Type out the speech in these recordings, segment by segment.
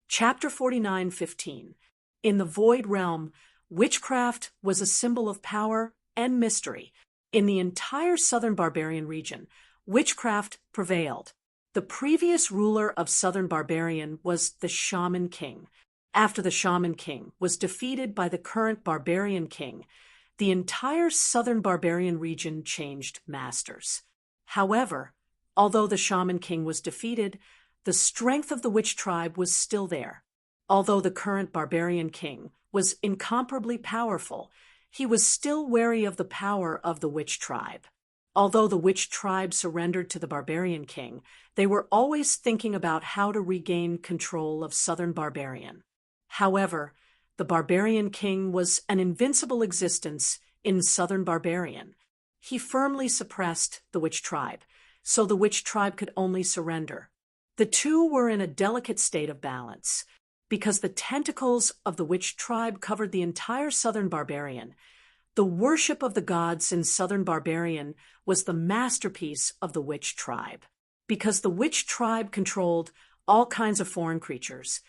Chapter 49:15. In the Void Realm, witchcraft was a symbol of power and mystery. In the entire southern barbarian region, witchcraft prevailed. The previous ruler of southern barbarian was the Shaman King. After the Shaman King was defeated by the current barbarian king, the entire southern barbarian region changed masters. However, although the Shaman King was defeated, the strength of the witch tribe was still there. Although the current barbarian king was incomparably powerful, he was still wary of the power of the witch tribe. Although the witch tribe surrendered to the barbarian king, they were always thinking about how to regain control of southern barbarian. However, the barbarian king was an invincible existence in southern barbarian. He firmly suppressed the witch tribe, so the witch tribe could only surrender. The two were in a delicate state of balance. Because the tentacles of the witch tribe covered the entire southern barbarian, the worship of the gods in southern barbarian was the masterpiece of the witch tribe. Because the witch tribe controlled all kinds of foreign creatures,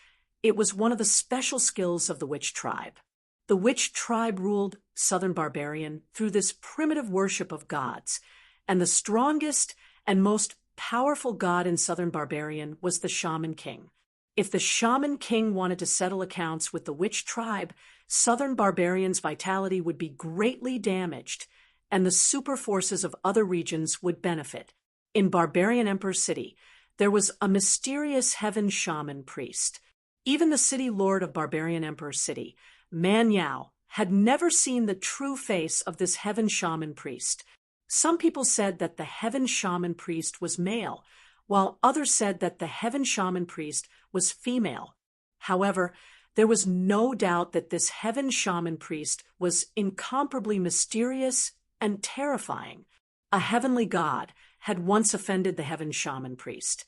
it was one of the special skills of the witch tribe. The witch tribe ruled southern barbarian through this primitive worship of gods, and the strongest and most powerful god in southern barbarian was the Shaman King. If the Shaman King wanted to settle accounts with the witch tribe, southern barbarians' vitality would be greatly damaged, and the super forces of other regions would benefit. In Barbarian Emperor City, there was a mysterious heaven shaman priest. Even the city lord of Barbarian Emperor City, Man Yao, had never seen the true face of this heaven shaman priest. Some people said that the heaven shaman priest was male, while others said that the heaven shaman priest was female. However, there was no doubt that this heaven shaman priest was incomparably mysterious and terrifying. A heavenly god had once offended the heaven shaman priest,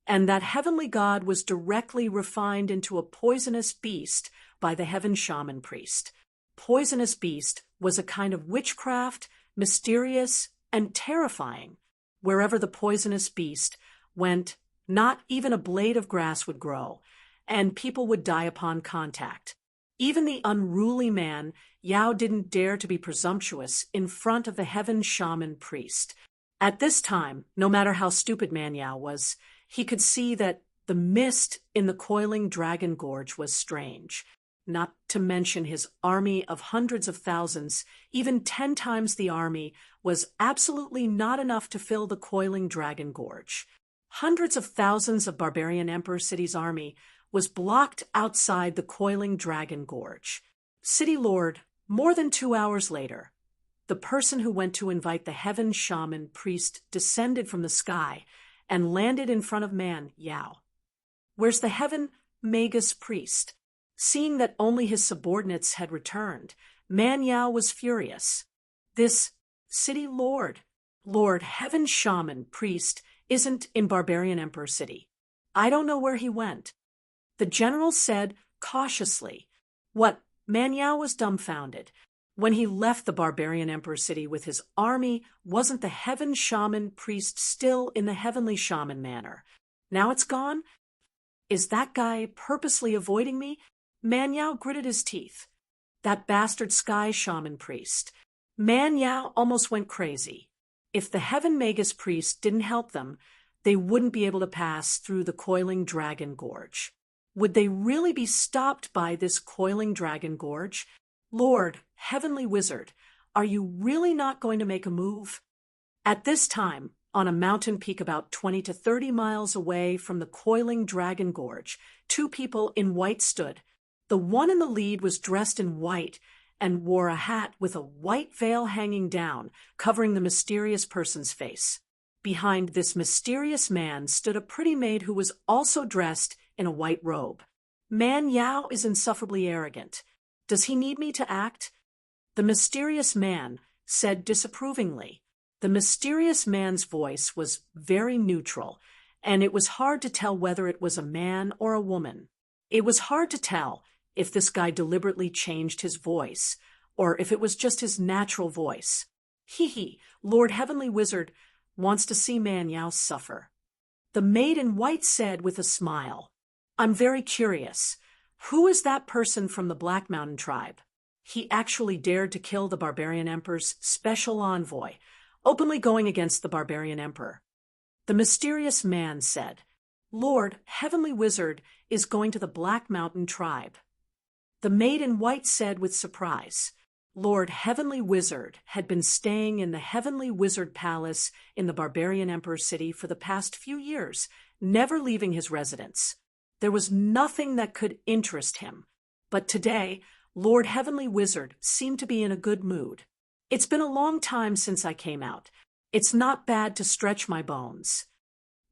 and that heavenly god was directly refined into a poisonous beast by the heaven shaman priest. Poisonous beast was a kind of witchcraft, mysterious and terrifying. Wherever the poisonous beast went, not even a blade of grass would grow, and people would die upon contact. Even the unruly man, Yao, didn't dare to be presumptuous in front of the heaven shaman priest. At this time, no matter how stupid Man Yao was, he could see that the mist in the coiling dragon gorge was strange. Not to mention his army of hundreds of thousands, even 10 times the army, was absolutely not enough to fill the coiling dragon gorge. Hundreds of thousands of Barbarian Emperor City's army was blocked outside the coiling dragon gorge. City Lord, more than 2 hours later, the person who went to invite the heaven shaman priest descended from the sky and landed in front of Man Yao. Where's the heaven magus priest? Seeing that only his subordinates had returned, Man Yao was furious. This city lord, heaven shaman priest, isn't in Barbarian Emperor City. I don't know where he went. The general said cautiously. What? Man Yao was dumbfounded. When he left the Barbarian Emperor City with his army, wasn't the heaven shaman priest still in the heavenly shaman manner? Now it's gone? Is that guy purposely avoiding me? Man Yao gritted his teeth. That bastard sky shaman priest. Man Yao almost went crazy. If the heaven magus priest didn't help them, they wouldn't be able to pass through the coiling dragon gorge. Would they really be stopped by this coiling dragon gorge? Lord, heavenly wizard, are you really not going to make a move? At this time, on a mountain peak about 20 to 30 miles away from the coiling dragon gorge, 2 people in white stood. The one in the lead was dressed in white and wore a hat with a white veil hanging down, covering the mysterious person's face. Behind this mysterious man stood a pretty maid who was also dressed in a white robe. Man Yao is insufferably arrogant. Does he need me to act? The mysterious man said disapprovingly. The mysterious man's voice was very neutral, and it was hard to tell whether it was a man or a woman. It was hard to tell if this guy deliberately changed his voice, or if it was just his natural voice. Hee, Lord Heavenly Wizard wants to see Man Yao suffer. The maid in white said with a smile, I'm very curious. Who is that person from the Black Mountain tribe? He actually dared to kill the barbarian emperor's special envoy, openly going against the barbarian emperor. The mysterious man said, Lord, Heavenly Wizard is going to the Black Mountain tribe. The maid in white said with surprise, Lord Heavenly Wizard had been staying in the Heavenly Wizard Palace in the barbarian emperor's city for the past few years, never leaving his residence. There was nothing that could interest him. But today, Lord Heavenly Wizard seemed to be in a good mood. It's been a long time since I came out. It's not bad to stretch my bones.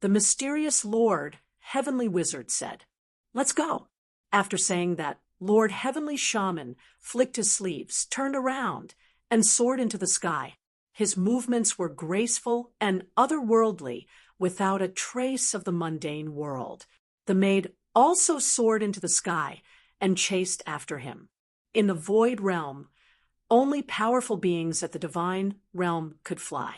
The mysterious Lord Heavenly Wizard said, Let's go. After saying that, Lord Heavenly Shaman flicked his sleeves, turned around, and soared into the sky. His movements were graceful and otherworldly, without a trace of the mundane world. The maid also soared into the sky and chased after him. In the void realm, only powerful beings at the divine realm could fly.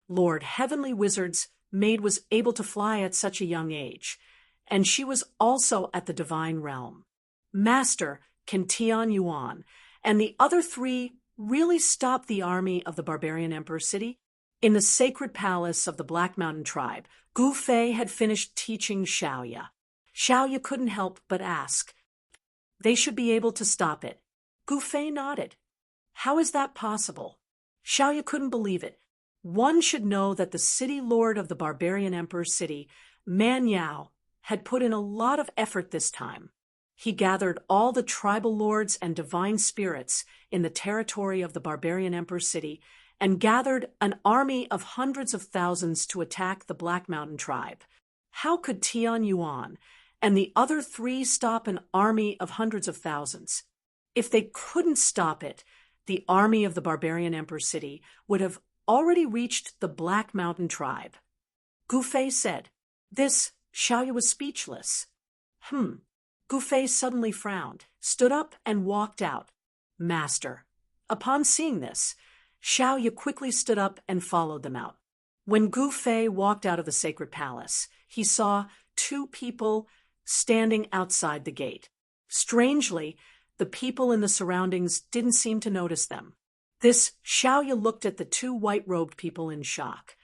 Lord Heavenly Wizard's maid was able to fly at such a young age, and she was also at the divine realm. Master Can Tian Yuan and the other three really stopped the army of the barbarian emperor city. In the sacred palace of the Black Mountain tribe, Gu Fei had finished teaching Xiaoya. Xiaoya couldn't help but ask. They should be able to stop it. Gu Fei nodded. How is that possible? Xiaoya couldn't believe it. One should know that the city lord of the barbarian emperor's city, Man Yao, had put in a lot of effort this time. He gathered all the tribal lords and divine spirits in the territory of the barbarian emperor's city and gathered an army of hundreds of thousands to attack the Black Mountain tribe. How could Tian Yuan and the other three stop an army of hundreds of thousands? If they couldn't stop it, the army of the barbarian emperor's city would have already reached the Black Mountain tribe. Gu Fei said. This, Xiaoya was speechless. Gu Fei suddenly frowned, stood up, and walked out. Master. Upon seeing this, Xiaoya quickly stood up and followed them out. When Gu Fei walked out of the sacred palace, he saw two people standing outside the gate. Strangely, the people in the surroundings didn't seem to notice them. This, Xiaoya looked at the two white-robed people in shock.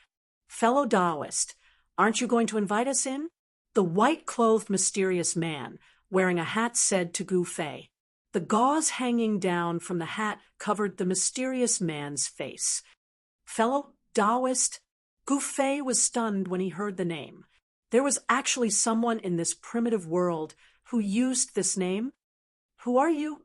Fellow Taoist, aren't you going to invite us in? The white-clothed mysterious man, wearing a hat, said to Gu Fei. The gauze hanging down from the hat covered the mysterious man's face. Fellow Taoist? Gu Fei was stunned when he heard the name. There was actually someone in this primitive world who used this name. Who are you?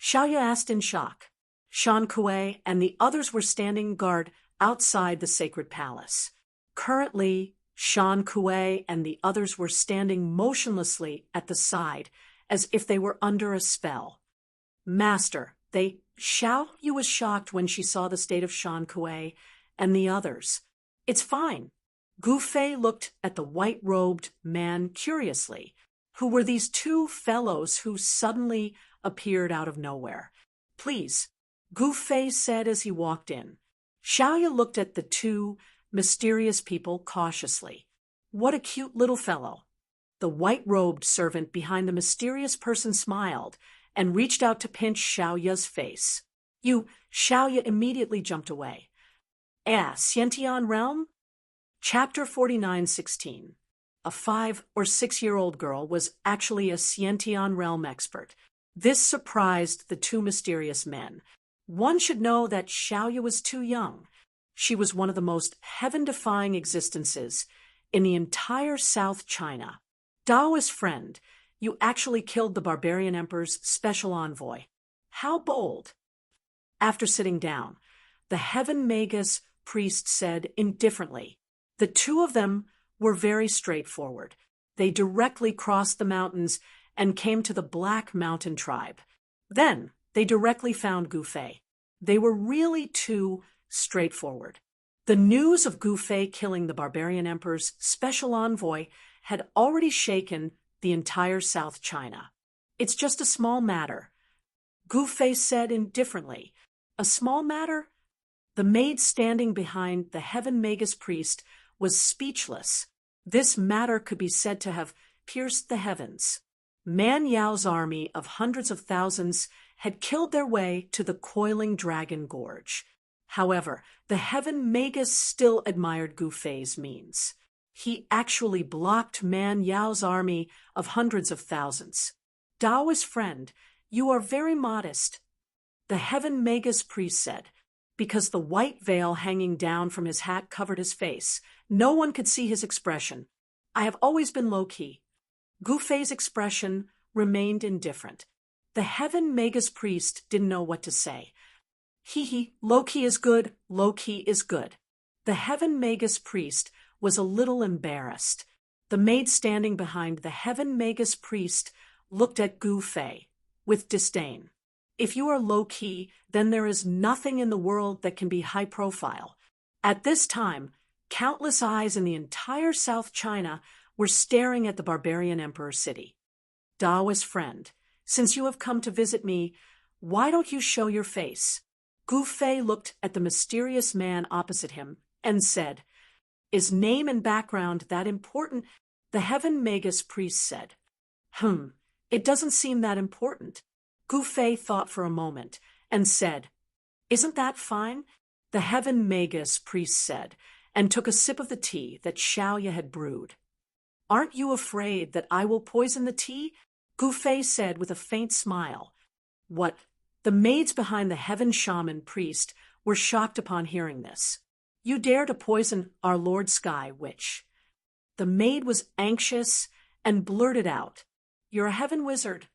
Xiaoya asked in shock. Shan Kuei and the others were standing guard outside the sacred palace. Currently, Shan Kuei and the others were standing motionlessly at the side, as if they were under a spell. Master, Xiaoya was shocked when she saw the state of Shan Kuei and the others. It's fine. Gu Fei looked at the white-robed man curiously. Who were these two fellows who suddenly appeared out of nowhere? Please, Gu Fei said as he walked in. Xiaoya looked at the two mysterious people cautiously. What a cute little fellow. The white-robed servant behind the mysterious person smiled and reached out to pinch Xiaoya's face. Xiaoya immediately jumped away. Xiantian Realm? Chapter 49:16. A 5- or 6-year-old girl was actually a Xiantian Realm expert. This surprised the two mysterious men. One should know that Xiaoya was too young. She was one of the most heaven-defying existences in the entire South China. Taoist friend, you actually killed the barbarian emperor's special envoy. How bold! After sitting down, the Heaven Magus priest said indifferently. The two of them were very straightforward. They directly crossed the mountains and came to the Black Mountain tribe. Then they directly found Gu Fei. They were really too straightforward. The news of Gu Fei killing the barbarian emperor's special envoy had already shaken the entire South China. It's just a small matter. Gu Fei said indifferently. A small matter? The maid standing behind the Heaven Magus priest was speechless. This matter could be said to have pierced the heavens. Man Yao's army of hundreds of thousands had killed their way to the coiling dragon gorge. However, the heaven magus still admired Gu Fei's means. He actually blocked Man Yao's army of hundreds of thousands. Daoist friend, you are very modest, the heaven magus priest said. Because the white veil hanging down from his hat covered his face, no one could see his expression. I have always been low-key. Gu Fei's expression remained indifferent. The heaven magus priest didn't know what to say. Low-key is good, low-key is good. The heaven magus priest was a little embarrassed. The maid standing behind the heaven magus priest looked at Gu Fei with disdain. If you are low-key, then there is nothing in the world that can be high-profile. At this time, countless eyes in the entire South China were staring at the barbarian emperor city. Daoist friend, since you have come to visit me, why don't you show your face? Gu Fei looked at the mysterious man opposite him and said, Is name and background that important? The heaven magus priest said, It doesn't seem that important. Gu Fei thought for a moment and said, Isn't that fine? The heaven magus priest said, and took a sip of the tea that Xiaoya had brewed. Aren't you afraid that I will poison the tea? Gu Fei said with a faint smile. What? The maids behind the heaven shaman priest were shocked upon hearing this. You dare to poison our Lord Sky Witch. The maid was anxious and blurted out, You're a heaven wizard.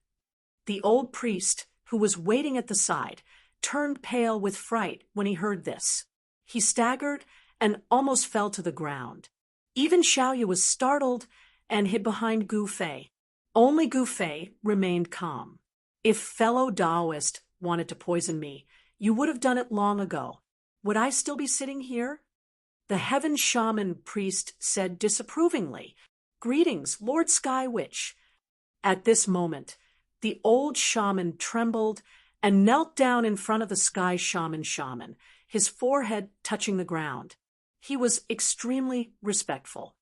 The old priest, who was waiting at the side, turned pale with fright when he heard this. He staggered and almost fell to the ground. Even Xiaoya was startled and hid behind Gu Fei. Only Gu Fei remained calm. If fellow Daoist wanted to poison me, you would have done it long ago. Would I still be sitting here? The heaven shaman priest said disapprovingly, Greetings, Lord Sky Witch. At this moment, the old shaman trembled and knelt down in front of the sky shaman, his forehead touching the ground. He was extremely respectful.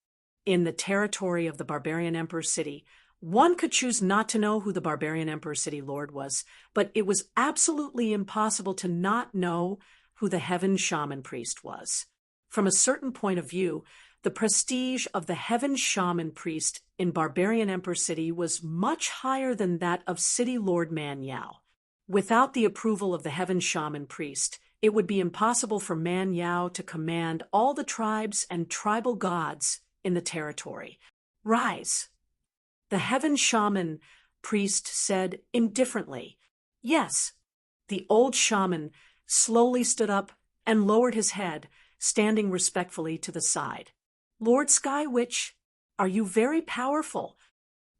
In the territory of the barbarian emperor city, one could choose not to know who the barbarian emperor city lord was, but it was absolutely impossible to not know who the heaven shaman priest was. From a certain point of view, the prestige of the heaven shaman priest in barbarian emperor city was much higher than that of city lord Man Yao. Without the approval of the heaven shaman priest, it would be impossible for Man Yao to command all the tribes and tribal gods in the territory. Rise. The heaven shaman priest said indifferently, Yes. The old shaman slowly stood up and lowered his head, standing respectfully to the side. Lord Sky Witch, are you very powerful?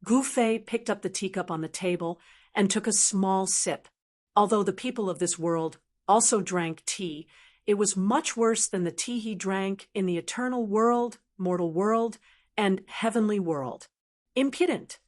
Gu Fei picked up the teacup on the table and took a small sip. Although the people of this world also drank tea, it was much worse than the tea he drank in the eternal world, mortal world, and heavenly world. Impudent.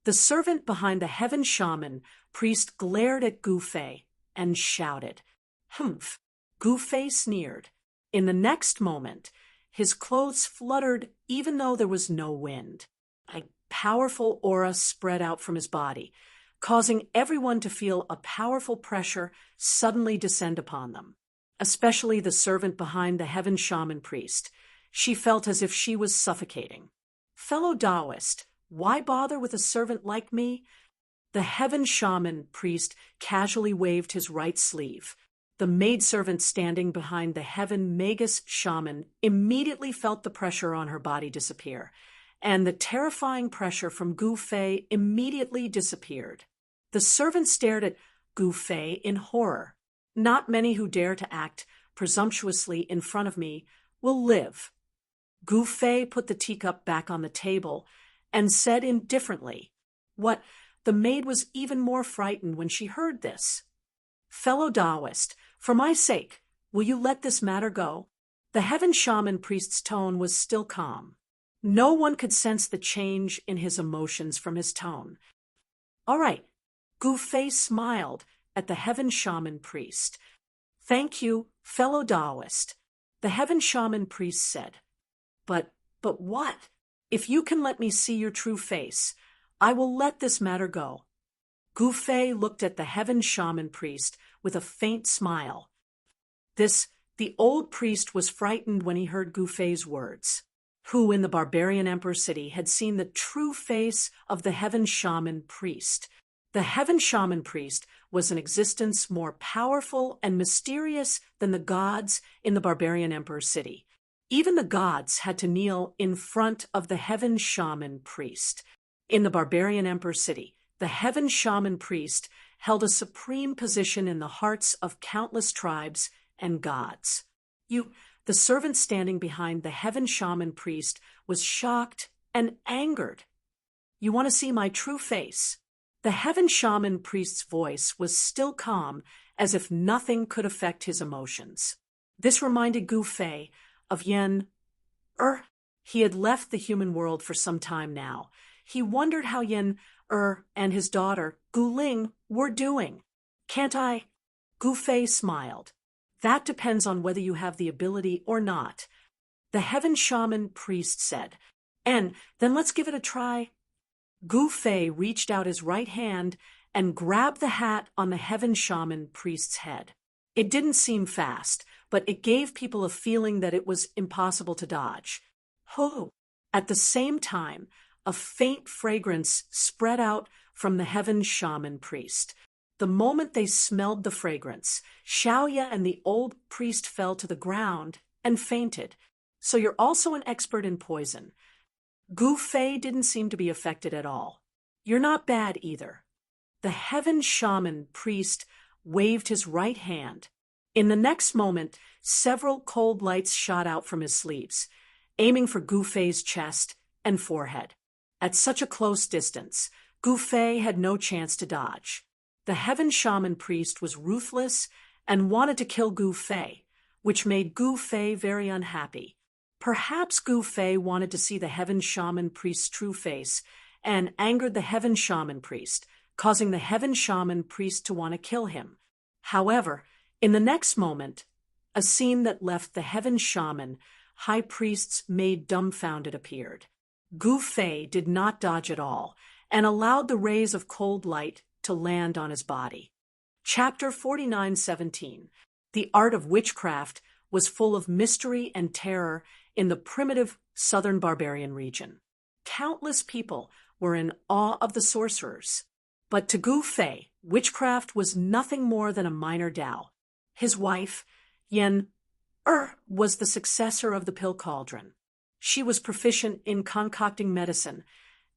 The servant behind the heaven shaman priest glared at Gu Fei and shouted, Humph! Gu Fei sneered. In the next moment, his clothes fluttered even though there was no wind. A powerful aura spread out from his body, causing everyone to feel a powerful pressure suddenly descend upon them, especially the servant behind the heaven shaman priest. She felt as if she was suffocating. Fellow Daoist, why bother with a servant like me? The heaven shaman priest casually waved his right sleeve. The maidservant standing behind the heaven magus shaman immediately felt the pressure on her body disappear, and the terrifying pressure from Gu Fei immediately disappeared. The servant stared at Gu Fei in horror. Not many who dare to act presumptuously in front of me will live. Gu Fei put the teacup back on the table and said indifferently, What? The maid was even more frightened when she heard this. Fellow Daoist, for my sake, will you let this matter go? The heaven shaman priest's tone was still calm. No one could sense the change in his emotions from his tone. All right. Gu Fei smiled at the heaven shaman priest. Thank you, fellow Daoist. The heaven shaman priest said. But what? If you can let me see your true face, I will let this matter go. Gu Fei looked at the heaven shaman priest with a faint smile. The old priest was frightened when he heard Gu Fei's words. Who in the barbarian emperor city had seen the true face of the heaven shaman priest? The heaven shaman priest was an existence more powerful and mysterious than the gods in the barbarian emperor city. Even the gods had to kneel in front of the heaven shaman priest. In the barbarian emperor city, the heaven shaman priest held a supreme position in the hearts of countless tribes and gods. The servant standing behind the heaven shaman priest was shocked and angered. You want to see my true face? The heaven shaman priest's voice was still calm, as if nothing could affect his emotions. This reminded Gu Fei of Yen He had left the human world for some time now. He wondered how Yen and his daughter, Gu Ling, were doing. Can't I? Gu Fei smiled. That depends on whether you have the ability or not, the heaven shaman priest said. And then let's give it a try. Gu Fei reached out his right hand and grabbed the hat on the heaven shaman priest's head. It didn't seem fast, but it gave people a feeling that it was impossible to dodge. At the same time, a faint fragrance spread out from the heaven shaman priest. The moment they smelled the fragrance, Xiaoya and the old priest fell to the ground and fainted. So you're also an expert in poison. Gu Fei didn't seem to be affected at all. You're not bad either. The heaven shaman priest waved his right hand. In the next moment, several cold lights shot out from his sleeves, aiming for Gu Fei's chest and forehead. At such a close distance, Gu Fei had no chance to dodge. The heaven shaman priest was ruthless and wanted to kill Gu Fei, which made Gu Fei very unhappy. Perhaps Gu Fei wanted to see the heaven shaman priest's true face and angered the heaven shaman priest, causing the heaven shaman priest to want to kill him. However, in the next moment, a scene that left the heaven shaman high priest's maid dumbfounded appeared. Gu Fei did not dodge at all and allowed the rays of cold light to land on his body. Chapter 49:17. The art of witchcraft was full of mystery and terror in the primitive southern barbarian region. Countless people were in awe of the sorcerers. But to Gu Fei, witchcraft was nothing more than a minor Tao. His wife, Yen was the successor of the pill cauldron. She was proficient in concocting medicine,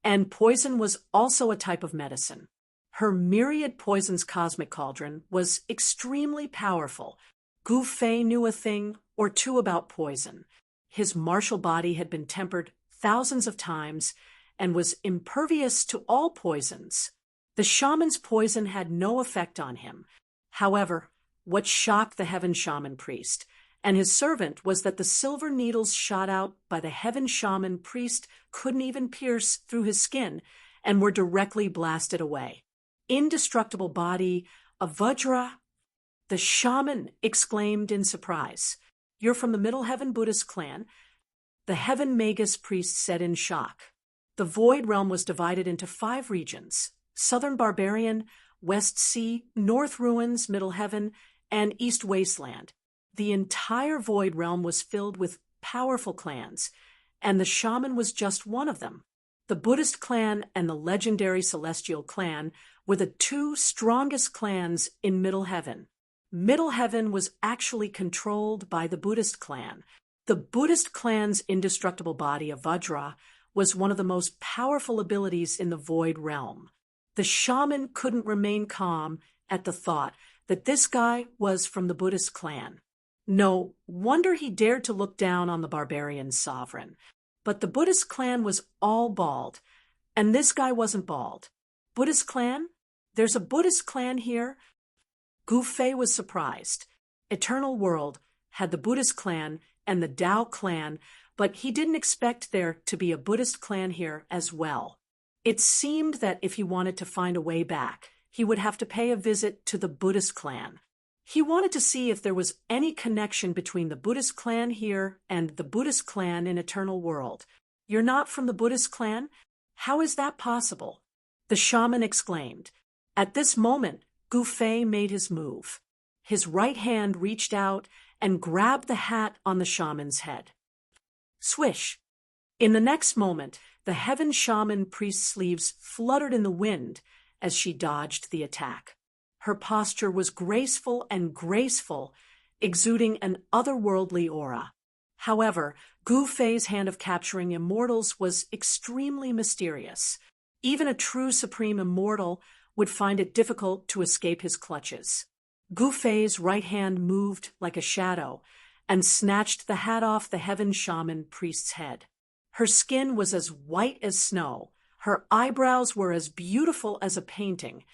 and poison was also a type of medicine. Her myriad poisons cosmic cauldron was extremely powerful. Gu Fei knew a thing or two about poison. His martial body had been tempered thousands of times and was impervious to all poisons. The shaman's poison had no effect on him. However, what shocked the heaven shaman priest and his servant was that the silver needles shot out by the heaven shaman priest couldn't even pierce through his skin and were directly blasted away. Indestructible body, a Vajra, the shaman exclaimed in surprise. You're from the Middle Heaven Buddhist clan, the heaven magus priest said in shock. The void realm was divided into 5 regions: Southern Barbarian, West Sea, North Ruins, Middle Heaven, and East Wasteland. The entire void realm was filled with powerful clans, and the shaman was just one of them. The Buddhist clan and the legendary Celestial clan were the 2 strongest clans in Middle Heaven. Middle Heaven was actually controlled by the Buddhist clan. The Buddhist clan's indestructible body of Vajra was one of the most powerful abilities in the void realm. The shaman couldn't remain calm at the thought that this guy was from the Buddhist clan. No wonder he dared to look down on the barbarian sovereign. But the Buddhist clan was all bald, and this guy wasn't bald. Buddhist clan? There's a Buddhist clan here? Gu Fei was surprised. Eternal World had the Buddhist clan and the Tao clan, but he didn't expect there to be a Buddhist clan here as well. It seemed that if he wanted to find a way back, he would have to pay a visit to the Buddhist clan. He wanted to see if there was any connection between the Buddhist clan here and the Buddhist clan in Eternal World. You're not from the Buddhist clan? How is that possible? The shaman exclaimed. At this moment, Gu Fei made his move. His right hand reached out and grabbed the hat on the shaman's head. Swish! In the next moment, the heaven shaman priest's sleeves fluttered in the wind as she dodged the attack. Her posture was graceful and graceful, exuding an otherworldly aura. However, Gu Fei's hand of capturing immortals was extremely mysterious. Even a true supreme immortal would find it difficult to escape his clutches. Gu Fei's right hand moved like a shadow and snatched the hat off the heaven shaman priest's head. Her skin was as white as snow, her eyebrows were as beautiful as a painting,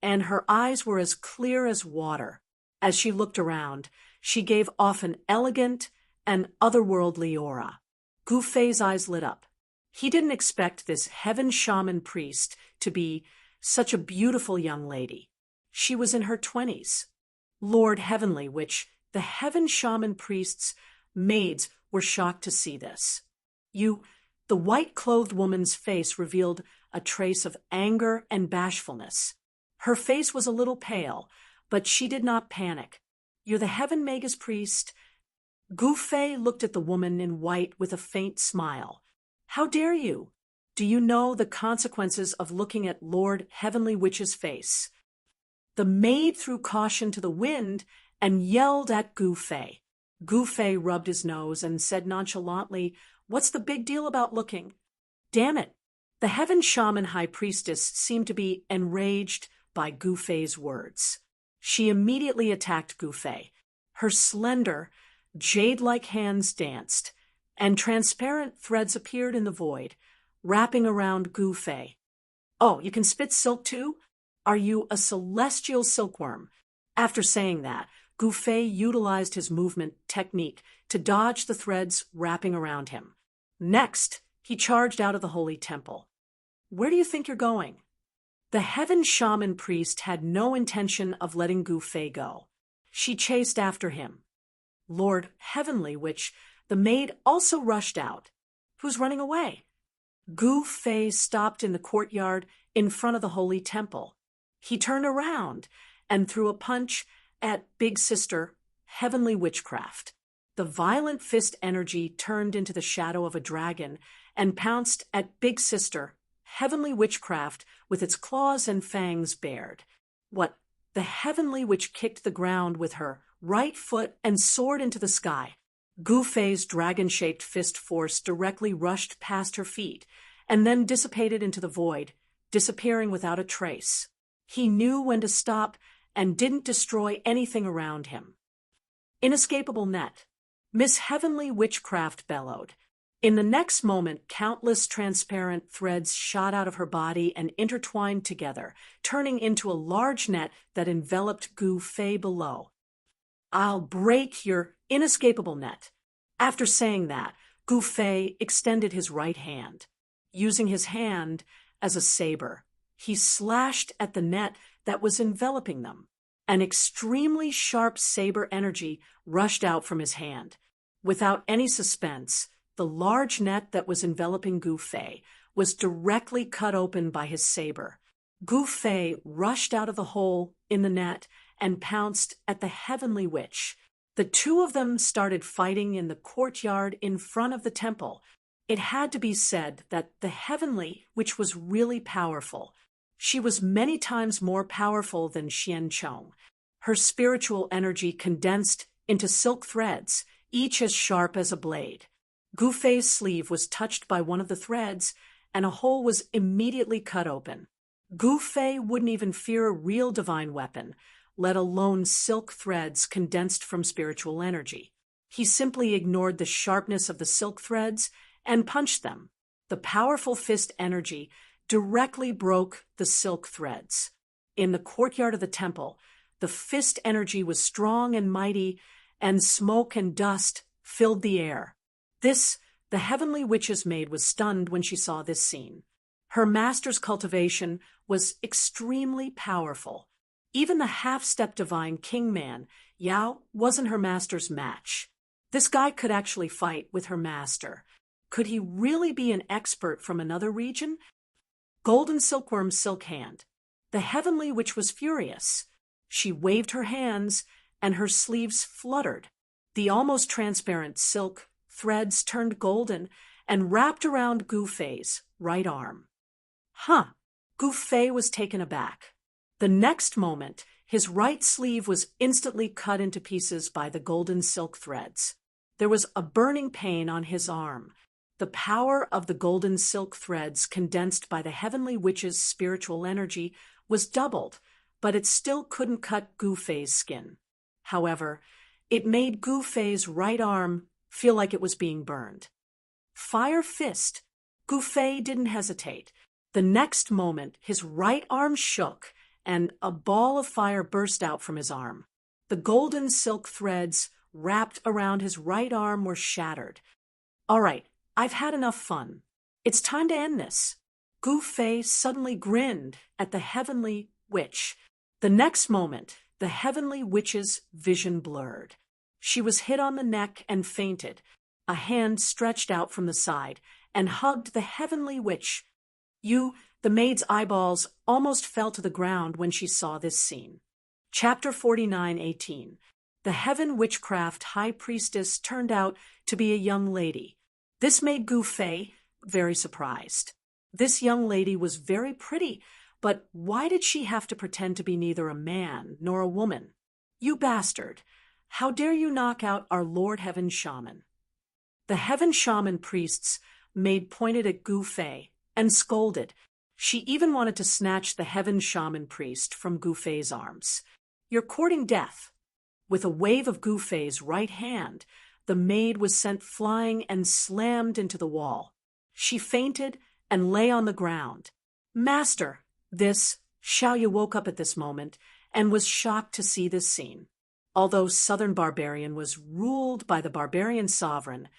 and her eyes were as clear as water. As she looked around, she gave off an elegant and otherworldly aura. Gu Fei's eyes lit up. He didn't expect this heaven shaman priest to be such a beautiful young lady. She was in her 20s. Lord Heavenly Witch, the heaven shaman priest's maids were shocked to see this. The white-clothed woman's face revealed a trace of anger and bashfulness. Her face was a little pale, but she did not panic. You're the heaven magus priest? Gu Fei looked at the woman in white with a faint smile. How dare you? Do you know the consequences of looking at Lord Heavenly Witch's face? The maid threw caution to the wind and yelled at Gu Fei. Gu Fei rubbed his nose and said nonchalantly, What's the big deal about looking? Damn it. The heaven shaman high priestess seemed to be enraged by Gu Fei's words. She immediately attacked Gu Fei. Her slender, jade-like hands danced, and transparent threads appeared in the void, wrapping around Gu Fei. Oh, you can spit silk too? Are you a celestial silkworm? After saying that, Gu Fei utilized his movement technique to dodge the threads wrapping around him. Next, he charged out of the holy temple. Where do you think you're going? The heaven shaman priest had no intention of letting Gu Fei go. She chased after him. Lord Heavenly Witch, the maid also rushed out. Who's running away? Gu Fei stopped in the courtyard in front of the holy temple. He turned around and threw a punch at Big Sister, Heavenly Witchcraft. The violent fist energy turned into the shadow of a dragon and pounced at Big Sister, Heavenly Witchcraft, with its claws and fangs bared. What? The Heavenly Witch kicked the ground with her right foot and soared into the sky. Gu Fei's dragon-shaped fist force directly rushed past her feet and then dissipated into the void, disappearing without a trace. He knew when to stop and didn't destroy anything around him. Inescapable net. Miss Heavenly Witchcraft bellowed. In the next moment, countless transparent threads shot out of her body and intertwined together, turning into a large net that enveloped Gu Fei below. I'll break your inescapable net. After saying that, Gu Fei extended his right hand. Using his hand as a saber, he slashed at the net that was enveloping them. An extremely sharp saber energy rushed out from his hand. Without any suspense, the large net that was enveloping Gu Fei was directly cut open by his saber. Gu Fei rushed out of the hole in the net and pounced at the Heavenly Witch. The two of them started fighting in the courtyard in front of the temple. It had to be said that the Heavenly Witch was really powerful. She was many times more powerful than Xian Chong. Her spiritual energy condensed into silk threads, each as sharp as a blade. Gu Fei's sleeve was touched by one of the threads, and a hole was immediately cut open. Gu Fei wouldn't even fear a real divine weapon, let alone silk threads condensed from spiritual energy. He simply ignored the sharpness of the silk threads and punched them. The powerful fist energy directly broke the silk threads. In the courtyard of the temple, the fist energy was strong and mighty, and smoke and dust filled the air. The Heavenly Witch's maid was stunned when she saw this scene. Her master's cultivation was extremely powerful. Even the half-step divine Kingman, Yao, wasn't her master's match. This guy could actually fight with her master. Could he really be an expert from another region? Golden Silkworm Silkhand. The heavenly witch was furious. She waved her hands, and her sleeves fluttered. The almost transparent silk threads turned golden and wrapped around Gu Fei's right arm. Huh! Gu Fei was taken aback. The next moment, his right sleeve was instantly cut into pieces by the golden silk threads. There was a burning pain on his arm. The power of the golden silk threads condensed by the heavenly witch's spiritual energy was doubled, but it still couldn't cut Gu Fei's skin. However, it made Gu Fei's right arm feel like it was being burned. Fire fist. Gu Fei didn't hesitate. The next moment, his right arm shook, and a ball of fire burst out from his arm. The golden silk threads wrapped around his right arm were shattered. All right, I've had enough fun. It's time to end this. Gu Fei suddenly grinned at the heavenly witch. The next moment, the heavenly witch's vision blurred. She was hit on the neck and fainted. A hand stretched out from the side and hugged the heavenly witch. The maid's eyeballs almost fell to the ground when she saw this scene. Chapter 49:18. The Heaven Witchcraft High Priestess turned out to be a young lady. This made Gu Fei very surprised. This young lady was very pretty, but why did she have to pretend to be neither a man nor a woman? You bastard! How dare you knock out our Lord Heaven Shaman? The Heaven Shaman priests made pointed at Gu Fei and scolded. She even wanted to snatch the Heaven Shaman priest from Gu Fei's arms. You're courting death. With a wave of Gu Fei's right hand, the maid was sent flying and slammed into the wall. She fainted and lay on the ground. Master, Xiaoyu woke up at this moment and was shocked to see this scene. Although Southern Barbarian was ruled by the barbarian sovereign,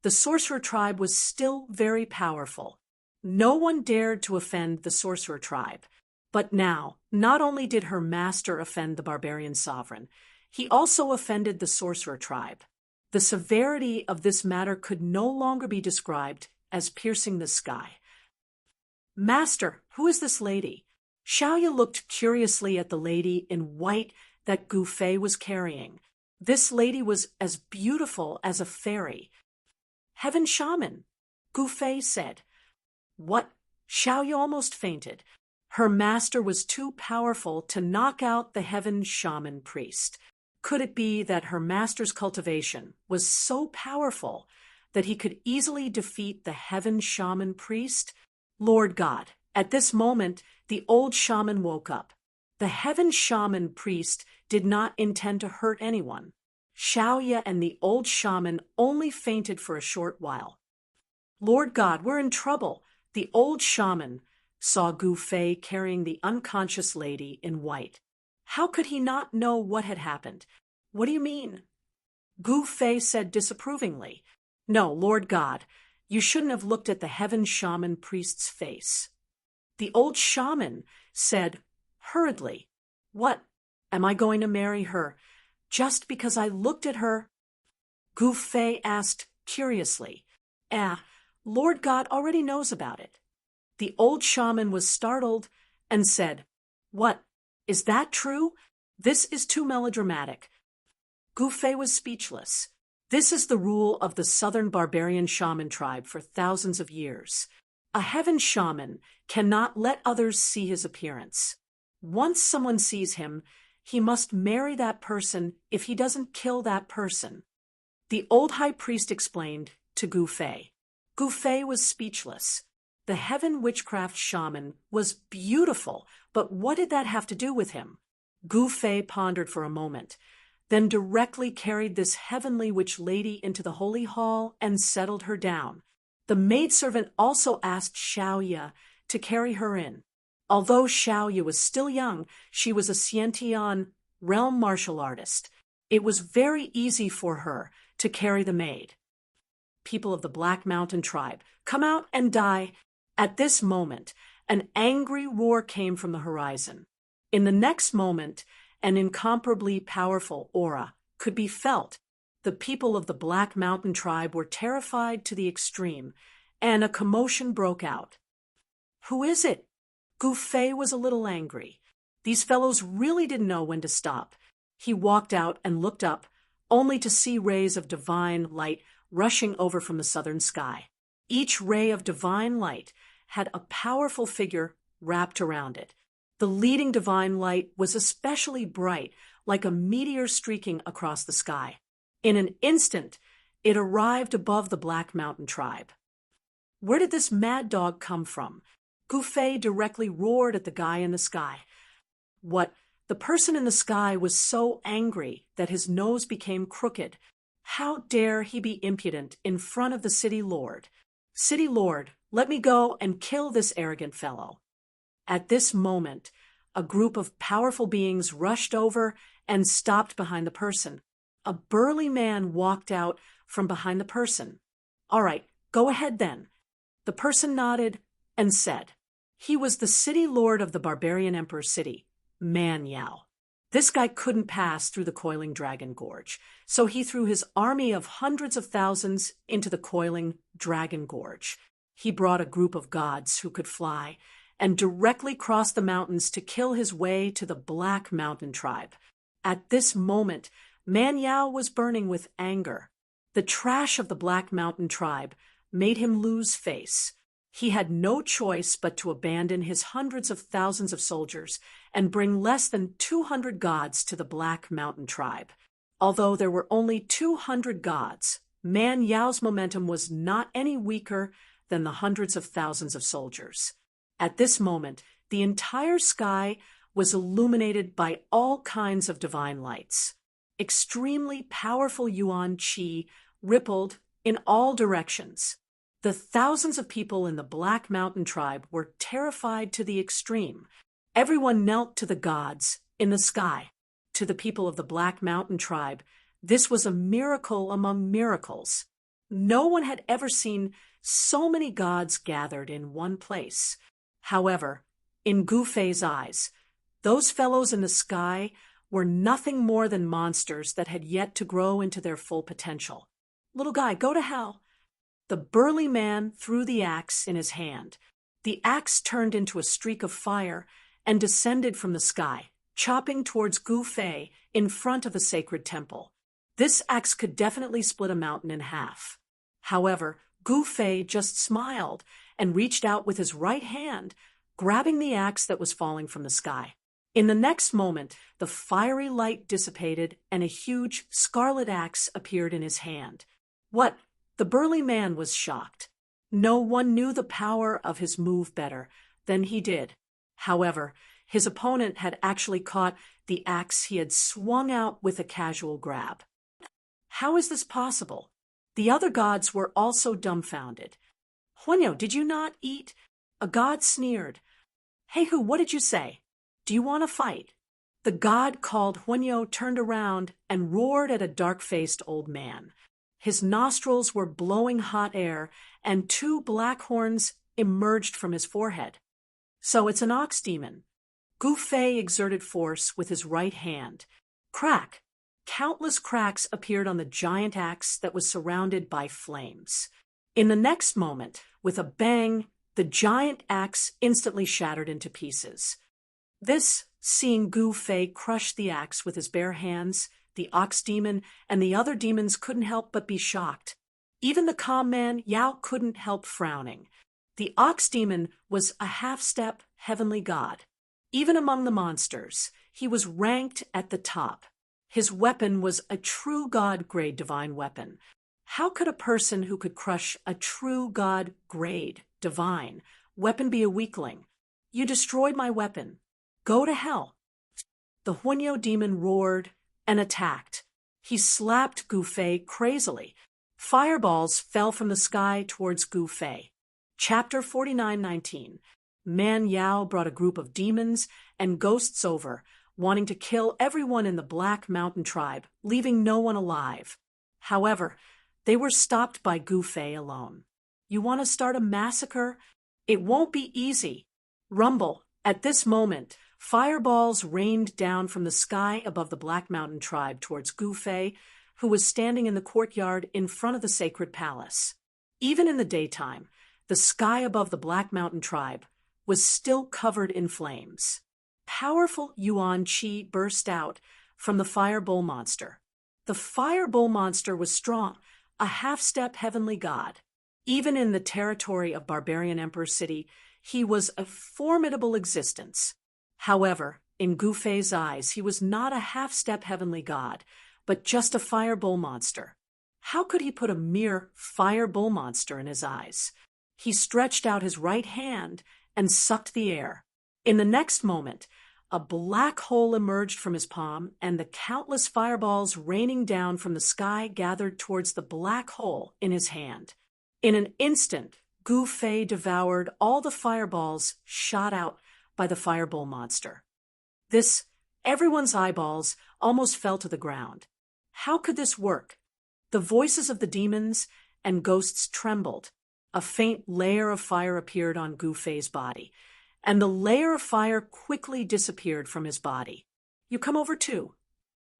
the sorcerer tribe was still very powerful. No one dared to offend the sorcerer tribe. But now, not only did her master offend the barbarian sovereign, he also offended the sorcerer tribe. The severity of this matter could no longer be described as piercing the sky. Master, who is this lady? Xiaoyu looked curiously at the lady in white that Gu Fei was carrying. This lady was as beautiful as a fairy. Heaven Shaman, Gu Fei said. What? Xiaoyu almost fainted. Her master was too powerful to knock out the Heaven Shaman priest. Could it be that her master's cultivation was so powerful that he could easily defeat the Heaven Shaman priest? Lord God, at this moment, the old shaman woke up. The Heaven Shaman priest did not intend to hurt anyone. Xiaoyu and the old shaman only fainted for a short while. Lord God, we're in trouble. The old shaman saw Gu Fei carrying the unconscious lady in white. How could he not know what had happened? What do you mean? Gu Fei said disapprovingly. No, Lord God, you shouldn't have looked at the Heaven Shaman priest's face. The old shaman said hurriedly, What? Am I going to marry her just because I looked at her? Gu Fei asked curiously. Lord God already knows about it. The old shaman was startled and said, What? Is that true? This is too melodramatic. Gu Fei was speechless. This is the rule of the Southern Barbarian Shaman tribe for thousands of years. A Heaven Shaman cannot let others see his appearance. Once someone sees him, he must marry that person if he doesn't kill that person. The old high priest explained to Gu Fei. Gu Fei was speechless. The Heaven Witchcraft Shaman was beautiful, but what did that have to do with him? Gu Fei pondered for a moment, then directly carried this heavenly witch lady into the holy hall and settled her down. The maidservant also asked Xiaoyu to carry her in. Although Xiaoyu was still young, she was a Xiantian realm martial artist. It was very easy for her to carry the maid. People of the Black Mountain tribe, come out and die. At this moment, an angry roar came from the horizon. In the next moment, an incomparably powerful aura could be felt. The people of the Black Mountain tribe were terrified to the extreme, and a commotion broke out. "Who is it?" Gouffé was a little angry. These fellows really didn't know when to stop. He walked out and looked up, only to see rays of divine light rushing over from the southern sky. Each ray of divine light had a powerful figure wrapped around it. The leading divine light was especially bright, like a meteor streaking across the sky. In an instant, it arrived above the Black Mountain tribe. Where did this mad dog come from? Gouffé directly roared at the guy in the sky. What? The person in the sky was so angry that his nose became crooked. How dare he be impudent in front of the city lord? "City lord, let me go and kill this arrogant fellow." At this moment, a group of powerful beings rushed over and stopped behind the person. A burly man walked out from behind the person. "All right, go ahead then." The person nodded and said, he was the city lord of the barbarian emperor's city, Man Yao. This guy couldn't pass through the coiling dragon gorge, so he threw his army of hundreds of thousands into the coiling dragon gorge. He brought a group of gods who could fly and directly crossed the mountains to kill his way to the Black Mountain tribe. At this moment, Man Yao was burning with anger. The trash of the Black Mountain tribe made him lose face. He had no choice but to abandon his hundreds of thousands of soldiers and bring less than 200 gods to the Black Mountain tribe. Although there were only 200 gods, Man Yao's momentum was not any weaker than the hundreds of thousands of soldiers. At this moment, the entire sky was illuminated by all kinds of divine lights. Extremely powerful yuan qi rippled in all directions. The thousands of people in the Black Mountain tribe were terrified to the extreme. Everyone knelt to the gods in the sky. To the people of the Black Mountain tribe, this was a miracle among miracles. No one had ever seen so many gods gathered in one place. However, in Gouffé's eyes, those fellows in the sky were nothing more than monsters that had yet to grow into their full potential. "Little guy, go to hell." The burly man threw the axe in his hand. The axe turned into a streak of fire and descended from the sky, chopping towards Gouffé in front of the sacred temple. This axe could definitely split a mountain in half. However, Gouffé just smiled and reached out with his right hand, grabbing the axe that was falling from the sky. In the next moment, the fiery light dissipated and a huge scarlet axe appeared in his hand. "What?" The burly man was shocked. No one knew the power of his move better than he did. However, his opponent had actually caught the axe he had swung out with a casual grab. How is this possible? The other gods were also dumbfounded. "Huanyo, did you not eat?" A god sneered. "Hey, what did you say? Do you want to fight?" The god called Huanyo turned around and roared at a dark-faced old man. His nostrils were blowing hot air, and 2 black horns emerged from his forehead. "So it's an ox demon." Gouffé exerted force with his right hand. Crack! Countless cracks appeared on the giant axe that was surrounded by flames. In the next moment, with a bang, the giant axe instantly shattered into pieces. Seeing Gouffé crush the axe with his bare hands, the ox demon and the other demons couldn't help but be shocked. Even the calm man, Yao, couldn't help frowning. The ox demon was a half-step heavenly god. Even among the monsters, he was ranked at the top. His weapon was a true god-grade divine weapon. How could a person who could crush a true god-grade divine weapon be a weakling? "You destroyed my weapon. Go to hell." The Huanyo demon roared and attacked. He slapped Gouffé crazily. Fireballs fell from the sky towards Gouffé. Chapter 49:19. Man Yao brought a group of demons and ghosts over, wanting to kill everyone in the Black Mountain tribe, leaving no one alive. However, they were stopped by Gouffé alone. "You want to start a massacre? It won't be easy." Rumble. At this moment, fireballs rained down from the sky above the Black Mountain tribe towards Gouffé, who was standing in the courtyard in front of the sacred palace. Even in the daytime, the sky above the Black Mountain tribe was still covered in flames. Powerful Yuan Qi burst out from the fire bull monster. The fire bull monster was strong, a half-step heavenly god. Even in the territory of barbarian Emperor City, he was a formidable existence. However, in Gu Fei's eyes, he was not a half-step heavenly god, but just a fire bull monster. How could he put a mere fire bull monster in his eyes? He stretched out his right hand and sucked the air. In the next moment, a black hole emerged from his palm, and the countless fireballs raining down from the sky gathered towards the black hole in his hand. In an instant, Gu Fei devoured all the fireballs shot out by the firebull monster. Everyone's eyeballs almost fell to the ground. How could this work? The voices of the demons and ghosts trembled. A faint layer of fire appeared on Gu Fei's body, and the layer of fire quickly disappeared from his body. You come over too.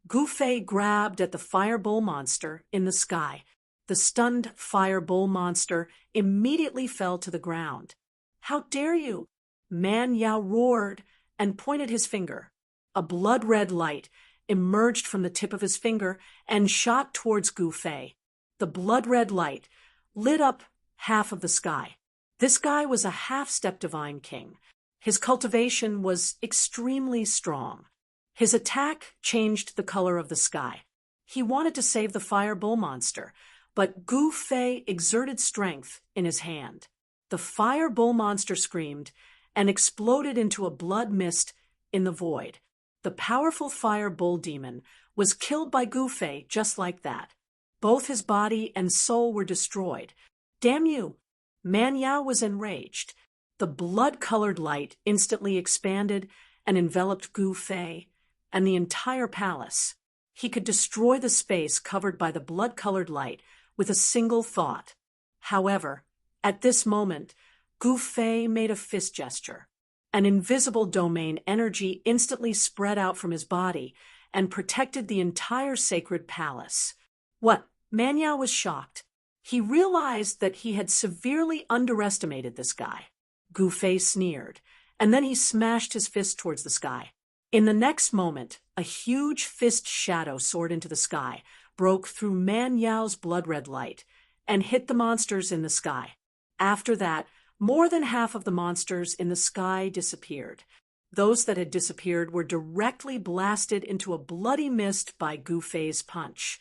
Gu Fei grabbed at the fire bull monster in the sky. The stunned fire bull monster immediately fell to the ground. How dare you? Man Yao roared and pointed his finger. A blood-red light emerged from the tip of his finger and shot towards Gu Fei. The blood-red light lit up half of the sky. This guy was a half-step divine king. His cultivation was extremely strong. His attack changed the color of the sky. He wanted to save the fire bull monster, but Gu Fei exerted strength in his hand. The fire bull monster screamed and exploded into a blood mist in the void. The powerful fire bull demon was killed by Gu Fei just like that. Both his body and soul were destroyed. Damn you! Man Yao was enraged. The blood-colored light instantly expanded and enveloped Gu Fei and the entire palace. He could destroy the space covered by the blood-colored light with a single thought. However, at this moment, Gu Fei made a fist gesture. An invisible domain energy instantly spread out from his body and protected the entire sacred palace. What? Man Yao was shocked. He realized that he had severely underestimated this guy. Gu Fei sneered, and then he smashed his fist towards the sky. In the next moment, a huge fist shadow soared into the sky, broke through Man Yao's blood-red light, and hit the monsters in the sky. After that, more than half of the monsters in the sky disappeared. Those that had disappeared were directly blasted into a bloody mist by Gu Fei's punch.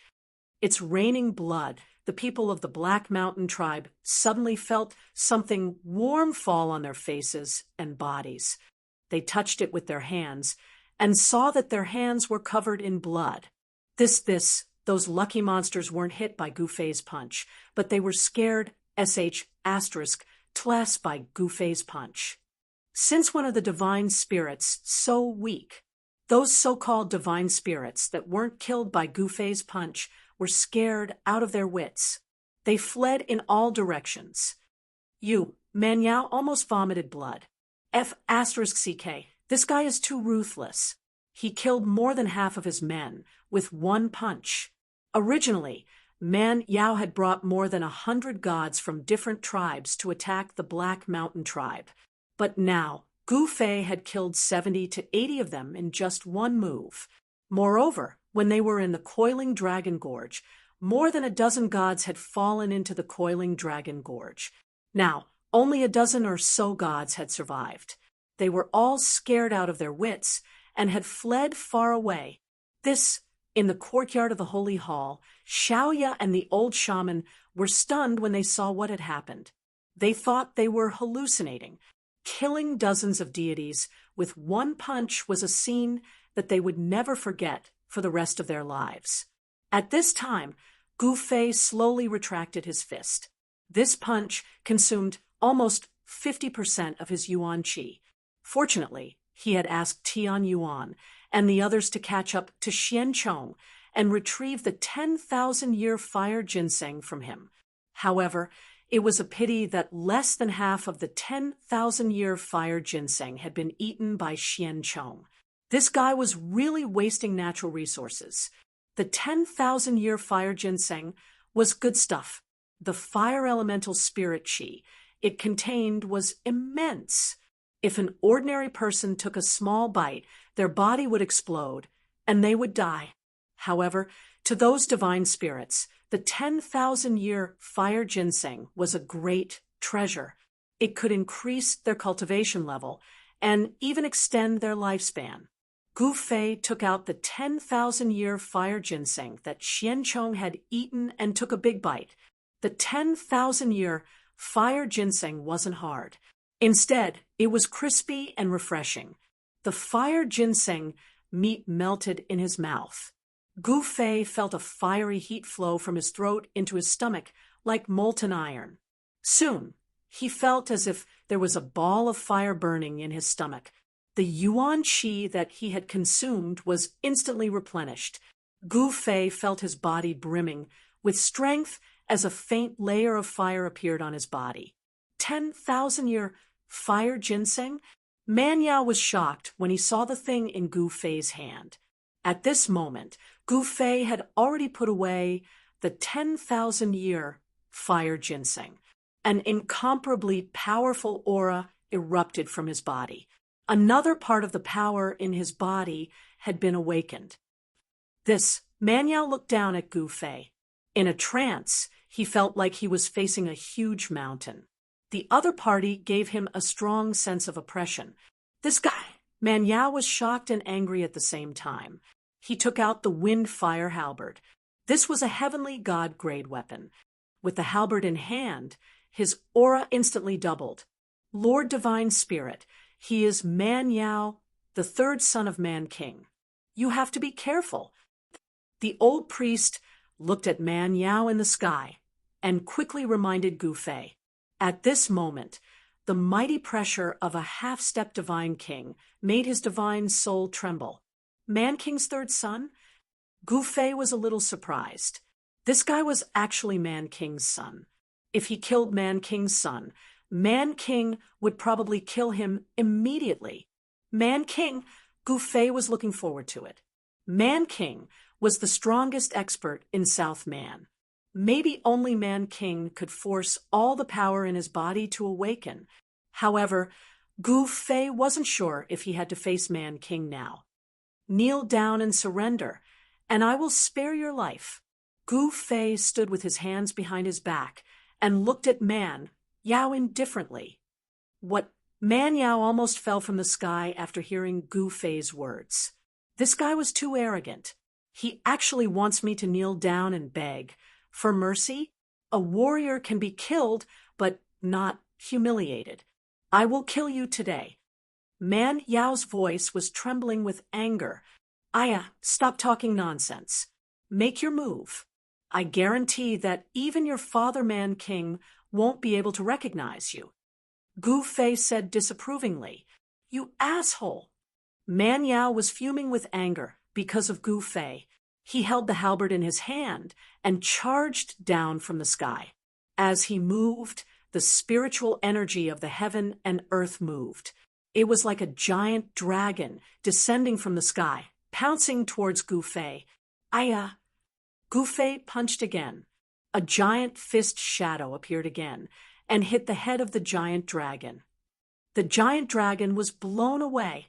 It's raining blood. The people of the Black Mountain tribe suddenly felt something warm fall on their faces and bodies. They touched it with their hands and saw that their hands were covered in blood. Those lucky monsters weren't hit by Gu Fei's punch, but they were scared twice by Gu Fei's punch. Since when are the divine spirits so weak? Those so-called divine spirits that weren't killed by Gu Fei's punch were scared out of their wits. They fled in all directions. Man Yao almost vomited blood. *CK, this guy is too ruthless. He killed more than half of his men with one punch. Originally, Man Yao had brought more than 100 gods from different tribes to attack the Black Mountain tribe. But now, Gu Fei had killed 70 to 80 of them in just one move. Moreover, when they were in the Coiling Dragon Gorge, more than a dozen gods had fallen into the Coiling Dragon Gorge. Now, only a dozen or so gods had survived. They were all scared out of their wits and had fled far away. In the courtyard of the Holy Hall, Xiaoya and the old shaman were stunned when they saw what had happened. They thought they were hallucinating. Killing dozens of deities with one punch was a scene that they would never forget for the rest of their lives. At this time, Gu Fei slowly retracted his fist. This punch consumed almost 50% of his Yuan Qi. Fortunately, he had asked Tian Yuan and the others to catch up to Xianchong and retrieve the 10,000-year fire ginseng from him. However, it was a pity that less than half of the 10,000-year fire ginseng had been eaten by Xianchong. This guy was really wasting natural resources. The 10,000-year fire ginseng was good stuff. The fire elemental spirit chi it contained was immense. If an ordinary person took a small bite, their body would explode, and they would die. However, to those divine spirits, the 10,000-year fire ginseng was a great treasure. It could increase their cultivation level and even extend their lifespan. Gu Fei took out the 10,000-year fire ginseng that Xianchong had eaten and took a big bite. The 10,000-year fire ginseng wasn't hard. Instead, it was crispy and refreshing. The fire ginseng meat melted in his mouth. Gu Fei felt a fiery heat flow from his throat into his stomach like molten iron. Soon, he felt as if there was a ball of fire burning in his stomach. The yuan qi that he had consumed was instantly replenished. Gu Fei felt his body brimming with strength as a faint layer of fire appeared on his body. 10,000-year fire ginseng? Man Yao was shocked when he saw the thing in Gu Fei's hand. At this moment, Gu Fei had already put away the 10,000-year fire ginseng. An incomparably powerful aura erupted from his body. Another part of the power in his body had been awakened. Man Yao looked down at Gu Fei. In a trance, he felt like he was facing a huge mountain. The other party gave him a strong sense of oppression. This guy, Man Yao was shocked and angry at the same time. He took out the wind fire halberd. This was a heavenly god-grade weapon. With the halberd in hand, his aura instantly doubled. Lord Divine Spirit, he is Man Yao, the third son of Man King. You have to be careful. The old priest looked at Man Yao in the sky and quickly reminded Gu Fei. At this moment, the mighty pressure of a half-step divine king made his divine soul tremble. Man King's third son? Gu Fei was a little surprised. This guy was actually Man King's son. If he killed Man King's son, Man King would probably kill him immediately. Man King, Gu Fei was looking forward to it. Man King was the strongest expert in South Man. Maybe only Man King could force all the power in his body to awaken. However, Gu Fei wasn't sure if he had to face Man King now. Kneel down and surrender, and I will spare your life. Gu Fei stood with his hands behind his back and looked at Man Yao indifferently. Man Yao almost fell from the sky after hearing Gu Fei's words. This guy was too arrogant. He actually wants me to kneel down and beg. For mercy, a warrior can be killed, but not humiliated. I will kill you today. Man Yao's voice was trembling with anger. Aya, stop talking nonsense. Make your move. I guarantee that even your father Man King won't be able to recognize you. Gu Fei said disapprovingly, You asshole. Man Yao was fuming with anger because of Gu Fei. He held the halberd in his hand and charged down from the sky. As he moved, the spiritual energy of the heaven and earth moved. It was like a giant dragon descending from the sky, pouncing towards Gu Fei. Aya! Gu Fei punched again. A giant fist shadow appeared again and hit the head of the giant dragon. The giant dragon was blown away.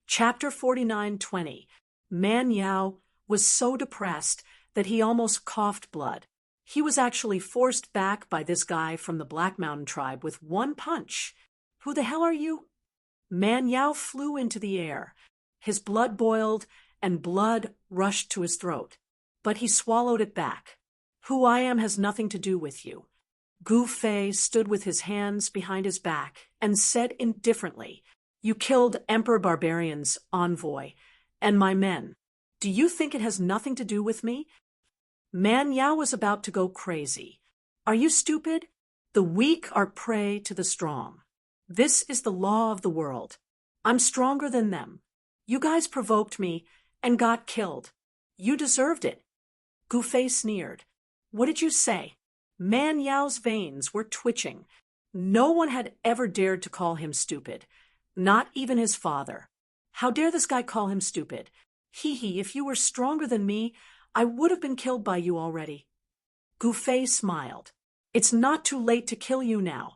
Chapter 49:20. Man Yao was so depressed that he almost coughed blood. He was actually forced back by this guy from the Black Mountain tribe with one punch. Who the hell are you? Man Yao flew into the air. His blood boiled and blood rushed to his throat. But he swallowed it back. Who I am has nothing to do with you. Gu Fei stood with his hands behind his back and said indifferently, You killed Emperor Barbarian's envoy and my men. Do you think it has nothing to do with me? Man Yao was about to go crazy. Are you stupid? The weak are prey to the strong. This is the law of the world. I'm stronger than them. You guys provoked me and got killed. You deserved it. Gu Fei sneered. What did you say? Man Yao's veins were twitching. No one had ever dared to call him stupid. Not even his father. How dare this guy call him stupid? Hee hee, if you were stronger than me, I would have been killed by you already. Gu Fei smiled. It's not too late to kill you now.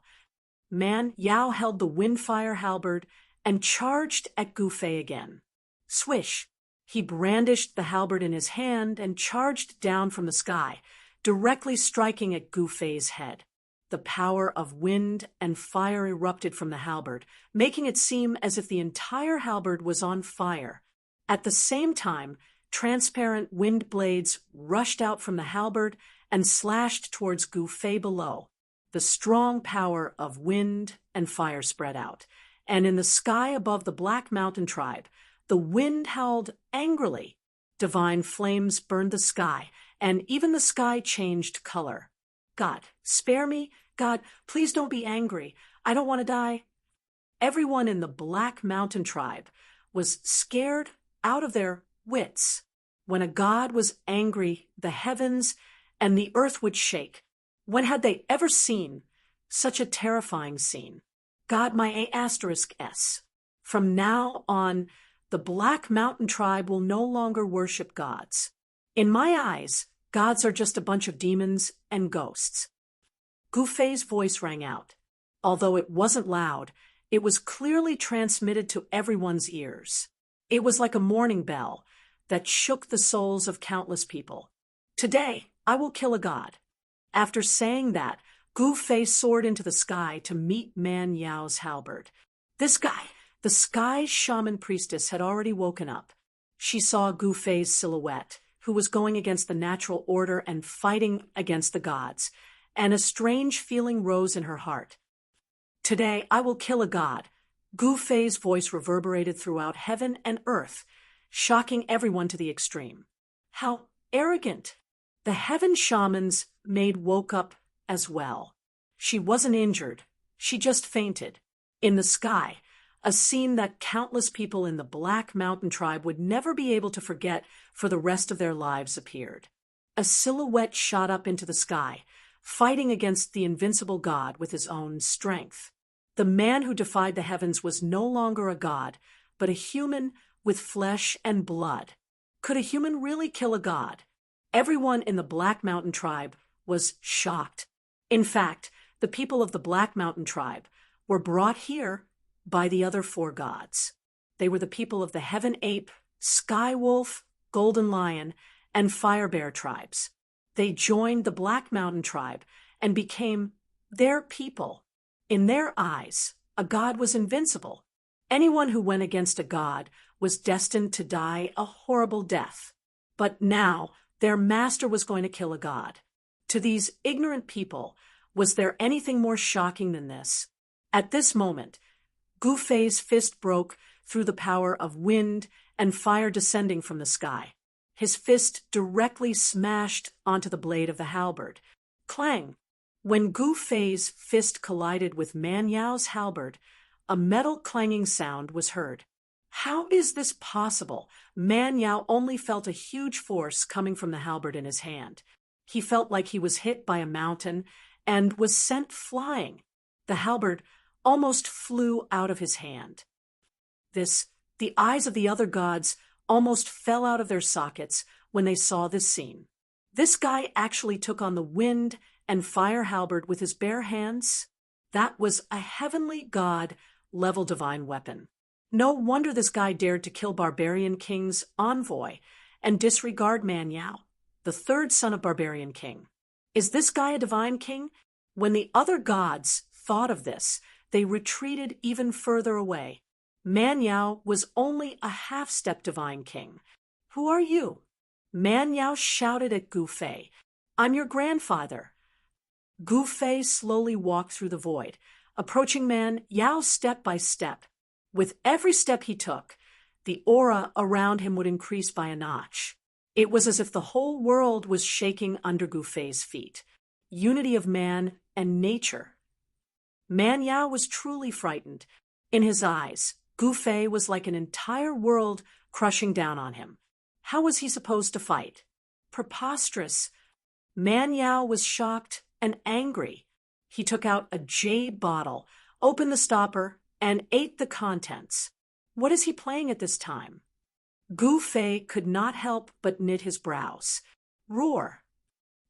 Man Yao held the windfire halberd and charged at Gu Fei again. Swish! He brandished the halberd in his hand and charged down from the sky, directly striking at Gu Fei's head. The power of wind and fire erupted from the halberd, making it seem as if the entire halberd was on fire. At the same time, transparent wind blades rushed out from the halberd and slashed towards Gu Fei below. The strong power of wind and fire spread out, and in the sky above the Black Mountain tribe, the wind howled angrily. Divine flames burned the sky, and even the sky changed color. God, spare me. God, please don't be angry. I don't want to die. Everyone in the Black Mountain tribe was scared out of their wits. When a god was angry, the heavens and the earth would shake. When had they ever seen such a terrifying scene? God, my A**S. From now on, the Black Mountain tribe will no longer worship gods. In my eyes, gods are just a bunch of demons and ghosts. Gu Fei's voice rang out. Although it wasn't loud, it was clearly transmitted to everyone's ears. It was like a morning bell that shook the souls of countless people. Today, I will kill a god. After saying that, Gu Fei soared into the sky to meet Man Yao's halberd. This guy, the sky shaman priestess, had already woken up. She saw Gu Fei's silhouette, who was going against the natural order and fighting against the gods, and a strange feeling rose in her heart. Today I will kill a god. Gu Fei's voice reverberated throughout heaven and earth, shocking everyone to the extreme. How arrogant! The heaven shaman's maid woke up as well. She wasn't injured. She just fainted. In the sky, a scene that countless people in the Black Mountain tribe would never be able to forget for the rest of their lives appeared. A silhouette shot up into the sky, fighting against the invincible god with his own strength. The man who defied the heavens was no longer a god, but a human with flesh and blood. Could a human really kill a god? Everyone in the Black Mountain tribe was shocked. In fact, the people of the Black Mountain tribe were brought here by the other four gods. They were the people of the Heaven Ape, Sky Wolf, Golden Lion, and Fire Bear tribes. They joined the Black Mountain tribe and became their people. In their eyes, a god was invincible. Anyone who went against a god was destined to die a horrible death. But now, their master was going to kill a god. To these ignorant people, was there anything more shocking than this? At this moment, Gu Fei's fist broke through the power of wind and fire descending from the sky. His fist directly smashed onto the blade of the halberd. Clang! When Gu Fei's fist collided with Man Yao's halberd, a metal clanging sound was heard. How is this possible? Man Yao only felt a huge force coming from the halberd in his hand. He felt like he was hit by a mountain and was sent flying. The halberd almost flew out of his hand. The eyes of the other gods almost fell out of their sockets when they saw this scene. This guy actually took on the wind and fire halberd with his bare hands. That was a heavenly god-level divine weapon. No wonder this guy dared to kill Barbarian King's envoy and disregard Man Yao, the third son of Barbarian King. Is this guy a divine king? When the other gods thought of this, they retreated even further away. Man Yao was only a half-step divine king. Who are you? Man Yao shouted at Gu Fei. I'm your grandfather. Gu Fei slowly walked through the void, approaching Man Yao step by step. With every step he took, the aura around him would increase by a notch. It was as if the whole world was shaking under Gu Fei's feet. Unity of man and nature. Man Yao was truly frightened. In his eyes, Gu Fei was like an entire world crushing down on him. How was he supposed to fight? Preposterous. Man Yao was shocked and angry. He took out a jade bottle, opened the stopper, and ate the contents. What is he playing at this time? Gu Fei could not help but knit his brows. Roar!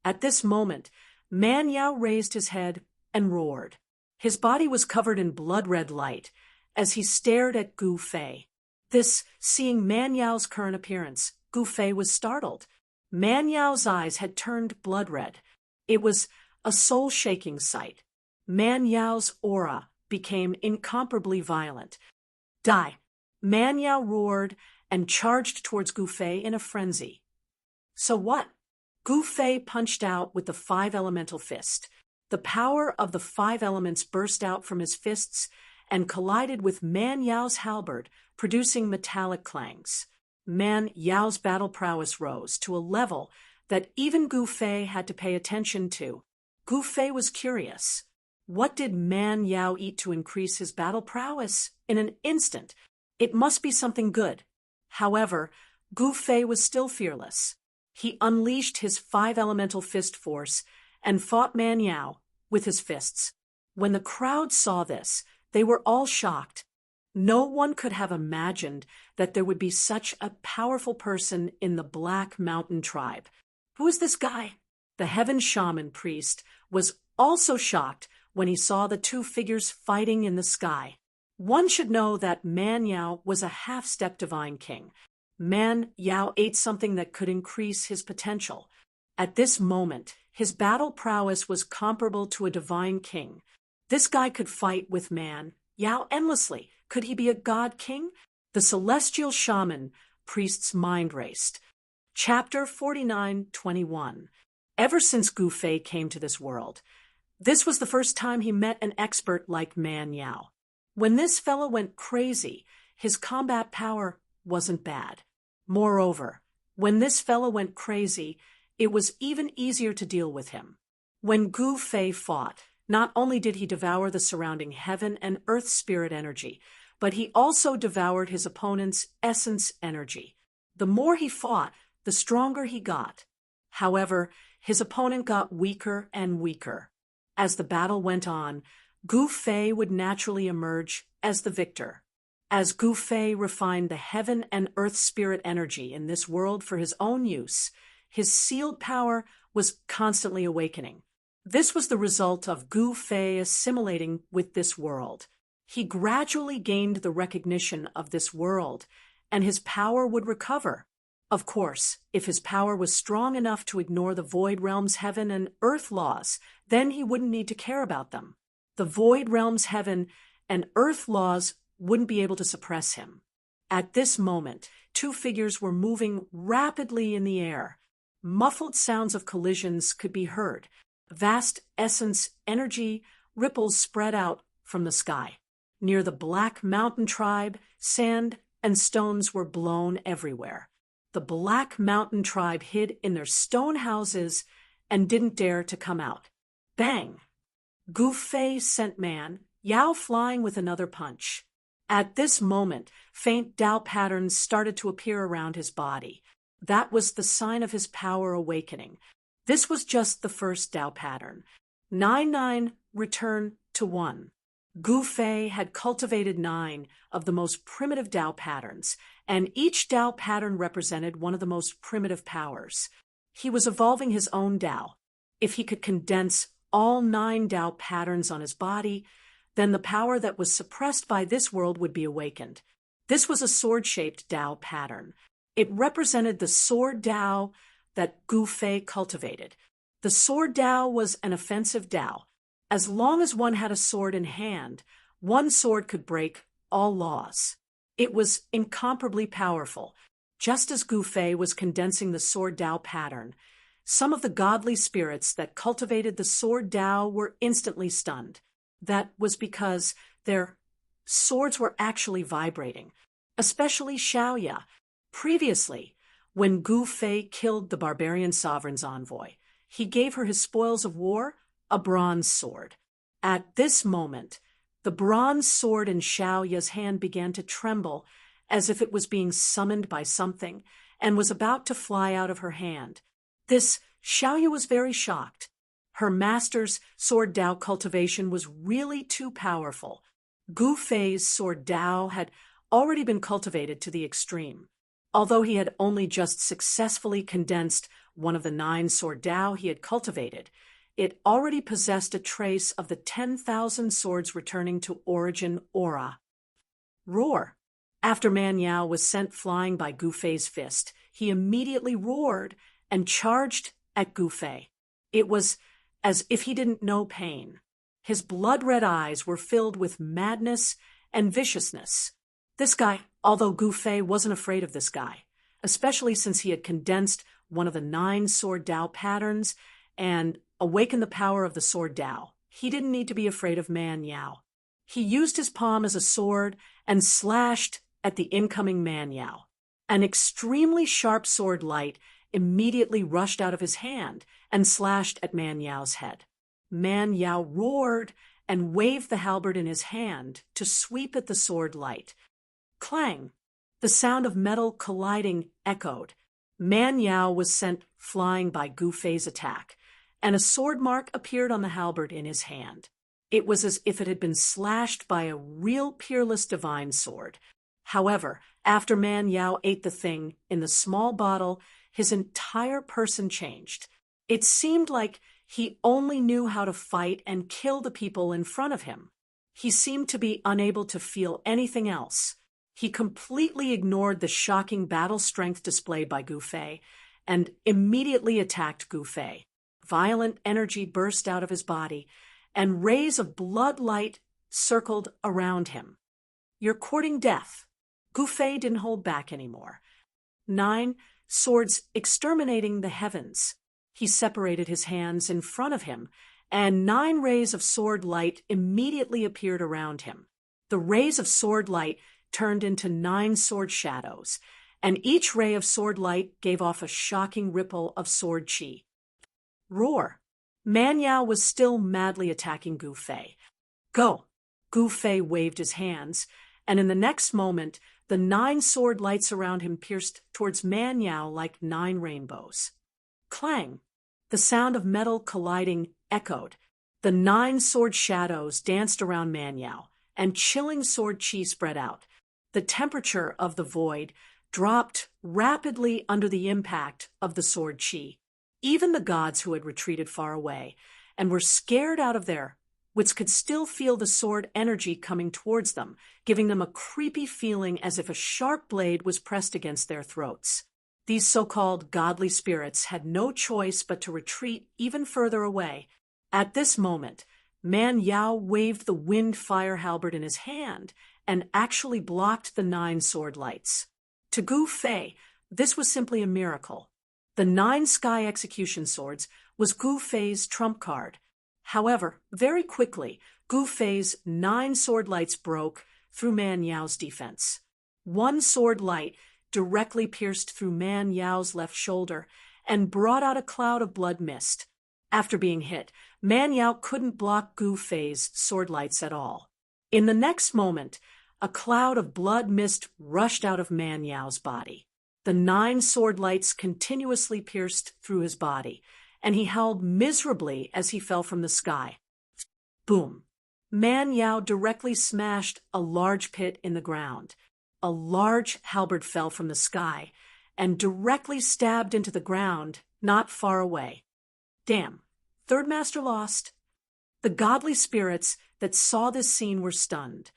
At this moment, Man Yao raised his head and roared. His body was covered in blood-red light as he stared at Gu Fei. Seeing Man Yao's current appearance, Gu Fei was startled. Man Yao's eyes had turned blood-red. It was a soul-shaking sight. Man Yao's aura became incomparably violent. Die! Man Yao roared and charged towards Gu Fei in a frenzy. So what? Gu Fei punched out with the 5 elemental fist. The power of the 5 elements burst out from his fists and collided with Man Yao's halberd, producing metallic clangs. Man Yao's battle prowess rose to a level that even Gu Fei had to pay attention to. Gu Fei was curious. What did Man Yao eat to increase his battle prowess in an instant? It must be something good. However, Gu Fei was still fearless. He unleashed his 5 elemental fist force and fought Man Yao with his fists. When the crowd saw this, they were all shocked. No one could have imagined that there would be such a powerful person in the Black Mountain tribe. Who is this guy? The Heaven Shaman priest was also shocked when he saw the 2 figures fighting in the sky. One should know that Man Yao was a half-step divine king. Man Yao ate something that could increase his potential. At this moment, his battle prowess was comparable to a divine king. This guy could fight with Man Yao endlessly. Could he be a god king? The celestial shaman priest's mind raced. Chapter 49:21. Ever since Gu Fei came to this world, this was the first time he met an expert like Man Yao. When this fellow went crazy, his combat power wasn't bad. Moreover, when this fellow went crazy, it was even easier to deal with him. When Gu Fei fought, not only did he devour the surrounding heaven and earth spirit energy, but he also devoured his opponent's essence energy. The more he fought, the stronger he got. However, his opponent got weaker and weaker. As the battle went on, Gu Fei would naturally emerge as the victor. As Gu Fei refined the heaven and earth spirit energy in this world for his own use, his sealed power was constantly awakening. This was the result of Gu Fei assimilating with this world. He gradually gained the recognition of this world, and his power would recover. Of course, if his power was strong enough to ignore the Void Realm's heaven and earth laws, then he wouldn't need to care about them. The Void Realm's heaven and earth laws wouldn't be able to suppress him. At this moment, 2 figures were moving rapidly in the air. Muffled sounds of collisions could be heard. Vast essence energy ripples spread out from the sky. Near the Black Mountain tribe, sand and stones were blown everywhere. The Black Mountain tribe hid in their stone houses and didn't dare to come out. Bang! Gu Fei sent Man Yao flying with another punch. At this moment, faint Dao patterns started to appear around his body. That was the sign of his power awakening. This was just the first Dao pattern. 9 return to 1. Gu Fei had cultivated 9 of the most primitive Dao patterns, and each Dao pattern represented one of the most primitive powers. He was evolving his own Dao. If he could condense all 9 Dao patterns on his body, then the power that was suppressed by this world would be awakened. This was a sword-shaped Dao pattern. It represented the sword Dao that Gu Fei cultivated. The sword Dao was an offensive Dao. As long as one had a sword in hand, one sword could break all laws. It was incomparably powerful. Just as Gu Fei was condensing the sword Dao pattern, some of the godly spirits that cultivated the sword Dao were instantly stunned. That was because their swords were actually vibrating, especially Xiaoya. Previously, when Gu Fei killed the barbarian sovereign's envoy, he gave her his spoils of war, a bronze sword. At this moment, the bronze sword in Xiaoya's hand began to tremble as if it was being summoned by something and was about to fly out of her hand. Xiaoya was very shocked. Her master's sword Dao cultivation was really too powerful. Gu Fei's sword Dao had already been cultivated to the extreme. Although he had only just successfully condensed one of the 9 sword Dao he had cultivated, it already possessed a trace of the 10,000 swords returning to origin aura. Roar. After Man Yao was sent flying by Gu Fei's fist, he immediately roared and charged at Gu Fei. It was as if he didn't know pain. His blood-red eyes were filled with madness and viciousness. This guy, although Gu Fei wasn't afraid of this guy, especially since he had condensed one of the 9 sword Dao patterns and awakened the power of the sword Dao, he didn't need to be afraid of Man Yao. He used his palm as a sword and slashed at the incoming Man Yao. An extremely sharp sword light immediately rushed out of his hand and slashed at Man Yao's head. Man Yao roared and waved the halberd in his hand to sweep at the sword light. Clang! The sound of metal colliding echoed. Man Yao was sent flying by Gu Fei's attack, and a sword mark appeared on the halberd in his hand. It was as if it had been slashed by a real peerless divine sword. However, after Man Yao ate the thing in the small bottle, his entire person changed. It seemed like he only knew how to fight and kill the people in front of him. He seemed to be unable to feel anything else. He completely ignored the shocking battle strength displayed by Gu Fei and immediately attacked Gu Fei. Violent energy burst out of his body, and rays of blood light circled around him. "You're courting death." Gu Fei didn't hold back anymore. 9 swords exterminating the heavens. He separated his hands in front of him, and 9 rays of sword light immediately appeared around him. The rays of sword light turned into 9 sword shadows, and each ray of sword light gave off a shocking ripple of sword chi. Roar. Man Yao was still madly attacking Gu Fei. "Go!" Gu Fei waved his hands, and in the next moment, the 9 sword lights around him pierced towards Man Yao like 9 rainbows. Clang! The sound of metal colliding echoed. The 9 sword shadows danced around Man Yao, and chilling sword chi spread out. The temperature of the void dropped rapidly under the impact of the sword chi. Even the gods who had retreated far away and were scared out of their wits could still feel the sword energy coming towards them, giving them a creepy feeling as if a sharp blade was pressed against their throats. These so-called godly spirits had no choice but to retreat even further away. At this moment, Man Yao waved the wind fire halberd in his hand and actually blocked the 9 sword lights. To Gu Fei, this was simply a miracle. The 9 sky execution swords was Gu Fei's trump card. However, very quickly, Gu Fei's 9 sword lights broke through Man Yao's defense. 1 sword light directly pierced through Man Yao's left shoulder and brought out a cloud of blood mist. After being hit, Man Yao couldn't block Gu Fei's sword lights at all. In the next moment, a cloud of blood mist rushed out of Man Yao's body. The 9 sword lights continuously pierced through his body, and he howled miserably as he fell from the sky. Boom! Man Yao directly smashed a large pit in the ground. A large halberd fell from the sky and directly stabbed into the ground not far away. Damn, Third Master lost. The godly spirits that saw this scene were stunned.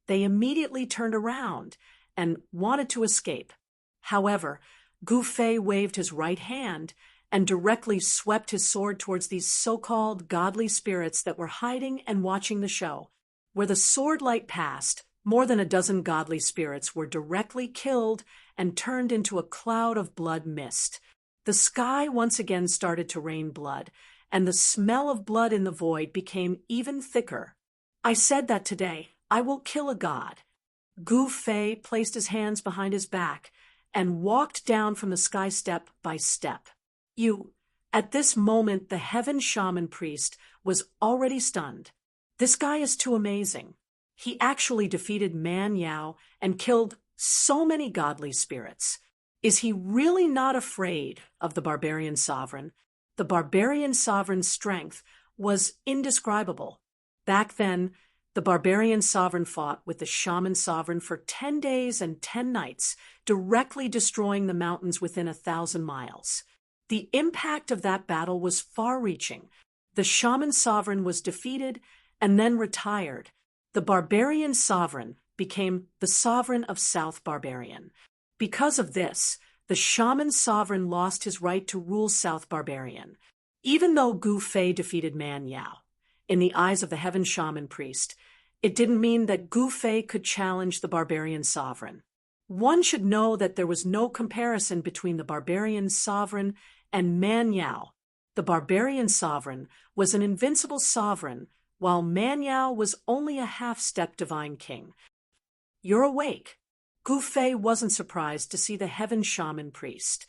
They immediately turned around and wanted to escape. However, Gu Fei waved his right hand and directly swept his sword towards these so-called godly spirits that were hiding and watching the show. Where the sword light passed, more than a dozen godly spirits were directly killed and turned into a cloud of blood mist. The sky once again started to rain blood, and the smell of blood in the void became even thicker. I said that today, I will kill a god. Gu Fei placed his hands behind his back and walked down from the sky step by step. At this moment, the heaven shaman priest was already stunned. This guy is too amazing. He actually defeated Man Yao and killed so many godly spirits. Is he really not afraid of the barbarian sovereign? The barbarian sovereign's strength was indescribable. Back then, The barbarian sovereign fought with the shaman sovereign for 10 days and 10 nights, directly destroying the mountains within 1,000 miles. The impact of that battle was far-reaching. The shaman sovereign was defeated and then retired. The barbarian sovereign became the sovereign of South Barbarian. Because of this, the shaman sovereign lost his right to rule South Barbarian. Even though Gu Fei defeated Man Yao, in the eyes of the heaven shaman priest, it didn't mean that Gu Fei could challenge the barbarian sovereign. One should know that there was no comparison between the barbarian sovereign and Man Yao. The barbarian sovereign was an invincible sovereign, while Man Yao was only a half-step divine king. You're awake. Gu Fei wasn't surprised to see the heaven shaman priest.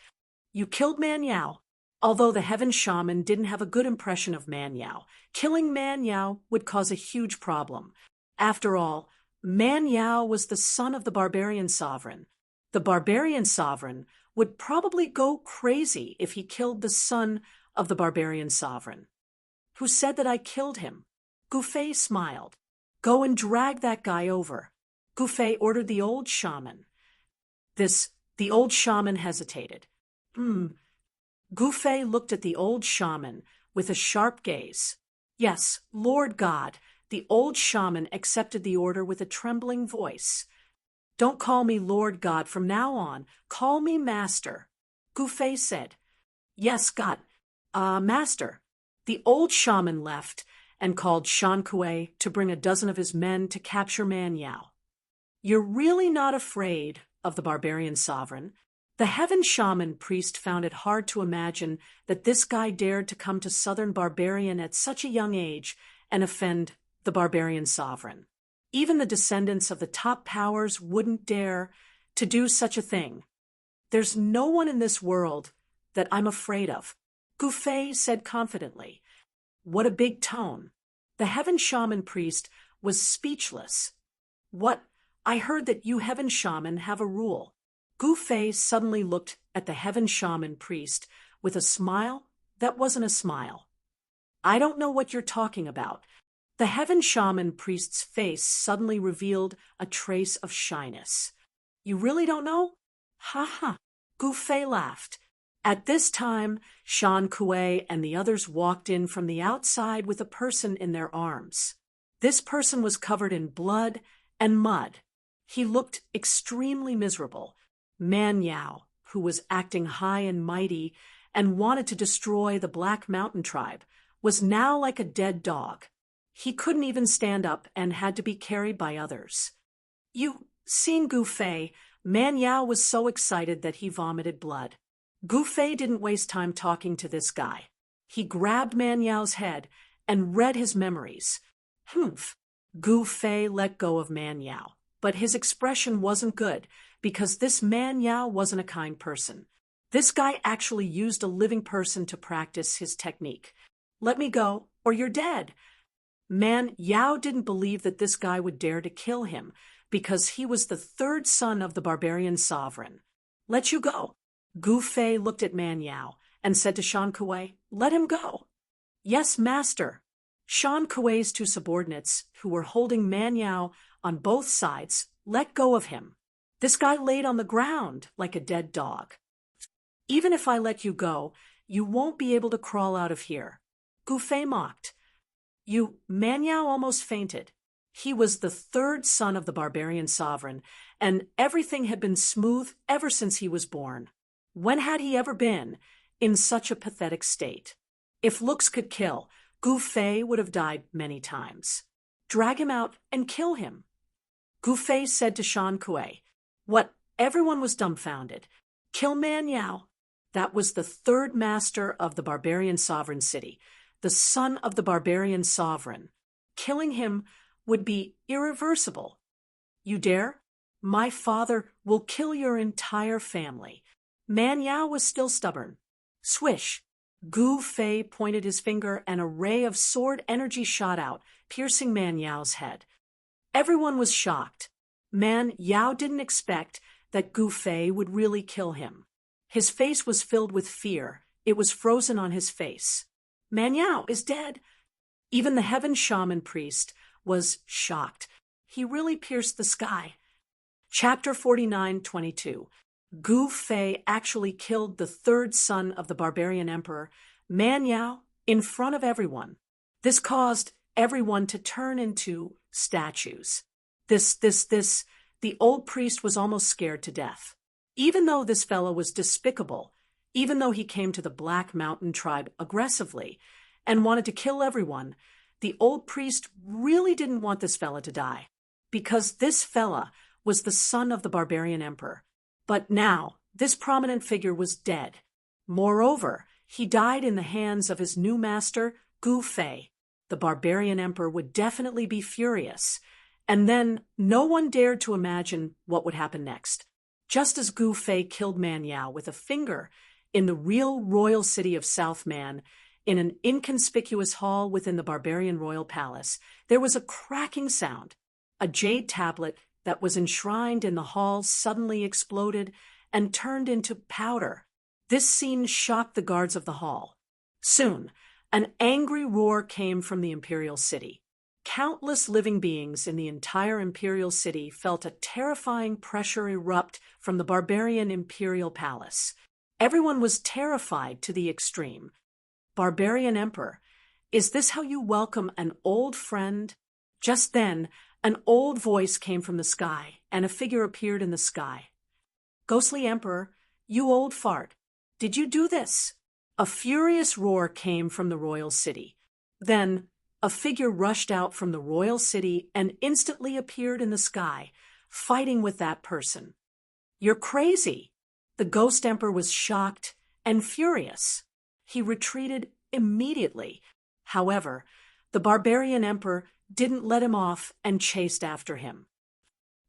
You killed Man Yao. Although the heaven shaman didn't have a good impression of Man Yao, killing Man Yao would cause a huge problem. After all, Man Yao was the son of the barbarian sovereign. The barbarian sovereign would probably go crazy if he killed the son of the barbarian sovereign. Who said that I killed him? Gu Fei smiled. Go and drag that guy over. Gu Fei ordered the old shaman. The old shaman hesitated. Gu Fei looked at the old shaman with a sharp gaze. Yes, Lord God. The old shaman accepted the order with a trembling voice. Don't call me Lord God from now on. Call me Master. Gu Fei said. Yes, God. Master. The old shaman left and called Shan Kuei to bring a dozen of his men to capture Man Yao. You're really not afraid of the barbarian sovereign? The heaven shaman priest found it hard to imagine that this guy dared to come to southern barbarian at such a young age and offend the barbarian sovereign. Even the descendants of the top powers wouldn't dare to do such a thing. There's no one in this world that I'm afraid of, Gu Fei said confidently. What a big tone. The heaven shaman priest was speechless. What? I heard that you heaven shaman have a rule. Gu Fei suddenly looked at the heaven shaman priest with a smile that wasn't a smile. I don't know what you're talking about. The heaven shaman priest's face suddenly revealed a trace of shyness. You really don't know? Ha ha. Gu Fei laughed. At this time, Shan Kuei and the others walked in from the outside with a person in their arms. This person was covered in blood and mud. He looked extremely miserable. Man Yao, who was acting high and mighty and wanted to destroy the Black Mountain tribe, was now like a dead dog. He couldn't even stand up and had to be carried by others. You seen Gu Fei? Man Yao was so excited that he vomited blood. Gu Fei didn't waste time talking to this guy. He grabbed Man Yao's head and read his memories. Humph. Gu Fei let go of Man Yao, but his expression wasn't good because this Man Yao wasn't a kind person. This guy actually used a living person to practice his technique. Let me go, or you're dead. Man Yao didn't believe that this guy would dare to kill him because he was the third son of the barbarian sovereign. Let you go. Gu Fei looked at Man Yao and said to Shan Kuei, let him go. Yes, master. Shan Kuei's two subordinates, who were holding Man Yao on both sides, let go of him. This guy laid on the ground like a dead dog. Even if I let you go, you won't be able to crawl out of here. Gu Fei mocked. Man Yao almost fainted. He was the third son of the barbarian sovereign, and everything had been smooth ever since he was born. When had he ever been in such a pathetic state? If looks could kill, Gu Fei would have died many times. Drag him out and kill him. Gu Fei said to Shan Kuei. What? Everyone was dumbfounded. Kill Man Yao. That was the third master of the barbarian sovereign city, the son of the barbarian sovereign. Killing him would be irreversible. You dare? My father will kill your entire family. Man Yao was still stubborn. Swish! Gu Fei pointed his finger and a ray of sword energy shot out, piercing Man Yao's head. Everyone was shocked. Man Yao didn't expect that Gu Fei would really kill him. His face was filled with fear. It was frozen on his face. Man Yao is dead. Even the heaven shaman priest was shocked. He really pierced the sky. Chapter 49:22. Gu Fei actually killed the third son of the barbarian emperor, Man Yao, in front of everyone. This caused everyone to turn into statues. The old priest was almost scared to death. Even though this fellow was despicable, even though he came to the Black Mountain tribe aggressively and wanted to kill everyone, the old priest really didn't want this fella to die, because this fella was the son of the barbarian emperor. But now, this prominent figure was dead. Moreover, he died in the hands of his new master, Gu Fei. The barbarian emperor would definitely be furious. And then no one dared to imagine what would happen next. Just as Gu Fei killed Man Yao with a finger in the real royal city of South Man, in an inconspicuous hall within the barbarian royal palace, there was a cracking sound. A jade tablet that was enshrined in the hall suddenly exploded and turned into powder. This scene shocked the guards of the hall. Soon, an angry roar came from the imperial city. Countless living beings in the entire imperial city felt a terrifying pressure erupt from the barbarian imperial palace. Everyone was terrified to the extreme. Barbarian Emperor, is this how you welcome an old friend? Just then, an old voice came from the sky, and a figure appeared in the sky. Ghostly Emperor, you old fart, did you do this? A furious roar came from the royal city. Then, a figure rushed out from the royal city and instantly appeared in the sky, fighting with that person. You're crazy. The Ghost Emperor was shocked and furious. He retreated immediately. However, the Barbarian Emperor didn't let him off and chased after him.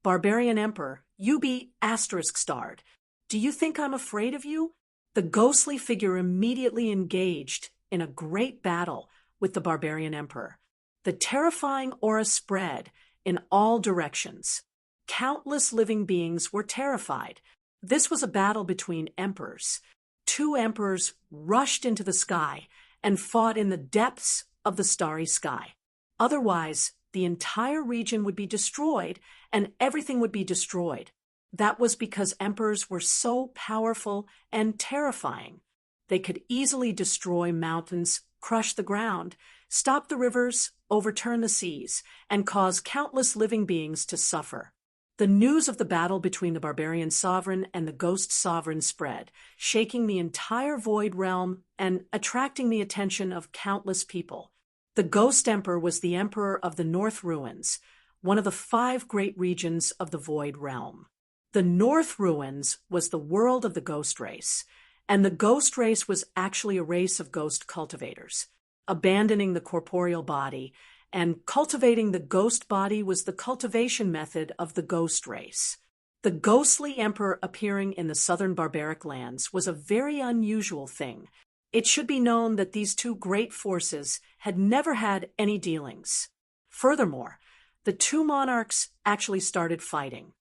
Barbarian Emperor, you be *starred. Do you think I'm afraid of you? The ghostly figure immediately engaged in a great battle with the Barbarian Emperor. The terrifying aura spread in all directions. Countless living beings were terrified. This was a battle between emperors. Two emperors rushed into the sky and fought in the depths of the starry sky. Otherwise, the entire region would be destroyed and everything would be destroyed. That was because emperors were so powerful and terrifying. They could easily destroy mountains, crush the ground, stop the rivers, overturn the seas, and cause countless living beings to suffer. The news of the battle between the barbarian sovereign and the ghost sovereign spread, shaking the entire void realm and attracting the attention of countless people. The Ghost Emperor was the emperor of the North Ruins, one of the 5 great regions of the void realm. The North Ruins was the world of the ghost race, and the ghost race was actually a race of ghost cultivators. Abandoning the corporeal body and cultivating the ghost body was the cultivation method of the ghost race. The ghostly emperor appearing in the southern barbaric lands was a very unusual thing. It should be known that these two great forces had never had any dealings. Furthermore, the two monarchs actually started fighting.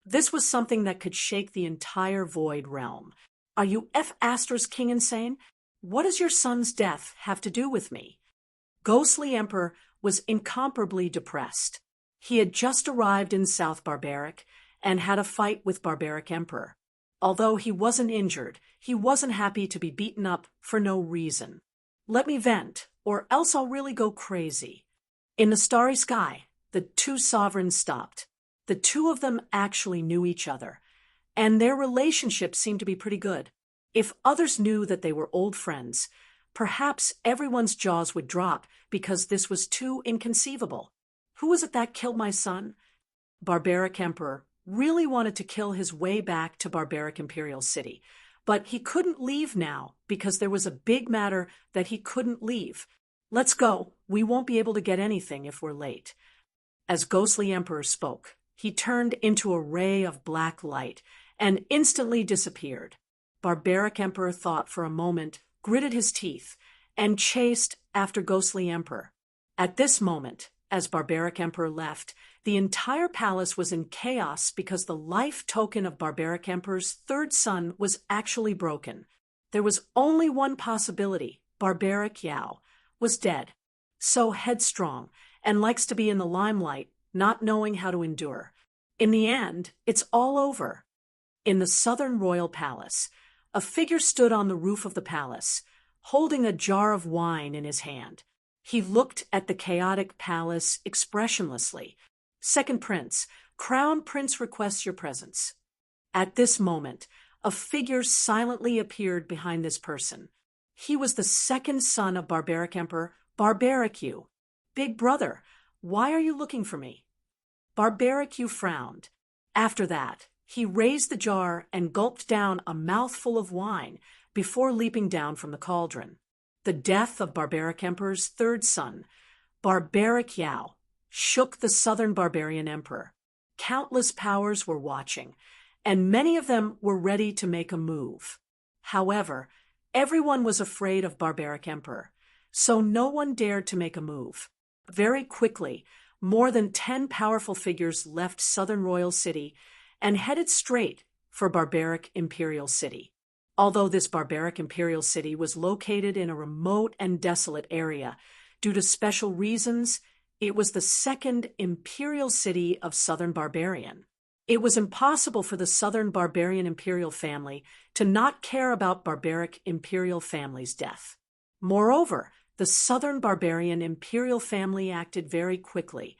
This was something that could shake the entire void realm. Are you F***'s king insane? What does your son's death have to do with me? Ghostly Emperor was incomparably depressed. He had just arrived in South Barbaric and had a fight with Barbaric Emperor. Although he wasn't injured, he wasn't happy to be beaten up for no reason. Let me vent, or else I'll really go crazy. In the starry sky, the two sovereigns stopped. The two of them actually knew each other, and their relationship seemed to be pretty good. If others knew that they were old friends, perhaps everyone's jaws would drop because this was too inconceivable. Who was it that killed my son? Barbaric Emperor really wanted to kill his way back to Barbaric Imperial City, but he couldn't leave now because there was a big matter that he couldn't leave. Let's go. We won't be able to get anything if we're late. As Ghostly Emperor spoke, he turned into a ray of black light and instantly disappeared. Barbaric Emperor thought for a moment, gritted his teeth, and chased after Ghostly Emperor. At this moment, as Barbaric Emperor left, the entire palace was in chaos because the life token of Barbaric Emperor's third son was actually broken. There was only one possibility: Barbaric Yao was dead. So headstrong and likes to be in the limelight, not knowing how to endure. In the end, it's all over. In the southern royal palace, a figure stood on the roof of the palace, holding a jar of wine in his hand. He looked at the chaotic palace expressionlessly. "Second Prince, Crown Prince requests your presence." At this moment, a figure silently appeared behind this person. He was the second son of barbaric Emperor Barbaric. "Big brother, why are you looking for me?" Barbaric frowned. After that, he raised the jar and gulped down a mouthful of wine before leaping down from the cauldron. The death of Barbaric Emperor's third son, Barbaric shook the southern barbarian emperor. Countless powers were watching, and many of them were ready to make a move. However, everyone was afraid of Barbaric Emperor, so no one dared to make a move. Very quickly, more than 10 powerful figures left southern royal city and headed straight for Barbaric Imperial City. Although this barbaric imperial city was located in a remote and desolate area, due to special reasons, it was the second imperial city of southern barbarian. It was impossible for the southern barbarian imperial family to not care about barbaric imperial family's death. Moreover, the southern barbarian imperial family acted very quickly,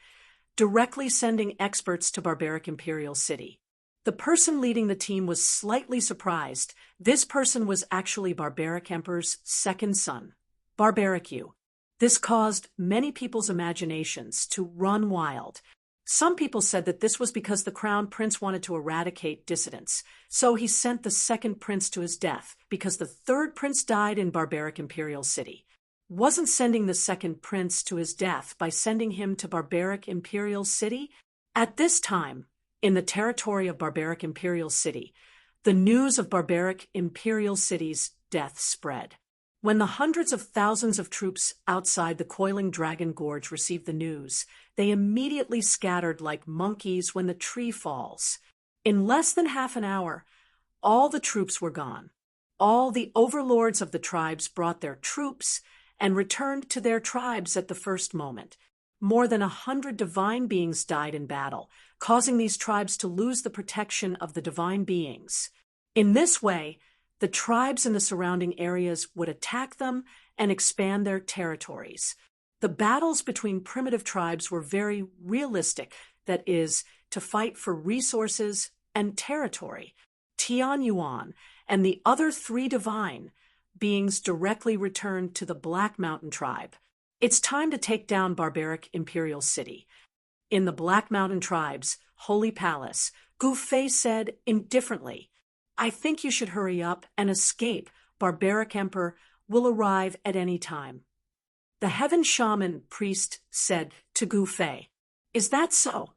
directly sending experts to barbaric imperial city. The person leading the team was slightly surprised. This person was actually Barbaric Emperor's second son, Barbaric. This caused many people's imaginations to run wild. Some people said that this was because the crown prince wanted to eradicate dissidents, so he sent the second prince to his death because the third prince died in barbaric imperial city. Wasn't sending the second prince to his death by sending him to barbaric imperial city? At this time, in the territory of barbaric imperial city, the news of barbaric imperial city's death spread. When the hundreds of thousands of troops outside the coiling dragon gorge received the news, they immediately scattered like monkeys when the tree falls. In less than half an hour, all the troops were gone. All the overlords of the tribes brought their troops and returned to their tribes at the first moment. More than 100 divine beings died in battle, causing these tribes to lose the protection of the divine beings. In this way, the tribes in the surrounding areas would attack them and expand their territories. The battles between primitive tribes were very realistic, that is, to fight for resources and territory. Tian Yuan and the other 3 divine beings directly returned to the Black Mountain tribe. It's time to take down barbaric imperial city. In the Black Mountain tribe's holy palace, Gu Fei said indifferently, "I think you should hurry up and escape. Barbaric Emperor will arrive at any time." The heaven shaman priest said to Gu Fei, "Is that so?"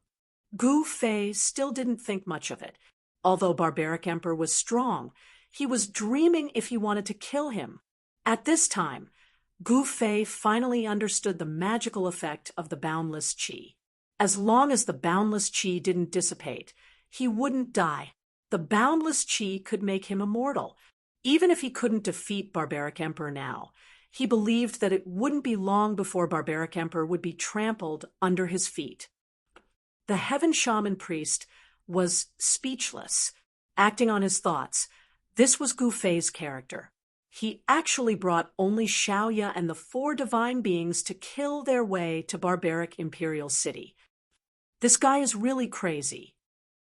Gu Fei still didn't think much of it. Although Barbaric Emperor was strong, he was dreaming if he wanted to kill him. At this time, Gu Fei finally understood the magical effect of the boundless qi. As long as the boundless qi didn't dissipate, he wouldn't die. The boundless qi could make him immortal. Even if he couldn't defeat Barbaric Emperor now, he believed that it wouldn't be long before Barbaric Emperor would be trampled under his feet. The heaven shaman priest was speechless, acting on his thoughts. This was Gu Fei's character. He actually brought only Xiaoya and the 4 divine beings to kill their way to barbaric imperial city. This guy is really crazy.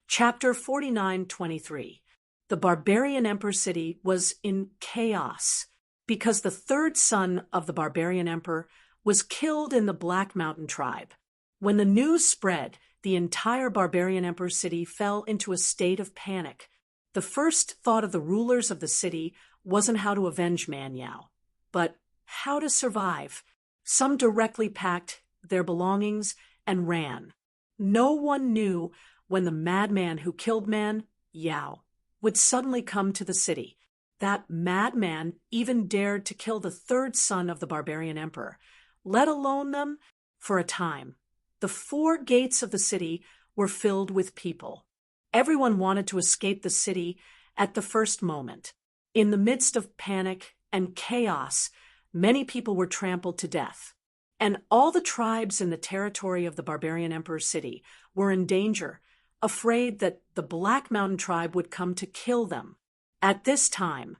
Chapter 49:23. The barbarian emperor city was in chaos because the third son of the barbarian emperor was killed in the Black Mountain tribe. When the news spread, the entire barbarian emperor city fell into a state of panic. The first thought of the rulers of the city wasn't how to avenge Man Yao, but how to survive. Some directly packed their belongings and ran. No one knew when the madman who killed Man Yao would suddenly come to the city. That madman even dared to kill the third son of the barbarian emperor, let alone them for a time. The 4 gates of the city were filled with people. Everyone wanted to escape the city at the first moment. In the midst of panic and chaos, many people were trampled to death. and all the tribes in the territory of the barbarian emperor's city were in danger, afraid that the Black Mountain tribe would come to kill them. At this time,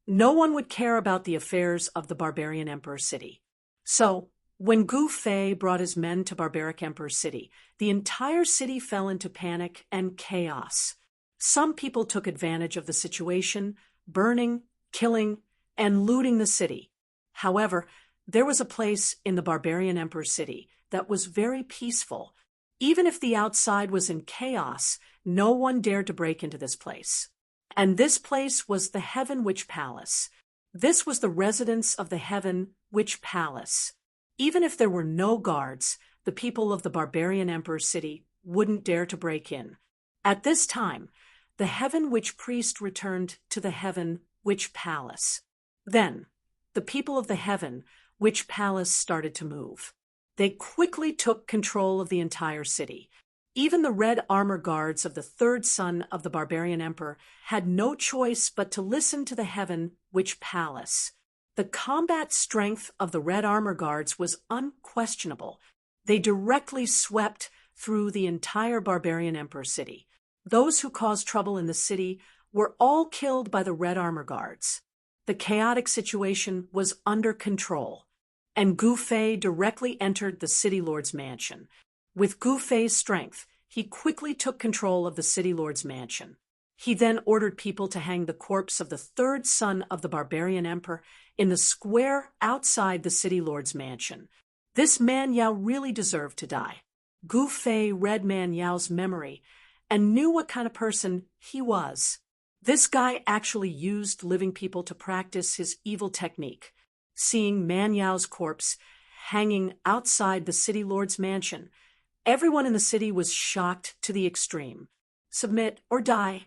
no one would care about the affairs of the barbarian emperor's city. So, when Gu Fei brought his men to barbaric emperor's city, the entire city fell into panic and chaos. Some people took advantage of the situation, burning, killing, and looting the city. However, there was a place in the barbarian emperor's city that was very peaceful. Even if the outside was in chaos, no one dared to break into this place. And this place was the Heaven Witch Palace. This was the residence of the Heaven Witch Palace. Even if there were no guards, the people of the barbarian emperor's city wouldn't dare to break in. At this time, the Heaven Witch Priest returned to the Heaven Witch Palace. Then, the people of the Heaven Witch Palace started to move. They quickly took control of the entire city. Even the red armor guards of the third son of the barbarian emperor had no choice but to listen to the Heaven Witch Palace. The combat strength of the red armor guards was unquestionable. They directly swept through the entire barbarian emperor city. Those who caused trouble in the city were all killed by the red armor guards. The chaotic situation was under control, and Gu Fei directly entered the city lord's mansion. With Gu Fei's strength, he quickly took control of the city lord's mansion. He then ordered people to hang the corpse of the third son of the barbarian emperor in the square outside the city lord's mansion. This Man Yao really deserved to die. Gu Fei read Man Yao's memory and knew what kind of person he was. This guy actually used living people to practice his evil technique. Seeing Man Yao's corpse hanging outside the city lord's mansion, everyone in the city was shocked to the extreme. Submit or die.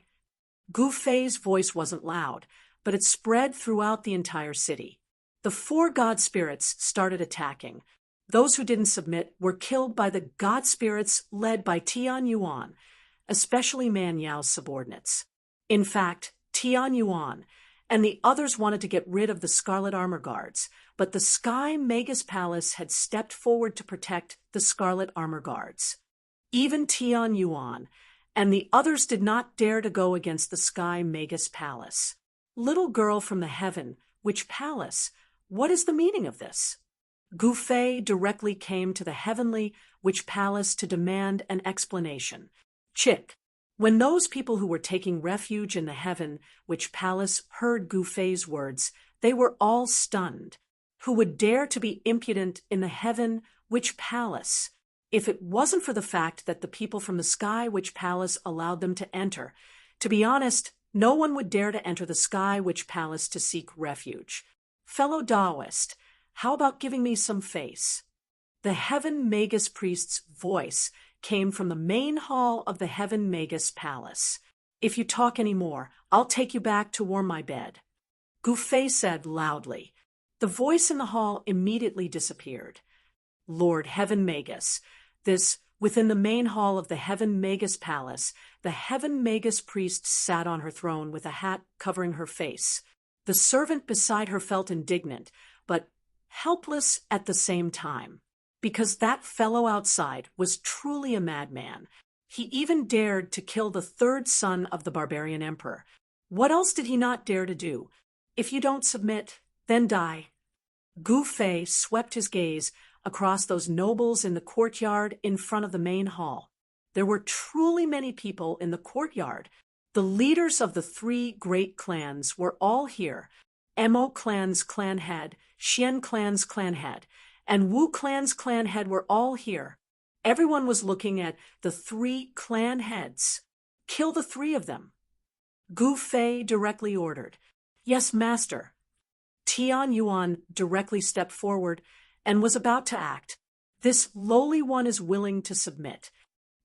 Gu Fei's voice wasn't loud, but it spread throughout the entire city. The four god spirits started attacking. Those who didn't submit were killed by the god spirits led by Tian Yuan, especially Man Yao's subordinates. In fact, Tian Yuan and the others wanted to get rid of the Scarlet Armor Guards, but the Sky Magus Palace had stepped forward to protect the Scarlet Armor Guards. Even Tian Yuan and the others did not dare to go against the Sky Magus Palace. Little girl from the Heaven Witch Palace, what is the meaning of this? Gu Fei directly came to the Heavenly Witch Palace to demand an explanation. Chick. When those people who were taking refuge in the Heaven Witch Palace heard Gu Fei's words, they were all stunned. Who would dare to be impudent in the Heaven Witch Palace? If it wasn't for the fact that the people from the Sky Witch Palace allowed them to enter, to be honest, no one would dare to enter the Sky Witch Palace to seek refuge. Fellow Taoist, how about giving me some face? The Heaven Magus Priest's voice came from the main hall of the Heaven Magus Palace. If you talk any more, I'll take you back to warm my bed. Gu Fei said loudly. The voice in the hall immediately disappeared. Lord Heaven Magus, within the main hall of the Heaven Magus Palace, the Heaven Magus Priest sat on her throne with a hat covering her face. The servant beside her felt indignant, but helpless at the same time, because that fellow outside was truly a madman. He even dared to kill the third son of the barbarian emperor. What else did he not dare to do? If you don't submit, then die. Gu Fei swept his gaze across those nobles in the courtyard in front of the main hall. There were truly many people in the courtyard. The leaders of the three great clans were all here. Mo clan's clan head, Xian clan's clan head, and Wu clan's clan head were all here. Everyone was looking at the three clan heads. Kill the three of them. Gu Fei directly ordered. Yes, master. Tian Yuan directly stepped forward and was about to act. This lowly one is willing to submit.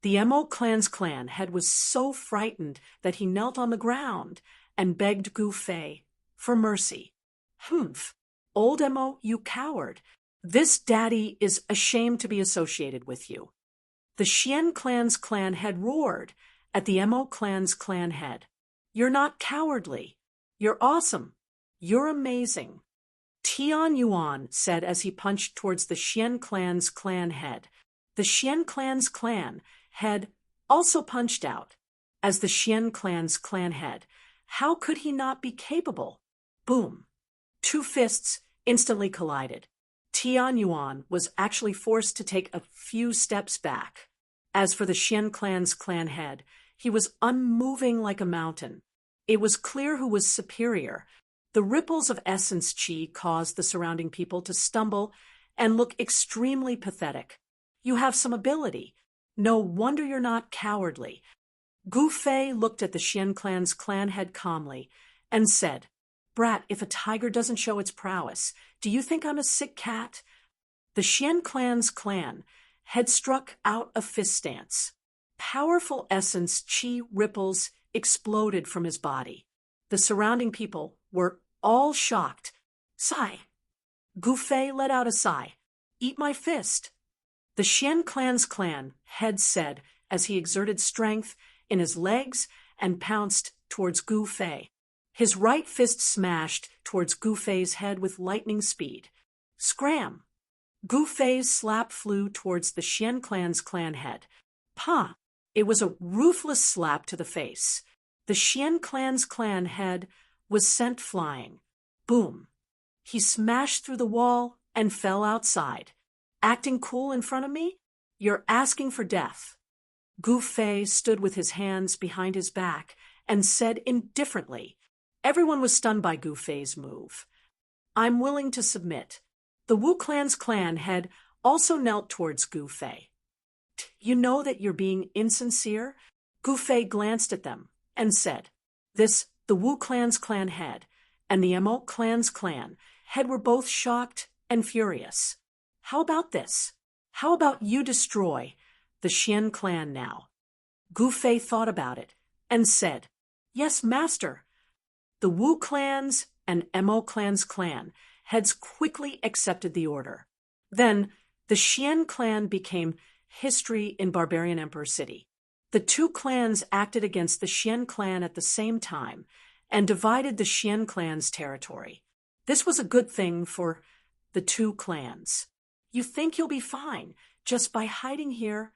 The Mo clan's clan head was so frightened that he knelt on the ground and begged Gu Fei for mercy. Humph, old Mo, you coward. This daddy is ashamed to be associated with you. The Xian clan's clan head roared at the Mo clan's clan head. You're not cowardly. You're awesome. You're amazing. Tian Yuan said as he punched towards the Xian clan's clan head. The Xian clan's clan head also punched out. As the Xian clan's clan head, how could he not be capable? Boom. Two fists instantly collided. Tian Yuan was actually forced to take a few steps back. As for the Xian clan's clan head, he was unmoving like a mountain. It was clear who was superior. The ripples of essence qi caused the surrounding people to stumble and look extremely pathetic. You have some ability. No wonder you're not cowardly. Gu Fei looked at the Xian clan's clan head calmly and said, Brat, if a tiger doesn't show its prowess, do you think I'm a sick cat? The Xian clan's clan had struck out a fist stance. Powerful essence qi ripples exploded from his body. The surrounding people were all shocked. Sigh. Gu Fei let out a sigh. Eat my fist. The Xian clan's clan head said as he exerted strength in his legs and pounced towards Gu Fei. His right fist smashed towards Gu Fei's head with lightning speed. Scram! Gu Fei's slap flew towards the Xian clan's clan head. Pah! It was a ruthless slap to the face. The Xian clan's clan head was sent flying. Boom! He smashed through the wall and fell outside. Acting cool in front of me? You're asking for death. Gu Fei stood with his hands behind his back and said indifferently. Everyone was stunned by Gu Fei's move. I'm willing to submit. The Wu clan's clan head also knelt towards Gu Fei. You know that you're being insincere? Gu Fei glanced at them and said, the Wu clan's clan head and the Emot clan's clan head were both shocked and furious. How about this? How about you destroy the Xian clan now? Gu Fei thought about it and said, Yes, master. The Wu clan's and Emot clan's clan heads quickly accepted the order. Then the Xian clan became history in Barbarian Emperor City. The two clans acted against the Xian clan at the same time and divided the Xian clan's territory. This was a good thing for the two clans. You think you'll be fine just by hiding here?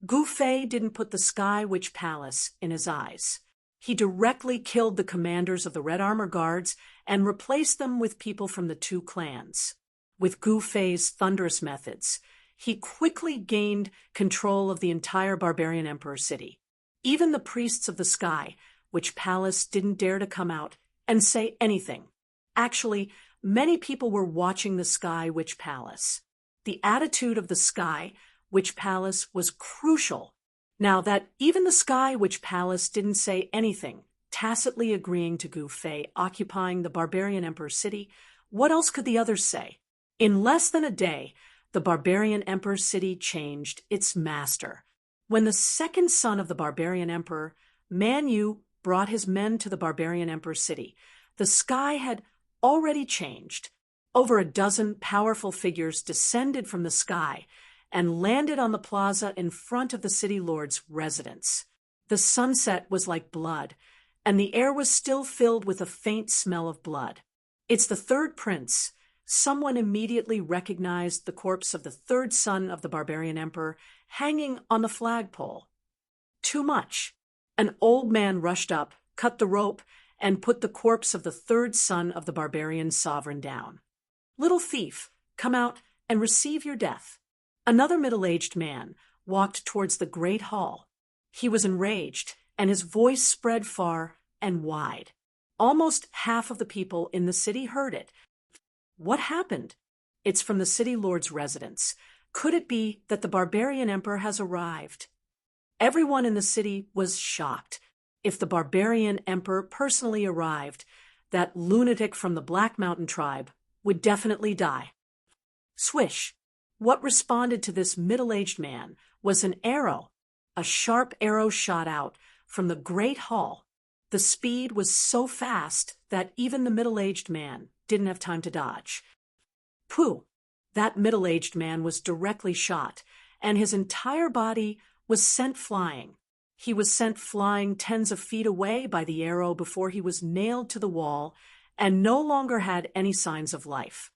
Gu Fei didn't put the Sky Witch Palace in his eyes. He directly killed the commanders of the Red Armor Guards and replaced them with people from the two clans. With Gu Fei's thunderous methods, he quickly gained control of the entire Barbarian Emperor City. Even the priests of the Sky Witch Palace didn't dare to come out and say anything. Actually, many people were watching the Sky Witch Palace. The attitude of the Sky Witch Palace was crucial. Now that even the Sky Witch Palace didn't say anything, tacitly agreeing to Gu Fei occupying the Barbarian Emperor City, what else could the others say? In less than a day, the Barbarian Emperor City changed its master. When the second son of the Barbarian Emperor, Man Yu, brought his men to the Barbarian Emperor City, the sky had already changed. Over a dozen powerful figures descended from the sky and landed on the plaza in front of the city lord's residence. The sunset was like blood, and the air was still filled with a faint smell of blood. It's the third prince. Someone immediately recognized the corpse of the third son of the Barbarian Emperor hanging on the flagpole. Too much. An old man rushed up, cut the rope, and put the corpse of the third son of the Barbarian sovereign down. Little thief, come out and receive your death. Another middle-aged man walked towards the great hall. He was enraged, and his voice spread far and wide. Almost half of the people in the city heard it. What happened? It's from the city lord's residence. Could it be that the Barbarian Emperor has arrived? Everyone in the city was shocked. If the Barbarian Emperor personally arrived, that lunatic from the Black Mountain tribe would definitely die. Swish! What responded to this middle-aged man was an arrow. A sharp arrow shot out from the great hall. The speed was so fast that even the middle-aged man didn't have time to dodge. Pooh! That middle-aged man was directly shot, and his entire body was sent flying. He was sent flying tens of feet away by the arrow before he was nailed to the wall and no longer had any signs of life.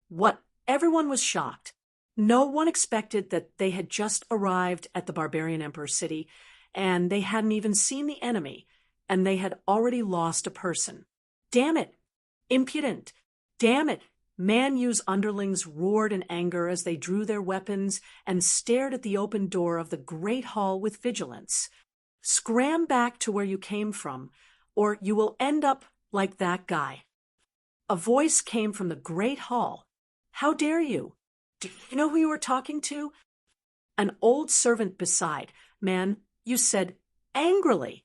What? Everyone was shocked. No one expected that they had just arrived at the barbarian emperor city, and they hadn't even seen the enemy, and they had already lost a person. Damn it! Impudent! Damn it! Man Yu's underlings roared in anger as they drew their weapons and stared at the open door of the great hall with vigilance. Scram back to where you came from, or you will end up like that guy. A voice came from the great hall. How dare you? Do you know who you were talking to? An old servant beside. Man, you said angrily,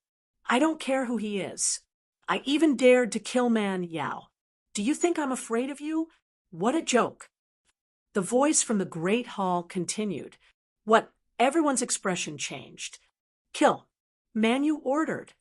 I don't care who he is. I even dared to kill Man Yao. Do you think I'm afraid of you? What a joke. The voice from the great hall continued. What? Everyone's expression changed. Kill. Man, you ordered.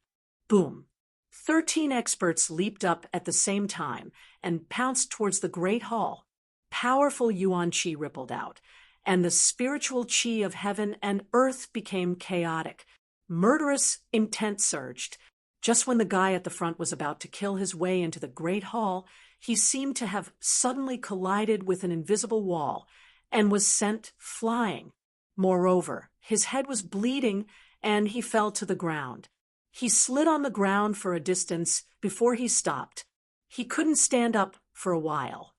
Boom. 13 experts leaped up at the same time and pounced towards the great hall. Powerful Yuan Qi rippled out, and the spiritual Qi of heaven and earth became chaotic. Murderous intent surged. Just when the guy at the front was about to kill his way into the great hall, he seemed to have suddenly collided with an invisible wall and was sent flying. Moreover, his head was bleeding and he fell to the ground. He slid on the ground for a distance before he stopped. He couldn't stand up for a while.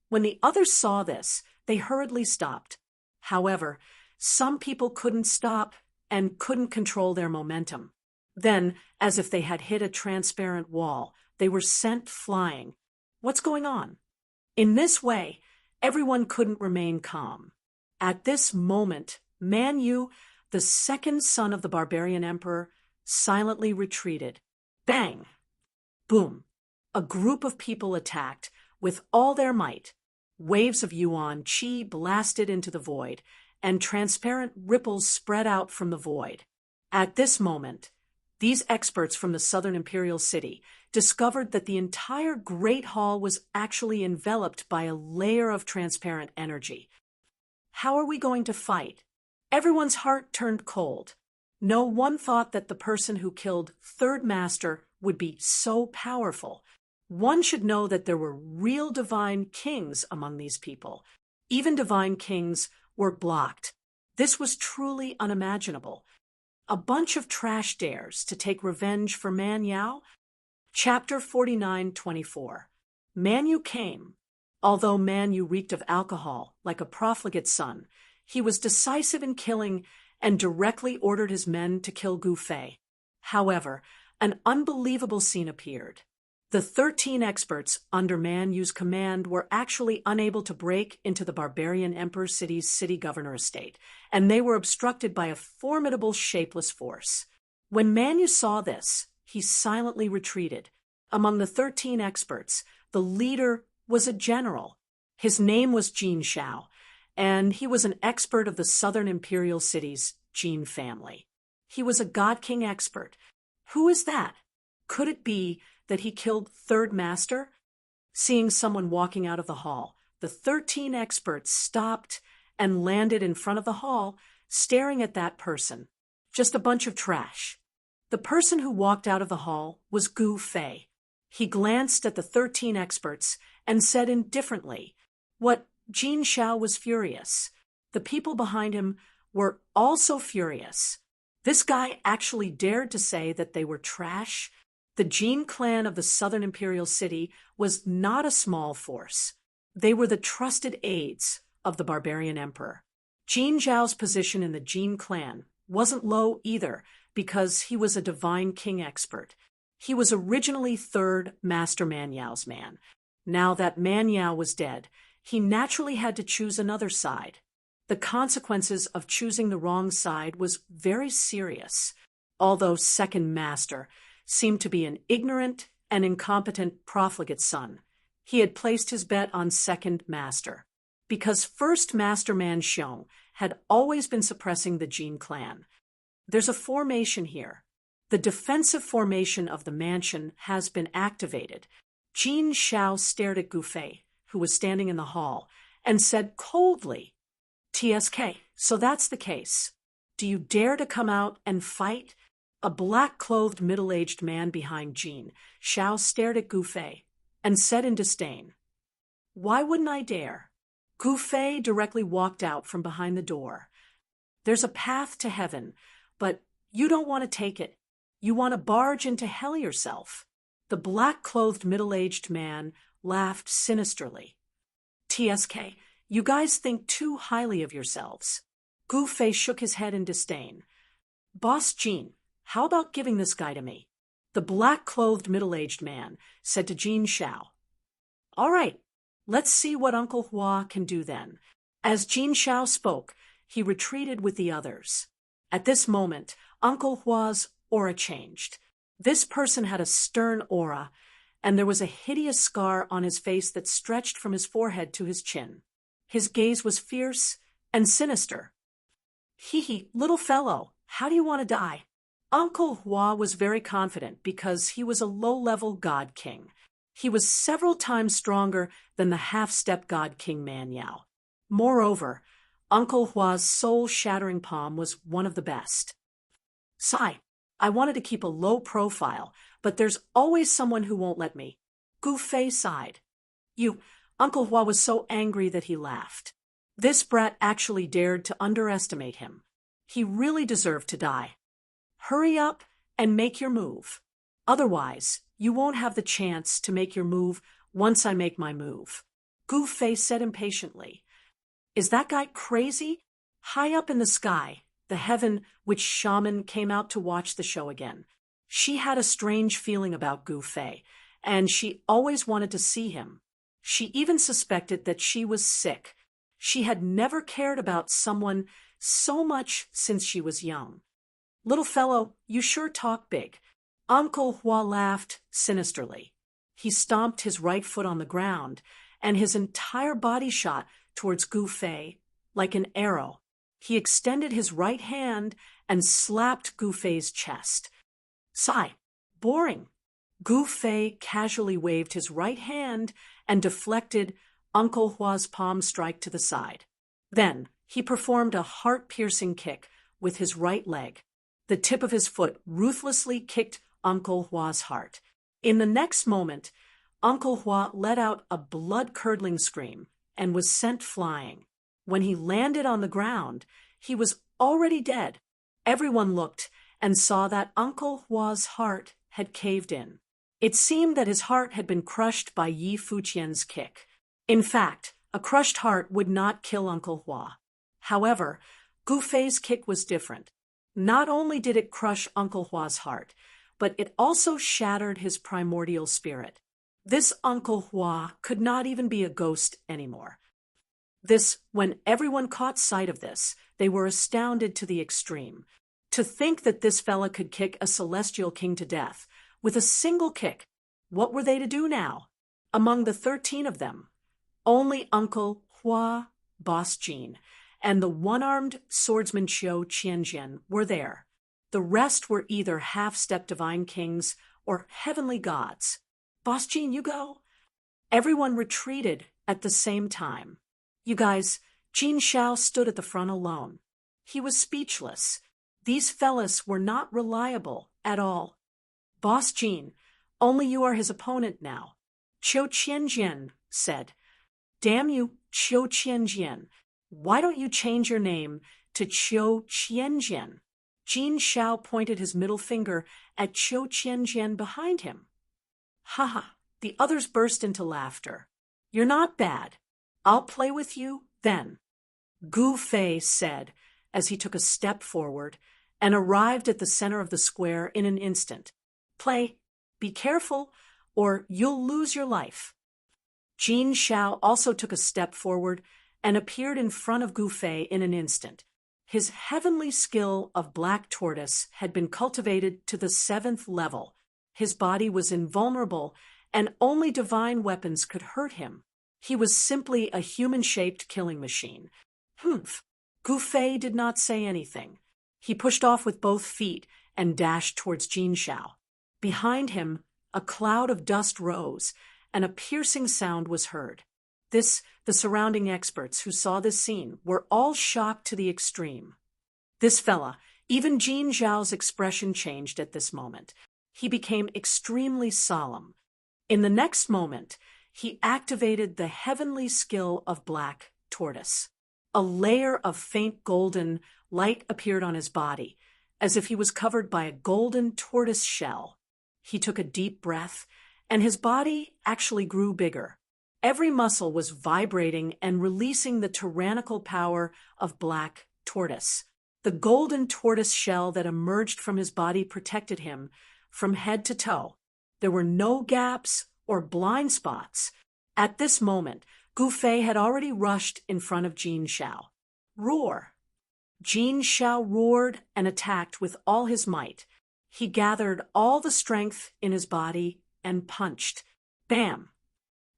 When the others saw this, they hurriedly stopped. However, some people couldn't stop and couldn't control their momentum. Then, as if they had hit a transparent wall, they were sent flying. What's going on? In this way, everyone couldn't remain calm. At this moment, Man Yu, the second son of the barbarian emperor, silently retreated. Bang! Boom! A group of people attacked with all their might. Waves of Yuan Qi blasted into the void, and transparent ripples spread out from the void. At this moment, these experts from the southern imperial city discovered that the entire great hall was actually enveloped by a layer of transparent energy. How are we going to fight? Everyone's heart turned cold. No one thought that the person who killed Third Master would be so powerful. One should know that there were real divine kings among these people. Even divine kings were blocked. This was truly unimaginable. A bunch of trash dares to take revenge for Man Yao? Chapter 49-24. Man Yu came. Although Man Yu reeked of alcohol like a profligate son, he was decisive in killing and directly ordered his men to kill Gu Fei. However, an unbelievable scene appeared. The 13 experts under Man Yu's command were actually unable to break into the barbarian Emperor City's city governor estate, and they were obstructed by a formidable shapeless force. When Man Yu saw this, he silently retreated. Among the 13 experts, the leader was a general. His name was Jin Shao, and he was an expert of the southern imperial city's Jin family. He was a God King expert. Who is that? Could it be that he killed Third Master? Seeing someone walking out of the hall, the 13 experts stopped and landed in front of the hall, staring at that person. Just a bunch of trash. The person who walked out of the hall was Gu Fei. He glanced at the 13 experts and said indifferently, "What?" Jin Shao was furious. The people behind him were also furious. This guy actually dared to say that they were trash. The Jin clan of the southern imperial city was not a small force. They were the trusted aides of the barbarian emperor. Jin Zhao's position in the Jin clan wasn't low either, because he was a divine king expert. He was originally Third Master Man Yao's man. Now that Man Yao was dead, he naturally had to choose another side. The consequences of choosing the wrong side was very serious. Although Second Master seemed to be an ignorant and incompetent profligate son, he had placed his bet on Second Master, because First Master Man Xiong had always been suppressing the Jin clan. There's a formation here. The defensive formation of the mansion has been activated. Jin Shao stared at Gu Fei, who was standing in the hall, and said coldly, "TSK, so that's the case. Do you dare to come out and fight? A black-clothed middle-aged man behind Jin Shao stared at Gu Fei and said in disdain, "Why wouldn't I dare?" Gu Fei directly walked out from behind the door. "There's a path to heaven, but you don't want to take it. You want to barge into hell yourself." The black-clothed middle-aged man laughed sinisterly. "TSK, you guys think too highly of yourselves." Gu Fei shook his head in disdain. "Boss Jin, how about giving this guy to me?" The black-clothed middle-aged man said to Jin Shao. "All right, let's see what Uncle Hua can do then." As Jin Shao spoke, he retreated with the others. At this moment, Uncle Hua's aura changed. This person had a stern aura, and there was a hideous scar on his face that stretched from his forehead to his chin. His gaze was fierce and sinister. "Hee, little fellow, how do you want to die?" Uncle Hua was very confident because he was a low-level god king. He was several times stronger than the half-step god king Man Yao. Moreover, Uncle Hua's soul-shattering palm was one of the best. "Sigh, I wanted to keep a low profile, but there's always someone who won't let me." Gu Fei sighed. Uncle Hua was so angry that he laughed. This brat actually dared to underestimate him. He really deserved to die. "Hurry up and make your move. Otherwise, you won't have the chance to make your move once I make my move." Gu Fei said impatiently. "Is that guy crazy?" High up in the sky, the heaven witch shaman came out to watch the show again. She had a strange feeling about Gu Fei, and she always wanted to see him. She even suspected that she was sick. She had never cared about someone so much since she was young. "Little fellow, you sure talk big." Uncle Hua laughed sinisterly. He stomped his right foot on the ground, and his entire body shot towards Gu Fei like an arrow. He extended his right hand and slapped Gu Fei's chest. "Sigh, boring." Gu Fei casually waved his right hand and deflected Uncle Hua's palm strike to the side. Then he performed a heart-piercing kick with his right leg. The tip of his foot ruthlessly kicked Uncle Hua's heart. In the next moment, Uncle Hua let out a blood-curdling scream and was sent flying. When he landed on the ground, he was already dead. Everyone looked and saw that Uncle Hua's heart had caved in. It seemed that his heart had been crushed by Yi Fuqian's kick. In fact, a crushed heart would not kill Uncle Hua. However, Gu Fei's kick was different. Not only did it crush Uncle Hua's heart, but it also shattered his primordial spirit. This Uncle Hua could not even be a ghost anymore. When everyone caught sight of this, they were astounded to the extreme. To think that this fella could kick a celestial king to death with a single kick. What were they to do now? Among the 13 of them, only Uncle Hua, Boss Jin, and the one-armed swordsman Qiu Qianjian were there. The rest were either half-step divine kings or heavenly gods. "Boss Jin, you go." Everyone retreated at the same time. "You guys," Jin Shao stood at the front alone. He was speechless. These fellas were not reliable at all. "Boss Jin, only you are his opponent now," Qiu Qianjian said. "Damn you, Qiu Qianjian. Why don't you change your name to Qiu Qianjian?" Jin Shao pointed his middle finger at Qiu Qianjian behind him. "Ha!" The others burst into laughter. "You're not bad. I'll play with you then," Gu Fei said as he took a step forward and arrived at the center of the square in an instant. "Play. Be careful, or you'll lose your life." Jin Shao also took a step forward and appeared in front of Gu Fei in an instant. His heavenly skill of black tortoise had been cultivated to the 7th level. His body was invulnerable, and only divine weapons could hurt him. He was simply a human-shaped killing machine. Humph! Gu Fei did not say anything. He pushed off with both feet and dashed towards Jin Shao. Behind him, a cloud of dust rose, and a piercing sound was heard. The surrounding experts who saw this scene were all shocked to the extreme. "This fella, Even Jin Zhao's expression changed at this moment. He became extremely solemn. In the next moment, he activated the heavenly skill of Black Tortoise. A layer of faint golden light appeared on his body, as if he was covered by a golden tortoise shell. He took a deep breath, and his body actually grew bigger. Every muscle was vibrating and releasing the tyrannical power of Black Tortoise. The golden tortoise shell that emerged from his body protected him from head to toe. There were no gaps or blind spots. At this moment, Gu Fei had already rushed in front of Jin Zhao. Roar! Jin Zhao roared and attacked with all his might. He gathered all the strength in his body and punched. Bam!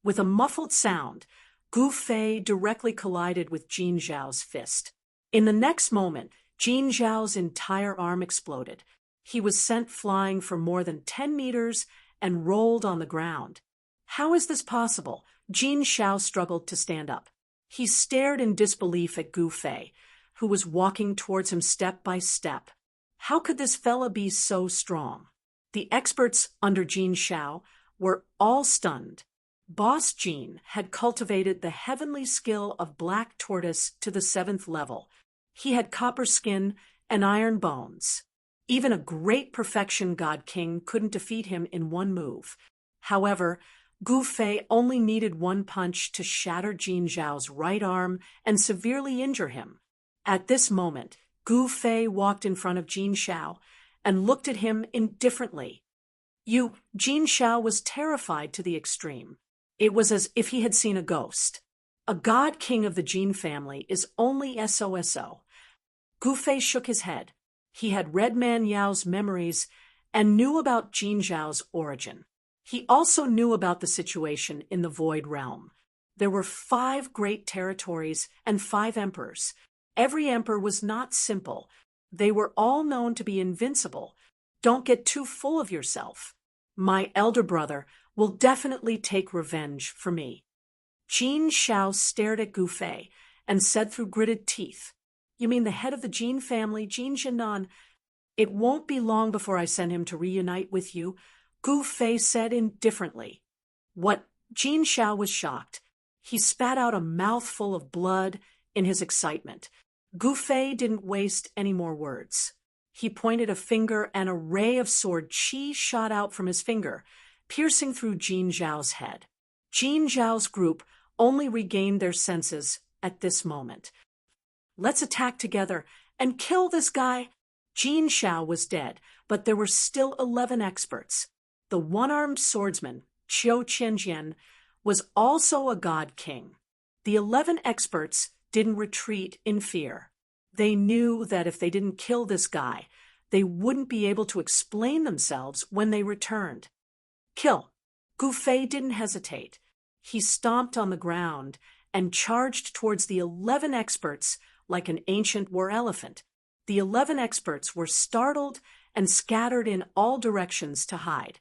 With a muffled sound, Gu Fei directly collided with Jin Zhao's fist. In the next moment, Jin Zhao's entire arm exploded. He was sent flying for more than 10 meters and rolled on the ground. How is this possible? Jin Zhao struggled to stand up. He stared in disbelief at Gu Fei, who was walking towards him step by step. How could this fella be so strong? The experts under Jin Zhao were all stunned. Boss Jin had cultivated the heavenly skill of Black Tortoise to the 7th level. He had copper skin and iron bones. Even a great perfection god king couldn't defeat him in one move. However, Gu Fei only needed one punch to shatter Jin Zhao's right arm and severely injure him. At this moment, Gu Fei walked in front of Jin Zhao and looked at him indifferently. Jin Zhao was terrified to the extreme. It was as if he had seen a ghost. A god king of the Jin family is only SOSO. Gu Fei shook his head. He had read Man Yao's memories and knew about Jin Zhao's origin. He also knew about the situation in the Void Realm. There were 5 great territories and 5 emperors. Every emperor was not simple. They were all known to be invincible. Don't get too full of yourself. My elder brother will definitely take revenge for me. Jin Zhao stared at Gu Fei and said through gritted teeth, "You mean the head of the Jin family, Jin Zhenan? It won't be long before I send him to reunite with you," Gu Fei said indifferently. What? Jin Zhao was shocked. He spat out a mouthful of blood in his excitement. Gu Fei didn't waste any more words. He pointed a finger and a ray of sword chi shot out from his finger, piercing through Jin Zhao's head. Jin Zhao's group only regained their senses at this moment. "Let's attack together and kill this guy." Jin Zhao was dead, but there were still 11 experts. The one-armed swordsman, Qiu Qianjian, was also a god king. The 11 experts didn't retreat in fear. They knew that if they didn't kill this guy, they wouldn't be able to explain themselves when they returned. Kill. Gu Fei didn't hesitate. He stomped on the ground and charged towards the 11 experts like an ancient war elephant. The 11 experts were startled and scattered in all directions to hide.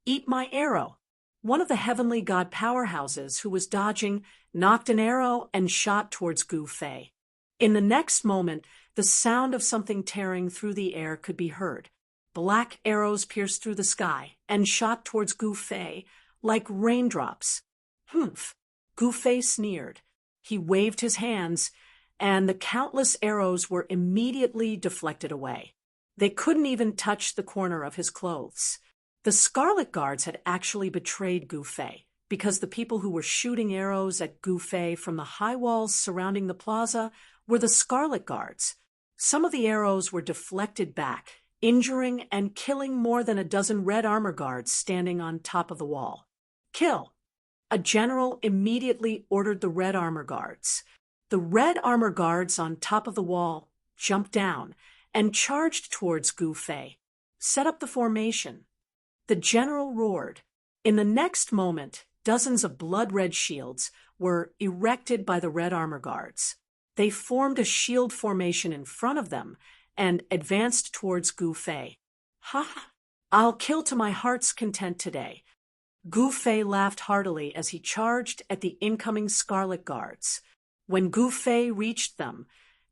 "Eat my arrow." One of the heavenly god powerhouses who was dodging knocked an arrow and shot towards Gu Fei. In the next moment, the sound of something tearing through the air could be heard. Black arrows pierced through the sky and shot towards Gu Fei like raindrops. "Humph!" Gu Fei sneered. He waved his hands, and the countless arrows were immediately deflected away. They couldn't even touch the corner of his clothes. The Scarlet Guards had actually betrayed Gu Fei, because the people who were shooting arrows at Gu Fei from the high walls surrounding the plaza were the Scarlet Guards. Some of the arrows were deflected back, injuring and killing more than a dozen red armor guards standing on top of the wall. "Kill!" A general immediately ordered the red armor guards. The red armor guards on top of the wall jumped down and charged towards Gu Fei. "Set up the formation." The general roared. In the next moment, dozens of blood-red shields were erected by the red armor guards. They formed a shield formation in front of them and advanced towards Gu Fei. "Ha! I'll kill to my heart's content today." Gu Fei laughed heartily as he charged at the incoming Scarlet Guards. When Gu Fei reached them,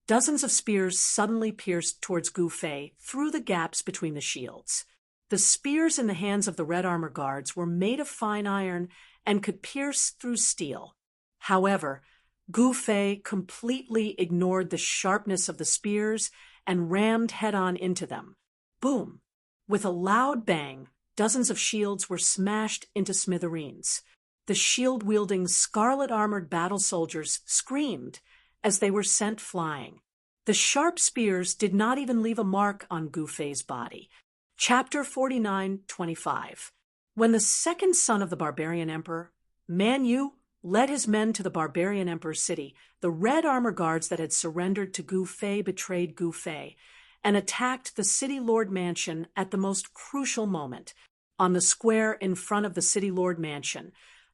dozens of spears suddenly pierced towards Gu Fei through the gaps between the shields. The spears in the hands of the red armor guards were made of fine iron and could pierce through steel. However, Gu Fei completely ignored the sharpness of the spears and rammed head-on into them. Boom! With a loud bang, dozens of shields were smashed into smithereens. The shield-wielding, scarlet-armored battle soldiers screamed as they were sent flying. The sharp spears did not even leave a mark on Gu Fei's body. Chapter 49:25. When the second son of the barbarian emperor, Man Yu, led his men to the barbarian emperor's city, the red armor guards that had surrendered to Gu Fei betrayed Gu Fei and attacked the city lord mansion at the most crucial moment. On the square in front of the city lord mansion,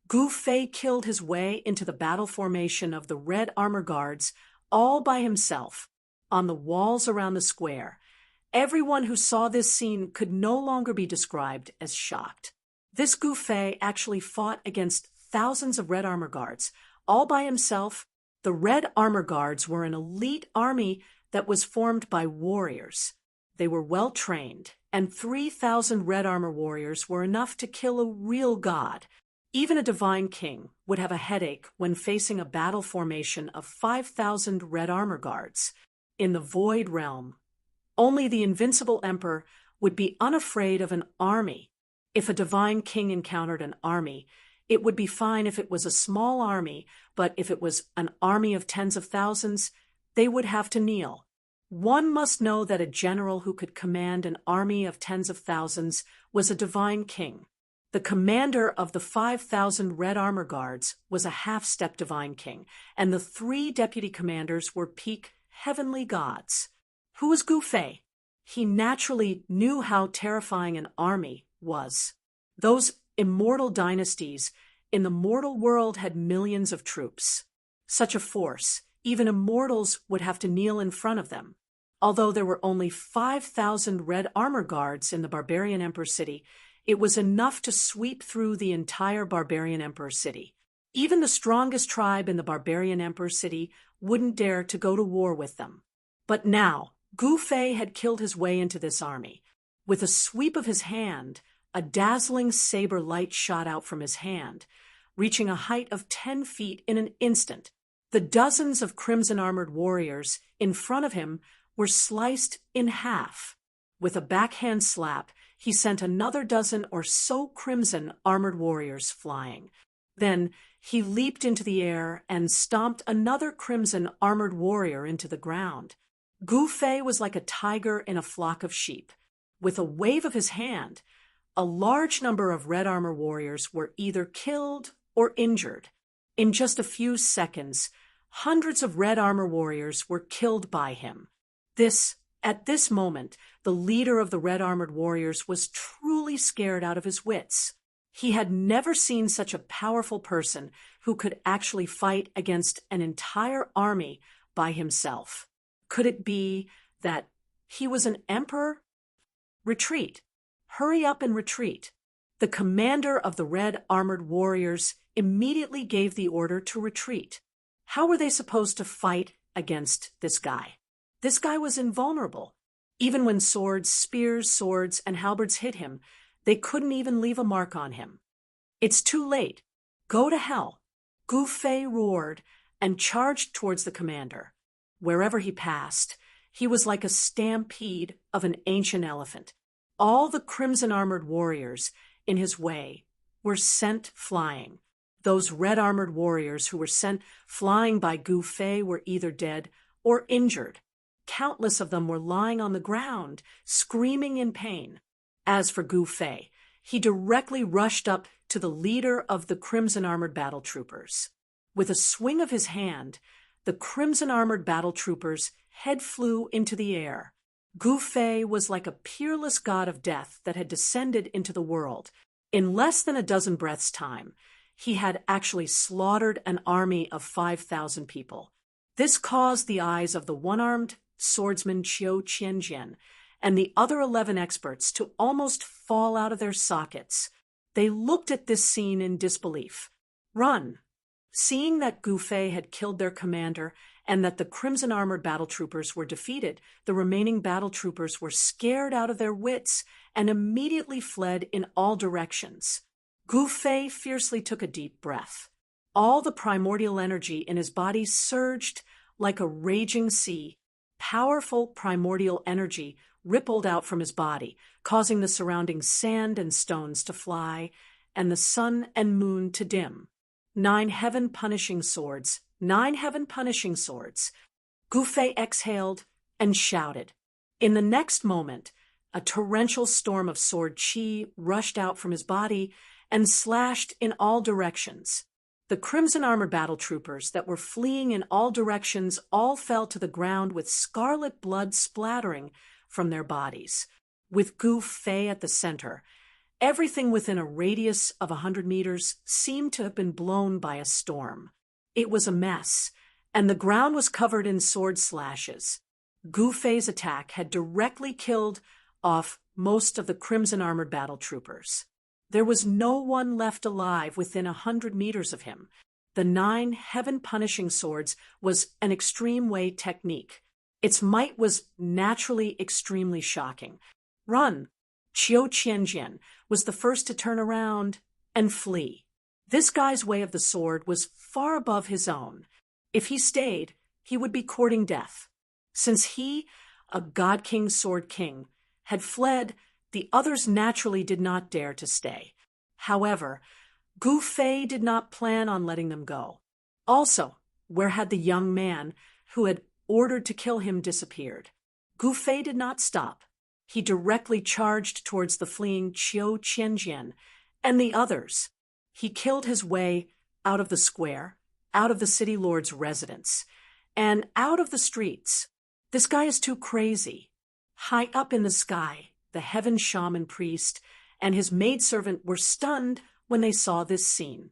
Gu Fei killed his way into the battle formation of the red armor guards all by himself. On the walls around the square, everyone who saw this scene could no longer be described as shocked. This Gu Fei actually fought against thousands of red armor guards, all by himself. The red armor guards were an elite army that was formed by warriors. They were well trained, and 3,000 red armor warriors were enough to kill a real god. Even a divine king would have a headache when facing a battle formation of 5,000 red armor guards. In the Void Realm, only the invincible emperor would be unafraid of an army. If a divine king encountered an army, it would be fine if it was a small army, but if it was an army of tens of thousands, they would have to kneel. One must know that a general who could command an army of tens of thousands was a divine king. The commander of the 5,000 red armor guards was a half-step divine king, and the 3 deputy commanders were peak heavenly gods. Who was Gu Fei? He naturally knew how terrifying an army was. Those immortal dynasties in the mortal world had millions of troops. Such a force, even immortals would have to kneel in front of them. Although there were only 5,000 red armor guards in the barbarian emperor city, it was enough to sweep through the entire barbarian emperor city. Even the strongest tribe in the barbarian emperor city wouldn't dare to go to war with them. But now, Gu Fei had killed his way into this army. With a sweep of his hand, a dazzling saber light shot out from his hand, reaching a height of 10 feet in an instant. The dozens of crimson-armored warriors in front of him were sliced in half. With a backhand slap, he sent another dozen or so crimson-armored warriors flying. Then he leaped into the air and stomped another crimson-armored warrior into the ground. Gu Fei was like a tiger in a flock of sheep. With a wave of his hand, a large number of red armor warriors were either killed or injured. In just a few seconds, hundreds of red armor warriors were killed by him. At this moment, the leader of the red-armored warriors was truly scared out of his wits. He had never seen such a powerful person who could actually fight against an entire army by himself. Could it be that he was an emperor? Retreat. Hurry up and retreat. The commander of the red-armored warriors immediately gave the order to retreat. How were they supposed to fight against this guy? This guy was invulnerable. Even when spears, swords, and halberds hit him, they couldn't even leave a mark on him. It's too late. Go to hell. Gu Fei roared and charged towards the commander. Wherever he passed, he was like a stampede of an ancient elephant. All the crimson-armored warriors in his way were sent flying. Those red-armored warriors who were sent flying by Gu Fei were either dead or injured. Countless of them were lying on the ground, screaming in pain. As for Gu Fei, he directly rushed up to the leader of the crimson-armored battle troopers. With a swing of his hand, the crimson-armored battle troopers' head flew into the air. Gu Fei was like a peerless god of death that had descended into the world. In less than a dozen breaths' time, he had actually slaughtered an army of 5,000 people. This caused the eyes of the one-armed swordsman Qiu Qianjian and the other 11 experts to almost fall out of their sockets. They looked at this scene in disbelief. Run! Seeing that Gu Fei had killed their commander and that the crimson-armored battle troopers were defeated, the remaining battle troopers were scared out of their wits and immediately fled in all directions. Gu Fei fiercely took a deep breath. All the primordial energy in his body surged like a raging sea. Powerful primordial energy rippled out from his body, causing the surrounding sand and stones to fly, and the sun and moon to dim. 9 heaven-punishing swords, 9 heaven-punishing swords. Gu Fei exhaled and shouted. In the next moment, a torrential storm of sword chi rushed out from his body and slashed in all directions. The crimson-armored battle troopers that were fleeing in all directions all fell to the ground with scarlet blood splattering from their bodies. With Gu Fei at the center, everything within a radius of 100 meters seemed to have been blown by a storm. It was a mess, and the ground was covered in sword slashes. Gu Fei's attack had directly killed off most of the crimson-armored battle troopers. There was no one left alive within 100 meters of him. The 9 heaven-punishing swords was an extreme way technique. Its might was naturally extremely shocking. Run! Qiu Qianjian was the first to turn around and flee. This guy's way of the sword was far above his own. If he stayed, he would be courting death. Since he, a God King Sword King, had fled, the others naturally did not dare to stay. However, Gu Fei did not plan on letting them go. Also, where had the young man who had ordered to kill him disappeared? Gu Fei did not stop. He directly charged towards the fleeing Qiu Qianjian and the others. He killed his way out of the square, out of the city lord's residence, and out of the streets. This guy is too crazy. High up in the sky, the heaven shaman priest and his maidservant were stunned when they saw this scene.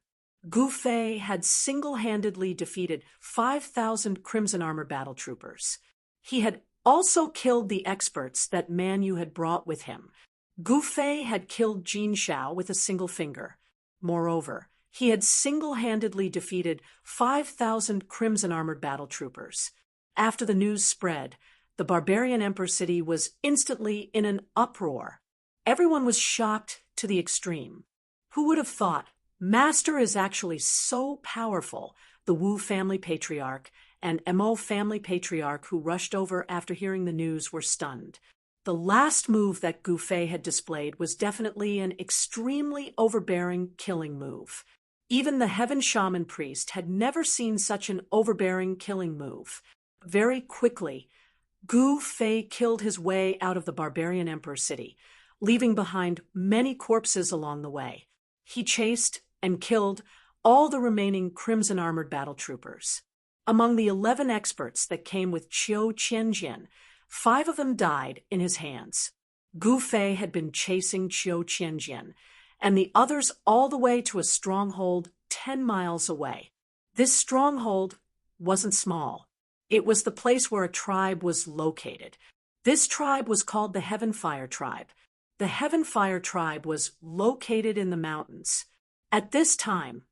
Gu Fei had single-handedly defeated 5,000 crimson-armored battle troopers. He had also killed the experts that Man Yu had brought with him. Gu Fei had killed Jin Shao with a single finger. Moreover, he had single-handedly defeated 5,000 crimson-armored battle troopers. After the news spread, the barbarian Emperor city was instantly in an uproar. Everyone was shocked to the extreme. Who would have thought? Master is actually so powerful. The Wu family patriarch and Mo family patriarch who rushed over after hearing the news were stunned. The last move that Gu Fei had displayed was definitely an extremely overbearing killing move. Even the heaven shaman priest had never seen such an overbearing killing move. Very quickly, Gu Fei killed his way out of the barbarian emperor city, leaving behind many corpses along the way. He chased and killed all the remaining crimson-armored battle troopers. Among the 11 experts that came with Qiu Qianjian, 5 of them died in his hands. Gu Fei had been chasing Qiu Qianjian, and the others all the way to a stronghold 10 miles away. This stronghold wasn't small. It was the place where a tribe was located. This tribe was called the Heaven Fire Tribe. The Heaven Fire Tribe was located in the mountains. At this time,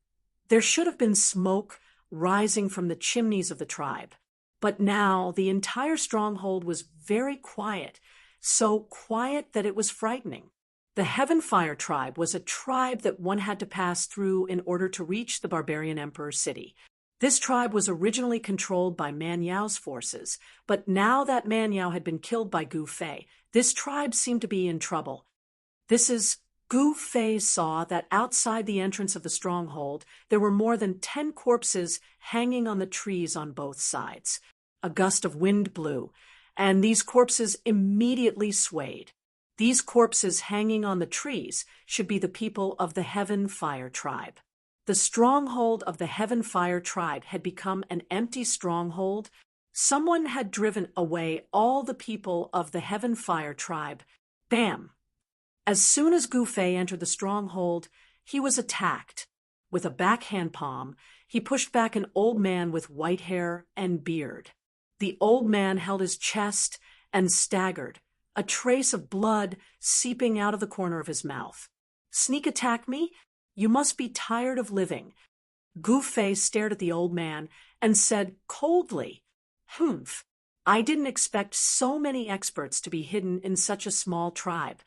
there should have been smoke rising from the chimneys of the tribe. But now the entire stronghold was very quiet, so quiet that it was frightening. The Heaven Fire Tribe was a tribe that one had to pass through in order to reach the barbarian emperor city. This tribe was originally controlled by Man Yao's forces, but now that Man Yao had been killed by Gu Fei, this tribe seemed to be in trouble. Gu Fei saw that outside the entrance of the stronghold, there were more than 10 corpses hanging on the trees on both sides. A gust of wind blew, and these corpses immediately swayed. These corpses hanging on the trees should be the people of the Heaven Fire Tribe. The stronghold of the Heaven Fire Tribe had become an empty stronghold. Someone had driven away all the people of the Heaven Fire Tribe. Bam! As soon as Gu Fei entered the stronghold, he was attacked. With a backhand palm, he pushed back an old man with white hair and beard. The old man held his chest and staggered, a trace of blood seeping out of the corner of his mouth. Sneak attack me? You must be tired of living. Gu Fei stared at the old man and said coldly, "Humph, I didn't expect so many experts to be hidden in such a small tribe."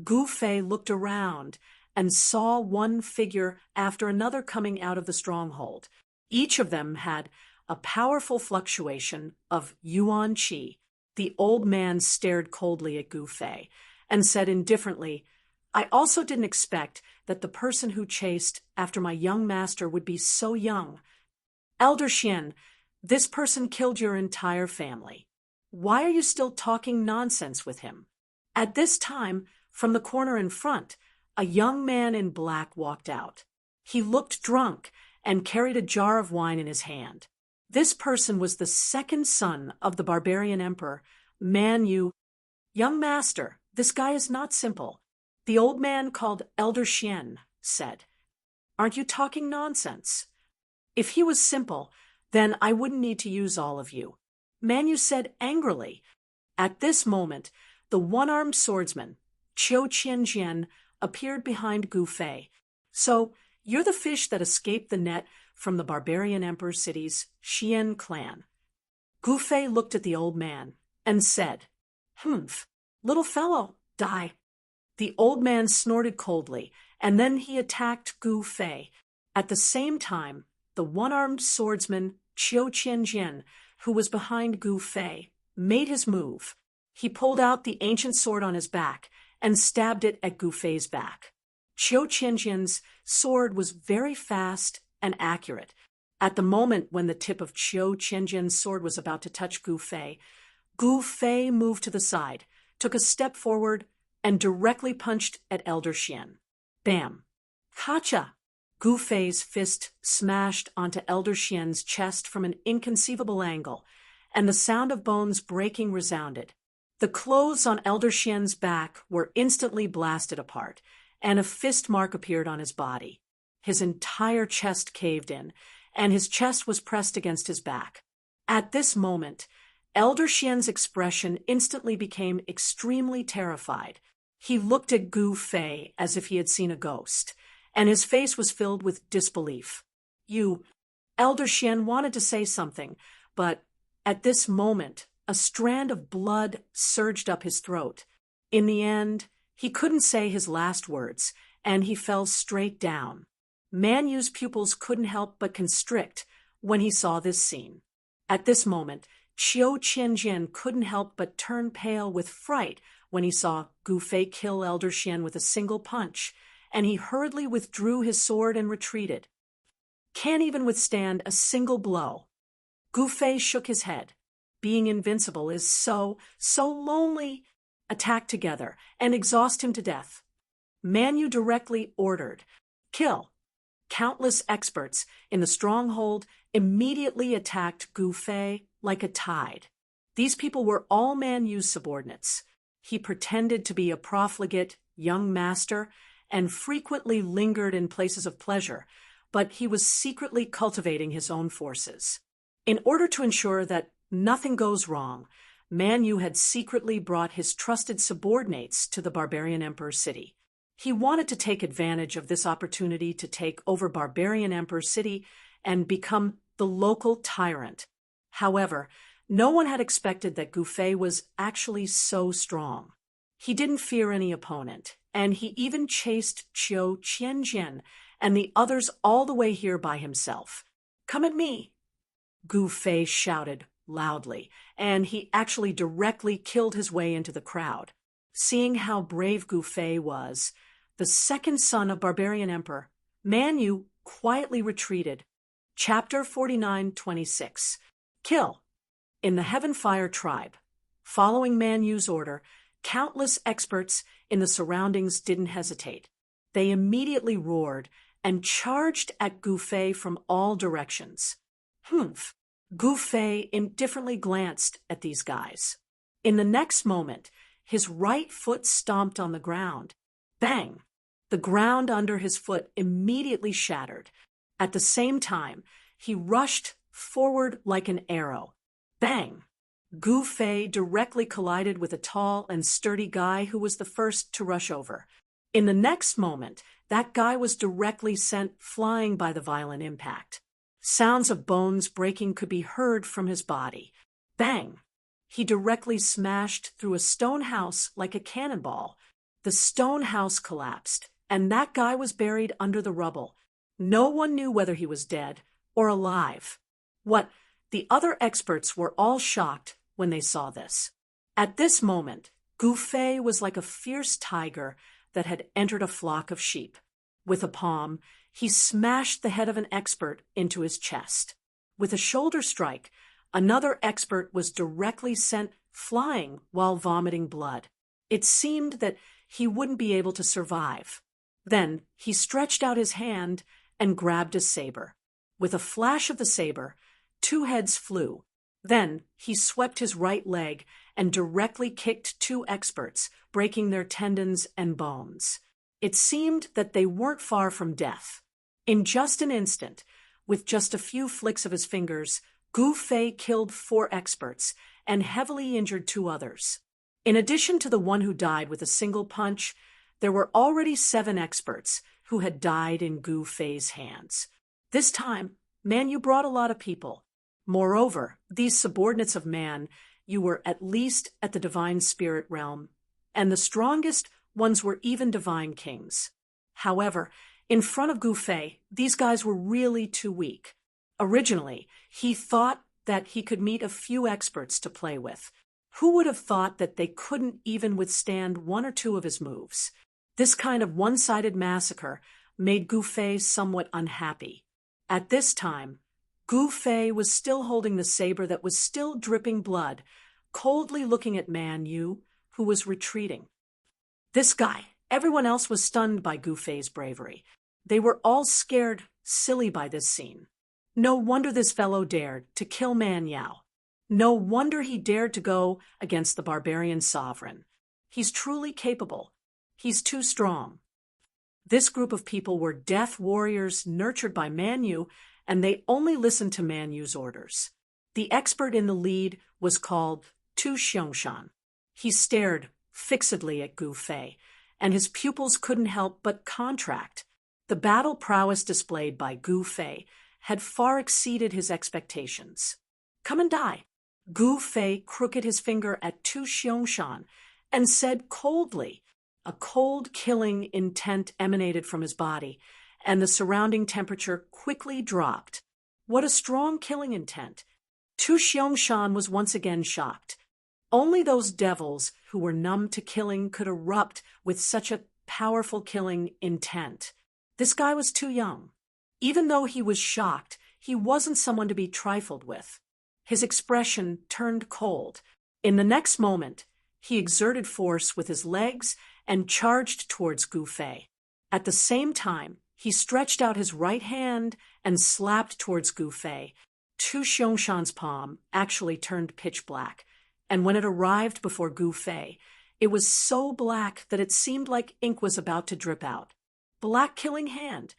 Gu Fei looked around and saw one figure after another coming out of the stronghold. Each of them had a powerful fluctuation of yuan qi. The old man stared coldly at Gu Fei and said indifferently, "I also didn't expect that the person who chased after my young master would be so young. Elder Xian, this person killed your entire family. Why are you still talking nonsense with him?" At this time, from the corner in front, a young man in black walked out. He looked drunk and carried a jar of wine in his hand. This person was the second son of the barbarian emperor, Man Yu. "Young master, this guy is not simple," the old man called Elder Xian said. "Aren't you talking nonsense? If he was simple, then I wouldn't need to use all of you," Man Yu said angrily. At this moment, the one-armed swordsman, Qiu Qianjian, appeared behind Gu Fei. "So, you're the fish that escaped the net from the barbarian emperor city's Xian clan." Gu Fei looked at the old man and said, "Humph, little fellow, die." The old man snorted coldly, and then he attacked Gu Fei. At the same time, the one-armed swordsman Qiu Qianjian, who was behind Gu Fei, made his move. He pulled out the ancient sword on his back and stabbed it at Gu Fei's back. Qiu Qianjian's sword was very fast and accurate. At the moment when the tip of Qiu Qianjian's sword was about to touch Gu Fei moved to the side, took a step forward, and directly punched at Elder Xian. Bam! Hacha! Gu Fei's fist smashed onto Elder Xian's chest from an inconceivable angle, and the sound of bones breaking resounded. The clothes on Elder Xian's back were instantly blasted apart, and a fist mark appeared on his body. His entire chest caved in, and his chest was pressed against his back. At this moment, Elder Xian's expression instantly became extremely terrified. He looked at Gu Fei as if he had seen a ghost, and his face was filled with disbelief. Elder Xian wanted to say something, but at this moment, a strand of blood surged up his throat. In the end, he couldn't say his last words, and he fell straight down. Man Yu's pupils couldn't help but constrict when he saw this scene. At this moment, Qiu Qianjian couldn't help but turn pale with fright when he saw Gu Fei kill Elder Xian with a single punch, and he hurriedly withdrew his sword and retreated. "Can't even withstand a single blow." Gu Fei shook his head. "Being invincible is so lonely. Attack together and exhaust him to death." Man Yu directly ordered, "Kill." Countless experts in the stronghold immediately attacked Gu Fei like a tide. These people were all Man Yu's subordinates. He pretended to be a profligate young master and frequently lingered in places of pleasure, but he was secretly cultivating his own forces. In order to ensure that nothing goes wrong, Man Yu had secretly brought his trusted subordinates to the barbarian emperor's city. He wanted to take advantage of this opportunity to take over barbarian emperor's city and become the local tyrant. However, no one had expected that Gu Fei was actually so strong. He didn't fear any opponent, and he even chased Qiu Qianjian and the others all the way here by himself. "Come at me!" Gu Fei shouted loudly, and he actually directly killed his way into the crowd. Seeing how brave Gu Fei was, the second son of barbarian emperor, Man Yu quietly retreated. Chapter 49:26. Kill. In the Heaven Fire tribe, following Man Yu's order, countless experts in the surroundings didn't hesitate. They immediately roared and charged at Gu Fei from all directions. "Humph." Gu Fei indifferently glanced at these guys. In the next moment, his right foot stomped on the ground. Bang! The ground under his foot immediately shattered. At the same time, he rushed forward like an arrow. Bang! Gu Fei directly collided with a tall and sturdy guy who was the first to rush over. In the next moment, that guy was directly sent flying by the violent impact. Sounds of bones breaking could be heard from his body. Bang! He directly smashed through a stone house like a cannonball. The stone house collapsed, and that guy was buried under the rubble. No one knew whether he was dead or alive. The other experts were all shocked when they saw this. At this moment, Gu Fei was like a fierce tiger that had entered a flock of sheep. With a palm, he smashed the head of an expert into his chest. With a shoulder strike, another expert was directly sent flying while vomiting blood. It seemed that he wouldn't be able to survive. Then he stretched out his hand and grabbed a saber. With a flash of the saber, 2 heads flew. Then he swept his right leg and directly kicked 2 experts, breaking their tendons and bones. It seemed that they weren't far from death. In just an instant, with just a few flicks of his fingers, Gu Fei killed 4 experts and heavily injured 2 others. In addition to the one who died with a single punch, there were already 7 experts who had died in Gu Fei's hands. This time, Man Yu brought a lot of people. Moreover, these subordinates of Man Yu were at least at the divine spirit realm, and the strongest ones were even divine kings. However, in front of Gu Fei, these guys were really too weak. Originally, he thought that he could meet a few experts to play with. Who would have thought that they couldn't even withstand 1 or 2 of his moves? This kind of one-sided massacre made Gu Fei somewhat unhappy. At this time, Gu Fei was still holding the saber that was still dripping blood, coldly looking at Man Yu, who was retreating. This guy, everyone else was stunned by Gu Fei's bravery. They were all scared silly by this scene. No wonder this fellow dared to kill Man Yao. No wonder he dared to go against the barbarian sovereign. He's truly capable. He's too strong. This group of people were death warriors nurtured by Man Yu, and they only listened to Man Yu's orders. The expert in the lead was called Tu Xiangshan. He stared fixedly at Gu Fei, and his pupils couldn't help but contract. The battle prowess displayed by Gu Fei had far exceeded his expectations. Come and die. Gu Fei crooked his finger at Tu Xiangshan and said coldly. A cold, killing intent emanated from his body, and the surrounding temperature quickly dropped. What a strong killing intent! Tu Xiangshan was once again shocked. Only those devils who were numb to killing could erupt with such a powerful killing intent. This guy was too young. Even though he was shocked, he wasn't someone to be trifled with. His expression turned cold. In the next moment, he exerted force with his legs and charged towards Gu Fei. At the same time, he stretched out his right hand and slapped towards Gu Fei. Tu Xiangshan's palm actually turned pitch black, and when it arrived before Gu Fei, it was so black that it seemed like ink was about to drip out. Black killing hand.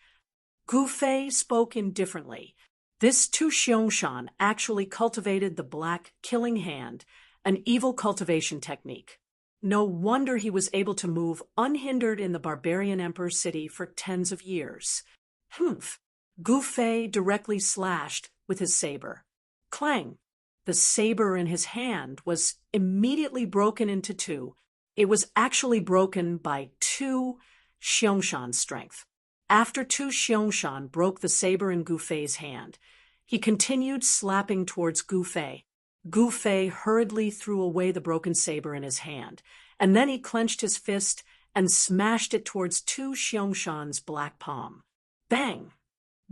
Gu Fei spoke indifferently. This Tu Xiangshan actually cultivated the black killing hand, an evil cultivation technique. No wonder he was able to move unhindered in the barbarian emperor's city for tens of years. Humph! Gu Fei directly slashed with his saber. Clang! The saber in his hand was immediately broken into 2. It was actually broken by Tu Xiangshan's strength. After Tu Xiangshan broke the saber in Gu Fei's hand, he continued slapping towards Gu Fei. Gu Fei hurriedly threw away the broken saber in his hand, and then he clenched his fist and smashed it towards Tu Xiangshan's black palm. Bang!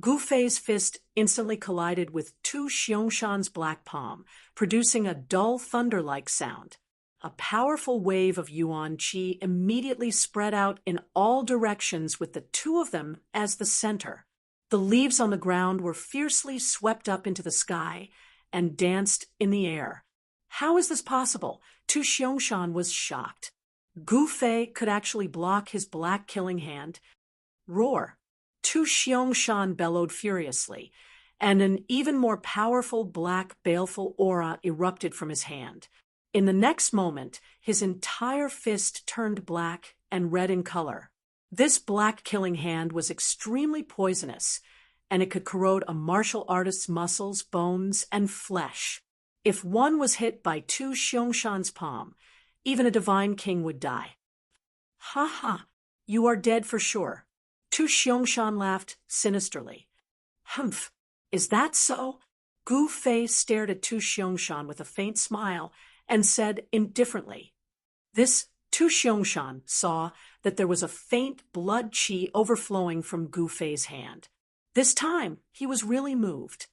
Gu Fei's fist instantly collided with Tu Xiangshan's black palm, producing a dull thunder-like sound. A powerful wave of Yuan Qi immediately spread out in all directions with the 2 of them as the center. The leaves on the ground were fiercely swept up into the sky and danced in the air. How is this possible? Tu Xiangshan was shocked. Gu Fei could actually block his black killing hand. Roar! Tu Xiangshan bellowed furiously, and an even more powerful black baleful aura erupted from his hand. In the next moment, his entire fist turned black and red in color. This black killing hand was extremely poisonous, and it could corrode a martial artist's muscles, bones, and flesh. If one was hit by Tu Xiongxan's palm, even a divine king would die. Ha ha, you are dead for sure. Tu Xiongxan laughed sinisterly. Humph, is that so? Gu Fei stared at Tu Xiongxan with a faint smile and said indifferently. This Tu Xiongxan saw that there was a faint blood qi overflowing from Gu Fei's hand. This time, he was really moved.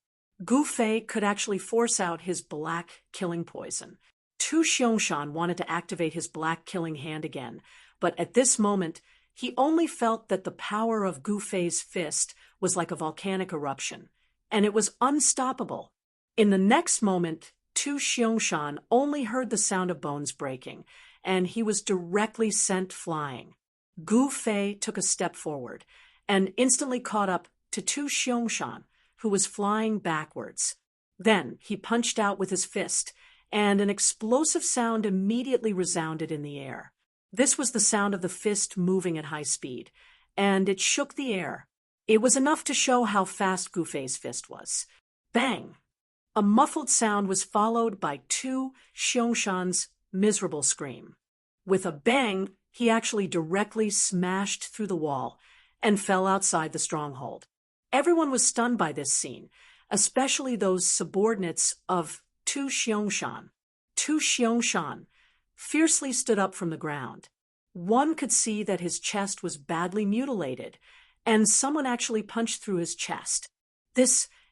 Gu Fei could actually force out his black killing poison. Tu Xiongxan wanted to activate his black killing hand again, but at this moment, he only felt that the power of Gu Fei's fist was like a volcanic eruption, and it was unstoppable. In the next moment, Tu Xiongxan only heard the sound of bones breaking, and he was directly sent flying. Gu Fei took a step forward and instantly caught up to Tu Xiongxan, who was flying backwards. Then he punched out with his fist, and an explosive sound immediately resounded in the air. This was the sound of the fist moving at high speed, and it shook the air. It was enough to show how fast Gu Fei's fist was. Bang! A muffled sound was followed by Tu Xiongxan's miserable scream. With a bang, he actually directly smashed through the wall and fell outside the stronghold. Everyone was stunned by this scene, especially those subordinates of Tu Xiongxan. Tu Xiongxan fiercely stood up from the ground. One could see that his chest was badly mutilated, and someone actually punched through his chest.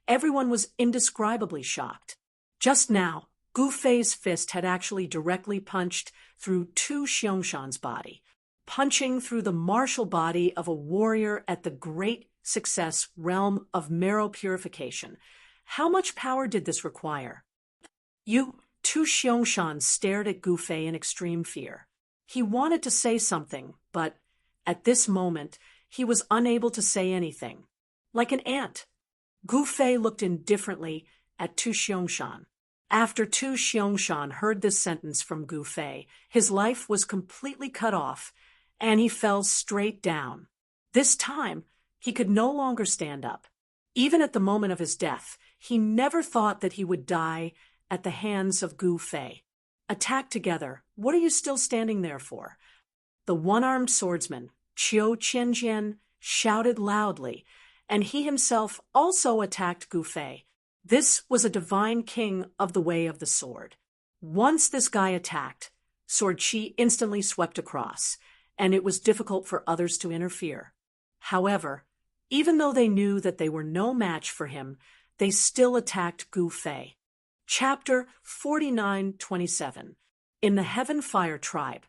Everyone was indescribably shocked. Just now, Gu Fei's fist had actually directly punched through Tu Xiongxan's body, punching through the martial body of a warrior at the great success realm of marrow purification. How much power did this require? Tu Xiongxan stared at Gu Fei in extreme fear. He wanted to say something, but at this moment, he was unable to say anything. Like an ant. Gu Fei looked indifferently at Tu Xiongxan. After Tu Xiongxan heard this sentence from Gu Fei, his life was completely cut off, and he fell straight down. This time, he could no longer stand up. Even at the moment of his death, he never thought that he would die at the hands of Gu Fei. Attack together. What are you still standing there for? The one-armed swordsman, Qiu Qianjian, shouted loudly, and he himself also attacked Gu Fei. This was a divine king of the way of the sword. Once this guy attacked, sword qi instantly swept across, and it was difficult for others to interfere. However, even though they knew that they were no match for him, they still attacked Gu Fei. Chapter 49:27. In the Heaven Fire tribe,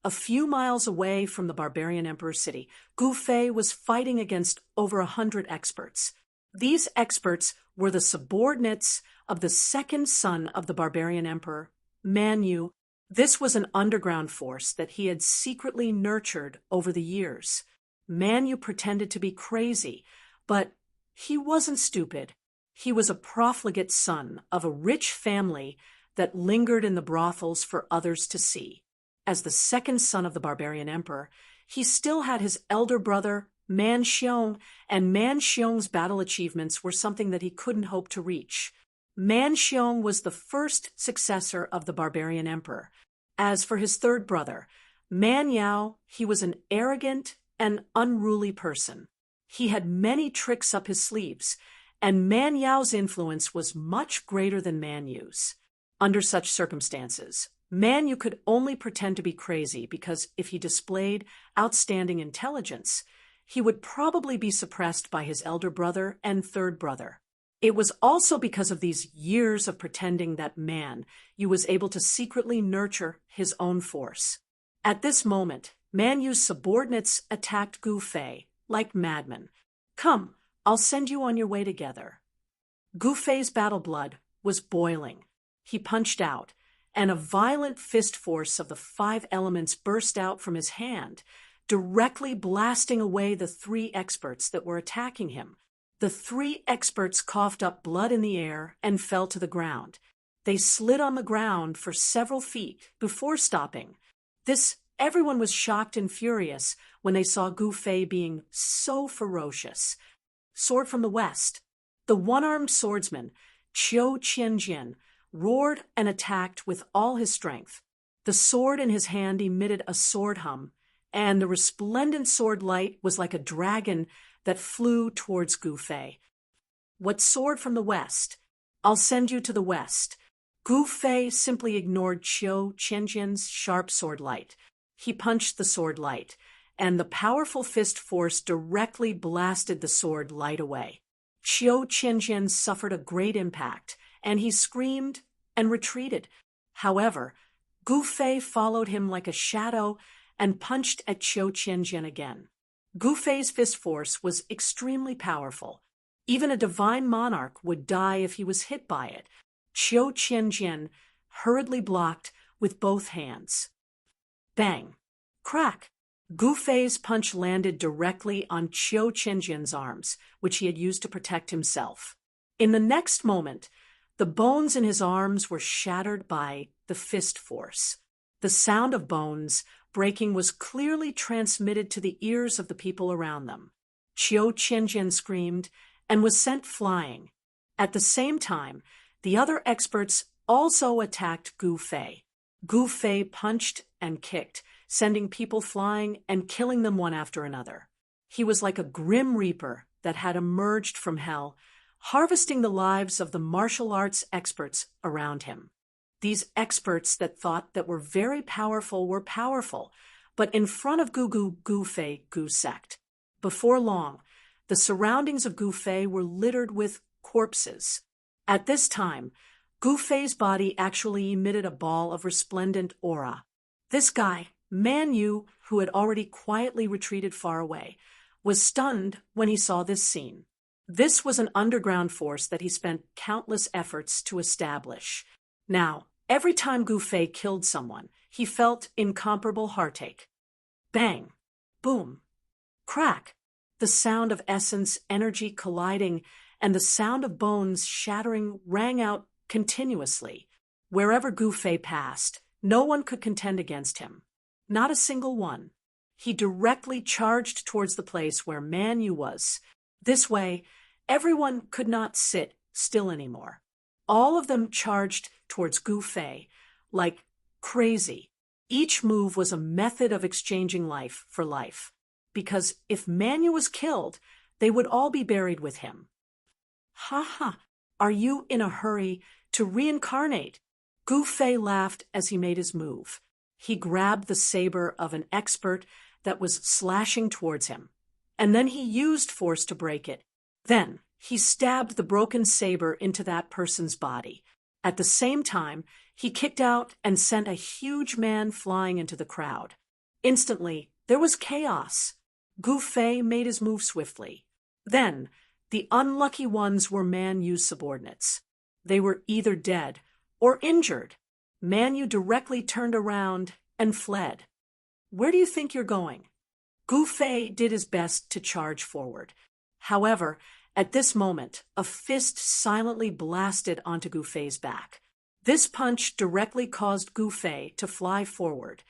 a few miles away from the barbarian emperor city, Gu Fei was fighting against over 100 experts. These experts were the subordinates of the second son of the barbarian emperor, Man Yu. This was an underground force that he had secretly nurtured over the years. Man Yu pretended to be crazy, but he wasn't stupid. He was a profligate son of a rich family that lingered in the brothels for others to see. As the second son of the barbarian emperor, he still had his elder brother, Man Xiong, and Man Xiong's battle achievements were something that he couldn't hope to reach. Man Xiong was the first successor of the barbarian emperor. As for his third brother, Man Yao, he was an arrogant and unruly person. He had many tricks up his sleeves, and Man Yao's influence was much greater than Man Yu's. Under such circumstances, Man Yu could only pretend to be crazy because if he displayed outstanding intelligence, he would probably be suppressed by his elder brother and third brother. It was also because of these years of pretending that Man Yu was able to secretly nurture his own force. At this moment, Man Yu's subordinates attacked Gu Fei like madmen. Come, I'll send you on your way together. Gu Fei's battle blood was boiling. He punched out, and a violent fist force of the 5 elements burst out from his hand, directly blasting away the 3 experts that were attacking him. The 3 experts coughed up blood in the air and fell to the ground. They slid on the ground for several feet before stopping. This everyone was shocked and furious when they saw Gu Fei being so ferocious. Sword from the west. The one-armed swordsman, Qiu Qianjian, roared and attacked with all his strength. The sword in his hand emitted a sword hum, and the resplendent sword light was like a dragon that flew towards Gu Fei. What sword from the west? I'll send you to the west. Gu Fei simply ignored Qiu Qianjian's sharp sword light. He punched the sword light, and the powerful fist force directly blasted the sword light away. Qiu Qianjian suffered a great impact, and he screamed and retreated. However, Gu Fei followed him like a shadow and punched at Qiu Qianjian again. Gu Fei's fist force was extremely powerful. Even a divine monarch would die if he was hit by it. Qiu Qianjian hurriedly blocked with both hands. Bang! Crack! Gu Fei's punch landed directly on Qiu Qianjian's arms, which he had used to protect himself. In the next moment, the bones in his arms were shattered by the fist force. The sound of bones breaking was clearly transmitted to the ears of the people around them. Qiu Qianjian screamed and was sent flying. At the same time, the other experts also attacked Gu Fei. Gu Fei punched and kicked, sending people flying and killing them one after another. He was like a grim reaper that had emerged from hell, harvesting the lives of the martial arts experts around him. These experts that thought that were very powerful were powerful, but in front of Gu Fei sect. Before long, the surroundings of Gu Fei were littered with corpses. At this time, Gu Fei's body actually emitted a ball of resplendent aura. This guy, Man Yu, who had already quietly retreated far away, was stunned when he saw this scene. This was an underground force that he spent countless efforts to establish. Now, every time Gu Fei killed someone, he felt incomparable heartache. Bang! Boom! Crack! The sound of essence energy colliding and the sound of bones shattering rang out continuously. Wherever Gu Fei passed, no one could contend against him. Not a single one. He directly charged towards the place where Man Yu was. This way, everyone could not sit still anymore. All of them charged towards Gu Fei like crazy. Each move was a method of exchanging life for life, because if Man Yu was killed, they would all be buried with him. Ha ha! Are you in a hurry to reincarnate? Gu Fei laughed as he made his move. He grabbed the saber of an expert that was slashing towards him, and then he used force to break it. Then he stabbed the broken saber into that person's body. At the same time, he kicked out and sent a huge man flying into the crowd. Instantly, there was chaos. Gu Fei made his move swiftly. Then, the unlucky ones were Man Yu's subordinates. They were either dead or injured. Man Yu directly turned around and fled. Where do you think you're going? Gu Fei did his best to charge forward. However, at this moment, a fist silently blasted onto Gu Fei's back. This punch directly caused Gu Fei to fly forward.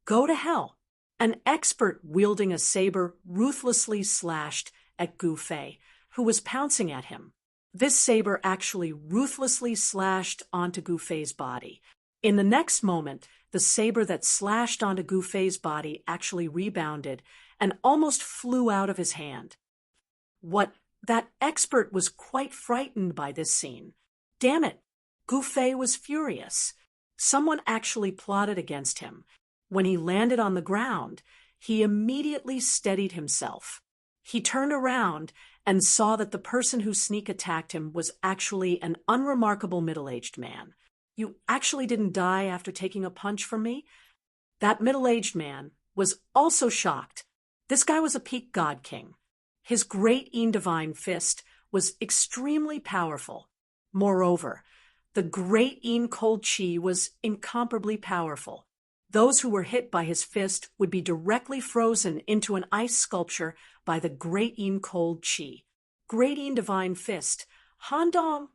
Go to hell! An expert wielding a saber ruthlessly slashed at Gu Fei, who was pouncing at him. This saber actually ruthlessly slashed onto Gu Fei's body. In the next moment, the saber that slashed onto Gu Fei's body actually rebounded and almost flew out of his hand. That expert was quite frightened by this scene. Damn it! Gu Fei was furious. Someone actually plotted against him. When he landed on the ground, he immediately steadied himself. He turned around and saw that the person who sneak attacked him was actually an unremarkable middle-aged man. You actually didn't die after taking a punch from me? That middle-aged man was also shocked. This guy was a peak god king. His great divine fist was extremely powerful. Moreover, the great cold chi was incomparably powerful. Those who were hit by his fist would be directly frozen into an ice sculpture by the great cold chi. Great divine fist. Handong!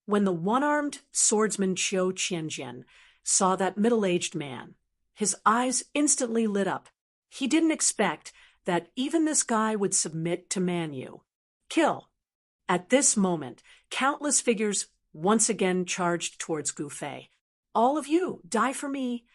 When the one-armed swordsman Qiu Qianjian saw that middle-aged man, His eyes instantly lit up. He didn't expect that even this guy would submit to Manu. Kill. At this moment, countless figures once again charged towards Gu Fei. All of you, die for me.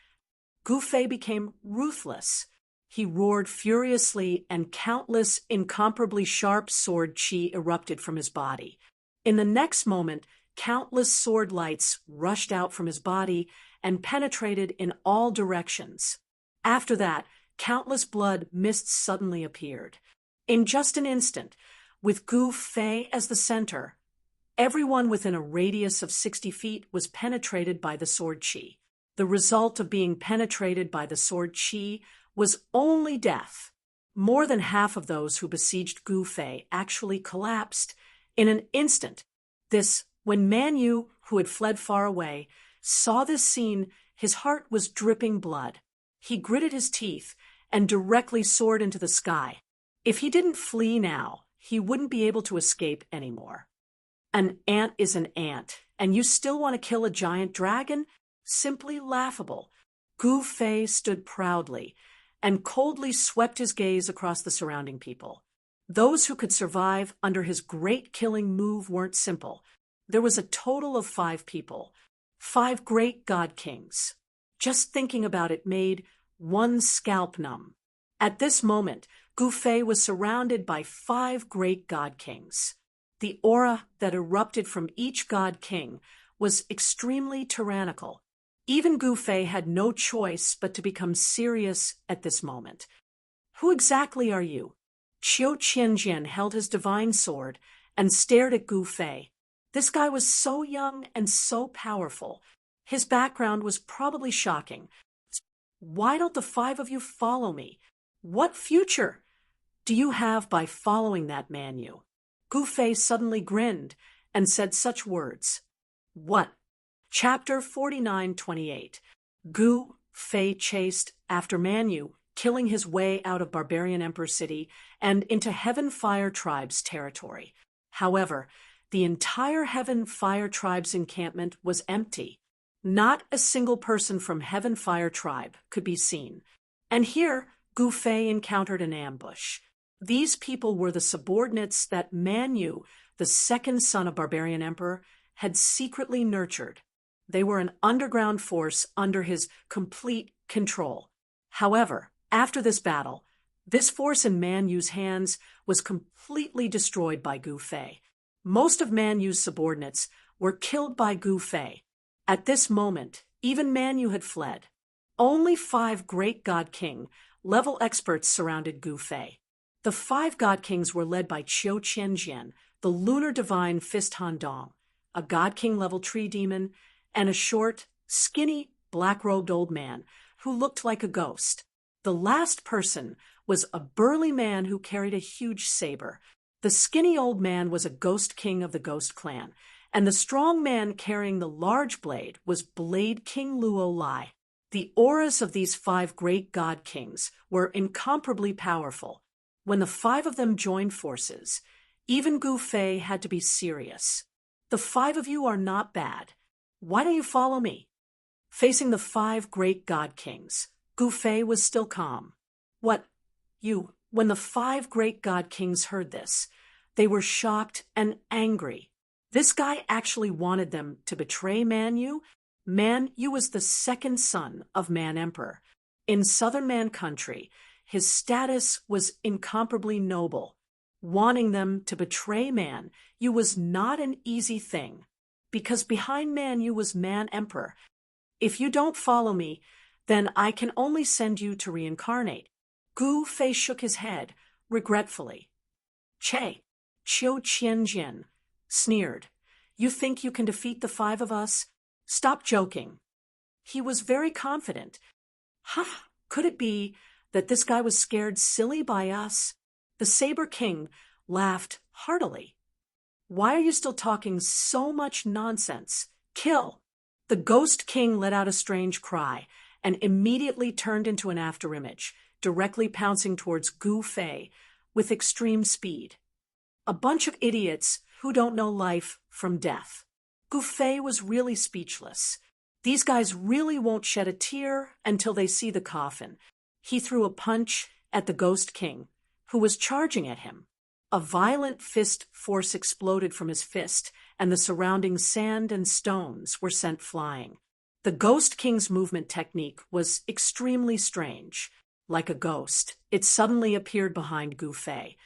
Gu Fei became ruthless. He roared furiously, and countless, incomparably sharp sword chi erupted from his body. In the next moment, countless sword lights rushed out from his body and penetrated in all directions. After that, countless blood mists suddenly appeared. In just an instant, with Gu Fei as the center, everyone within a radius of 60 feet was penetrated by the sword chi. The result of being penetrated by the sword chi was only death. More than half of those who besieged Gu Fei actually collapsed in an instant. When Manu, who had fled far away, saw this scene, his heart was dripping blood. He gritted his teeth and directly soared into the sky. If he didn't flee now, he wouldn't be able to escape anymore. An ant is an ant, and you still want to kill a giant dragon? Simply laughable. Gu Fei stood proudly and coldly swept his gaze across the surrounding people. Those who could survive under his great killing move weren't simple. There was a total of 5 people, 5 great god kings. Just thinking about it made one scalp numb. At this moment, Gu Fei was surrounded by 5 great god kings. The aura that erupted from each god king was extremely tyrannical. Even Gu Fei had no choice but to become serious at this moment. Who exactly are you? Qiu Qianjian held his divine sword and stared at Gu Fei. This guy was so young and so powerful. His background was probably shocking. Why don't the 5 of you follow me? What future do you have by following that Manu? Gu Fei suddenly grinned and said such words. What? Chapter 49:28. Gu Fei chased after Manu, killing his way out of Barbarian Emperor City and into Heaven Fire Tribe's territory. However, the entire Heaven Fire Tribe's encampment was empty. Not a single person from Heaven Fire Tribe could be seen. And here, Gu Fei encountered an ambush. These people were the subordinates that Manu, the second son of Barbarian Emperor, had secretly nurtured. They were an underground force under his complete control. However, after this battle, this force in Manu's hands was completely destroyed by Gu Fei. Most of Manu's subordinates were killed by Gu Fei. At this moment, even Manu had fled. Only 5 great god king level experts surrounded Gu Fei. The 5 god kings were led by Qiu Qianjian, the lunar divine Fist Han Dong, a god king level tree demon, and a short, skinny, black-robed old man who looked like a ghost. The last person was a burly man who carried a huge saber. The skinny old man was a ghost king of the Ghost Clan, and the strong man carrying the large blade was Blade King Luo Lai. The auras of these 5 great god kings were incomparably powerful. When the 5 of them joined forces, even Gu Fei had to be serious. The 5 of you are not bad. Why don't you follow me? Facing the 5 great god kings, Gu Fei was still calm. What? You? When the 5 great god kings heard this, they were shocked and angry. This guy actually wanted them to betray Manu. Manu was the second son of Man Emperor. In southern Man country, his status was incomparably noble. Wanting them to betray Manu was not an easy thing, because behind Manu was Man Emperor. If you don't follow me, then I can only send you to reincarnate. Gu Fei shook his head, regretfully. Qiu Qianjian sneered. You think you can defeat the 5 of us? Stop joking. He was very confident. Could it be that this guy was scared silly by us? The Saber King laughed heartily. Why are you still talking so much nonsense? Kill! The Ghost King let out a strange cry and immediately turned into an afterimage, directly pouncing towards Gu Fei with extreme speed. A bunch of idiots who don't know life from death. Gu Fei was really speechless. These guys really won't shed a tear until they see the coffin. He threw a punch at the Ghost King, who was charging at him. A violent fist force exploded from his fist, and the surrounding sand and stones were sent flying. The Ghost King's movement technique was extremely strange. Like a ghost, it suddenly appeared behind Gu Fei,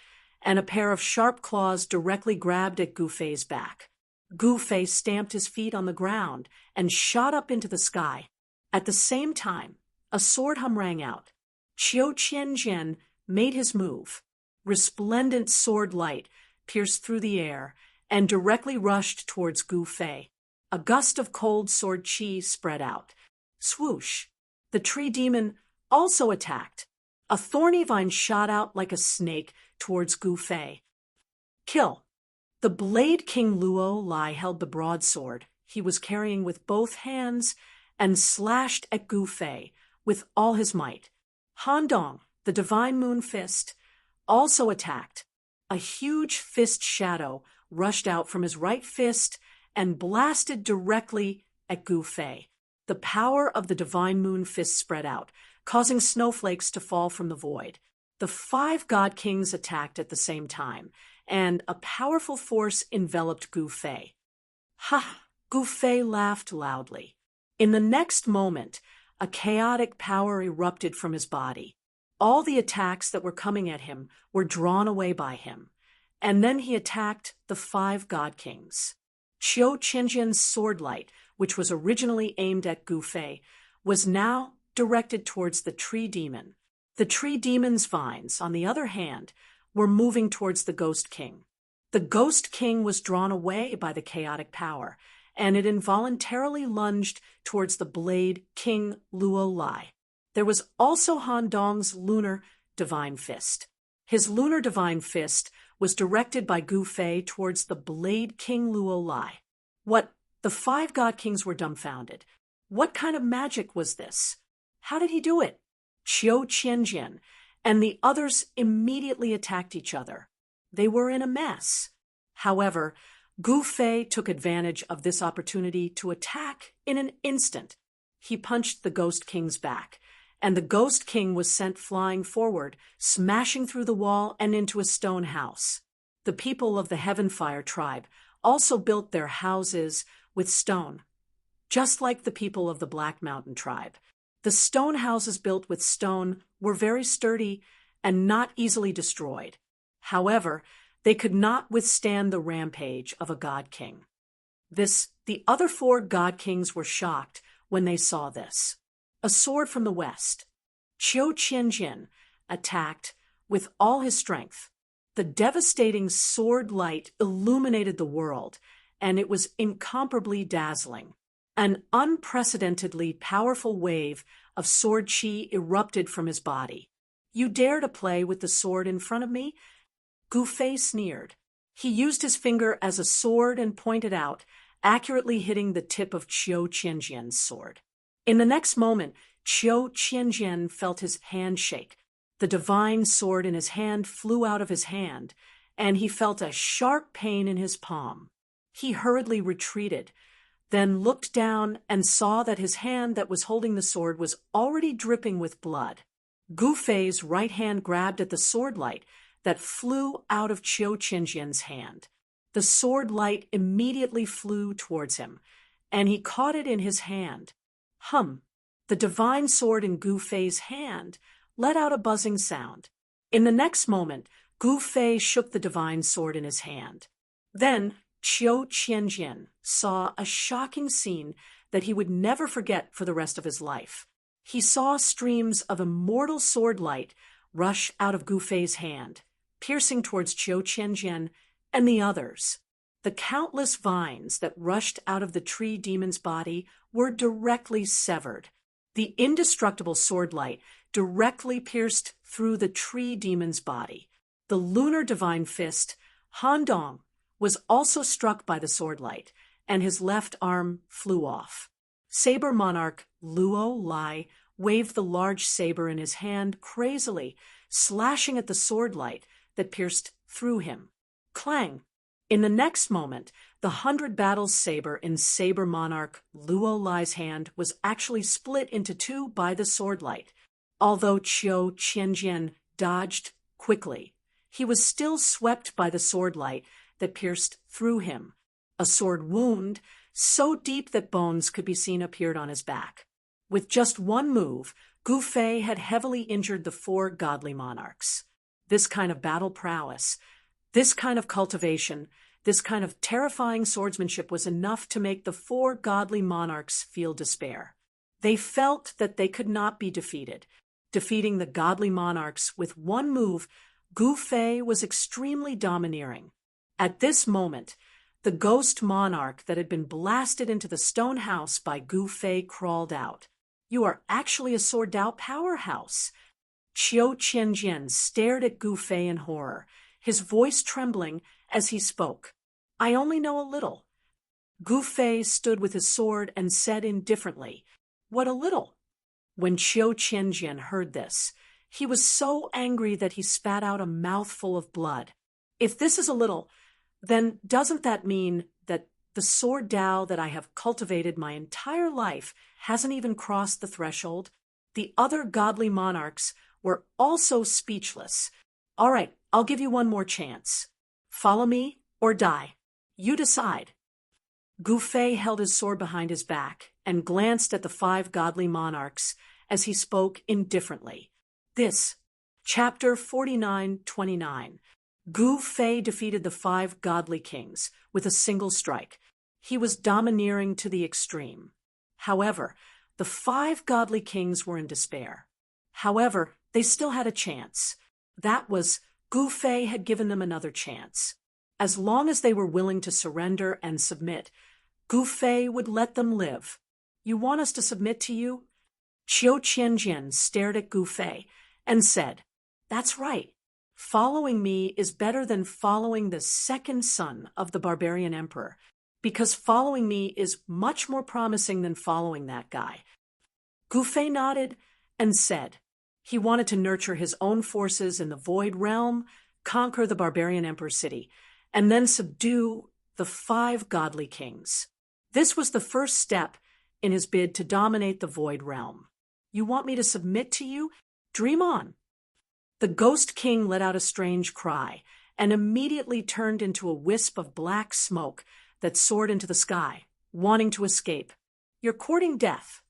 and a pair of sharp claws directly grabbed at Gu Fei's back. Gu Fei stamped his feet on the ground and shot up into the sky. At the same time, a sword hum rang out. Qiu Qianjian made his move. Resplendent sword light pierced through the air and directly rushed towards Gu Fei. A gust of cold sword chi spread out. Swoosh! The tree demon also attacked. A thorny vine shot out like a snake towards Gu Fei. Kill! The Blade King Luo Lai held the broadsword he was carrying with both hands and slashed at Gu Fei with all his might. Han Dong, the Divine Moon Fist, also attacked. A huge fist shadow rushed out from his right fist and blasted directly at Gu Fei. The power of the Divine Moon Fist spread out, causing snowflakes to fall from the void. The 5 God Kings attacked at the same time, and a powerful force enveloped Gu Fei. Ha! Gu Fei laughed loudly. In the next moment, a chaotic power erupted from his body. All the attacks that were coming at him were drawn away by him, and then he attacked the 5 God Kings. Qiu Qianjian's sword light, which was originally aimed at Gu Fei, was now directed towards the tree demon. The tree demon's vines, on the other hand, were moving towards the Ghost King. The Ghost King was drawn away by the chaotic power, and it involuntarily lunged towards the Blade King Luo Lai. There was also Han Dong's Lunar Divine Fist. His Lunar Divine Fist was directed by Gu Fei towards the Blade King Luo Lai. What? The 5 God Kings were dumbfounded. What kind of magic was this? How did he do it? Qiu Qianjian and the others immediately attacked each other. They were in a mess. However, Gu Fei took advantage of this opportunity to attack in an instant. He punched the Ghost King's back, and the Ghost King was sent flying forward, smashing through the wall and into a stone house. The people of the Heavenfire tribe also built their houses with stone, just like the people of the Black Mountain tribe. The stone houses built with stone were very sturdy and not easily destroyed. However, they could not withstand the rampage of a God King. The other 4 God Kings were shocked when they saw this. A sword from the west. Qiu Qianjian attacked with all his strength. The devastating sword light illuminated the world, and it was incomparably dazzling. An unprecedentedly powerful wave of sword chi erupted from his body. You dare to play with the sword in front of me? Gu Fei sneered. He used his finger as a sword and pointed out, accurately hitting the tip of Qiu Qianjian's sword. In the next moment, Qiu Qianjian felt his hand shake. The divine sword in his hand flew out of his hand, and he felt a sharp pain in his palm. He hurriedly retreated, then looked down and saw that his hand that was holding the sword was already dripping with blood. Gu Fei's right hand grabbed at the sword light that flew out of Qiu Qianjian's hand. The sword light immediately flew towards him, and he caught it in his hand. Hum! The divine sword in Gu Fei's hand let out a buzzing sound. In the next moment, Gu Fei shook the divine sword in his hand. Then Qiu Qianjian saw a shocking scene that he would never forget for the rest of his life. He saw streams of immortal sword light rush out of Gu Fei's hand, piercing towards Qiu Qianjian and the others. The countless vines that rushed out of the tree demon's body were directly severed. The indestructible sword light directly pierced through the tree demon's body. The lunar divine fist, Han Dong, was also struck by the sword light, and his left arm flew off. Saber monarch Luo Lai waved the large saber in his hand crazily, slashing at the sword light that pierced through him. Clang! In the next moment, the 100 battles saber in Saber Monarch Luo Lai's hand was actually split into two by the sword light. Although Qiu Qianjian dodged quickly, he was still swept by the sword light that pierced through him. A sword wound, so deep that bones could be seen, appeared on his back. With just one move, Gu Fei had heavily injured the 4 godly monarchs. This kind of battle prowess, this kind of cultivation, this kind of terrifying swordsmanship was enough to make the 4 godly monarchs feel despair. They felt that they could not be defeated. Defeating the godly monarchs with one move, Gu Fei was extremely domineering. At this moment, the ghost monarch that had been blasted into the stone house by Gu Fei crawled out. "You are actually a sword Dao powerhouse." Qiu Qianjian stared at Gu Fei in horror, his voice trembling as he spoke. "I only know a little." Gu Fei stood with his sword and said indifferently, "What a little?" When Qiu Qianjian heard this, he was so angry that he spat out a mouthful of blood. "If this is a little, then doesn't that mean that the sword Dao that I have cultivated my entire life hasn't even crossed the threshold?" The other godly monarchs were also speechless. "All right, I'll give you one more chance. Follow me or die. You decide." Gu Fei held his sword behind his back and glanced at the 5 godly monarchs as he spoke indifferently. This, Chapter 49-29. Gu Fei defeated the 5 godly kings with a single strike. He was domineering to the extreme. However, the 5 godly kings were in despair. However, they still had a chance. That was, Gu Fei had given them another chance. As long as they were willing to surrender and submit, Gu Fei would let them live. "You want us to submit to you?" Qiu Qianjian stared at Gu Fei and said, "That's right. Following me is better than following the second son of the barbarian emperor, because following me is much more promising than following that guy." Gu Fei nodded and said he wanted to nurture his own forces in the Void Realm, conquer the barbarian emperor city, and then subdue the 5 godly kings. This was the first step in his bid to dominate the Void Realm. "You want me to submit to you? Dream on." The Ghost King let out a strange cry and immediately turned into a wisp of black smoke that soared into the sky, wanting to escape. "You're courting death."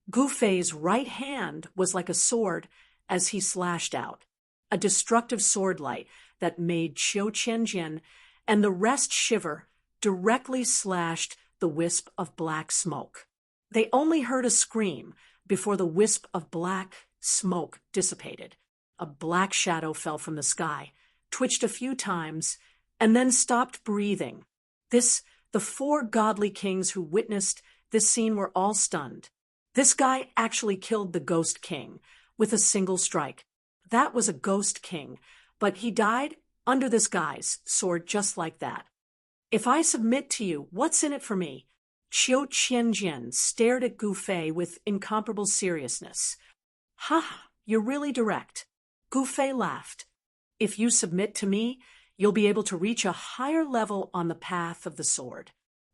Gu Fei's right hand was like a sword as he slashed out, a destructive sword light that made Qiu Qianjian and the rest shiver, directly slashed the wisp of black smoke. They only heard a scream before the wisp of black smoke dissipated. A black shadow fell from the sky, twitched a few times, and then stopped breathing. The 4 godly kings who witnessed this scene were all stunned. This guy actually killed the Ghost King with a single strike. That was a Ghost King, but he died under this guy's sword just like that. "If I submit to you, what's in it for me?" Qiu Qianjian stared at Gu Fei with incomparable seriousness. "Ha, you're really direct." Gu Fei laughed. "If you submit to me, you'll be able to reach a higher level on the path of the sword."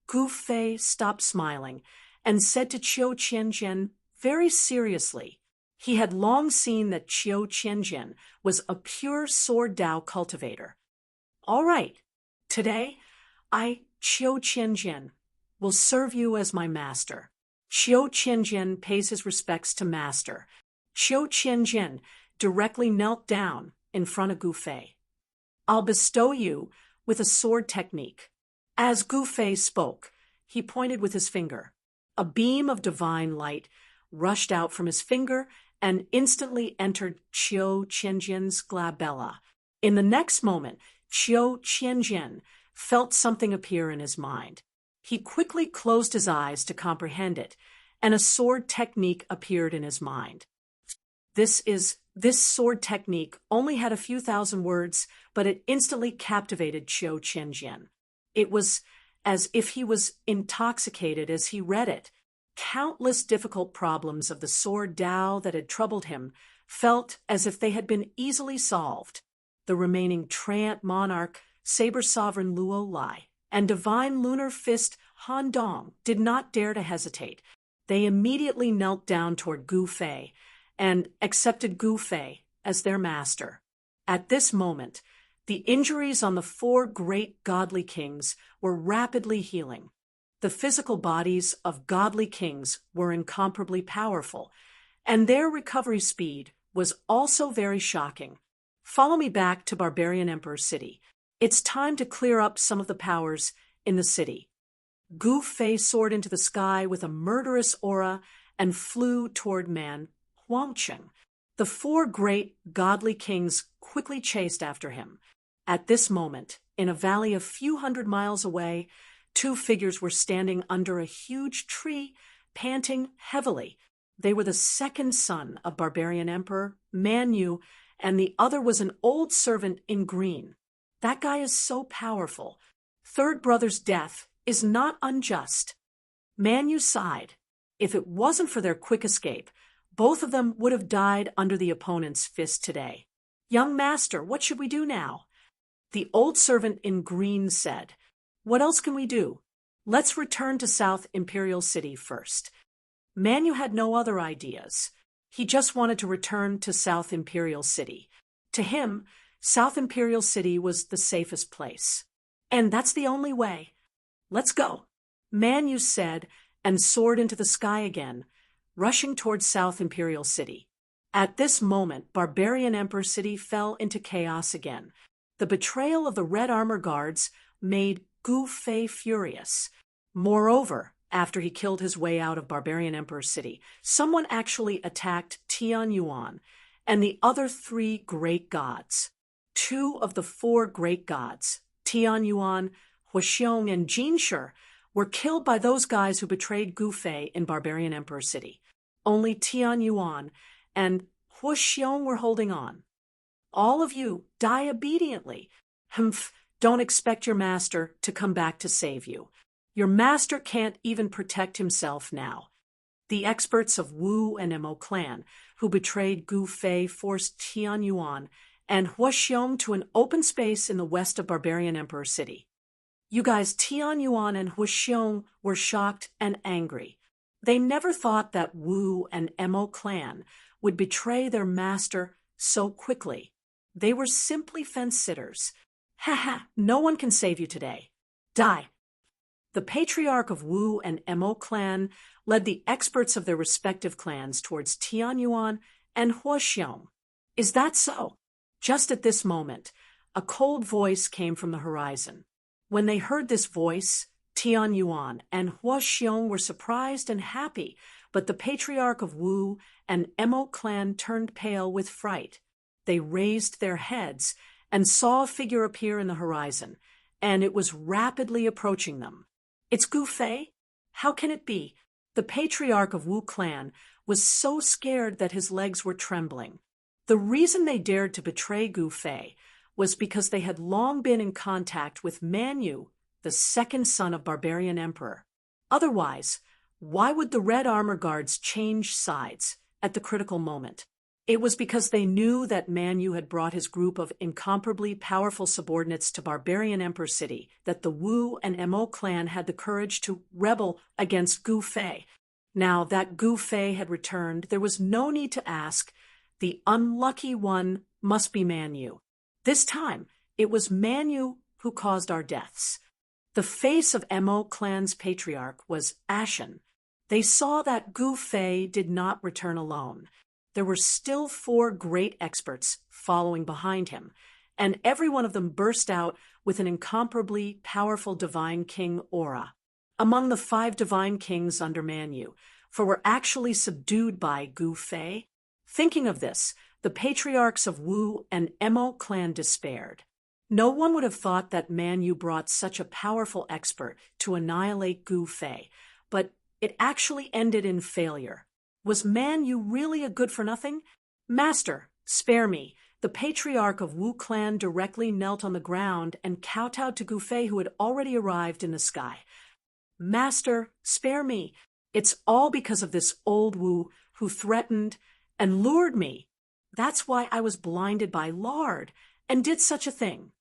Gu Fei stopped smiling and said to Qiu Qianjian very seriously. He had long seen that Qiu Qianjian was a pure sword Dao cultivator. "All right, today, I, Qiu Qianjian, will serve you as my master." Qiu Qianjian pays his respects to master. Qiu Qianjian directly knelt down in front of Gu Fei. "I'll bestow you with a sword technique." As Gu Fei spoke, he pointed with his finger. A beam of divine light rushed out from his finger and instantly entered Qiu Qianjian's glabella. In the next moment, Qiu Qianjian felt something appear in his mind. He quickly closed his eyes to comprehend it, and a sword technique appeared in his mind. This sword technique only had a few thousand words, but it instantly captivated Qiu Qianjian. It was as if he was intoxicated as he read it. Countless difficult problems of the sword Dao that had troubled him felt as if they had been easily solved. The remaining Treant monarch Saber Sovereign Luo Lai, and Divine Lunar Fist Han Dong did not dare to hesitate. They immediately knelt down toward Gu Fei and accepted Gu Fei as their master. At this moment, the injuries on the four great godly kings were rapidly healing. The physical bodies of godly kings were incomparably powerful, and their recovery speed was also very shocking. Follow me back to Barbarian Emperor City. It's time to clear up some of the powers in the city. Gu Fei soared into the sky with a murderous aura and flew toward Man Huangcheng. The four great godly kings quickly chased after him. At this moment, in a valley a few hundred miles away, two figures were standing under a huge tree, panting heavily. They were the second son of Barbarian Emperor Man Yu, and the other was an old servant in green. That guy is so powerful. Third brother's death is not unjust. Man Yu sighed. If it wasn't for their quick escape, both of them would have died under the opponent's fist today. Young master, what should we do now? The old servant in green said, What else can we do? Let's return to South Imperial City first. Man Yu had no other ideas. He just wanted to return to South Imperial City. To him, South Imperial City was the safest place. And that's the only way. Let's go, Man Yu said, and soared into the sky again, rushing towards South Imperial City. At this moment, Barbarian Emperor City fell into chaos again. The betrayal of the Red Armor Guards made Gu Fei furious. Moreover, after he killed his way out of Barbarian Emperor City, someone actually attacked Tian Yuan and the other three great gods. Two of the four great gods, Tian Yuan, Huaxiong, and Jinshi, were killed by those guys who betrayed Gu Fei in Barbarian Emperor City. Only Tian Yuan and Huaxiong were holding on. All of you die obediently. Humph, don't expect your master to come back to save you. Your master can't even protect himself now. The experts of Wu and Mo clan, who betrayed Gu Fei, forced Tian Yuan and Huaxiong to an open space in the west of Barbarian Emperor City. You guys, Tian Yuan and Huaxiong were shocked and angry. They never thought that Wu and Mo clan would betray their master so quickly. They were simply fence-sitters. Ha ha, no one can save you today. Die. The patriarch of Wu and Mo clan led the experts of their respective clans towards Tian Yuan and Huaxiong. Is that so? Just at this moment, a cold voice came from the horizon. When they heard this voice, Tian Yuan and Huaxiong were surprised and happy, but the patriarch of Wu and Mo clan turned pale with fright. They raised their heads and saw a figure appear in the horizon, and it was rapidly approaching them. It's Gu Fei? How can it be? The patriarch of Wu clan was so scared that his legs were trembling. The reason they dared to betray Gu Fei was because they had long been in contact with Man Yu, the second son of Barbarian Emperor. Otherwise, why would the Red Armor Guards change sides at the critical moment? It was because they knew that Man Yu had brought his group of incomparably powerful subordinates to Barbarian Emperor City that the Wu and Mo clan had the courage to rebel against Gu Fei. Now that Gu Fei had returned, there was no need to ask. The unlucky one must be Man Yu. This time, it was Man Yu who caused our deaths. The face of Mo clan's patriarch was ashen. They saw that Gu Fei did not return alone. There were still four great experts following behind him, and every one of them burst out with an incomparably powerful divine king aura. Among the 5 divine kings under Man Yu, for were actually subdued by Gu Fei. Thinking of this, the patriarchs of Wu and Mo clan despaired. No one would have thought that Man Yu brought such a powerful expert to annihilate Gu Fei, but it actually ended in failure. Was Man Yu really a good-for-nothing? Master, spare me. The patriarch of Wu clan directly knelt on the ground and kowtowed to Gu Fei, who had already arrived in the sky. Master, spare me. It's all because of this old Wu who threatened and lured me. That's why I was blinded by lard and did such a thing.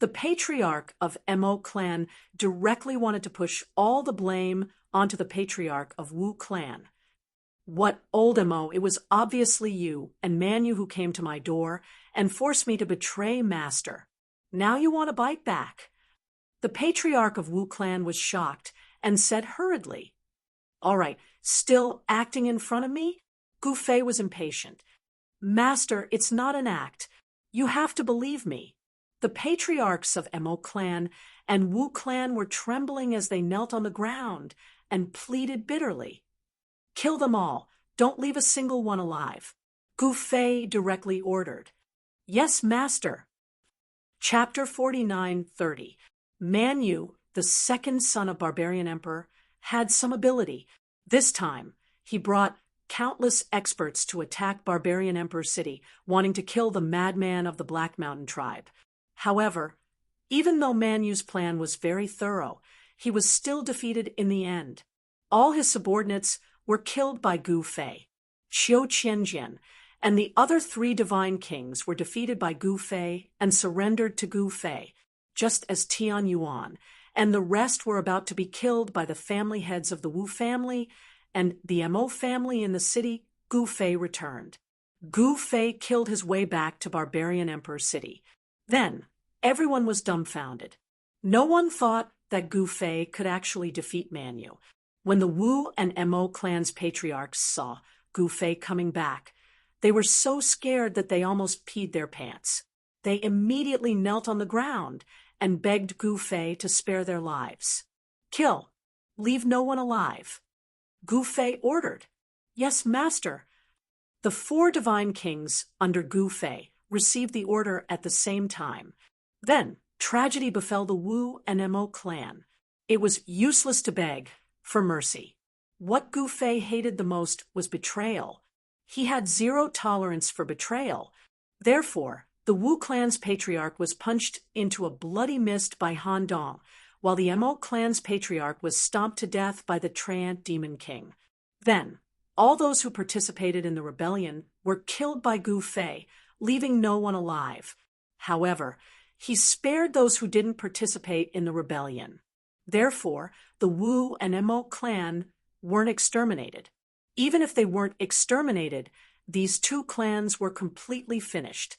The patriarch of Mo clan directly wanted to push all the blame onto the patriarch of Wu clan. What, old Mo, it was obviously you and Manu who came to my door and forced me to betray master. Now you want to bite back. The patriarch of Wu clan was shocked and said hurriedly, "All right, still acting in front of me?" Gu Fei was impatient. "Master, it's not an act. You have to believe me." The patriarchs of Mo clan and Wu clan were trembling as they knelt on the ground and pleaded bitterly. "Kill them all. Don't leave a single one alive," Gu Fei directly ordered. "Yes, master." Chapter 49:30. Manu, the second son of Barbarian Emperor, had some ability. This time, he brought countless experts to attack Barbarian Emperor City, wanting to kill the madman of the Black Mountain tribe. However, even though Manu's plan was very thorough, he was still defeated in the end. All his subordinates were killed by Gu Fei. Qiu Qianjian and the other 3 divine kings were defeated by Gu Fei and surrendered to Gu Fei, just as Tian Yuan, and the rest were about to be killed by the family heads of the Wu family and the Mo family in the city. Gu Fei returned. Gu Fei killed his way back to Barbarian Emperor City. Then, everyone was dumbfounded. No one thought that Gu Fei could actually defeat Manu. When the Wu and Mo clans' patriarchs saw Gu Fei coming back, they were so scared that they almost peed their pants. They immediately knelt on the ground and begged Gu Fei to spare their lives. "Kill. Leave no one alive," Gu Fei ordered. "Yes, master." The 4 divine kings under Gu Fei received the order at the same time. Then, tragedy befell the Wu and Mo clan. It was useless to beg for mercy. What Gu Fei hated the most was betrayal. He had zero tolerance for betrayal. Therefore, the Wu clan's patriarch was punched into a bloody mist by Han Dong, while the Mo clan's patriarch was stomped to death by the Treant Demon King. Then, all those who participated in the rebellion were killed by Gu Fei, leaving no one alive. However, he spared those who didn't participate in the rebellion. Therefore, the Wu and Mo clan weren't exterminated. Even if they weren't exterminated, these 2 clans were completely finished.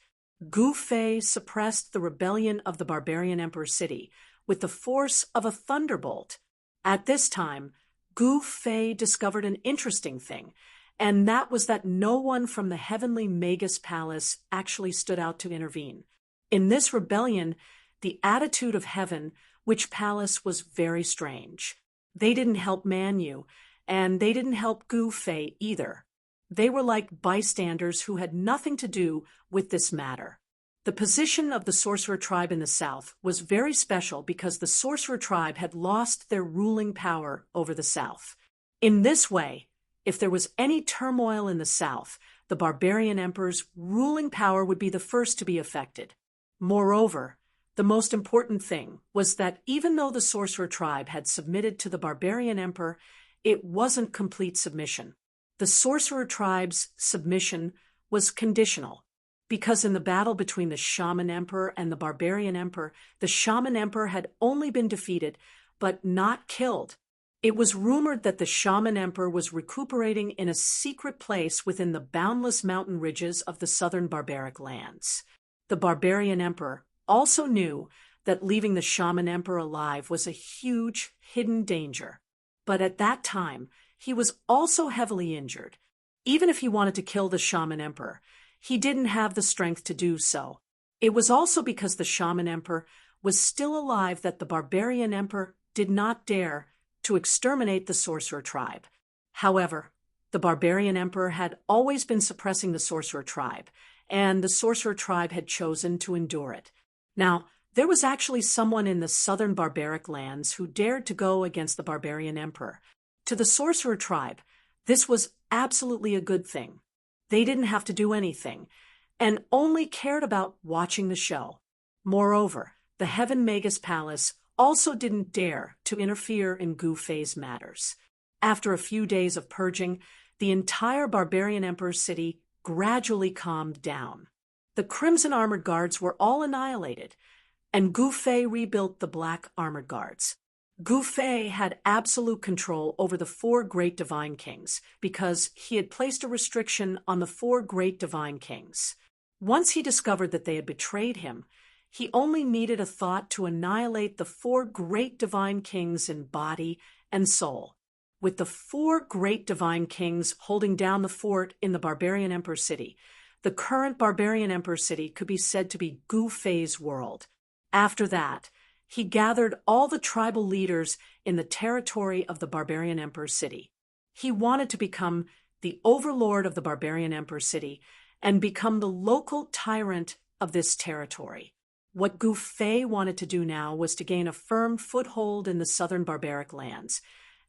Gu Fei suppressed the rebellion of the Barbarian Emperor City with the force of a thunderbolt. At this time, Gu Fei discovered an interesting thing, and that was that no one from the heavenly Magus Palace actually stood out to intervene. In this rebellion, the attitude of heaven, which palace, was very strange. They didn't help Manu, and they didn't help Gu Fei either. They were like bystanders who had nothing to do with this matter. The position of the sorcerer tribe in the south was very special because the sorcerer tribe had lost their ruling power over the south. In this way, if there was any turmoil in the south, the barbarian emperor's ruling power would be the first to be affected. Moreover, the most important thing was that even though the sorcerer tribe had submitted to the barbarian emperor, it wasn't complete submission. The sorcerer tribe's submission was conditional, because in the battle between the shaman emperor and the barbarian emperor, the shaman emperor had only been defeated, but not killed. It was rumored that the shaman emperor was recuperating in a secret place within the boundless mountain ridges of the southern barbaric lands. The barbarian emperor also knew that leaving the shaman emperor alive was a huge, hidden danger. But at that time, he was also heavily injured. Even if he wanted to kill the shaman emperor, he didn't have the strength to do so. It was also because the shaman emperor was still alive that the barbarian emperor did not dare to exterminate the sorcerer tribe. However, the barbarian emperor had always been suppressing the sorcerer tribe, and the sorcerer tribe had chosen to endure it. Now, there was actually someone in the southern barbaric lands who dared to go against the barbarian emperor. To the sorcerer tribe, this was absolutely a good thing. They didn't have to do anything, and only cared about watching the show. Moreover, the Heaven Magus Palace also didn't dare to interfere in Gu Fei's matters. After a few days of purging, the entire barbarian emperor's city gradually calmed down. The Crimson Armored Guards were all annihilated. and Gu Fei rebuilt the Black Armored Guards. Gu Fei had absolute control over the 4 great divine kings because he had placed a restriction on the 4 great divine kings. Once he discovered that they had betrayed him, he only needed a thought to annihilate the 4 great divine kings in body and soul. With the 4 great divine kings holding down the fort in the barbarian emperor city, the current barbarian emperor city could be said to be Gu Fei's world. After that, he gathered all the tribal leaders in the territory of the barbarian emperor city. He wanted to become the overlord of the barbarian emperor city and become the local tyrant of this territory. What Gu Fei wanted to do now was to gain a firm foothold in the southern barbaric lands,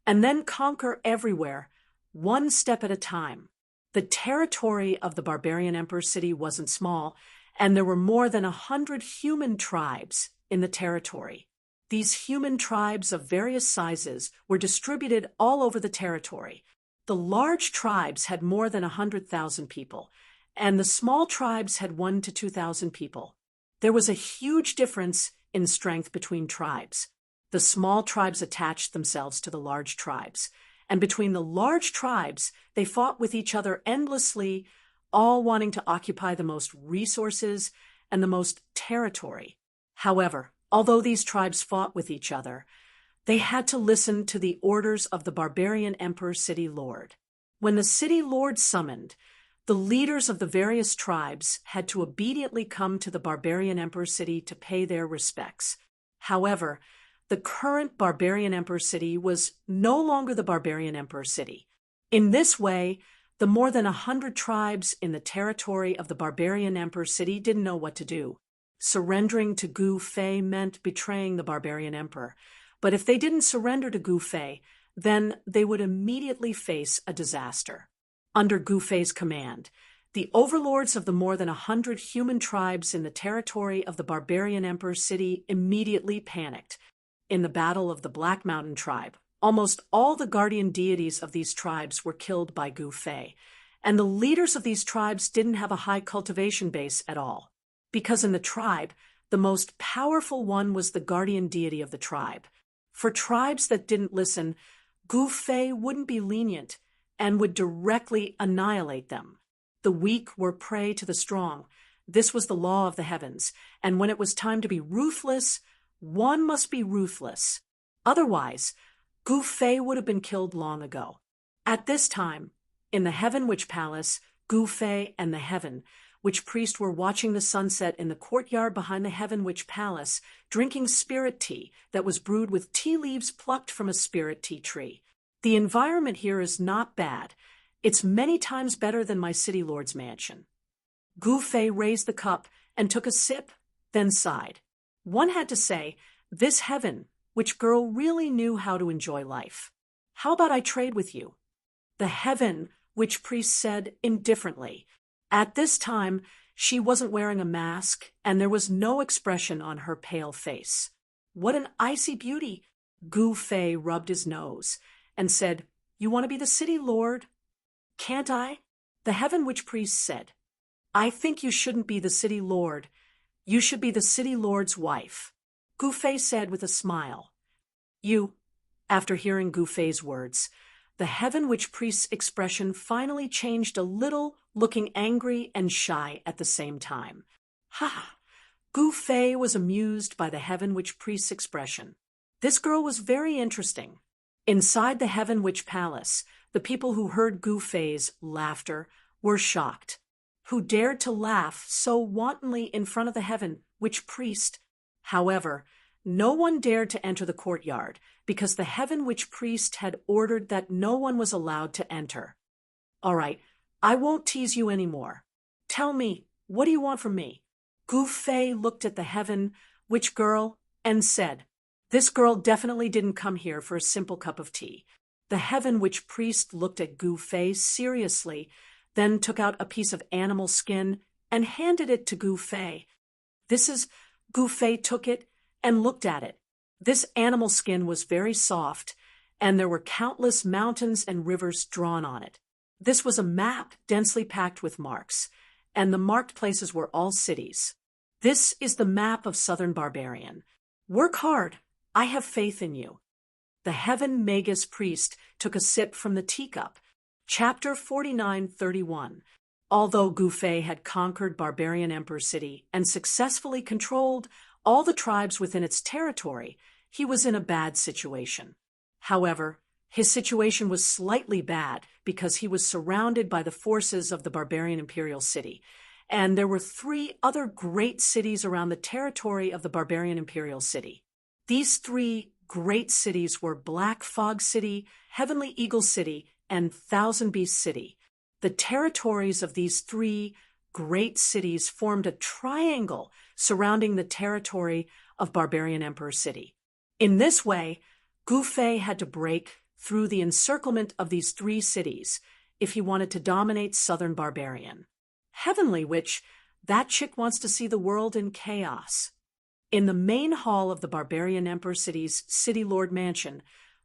and then conquer everywhere, one step at a time. The territory of the barbarian emperor city wasn't small, and there were more than 100 human tribes in the territory. These human tribes of various sizes were distributed all over the territory. The large tribes had more than 100,000 people, and the small tribes had 1,000 to 2,000 people. There was a huge difference in strength between tribes. The small tribes attached themselves to the large tribes, and between the large tribes, they fought with each other endlessly, all wanting to occupy the most resources and the most territory. However, although these tribes fought with each other, they had to listen to the orders of the barbarian emperor city lord. When the city lord summoned, the leaders of the various tribes had to obediently come to the barbarian emperor city to pay their respects. However, the current barbarian emperor city was no longer the barbarian emperor city. In this way, the more than 100 tribes in the territory of the barbarian emperor city didn't know what to do. Surrendering to Gu Fei meant betraying the barbarian emperor, but if they didn't surrender to Gu Fei, then they would immediately face a disaster. Under Gu Fei's command, the overlords of the more than 100 human tribes in the territory of the barbarian emperor city immediately panicked. In the Battle of the Black Mountain tribe, almost all the guardian deities of these tribes were killed by Gu Fei, and the leaders of these tribes didn't have a high cultivation base at all. Because in the tribe, the most powerful one was the guardian deity of the tribe. For tribes that didn't listen, Gu Fei wouldn't be lenient and would directly annihilate them. The weak were prey to the strong. This was the law of the heavens, and when it was time to be ruthless, one must be ruthless. Otherwise, Gu Fei would have been killed long ago. At this time, in the Heaven Witch Palace, Gu Fei and the Heaven Witch priest were watching the sunset in the courtyard behind the Heaven Witch Palace, drinking spirit tea that was brewed with tea leaves plucked from a spirit tea tree. The environment here is not bad. It's many times better than my city lord's mansion. Gu Fei raised the cup and took a sip, then sighed. One had to say, this Heaven Witch girl really knew how to enjoy life. How about I trade with you? The Heaven Witch priest said indifferently. At this time, she wasn't wearing a mask, and there was no expression on her pale face. What an icy beauty! Gu Fei rubbed his nose and said, You want to be the city lord? Can't I? The Heaven Witch priest said, I think you shouldn't be the city lord. You should be the city lord's wife. Gu Fei said with a smile. After hearing Gu Fei's words, the Heaven Witch priest's expression finally changed a little, looking angry and shy at the same time. Ha! Gu Fei was amused by the Heaven Witch priest's expression. This girl was very interesting. Inside the Heaven Witch Palace, the people who heard Gu Fei's laughter were shocked. Who dared to laugh so wantonly in front of the Heaven Witch priest? However, no one dared to enter the courtyard because the Heaven Witch priest had ordered that no one was allowed to enter. All right, I won't tease you anymore. Tell me, what do you want from me? Gu Fei looked at the Heaven Witch girl and said, This girl definitely didn't come here for a simple cup of tea. The Heaven Witch priest looked at Gu Fei seriously, then took out a piece of animal skin and handed it to Gu Fei. Gu Fei took it and looked at it. This animal skin was very soft, and there were countless mountains and rivers drawn on it. This was a map densely packed with marks, and the marked places were all cities. This is the map of Southern Barbarian. Work hard. I have faith in you. The Heaven Magus priest took a sip from the teacup. Chapter 49:31. Although Gufei had conquered Barbarian Emperor City and successfully controlled all the tribes within its territory, he was in a bad situation. However, his situation was slightly bad because he was surrounded by the forces of the Barbarian Imperial City, and there were 3 other great cities around the territory of the Barbarian Imperial City. These 3 great cities were Black Fog City, Heavenly Eagle City, and Thousand Beast City. The territories of these 3 great cities formed a triangle surrounding the territory of Barbarian Emperor City. In this way, Gufei had to break through the encirclement of these 3 cities if he wanted to dominate Southern Barbarian. Heavenly Witch, that chick wants to see the world in chaos. In the main hall of the Barbarian Emperor City's City Lord Mansion,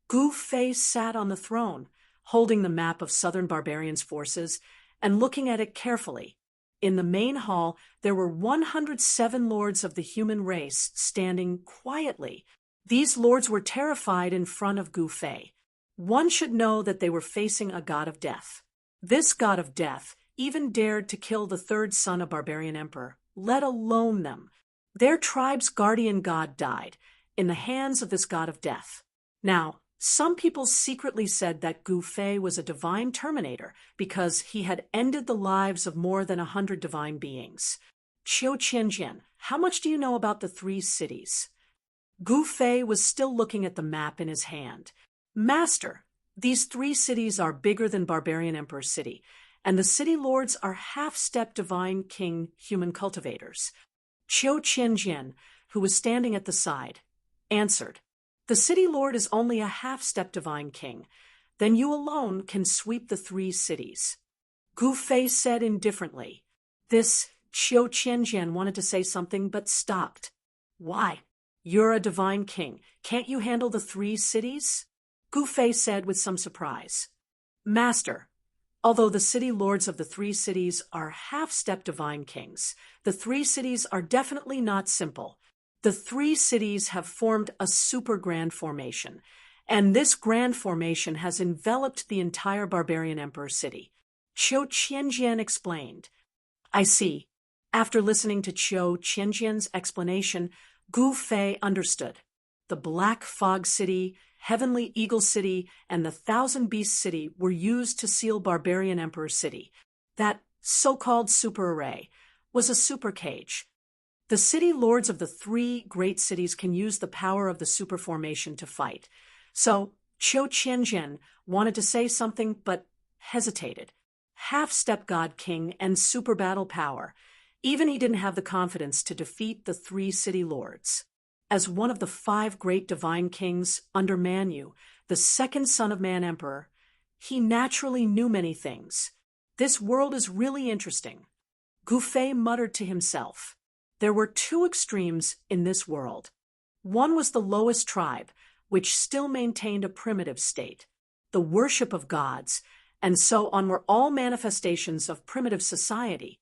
Gufei sat on the throne, holding the map of Southern Barbarian's forces and looking at it carefully. In the main hall, there were 107 lords of the human race standing quietly. These lords were terrified in front of Gufei. One should know that they were facing a god of death. This god of death even dared to kill the 3rd son of Barbarian Emperor, let alone them. Their tribe's guardian god died in the hands of this god of death. Now, some people secretly said that Gufei was a divine terminator because he had ended the lives of more than 100 divine beings. Qiu Qianjian, how much do you know about the 3 cities? Gufei was still looking at the map in his hand. Master, these 3 cities are bigger than Barbarian Emperor City, and the city lords are half-step divine king human cultivators. Qiu Qianjian, who was standing at the side, answered, "The city lord is only a half-step divine king. Then you alone can sweep the 3 cities." Gufei said indifferently. This Qiu Qianjian wanted to say something but stopped. "Why? You're a divine king. Can't you handle the 3 cities?" Gufei said with some surprise. "Master, although the city lords of the 3 cities are half-step divine kings, the 3 cities are definitely not simple. The 3 cities have formed a super grand formation, and this grand formation has enveloped the entire Barbarian Emperor City." Qiu Qianjian explained. "I see." After listening to Qiu Qianjian's explanation, Gufei understood. The Black Fog City, Heavenly Eagle City, and the Thousand Beast City were used to seal Barbarian Emperor City. That so-called super array was a super cage. The city lords of the 3 great cities can use the power of the super formation to fight. So Qiu Qianjian wanted to say something but hesitated. Half-step God King and super battle power. Even he didn't have the confidence to defeat the 3 city lords. As one of the 5 great divine kings under Manu, the 2nd son of Man Emperor, he naturally knew many things. This world is really interesting. Gufei muttered to himself. There were 2 extremes in this world. One was the lowest tribe, which still maintained a primitive state. The worship of gods, and so on were all manifestations of primitive society.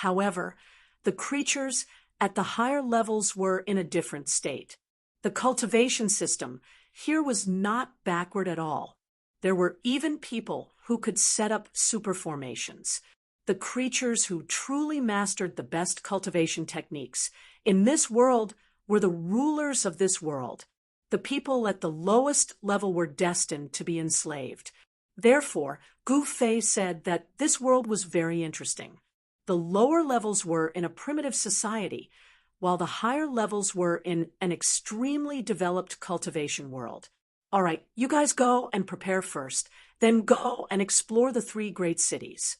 However, the creatures at the higher levels were in a different state. The cultivation system here was not backward at all. There were even people who could set up super formations. The creatures who truly mastered the best cultivation techniques in this world were the rulers of this world. The people at the lowest level were destined to be enslaved. Therefore, Gufei said that this world was very interesting. The lower levels were in a primitive society, while the higher levels were in an extremely developed cultivation world. All right, you guys go and prepare first, then go and explore the 3 great cities.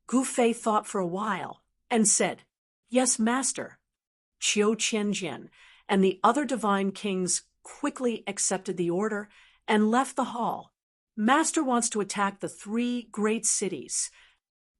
Gufei thought for a while and said, "Yes, master." Qiu Qianjian and the other divine kings quickly accepted the order and left the hall. Master wants to attack the 3 great cities.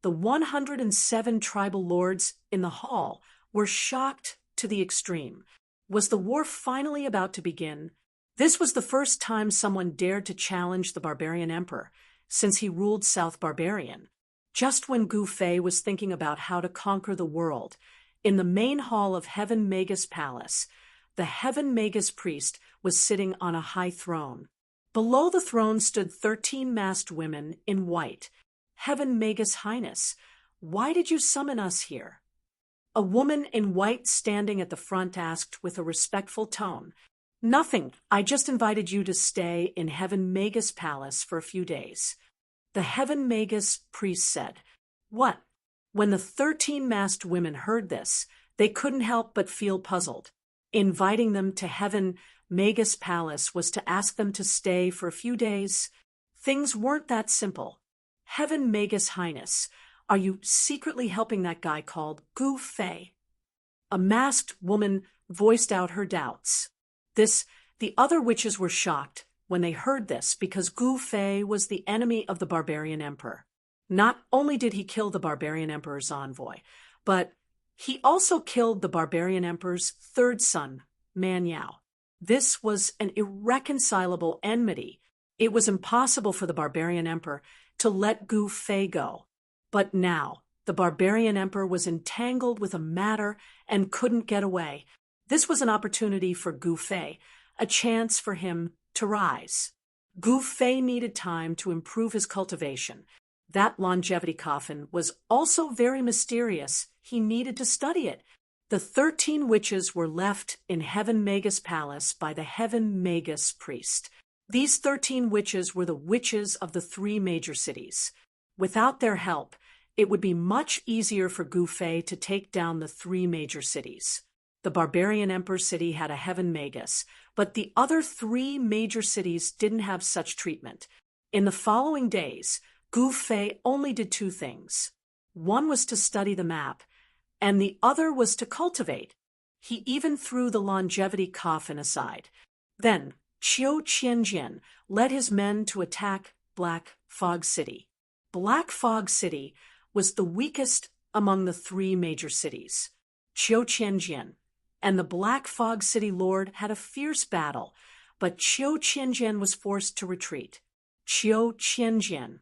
The 107 tribal lords in the hall were shocked to the extreme. Was the war finally about to begin? This was the first time someone dared to challenge the Barbarian Emperor since he ruled South Barbarian. Just when Gufei was thinking about how to conquer the world, In the main hall of Heaven Magus Palace, the Heaven Magus priest was sitting on a high throne. Below the throne stood 13 masked women in white. Heaven Magus Highness, why did you summon us here? A woman in white standing at the front asked with a respectful tone. Nothing, I just invited you to stay in Heaven Magus Palace for a few days. The Heaven Magus priest said. What? When the 13 masked women heard this, they couldn't help but feel puzzled. Inviting them to Heaven Magus Palace was to ask them to stay for a few days. Things weren't that simple. Heaven Magus Highness, are you secretly helping that guy called Gu Fei? A masked woman voiced out her doubts. The other witches were shocked when they heard this because Gu Fei was the enemy of the barbarian emperor. Not only did he kill the barbarian emperor's envoy, but he also killed the barbarian emperor's third son, Man Yao. This was an irreconcilable enmity. It was impossible for the barbarian emperor to let Gu Fei go. But now, the barbarian emperor was entangled with a matter and couldn't get away. This was an opportunity for Gu Fei, a chance for him to rise. Gu Fei needed time to improve his cultivation. That longevity coffin was also very mysterious. He needed to study it. The 13 witches were left in Heaven Magus Palace by the Heaven Magus priest. These 13 witches were the witches of the 3 major cities. Without their help, it would be much easier for Gu Fei to take down the 3 major cities. The barbarian emperor's city had a Heaven Magus, but the other 3 major cities didn't have such treatment. In the following days, Gu Fei only did 2 things. One was to study the map, and the other was to cultivate. He even threw the longevity coffin aside. Then, Qiu Qianjian led his men to attack Black Fog City. Black Fog City was the weakest among the 3 major cities. Qiu Qianjian and the Black Fog City Lord had a fierce battle, but Qiu Qianjian was forced to retreat. Qiu Qianjian,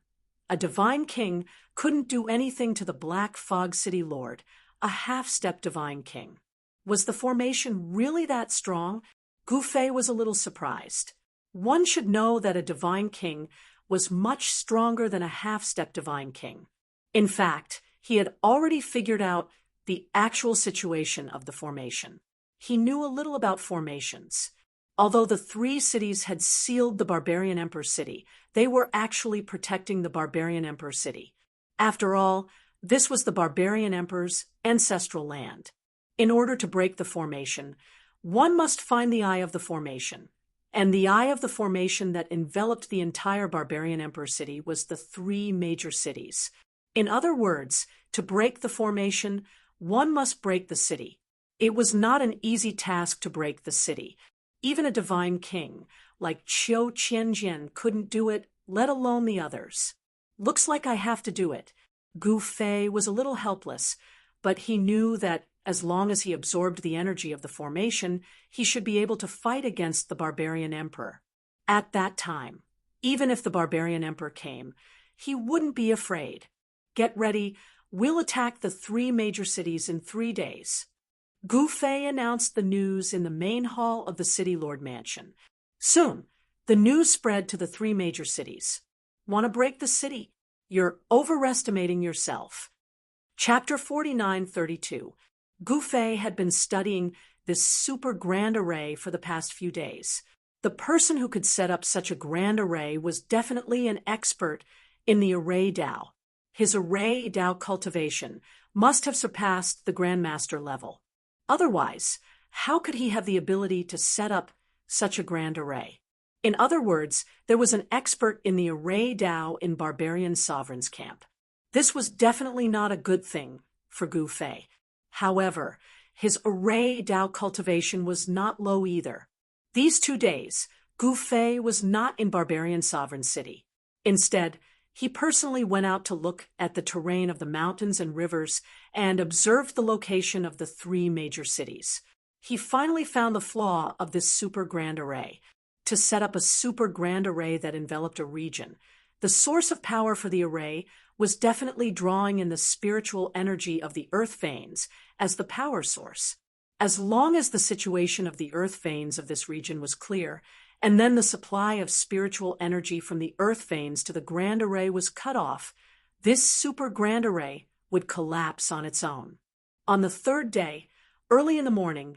a divine king, couldn't do anything to the Black Fog City Lord, a half-step divine king. Was the formation really that strong? Gu Fei was a little surprised. One should know that a divine king was much stronger than a half-step divine king. In fact, he had already figured out the actual situation of the formation. He knew a little about formations. Although the 3 cities had sealed the barbarian emperor's city, they were actually protecting the barbarian emperor's city. After all, this was the barbarian emperor's ancestral land. In order to break the formation, one must find the eye of the formation. And the eye of the formation that enveloped the entire barbarian emperor's city was the 3 major cities. In other words, to break the formation, one must break the city. It was not an easy task to break the city. Even a divine king, like Qiu Qianjian, couldn't do it, let alone the others. Looks like I have to do it. Gu Fei was a little helpless, but he knew that as long as he absorbed the energy of the formation, he should be able to fight against the barbarian emperor. At that time, even if the barbarian emperor came, he wouldn't be afraid. Get ready, we'll attack the 3 major cities in 3 days. Gu Fei announced the news in the main hall of the City Lord Mansion. Soon, the news spread to the 3 major cities. Want to break the city? You're overestimating yourself. Chapter 49:32. Gu Fei had been studying this super grand array for the past few days. The person who could set up such a grand array was definitely an expert in the array Dao. His array Dao cultivation must have surpassed the Grandmaster level. Otherwise, how could he have the ability to set up such a grand array? In other words, there was an expert in the array Dao in Barbarian Sovereign's camp. This was definitely not a good thing for Gu Fei. However, his array Dao cultivation was not low either. These 2 days, Gu Fei was not in Barbarian Sovereign City. Instead, he personally went out to look at the terrain of the mountains and rivers and observed the location of the 3 major cities. He finally found the flaw of this super grand array. To set up a super grand array that enveloped a region, The source of power for the array was definitely drawing in the spiritual energy of the earth veins as the power source. As long as the situation of the earth veins of this region was clear, and then the supply of spiritual energy from the earth veins to the grand array was cut off, this super grand array would collapse on its own. On the third day, early in the morning,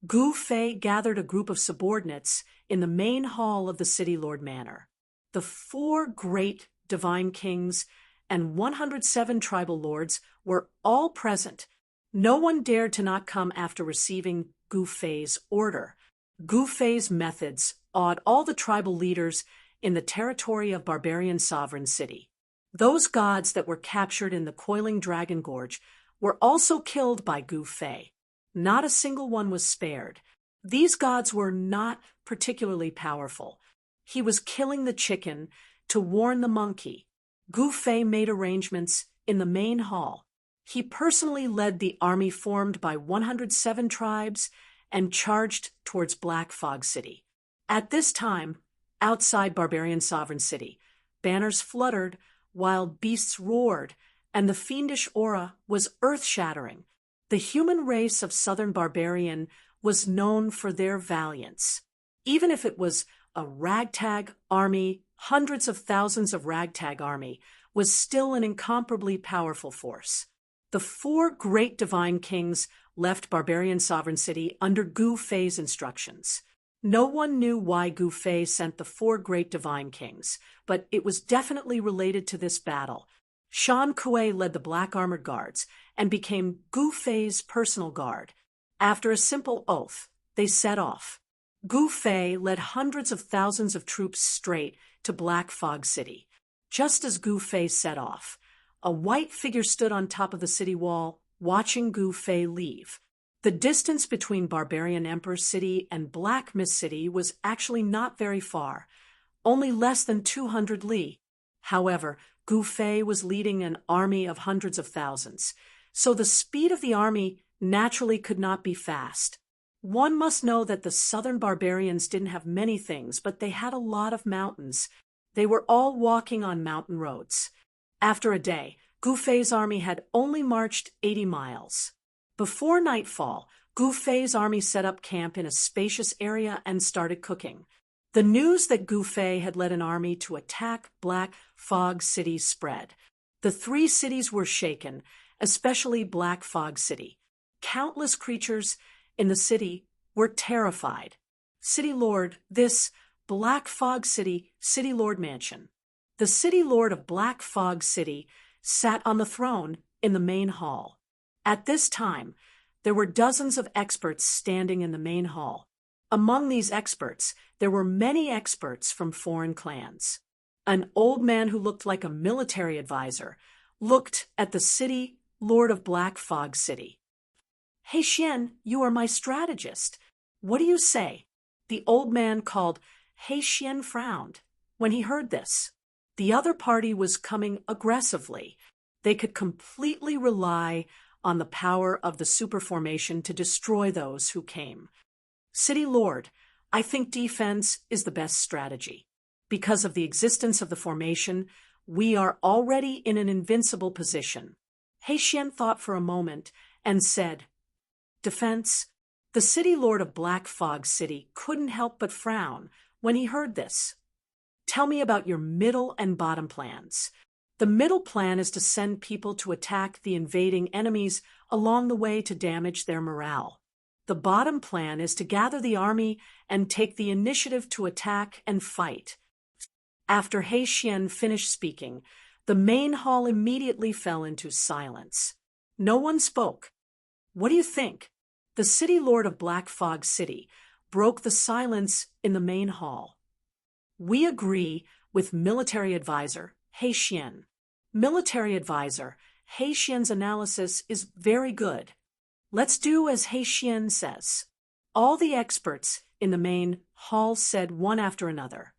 Gu Fei gathered a group of subordinates in the main hall of the City Lord Manor. The 4 great divine kings and 107 tribal lords were all present. No one dared to not come after receiving Gu Fei's order. Gu Fei's methods awed all the tribal leaders in the territory of barbarian sovereign city. Those gods that were captured in the coiling dragon gorge were also killed by Gu Fei. Not a single one was spared. These gods were not particularly powerful. He was killing the chicken to warn the monkey. Gu Fei made arrangements in the main hall. He personally led the army formed by 107 tribes and charged towards Black Fog City. At this time, outside barbarian sovereign city, banners fluttered, wild beasts roared, and the fiendish aura was earth-shattering. The human race of southern barbarian was known for their valiance. Even if it was a ragtag army, hundreds of thousands of ragtag army was still an incomparably powerful force. The 4 great divine kings left barbarian sovereign city under Gu Fei's instructions. No one knew why Gu Fei sent the 4 great divine kings, but it was definitely related to this battle. Shan Kuei led the black armored guards and became Gu Fei's personal guard. After a simple oath, they set off. Gu Fei led hundreds of thousands of troops straight to Black Fog City. Just as Gu Fei set off, a white figure stood on top of the city wall, watching Gu Fei leave. The distance between Barbarian Emperor City and Black Mist City was actually not very far, only less than 200 li. However, Gu Fei was leading an army of hundreds of thousands, so the speed of the army naturally could not be fast. One must know that the southern barbarians didn't have many things, but they had a lot of mountains. They were all walking on mountain roads. After a day, Gu Fei's army had only marched 80 miles. Before nightfall, Gu Fei's army set up camp in a spacious area and started cooking. The news that Gu Fei had led an army to attack Black Fog City spread. The 3 cities were shaken, especially Black Fog City. Countless creatures in the city were terrified. City Lord, this Black Fog City, City Lord Mansion. The City Lord of Black Fog City sat on the throne in the main hall. At this time, there were dozens of experts standing in the main hall. Among these experts, there were many experts from foreign clans. An old man who looked like a military advisor looked at the City Lord of Black Fog City. "Hey Xian, you are my strategist. What do you say?" The old man called He Xian frowned when he heard this. The other party was coming aggressively. They could completely rely on the power of the superformation to destroy those who came. "City Lord, I think defense is the best strategy. Because of the existence of the formation, we are already in an invincible position." He Xian thought for a moment and said, "Defense?" The City Lord of Black Fog City couldn't help but frown when he heard this. "Tell me about your middle and bottom plans." The middle plan is to send people to attack the invading enemies along the way to damage their morale. The bottom plan is to gather the army and take the initiative to attack and fight. After He Xian finished speaking, the main hall immediately fell into silence. No one spoke. "What do you think?" The City Lord of Black Fog City broke the silence in the main hall. "We agree with military advisor He Xian. Military advisor He Xian's analysis is very good. Let's do as He Xian says." All the experts in the main hall said one after another.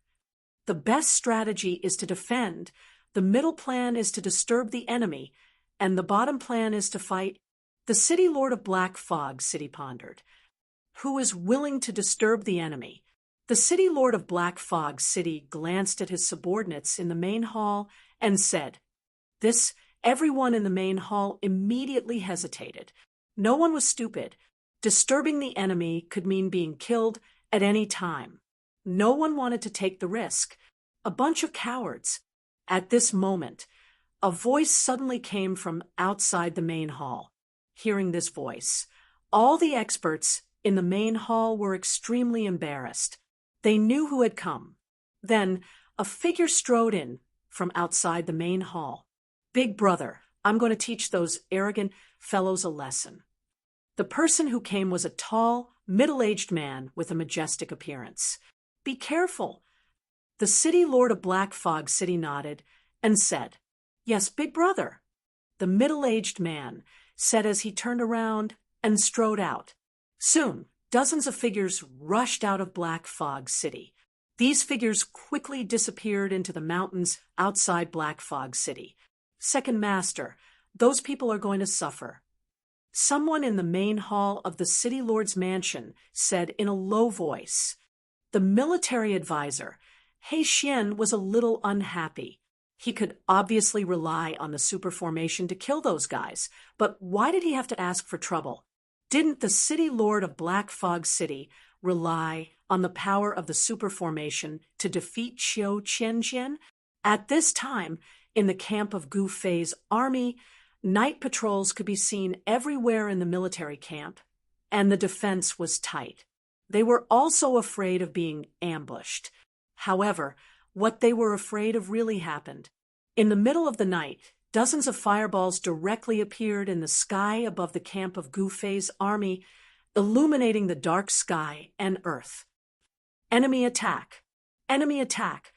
"The best strategy is to defend, the middle plan is to disturb the enemy, and the bottom plan is to fight." The City Lord of Black Fog City pondered. "Who is willing to disturb the enemy?" The city lord of Black Fog City glanced at his subordinates in the main hall and said, "This." Everyone in the main hall immediately hesitated. No one was stupid. Disturbing the enemy could mean being killed at any time. No one wanted to take the risk. A bunch of cowards. At this moment, a voice suddenly came from outside the main hall. Hearing this voice, all the experts in the main hall were extremely embarrassed. They knew who had come. Then, a figure strode in from outside the main hall. "Big brother, I'm going to teach those arrogant fellows a lesson." The person who came was a tall, middle-aged man with a majestic appearance. "Be careful." The city lord of Black Fog City nodded and said, "Yes, big brother." The middle-aged man said as he turned around and strode out. Soon, dozens of figures rushed out of Black Fog City. These figures quickly disappeared into the mountains outside Black Fog City. "Second Master, those people are going to suffer." Someone in the main hall of the city lord's mansion said in a low voice. The military advisor, He Xian, was a little unhappy. He could obviously rely on the super formation to kill those guys, but why did he have to ask for trouble? Didn't the city lord of Black Fog City rely on the power of the super formation to defeat Qiu Qianjian? At this time, in the camp of Gu Fei's army, night patrols could be seen everywhere in the military camp, and the defense was tight. They were also afraid of being ambushed. However, what they were afraid of really happened. In the middle of the night, dozens of fireballs directly appeared in the sky above the camp of Gu Fei's army, illuminating the dark sky and earth. "Enemy attack! Enemy attack!"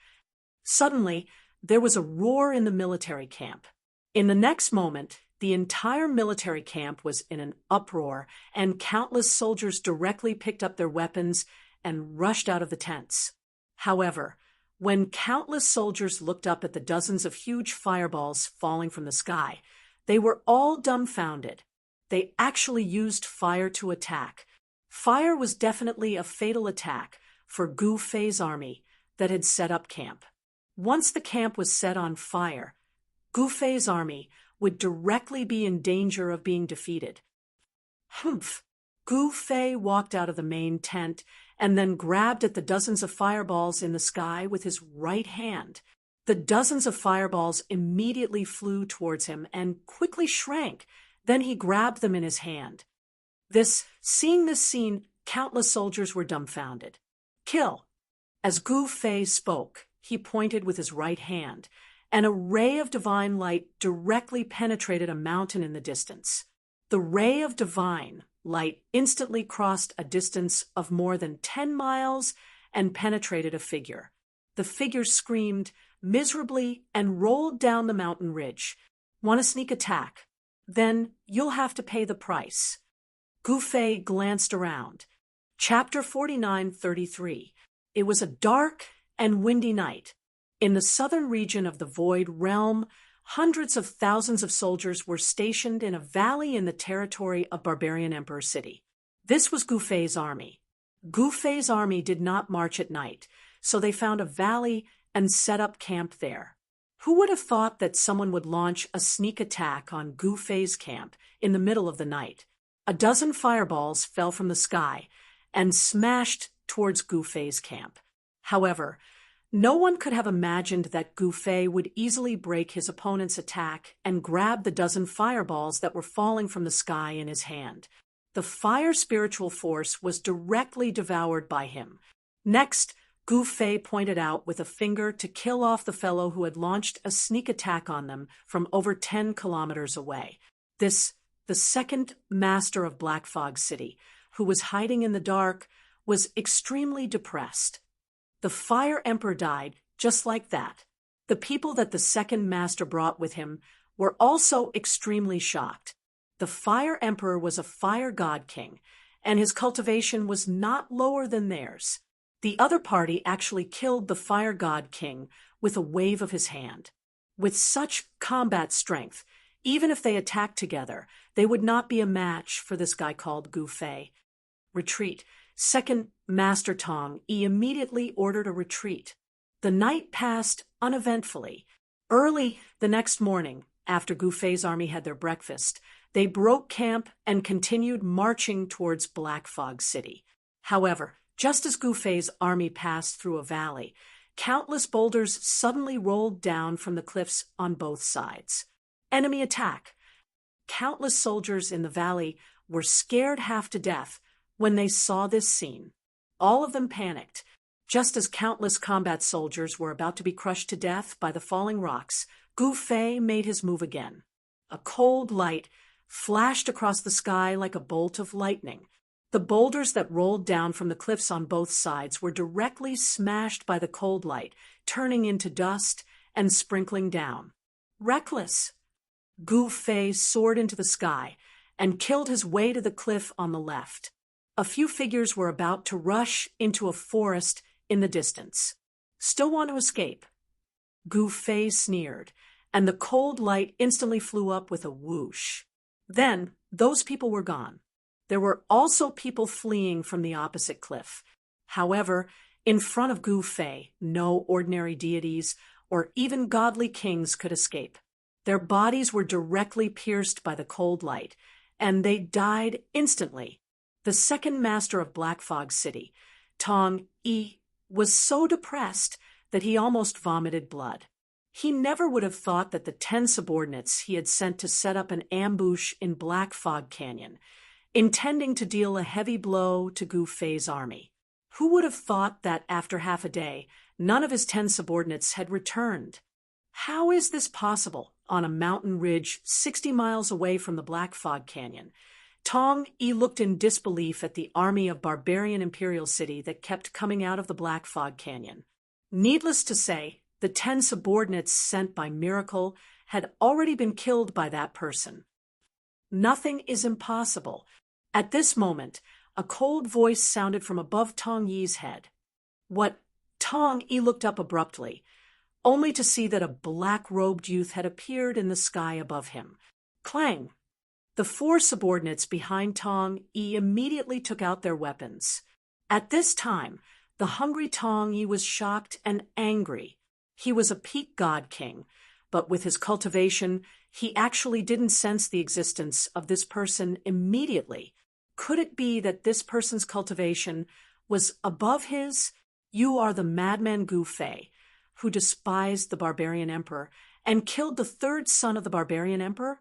Suddenly, there was a roar in the military camp. In the next moment, the entire military camp was in an uproar, and countless soldiers directly picked up their weapons and rushed out of the tents. However, when countless soldiers looked up at the dozens of huge fireballs falling from the sky, they were all dumbfounded. They actually used fire to attack. Fire was definitely a fatal attack for Gu Fei's army that had set up camp. Once the camp was set on fire, Gu Fei's army would directly be in danger of being defeated. Humph! Gu Fei walked out of the main tent and then grabbed at the dozens of fireballs in the sky with his right hand. The dozens of fireballs immediately flew towards him and quickly shrank. Then he grabbed them in his hand. Seeing this scene, countless soldiers were dumbfounded. "Kill!" As Gu Fei spoke, he pointed with his right hand, and a ray of divine light directly penetrated a mountain in the distance. The ray of divine light instantly crossed a distance of more than 10 miles and penetrated a figure. The figure screamed miserably and rolled down the mountain ridge. "Want to sneak attack? Then you'll have to pay the price." Gu Fei glanced around. Chapter 49:33. It was a dark and windy night. In the southern region of the Void Realm, hundreds of thousands of soldiers were stationed in a valley in the territory of Barbarian Emperor City. This was Gu Fei's army. Gu Fei's army did not march at night, so they found a valley and set up camp there. Who would have thought that someone would launch a sneak attack on Gu Fei's camp in the middle of the night? A dozen fireballs fell from the sky and smashed towards Gu Fei's camp. However, no one could have imagined that Gu Fei would easily break his opponent's attack and grab the dozen fireballs that were falling from the sky in his hand. The fire spiritual force was directly devoured by him. Next, Gu Fei pointed out with a finger to kill off the fellow who had launched a sneak attack on them from over 10 kilometers away. The second master of Black Fog City, who was hiding in the dark, was extremely depressed. The Fire Emperor died just like that. The people that the second master brought with him were also extremely shocked. The Fire Emperor was a fire god king, and his cultivation was not lower than theirs. The other party actually killed the fire god king with a wave of his hand. With such combat strength, even if they attacked together, they would not be a match for this guy called Gu Fei. "Retreat. Second Master Tong Yi immediately ordered a retreat. The night passed uneventfully. Early the next morning, after Gu Fei's army had their breakfast, they broke camp and continued marching towards Black Fog City. However, just as Gu Fei's army passed through a valley, countless boulders suddenly rolled down from the cliffs on both sides. Enemy attack! Countless soldiers in the valley were scared half to death when they saw this scene. All of them panicked. Just as countless combat soldiers were about to be crushed to death by the falling rocks, Gu Fei made his move again. A cold light flashed across the sky like a bolt of lightning. The boulders that rolled down from the cliffs on both sides were directly smashed by the cold light, turning into dust and sprinkling down. Reckless! Gu Fei soared into the sky and killed his way to the cliff on the left. A few figures were about to rush into a forest in the distance. Still want to escape? Gu Fei sneered, and the cold light instantly flew up with a whoosh. Then, those people were gone. There were also people fleeing from the opposite cliff. However, in front of Gu Fei, no ordinary deities or even godly kings could escape. Their bodies were directly pierced by the cold light, and they died instantly. The second master of Black Fog City, Tong Yi, was so depressed that he almost vomited blood. He never would have thought that the 10 subordinates he had sent to set up an ambush in Black Fog Canyon, intending to deal a heavy blow to Gu Fei's army. Who would have thought that after half a day, none of his 10 subordinates had returned? How is this possible on a mountain ridge 60 miles away from the Black Fog Canyon? Tong Yi looked in disbelief at the army of barbarian imperial city that kept coming out of the Black Fog Canyon. Needless to say, the 10 subordinates sent by miracle had already been killed by that person. Nothing is impossible. At this moment, a cold voice sounded from above Tong Yi's head. What? Tong Yi looked up abruptly, only to see that a black-robed youth had appeared in the sky above him. Clang! The 4 subordinates behind Tong Yi immediately took out their weapons. At this time, the hungry Tong Yi was shocked and angry. He was a peak god king, but with his cultivation, he actually didn't sense the existence of this person immediately. Could it be that this person's cultivation was above his? You are the madman Gu Fei, who despised the barbarian emperor and killed the 3rd son of the barbarian emperor?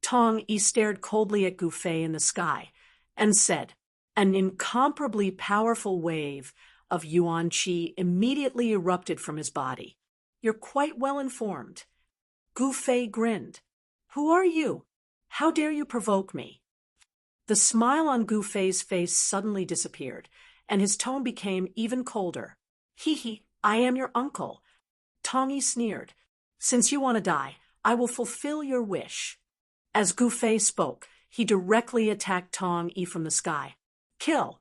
Tong Yi stared coldly at Gu Fei in the sky and said, an incomparably powerful wave of yuan qi immediately erupted from his body. You're quite well informed. Gu Fei grinned. Who are you? How dare you provoke me? The smile on Gu Fei's face suddenly disappeared, and his tone became even colder. Hee, I am your uncle. Tong Yi sneered. Since you want to die, I will fulfill your wish. As Gu Fei spoke, he directly attacked Tong Yi from the sky. Kill!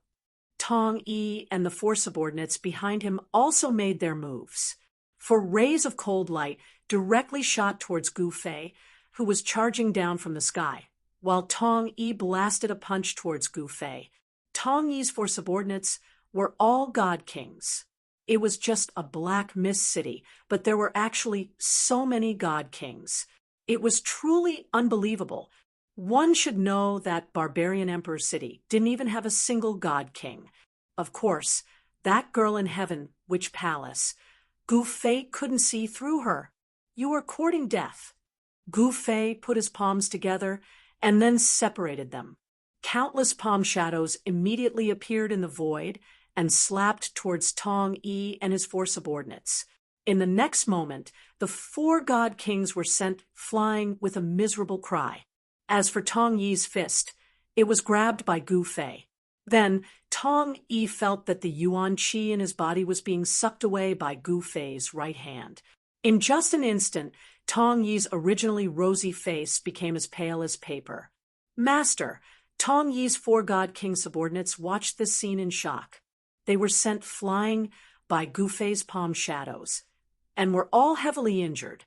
Tong Yi and the 4 subordinates behind him also made their moves. For rays of cold light directly shot towards Gu Fei, who was charging down from the sky, while Tong Yi blasted a punch towards Gu Fei. Tong Yi's 4 subordinates were all god kings. It was just a black mist city, but there were actually so many god kings. It was truly unbelievable. One should know that barbarian emperor city didn't even have a single god king. Of course, that girl in heaven, Witch Palace, Gu Fei couldn't see through her. You were courting death. Gu Fei put his palms together and then separated them. Countless palm shadows immediately appeared in the void and slapped towards Tong Yi and his 4 subordinates. In the next moment, the 4 god kings were sent flying with a miserable cry. As for Tong Yi's fist, it was grabbed by Gu Fei. Then, Tong Yi felt that the yuan qi in his body was being sucked away by Gu Fei's right hand. In just an instant, Tong Yi's originally rosy face became as pale as paper. Master, Tong Yi's 4 god king subordinates watched this scene in shock. They were sent flying by Gu Fei's palm shadows, and were all heavily injured.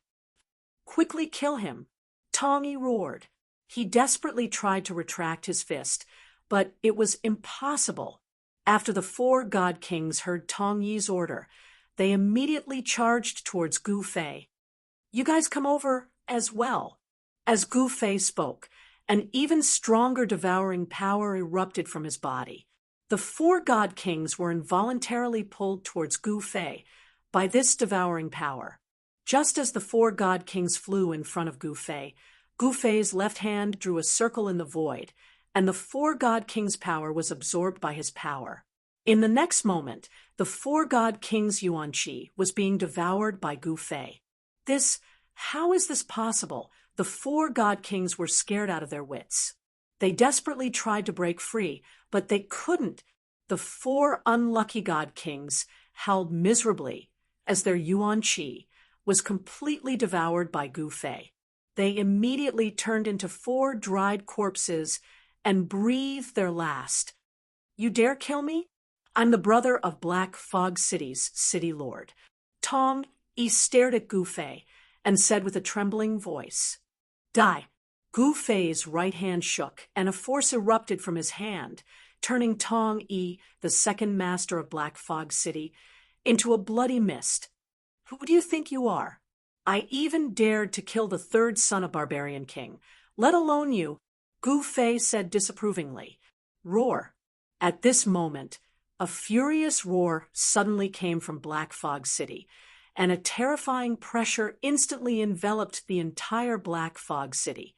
Quickly kill him, Tong Yi roared. He desperately tried to retract his fist, but it was impossible. After the four god kings heard Tong Yi's order, they immediately charged towards Gu Fei. "You guys come over as well." As Gu Fei spoke, an even stronger devouring power erupted from his body. The four god kings were involuntarily pulled towards Gu Fei by this devouring power. Just as the four god kings flew in front of Gu Fei's left hand drew a circle in the void, and the four god kings' power was absorbed by his power. In the next moment, the four god kings' Yuan Qi was being devoured by Gu Fei. How is this possible? The four god kings were scared out of their wits. They desperately tried to break free, but they couldn't. The four unlucky god kings howled miserably as their Yuan Qi was completely devoured by Gu Fei. They immediately turned into four dried corpses and breathed their last. "You dare kill me? I'm the brother of Black Fog City's city lord." Tong Yi stared at Gu Fei and said with a trembling voice, "Die." Gu Fei's right hand shook, and a force erupted from his hand, turning Tong Yi, the second master of Black Fog City, into a bloody mist. "Who do you think you are? I even dared to kill the third son of Barbarian King, let alone you," Gu Fei said disapprovingly. "Roar." At this moment, a furious roar suddenly came from Black Fog City, and a terrifying pressure instantly enveloped the entire Black Fog City.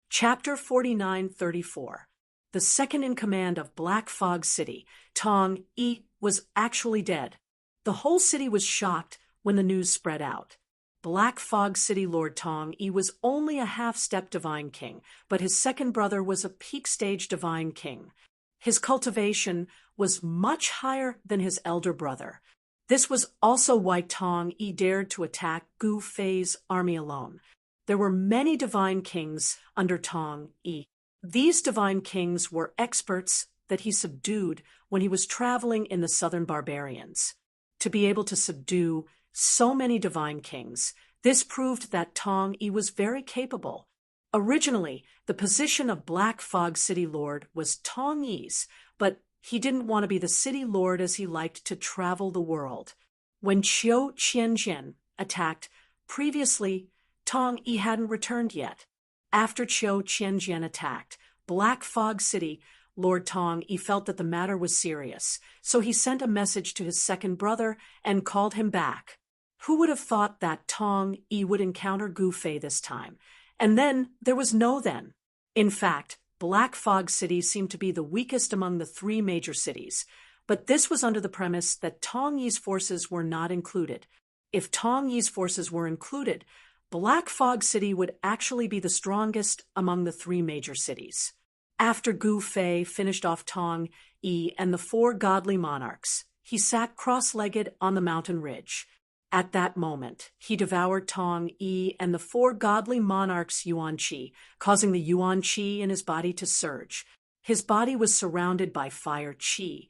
Chapter 49:34. The second in command of Black Fog City, Tong Yi, was actually dead. The whole city was shocked when the news spread out. Black Fog City Lord Tong Yi was only a half-step Divine King, but his second brother was a peak-stage Divine King. His cultivation was much higher than his elder brother. This was also why Tong Yi dared to attack Gu Fei's army alone. There were many divine kings under Tong Yi. These divine kings were experts that he subdued when he was traveling in the southern barbarians. To be able to subdue so many divine kings, this proved that Tong Yi was very capable. Originally, the position of Black Fog City Lord was Tong Yi's, but he didn't want to be the city lord as he liked to travel the world. When Qiu Qianjian attacked previously, Tong Yi hadn't returned yet. After Qiu Qianjian attacked Black Fog City, Lord Tong Yi felt that the matter was serious, so he sent a message to his second brother and called him back. Who would have thought that Tong Yi would encounter Gu Fei this time? And then there was no then. In fact, Black Fog City seemed to be the weakest among the three major cities, but this was under the premise that Tong Yi's forces were not included. If Tong Yi's forces were included, Black Fog City would actually be the strongest among the three major cities. After Gu Fei finished off Tong Yi and the four godly monarchs, he sat cross-legged on the mountain ridge. At that moment, he devoured Tong Yi and the four godly monarchs' Yuan Qi, causing the Yuan Qi in his body to surge. His body was surrounded by fire Qi,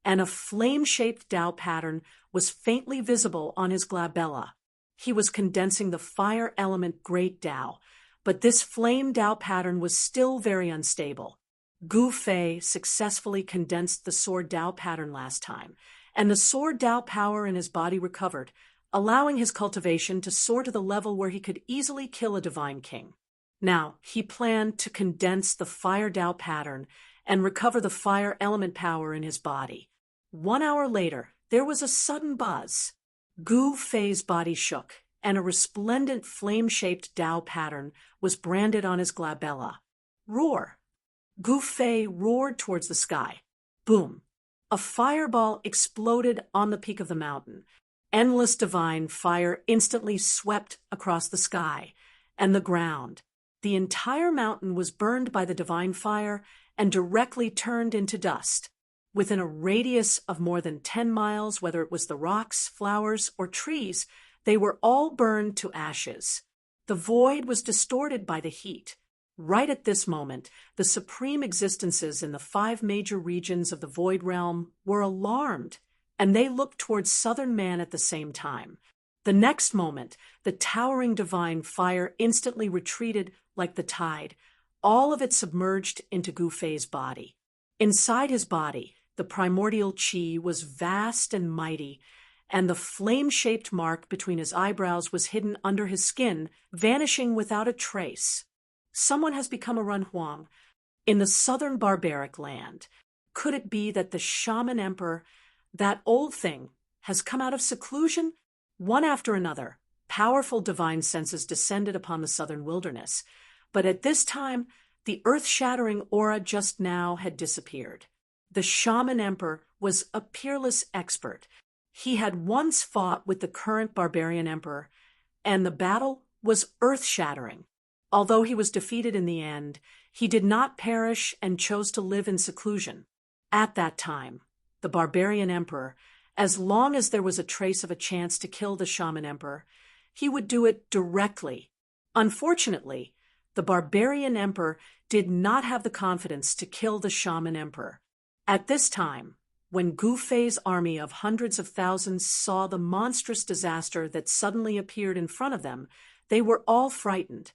and a flame-shaped Tao pattern was faintly visible on his glabella. He was condensing the fire element Great Tao, but this flame Tao pattern was still very unstable. Gu Fei successfully condensed the sword Tao pattern last time, and the sword Tao power in his body recovered, allowing his cultivation to soar to the level where he could easily kill a divine king. Now, he planned to condense the fire Tao pattern and recover the fire element power in his body. 1 hour later, there was a sudden buzz. Gu Fei's body shook, and a resplendent flame-shaped Tao pattern was branded on his glabella. Roar! Gu Fei roared towards the sky. Boom! A fireball exploded on the peak of the mountain. Endless divine fire instantly swept across the sky and the ground. The entire mountain was burned by the divine fire and directly turned into dust. Within a radius of more than 10 miles, whether it was the rocks, flowers, or trees, they were all burned to ashes. The void was distorted by the heat. Right at this moment, the supreme existences in the 5 major regions of the void realm were alarmed, and they looked towards southern man at the same time. The next moment, the towering divine fire instantly retreated like the tide, all of it submerged into Gu Fei's body. Inside his body, The primordial chi was vast and mighty, and the flame-shaped mark between his eyebrows was hidden under his skin, vanishing without a trace. Someone has become a Runhuang in the southern barbaric land. Could it be that the shaman emperor, that old thing, has come out of seclusion? One after another, powerful divine senses descended upon the southern wilderness, but at this time, the earth-shattering aura just now had disappeared. The shaman emperor was a peerless expert. He had once fought with the current barbarian emperor, and the battle was earth-shattering. Although he was defeated in the end, he did not perish and chose to live in seclusion. At that time, the barbarian emperor, as long as there was a trace of a chance to kill the shaman emperor, he would do it directly. Unfortunately, the barbarian emperor did not have the confidence to kill the shaman emperor. At this time, when Gu Fei's army of hundreds of thousands saw the monstrous disaster that suddenly appeared in front of them, they were all frightened.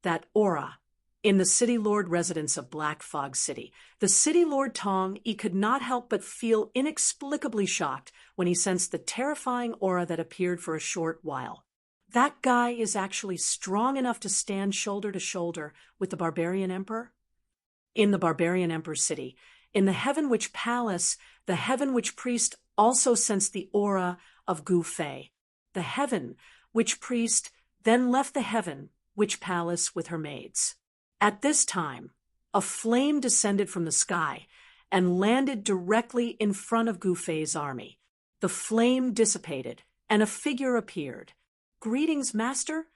That aura, in the city lord residence of Black Fog City, the city lord Tong Yi could not help but feel inexplicably shocked when he sensed the terrifying aura that appeared for a short while. That guy is actually strong enough to stand shoulder to shoulder with the barbarian emperor? In the barbarian emperor's city, in the Heaven Witch Palace, the Heaven Witch priest also sensed the aura of Gu Fei. The Heaven Witch priest then left the Heaven Witch Palace with her maids. At this time, a flame descended from the sky and landed directly in front of Gu Fei's army. The flame dissipated, and a figure appeared. "Greetings, master."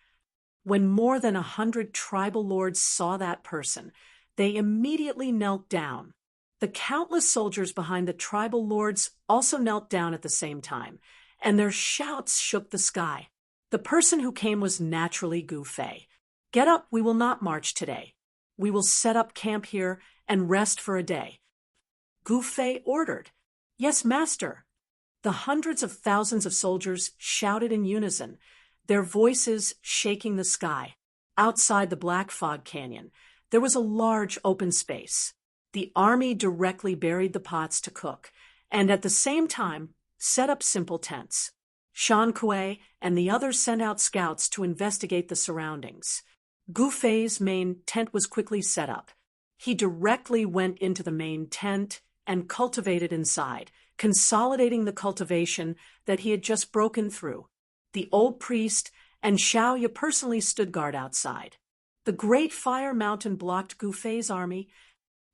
When more than 100 tribal lords saw that person, they immediately knelt down. The countless soldiers behind the tribal lords also knelt down at the same time, and their shouts shook the sky. The person who came was naturally Gu Fei. "Get up, we will not march today. We will set up camp here and rest for a day." Gu Fei ordered. "Yes, master." The hundreds of thousands of soldiers shouted in unison, their voices shaking the sky. Outside the Black Fog Canyon, there was a large open space. The army directly buried the pots to cook, and at the same time set up simple tents. Shan Kuei and the others sent out scouts to investigate the surroundings. Gu Fei's main tent was quickly set up. He directly went into the main tent and cultivated inside, consolidating the cultivation that he had just broken through. The old priest and Xiaoya personally stood guard outside. The Great Fire Mountain blocked Gu Fei's army.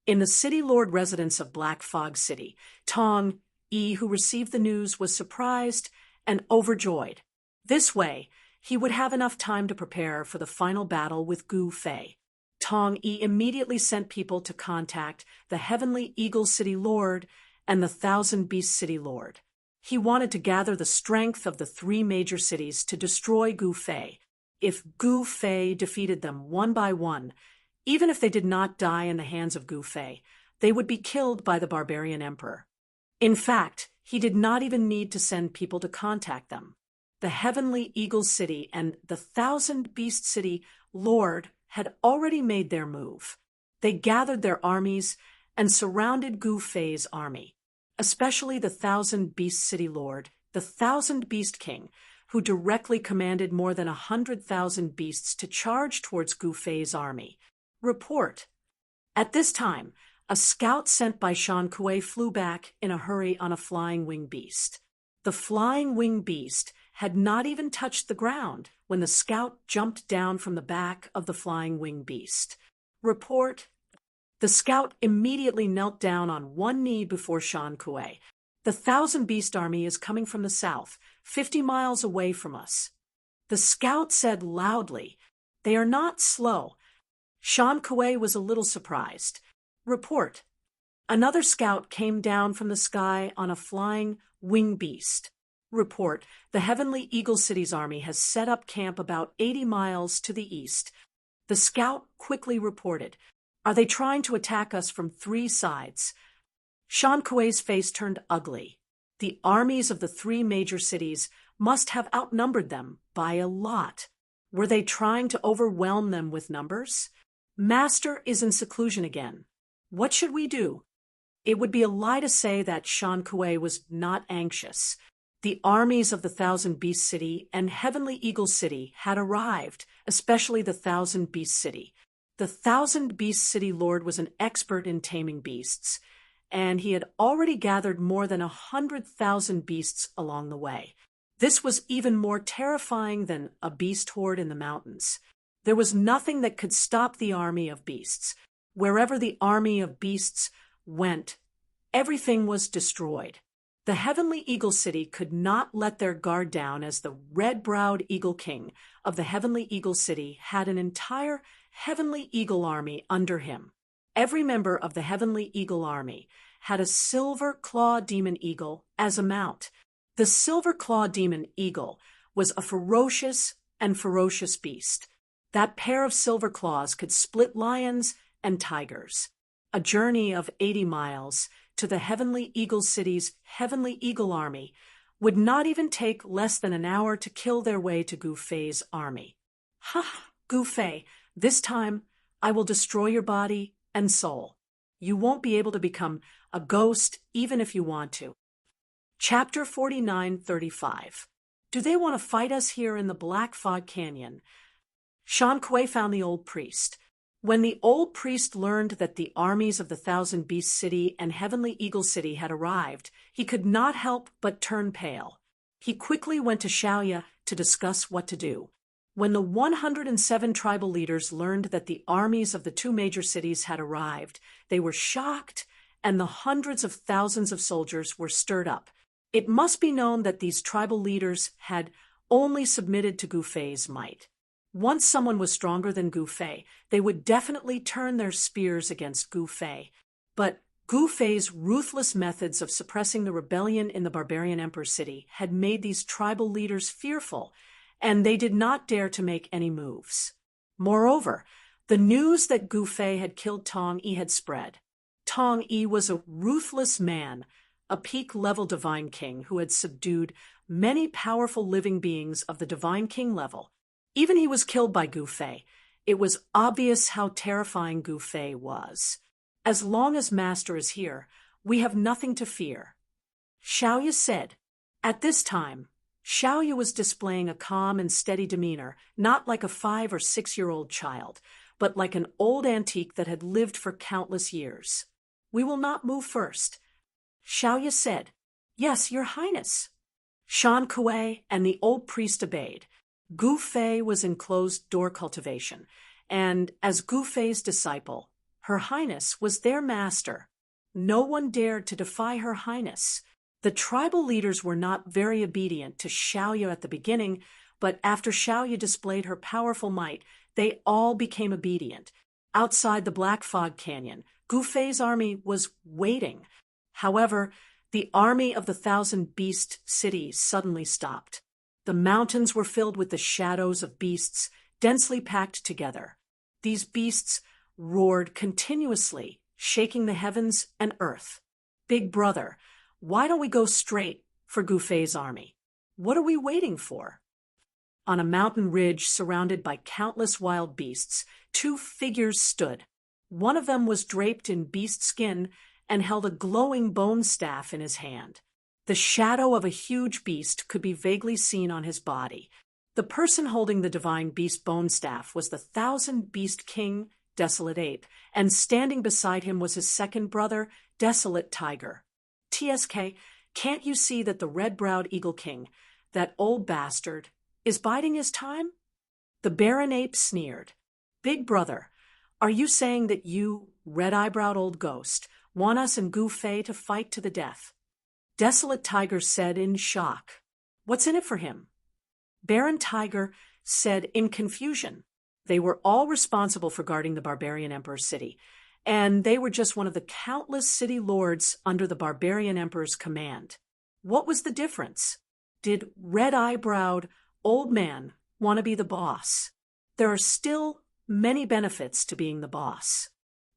In the city lord residence of Black Fog City, Tong Yi, who received the news, was surprised and overjoyed. This way, he would have enough time to prepare for the final battle with Gu Fei. Tong Yi immediately sent people to contact the Heavenly Eagle City Lord and the Thousand Beast City Lord. He wanted to gather the strength of the 3 major cities to destroy Gu Fei. If Gu Fei defeated them one by one, even if they did not die in the hands of Gu Fei, they would be killed by the barbarian emperor. In fact, he did not even need to send people to contact them. The Heavenly Eagle City and the Thousand Beast City Lord had already made their move. They gathered their armies and surrounded Gu Fei's army, especially the Thousand Beast City Lord, the Thousand Beast King, who directly commanded more than 100,000 beasts to charge towards Gu Fei's army. Report. At this time, a scout sent by Shan Kuei flew back in a hurry on a flying wing beast. The flying wing beast had not even touched the ground when the scout jumped down from the back of the flying wing beast. Report. The scout immediately knelt down on one knee before Shan Kuei. "The Thousand Beast Army is coming from the south, 50 miles away from us." The scout said loudly, "They are not slow." Shan Kuei was a little surprised. Report. Another scout came down from the sky on a flying wing beast. Report. The Heavenly Eagle City's army has set up camp about 80 miles to the east. The scout quickly reported, "Are they trying to attack us from 3 sides?" Shan Kuei's face turned ugly. The armies of the 3 major cities must have outnumbered them by a lot. Were they trying to overwhelm them with numbers? "Master is in seclusion again. What should we do?" It would be a lie to say that Shan Kuei was not anxious. The armies of the Thousand Beast City and Heavenly Eagle City had arrived, especially the Thousand Beast City. The Thousand Beast City Lord was an expert in taming beasts, and he had already gathered more than 100,000 beasts along the way. This was even more terrifying than a beast horde in the mountains. There was nothing that could stop the army of beasts. Wherever the army of beasts went, everything was destroyed. The Heavenly Eagle City could not let their guard down, as the red-browed Eagle King of the Heavenly Eagle City had an entire Heavenly Eagle army under him. Every member of the Heavenly Eagle army had a silver claw demon eagle as a mount. The silver claw demon eagle was a ferocious beast. That pair of silver claws could split lions and tigers. A journey of 80 miles to the Heavenly Eagle City's Heavenly Eagle Army would not even take less than an hour to kill their way to Gu Fei's army. Ha! Gu Fei, this time I will destroy your body and soul. You won't be able to become a ghost even if you want to. Chapter 49:35. Do they want to fight us here in the Black Fog Canyon? Shan Kuei found the old priest. When the old priest learned that the armies of the Thousand Beast City and Heavenly Eagle City had arrived, he could not help but turn pale. He quickly went to Xiaoya to discuss what to do. When the 107 tribal leaders learned that the armies of the two major cities had arrived, they were shocked, and the hundreds of thousands of soldiers were stirred up. It must be known that these tribal leaders had only submitted to Gu Fei's might. Once someone was stronger than Gu Fei, they would definitely turn their spears against Gu Fei. But Gu Fei's ruthless methods of suppressing the rebellion in the barbarian emperor city had made these tribal leaders fearful, and they did not dare to make any moves. Moreover, the news that Gu Fei had killed Tong Yi had spread. Tong Yi was a ruthless man, a peak-level divine king who had subdued many powerful living beings of the divine king level. Even he was killed by Gu Fei. It was obvious how terrifying Gu Fei was. As long as Master is here, we have nothing to fear. Xiaoya said. At this time, Xiaoya was displaying a calm and steady demeanor, not like a 5- or 6-year-old child, but like an old antique that had lived for countless years. We will not move first. Xiaoya said. Yes, Your Highness. Shan Kuei and the old priest obeyed. Gu Fei was in closed-door cultivation, and as Gu Fei's disciple, Her Highness was their master. No one dared to defy Her Highness. The tribal leaders were not very obedient to Xiaoya at the beginning, but after Xiaoya displayed her powerful might, they all became obedient. Outside the Black Fog Canyon, Gu Fei's army was waiting. However, the army of the Thousand Beast City suddenly stopped. The mountains were filled with the shadows of beasts, densely packed together. These beasts roared continuously, shaking the heavens and earth. Big brother, why don't we go straight for Gu Fei's army? What are we waiting for? On a mountain ridge surrounded by countless wild beasts, two figures stood. One of them was draped in beast skin and held a glowing bone staff in his hand. The shadow of a huge beast could be vaguely seen on his body. The person holding the divine beast bone staff was the Thousand Beast King, Desolate Ape, and standing beside him was his second brother, Desolate Tiger. TSK, can't you see that the red-browed Eagle King, that old bastard, is biding his time? The Baron Ape sneered. Big brother, are you saying that you, red-eyebrowed old ghost, want us and Gu Fei to fight to the death? Desolate Tiger said in shock. What's in it for him? Baron Tiger said in confusion. They were all responsible for guarding the barbarian emperor's city, and they were just one of the countless city lords under the barbarian emperor's command. What was the difference? Did red-eyebrowed old man want to be the boss? There are still many benefits to being the boss.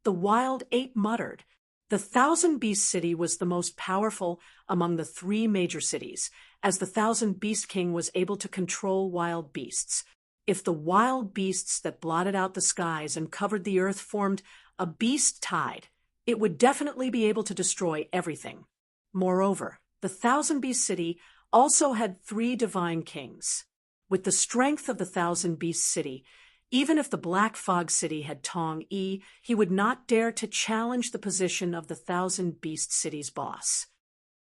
The wild ape muttered. The Thousand Beast City was the most powerful among the 3 major cities, as the Thousand Beast King was able to control wild beasts. If the wild beasts that blotted out the skies and covered the earth formed a beast tide, It would definitely be able to destroy everything. Moreover, the Thousand Beast City also had 3 divine kings. With the strength of the Thousand Beast City, even if the Black Fog City had Tong-E, he would not dare to challenge the position of the Thousand Beast City's boss.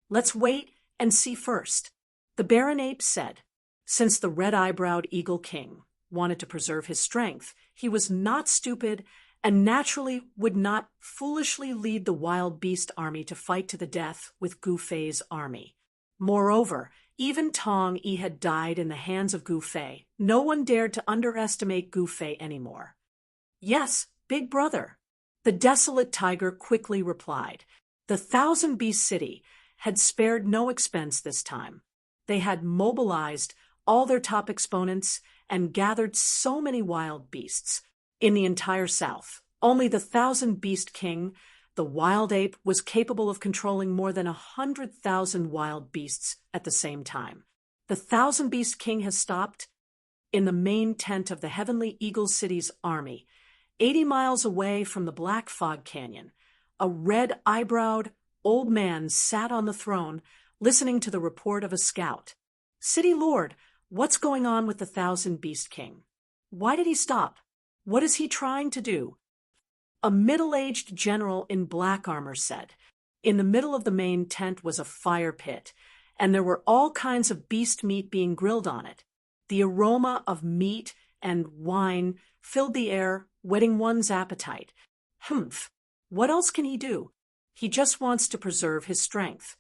Let's wait and see first. The Baron Ape said. Since the red-eyebrowed Eagle King wanted to preserve his strength, he was not stupid and naturally would not foolishly lead the wild beast army to fight to the death with Gu Fei's army. Moreover, even Tong-E had died in the hands of Gu Fei. No one dared to underestimate Gu Fei anymore. Yes, big brother. The desolate tiger quickly replied. The Thousand Beast City had spared no expense this time. They had mobilized all their top exponents and gathered so many wild beasts. In the entire South, only the Thousand Beast King, the wild ape, was capable of controlling more than 100,000 wild beasts at the same time. The Thousand Beast King has stopped in the main tent of the Heavenly Eagle City's army, 80 miles away from the Black Fog Canyon. A red-eyebrowed old man sat on the throne, listening to the report of a scout. City Lord, what's going on with the Thousand Beast King? Why did he stop? What is he trying to do? A middle-aged general in black armor said. In the middle of the main tent was a fire pit, and there were all kinds of beast meat being grilled on it. The aroma of meat and wine filled the air, whetting one's appetite. Humph! What else can he do? He just wants to preserve his strength.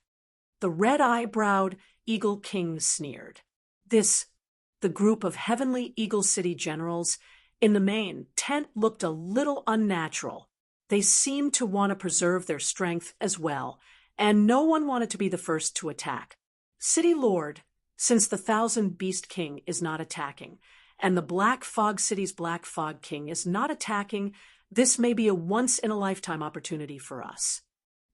The red-eyebrowed Eagle King sneered. The group of Heavenly Eagle City generals in the main tent looked a little unnatural. They seemed to want to preserve their strength as well, and no one wanted to be the first to attack. City Lord, since the Thousand Beast King is not attacking, and the Black Fog City's Black Fog King is not attacking, this may be a once-in-a-lifetime opportunity for us.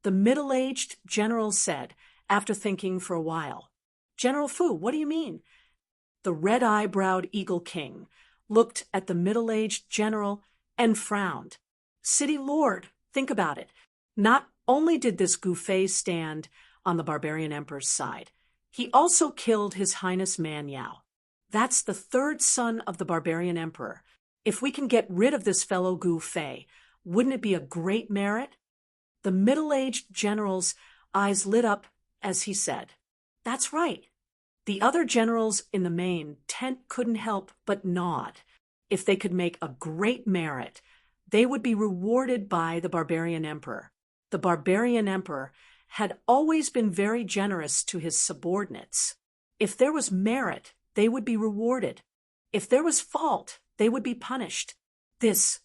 The middle-aged general said, after thinking for a while. General Fu, what do you mean? The red-eyebrowed Eagle King looked at the middle-aged general and frowned. City Lord, think about it. Not only did this Gu Fei stand on the barbarian emperor's side, he also killed His Highness Man Yao. That's the 3rd son of the barbarian emperor. If we can get rid of this fellow Gu Fei, wouldn't it be a great merit? The middle-aged general's eyes lit up as he said, That's right. The other generals in the main tent couldn't help but nod. If they could make a great merit, they would be rewarded by the barbarian emperor. The barbarian emperor had always been very generous to his subordinates. If there was merit, they would be rewarded. If there was fault, they would be punished. The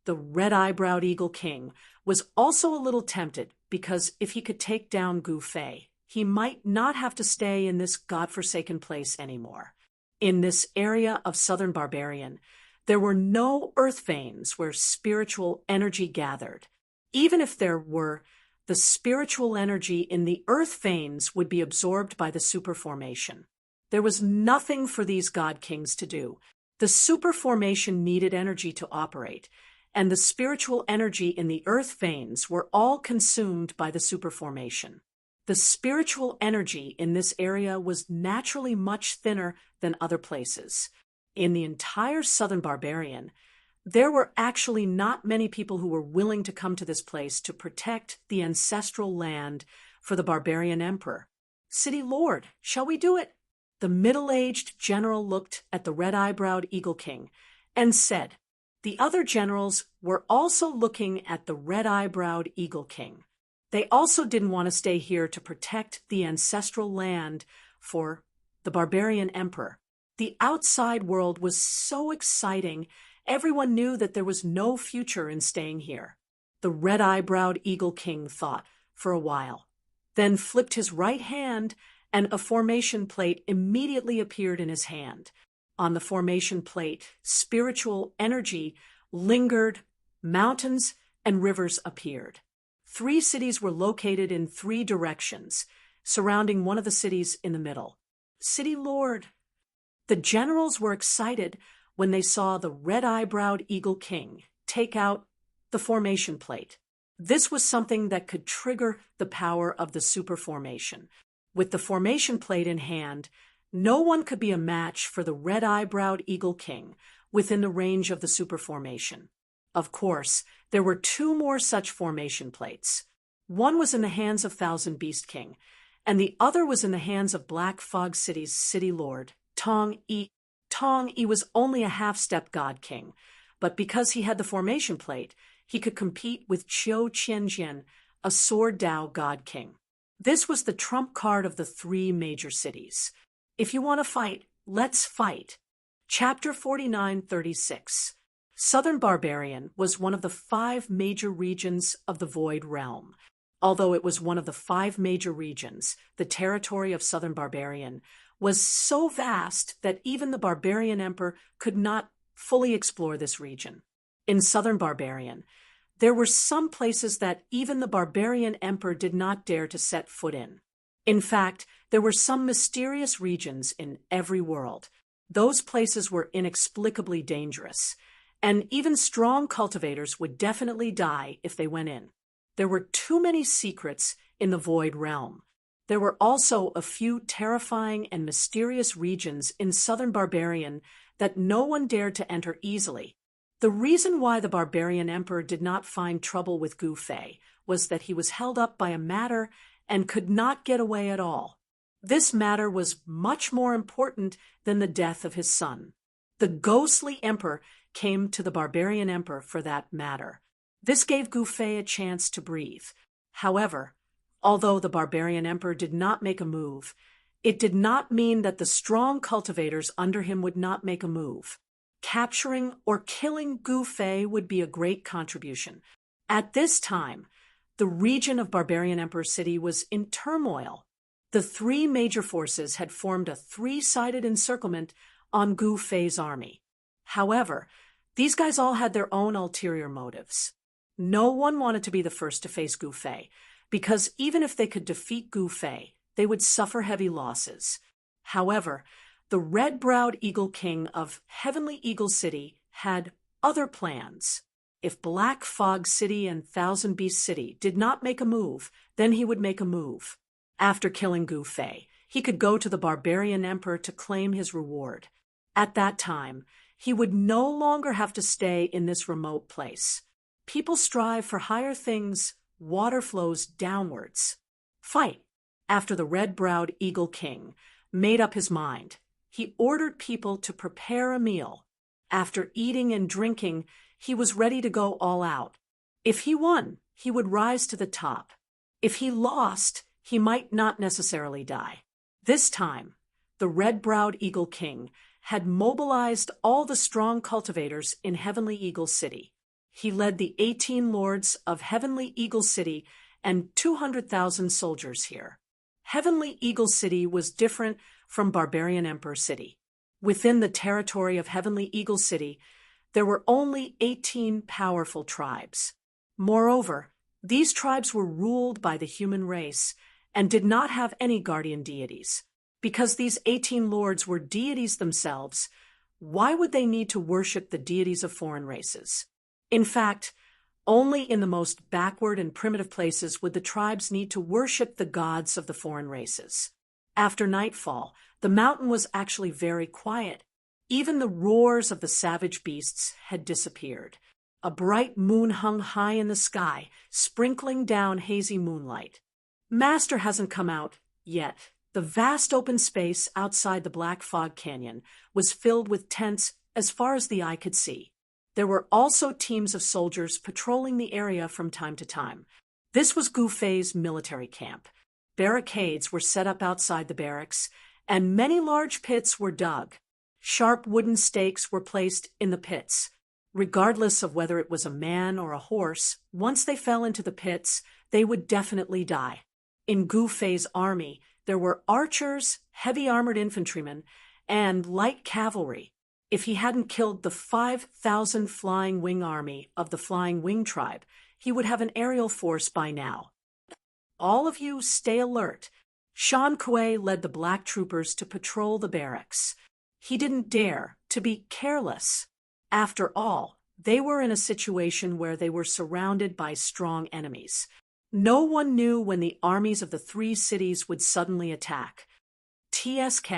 red-eyebrowed Eagle King, was also a little tempted because if he could take down Gu Fei, he might not have to stay in this godforsaken place anymore. In this area of southern Barbarian, there were no earth veins where spiritual energy gathered. Even if there were, the spiritual energy in the earth veins would be absorbed by the superformation. There was nothing for these god kings to do. The superformation needed energy to operate, and the spiritual energy in the earth veins were all consumed by the superformation. The spiritual energy in this area was naturally much thinner than other places. In the entire southern Barbarian, there were actually not many people who were willing to come to this place to protect the ancestral land for the barbarian emperor. City Lord, shall we do it? The middle-aged general looked at the red-eyebrowed Eagle King and said. The other generals were also looking at the red-eyebrowed Eagle King. They also didn't want to stay here to protect the ancestral land for the barbarian emperor. The outside world was so exciting, everyone knew that there was no future in staying here. The red-eyebrowed Eagle King thought for a while, then flipped his right hand, and a formation plate immediately appeared in his hand. On the formation plate, spiritual energy lingered, mountains and rivers appeared. 3 cities were located in 3 directions, surrounding one of the cities in the middle. City Lord. The generals were excited when they saw the red-eyebrowed Eagle King take out the formation plate. This was something that could trigger the power of the super formation. With the formation plate in hand, no one could be a match for the red-eyebrowed Eagle King within the range of the super formation. Of course, there were two more such formation plates. One was in the hands of Thousand Beast King, and the other was in the hands of Black Fog City's city lord, Tong Yi. Tong Yi was only a half-step god king, but because he had the formation plate, he could compete with Qiu Qianjian, a sword Dao god king. This was the trump card of the three major cities. If you want to fight, let's fight. Chapter 49-36. Southern Barbarian was one of the 5 major regions of the Void Realm. Although it was one of the 5 major regions, the territory of Southern Barbarian was so vast that even the Barbarian Emperor could not fully explore this region. In Southern Barbarian, there were some places that even the Barbarian Emperor did not dare to set foot in. In fact, there were some mysterious regions in every world. Those places were inexplicably dangerous, and even strong cultivators would definitely die if they went in. There were too many secrets in the Void Realm. There were also a few terrifying and mysterious regions in Southern Barbarian that no one dared to enter easily. The reason why the Barbarian Emperor did not find trouble with Gu Fei was that he was held up by a matter and could not get away at all. This matter was much more important than the death of his son. The ghostly emperor came to the Barbarian Emperor for that matter. This gave Gu Fei a chance to breathe. However, although the Barbarian Emperor did not make a move, it did not mean that the strong cultivators under him would not make a move. Capturing or killing Gu Fei would be a great contribution. At this time, the region of Barbarian Emperor City was in turmoil. The 3 major forces had formed a 3-sided encirclement on Gu Fei's army. However, these guys all had their own ulterior motives. No one wanted to be the first to face Gu Fei, because even if they could defeat Gu Fei, they would suffer heavy losses. However, the red-browed Eagle King of Heavenly Eagle City had other plans. If Black Fog City and Thousand Beast City did not make a move, then he would make a move. After killing Gu Fei, he could go to the Barbarian Emperor to claim his reward. At that time, he would no longer have to stay in this remote place. People strive for higher things, water flows downwards. Fight. After the red-browed Eagle King made up his mind, he ordered people to prepare a meal. After eating and drinking, he was ready to go all out. If he won, he would rise to the top. If he lost, he might not necessarily die. This time, the red-browed Eagle King had mobilized all the strong cultivators in Heavenly Eagle City. He led the 18 lords of Heavenly Eagle City and 200,000 soldiers here. Heavenly Eagle City was different from Barbarian Emperor City. Within the territory of Heavenly Eagle City, there were only 18 powerful tribes. Moreover, these tribes were ruled by the human race and did not have any guardian deities. Because these 18 lords were deities themselves, why would they need to worship the deities of foreign races? In fact, only in the most backward and primitive places would the tribes need to worship the gods of the foreign races. After nightfall, the mountain was actually very quiet. Even the roars of the savage beasts had disappeared. A bright moon hung high in the sky, sprinkling down hazy moonlight. Master hasn't come out yet. The vast open space outside the Black Fog Canyon was filled with tents as far as the eye could see. There were also teams of soldiers patrolling the area from time to time. This was Gu Fei's military camp. Barricades were set up outside the barracks, and many large pits were dug. Sharp wooden stakes were placed in the pits. Regardless of whether it was a man or a horse, once they fell into the pits, they would definitely die. In Gu Fei's army, there were archers, heavy armored infantrymen, and light cavalry. If he hadn't killed the 5,000 Flying Wing army of the Flying Wing tribe, he would have an aerial force by now. All of you stay alert. Shan Kuei led the black troopers to patrol the barracks. He didn't dare to be careless. After all, They were in a situation where they were surrounded by strong enemies. No one knew when the armies of the three cities would suddenly attack. TSK,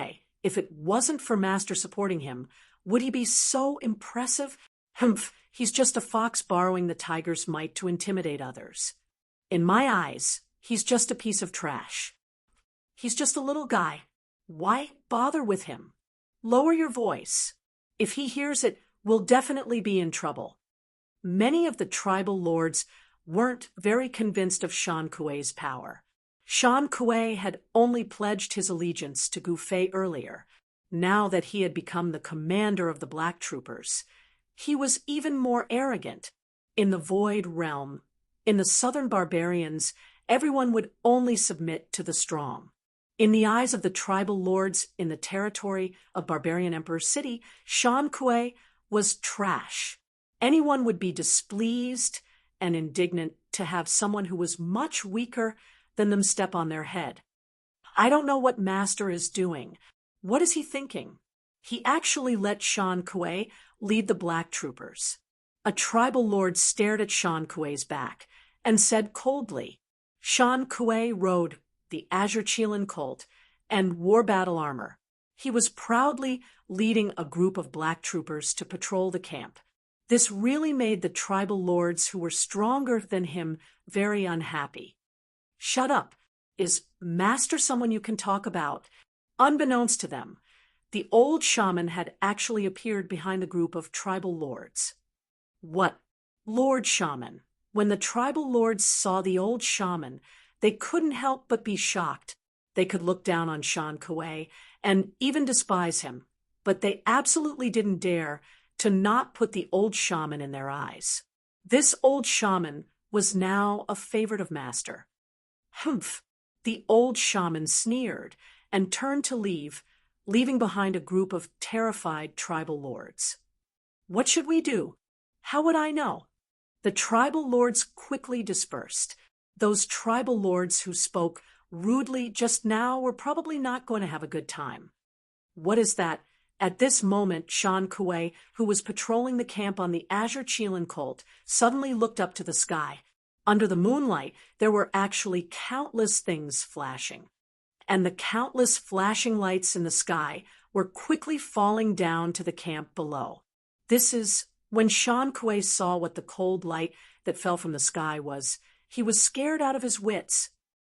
if it wasn't for Master supporting him, would he be so impressive? Humph, he's just a fox borrowing the tiger's might to intimidate others. In my eyes, he's just a piece of trash. He's just a little guy. Why bother with him? Lower your voice. If he hears it, we'll definitely be in trouble. Many of the tribal lords weren't very convinced of Shan Kuei's power. Shan Kuei had only pledged his allegiance to Gu Fei earlier. Now that he had become the commander of the Black Troopers, he was even more arrogant. In the Void Realm, in the southern barbarians, everyone would only submit to the strong. In the eyes of the tribal lords in the territory of Barbarian Emperor City, Shan Kuei was trash. Anyone would be displeased and indignant to have someone who was much weaker than them step on their head. I don't know what Master is doing. What is he thinking? He actually let Shan Kuei lead the Black Troopers. A tribal lord stared at Shan Kuei's back and said coldly, Shan Kuei rode the Azure Qilin colt and wore battle armor. He was proudly leading a group of Black Troopers to patrol the camp. This really made the tribal lords who were stronger than him very unhappy. Shut up. Is Master someone you can talk about? Unbeknownst to them, the old shaman had actually appeared behind the group of tribal lords. What? Lord Shaman. When the tribal lords saw the old shaman, they couldn't help but be shocked. They could look down on Shan Kuei and even despise him, but they absolutely didn't dare to not put the old shaman in their eyes. This old shaman was now a favorite of Master. Humph! The old shaman sneered and turned to leave, leaving behind a group of terrified tribal lords. What should we do? How would I know? The tribal lords quickly dispersed. Those tribal lords who spoke rudely just now were probably not going to have a good time. What is that? At this moment, Shan Kuei, who was patrolling the camp on the Azure Qilin colt, suddenly looked up to the sky. Under the moonlight, there were actually countless things flashing. And the countless flashing lights in the sky were quickly falling down to the camp below. This is when Shan Kuei saw what the cold light that fell from the sky was. He was scared out of his wits.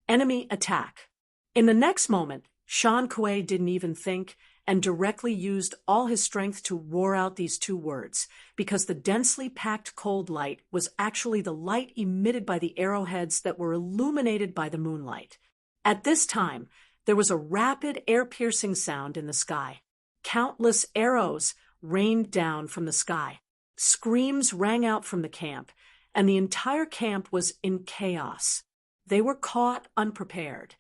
Enemy attack. In the next moment, Shan Kuei didn't even think and directly used all his strength to roar out these two words, because the densely packed cold light was actually the light emitted by the arrowheads that were illuminated by the moonlight. At this time, there was a rapid, air-piercing sound in the sky. Countless arrows rained down from the sky. Screams rang out from the camp, and the entire camp was in chaos. They were caught unprepared.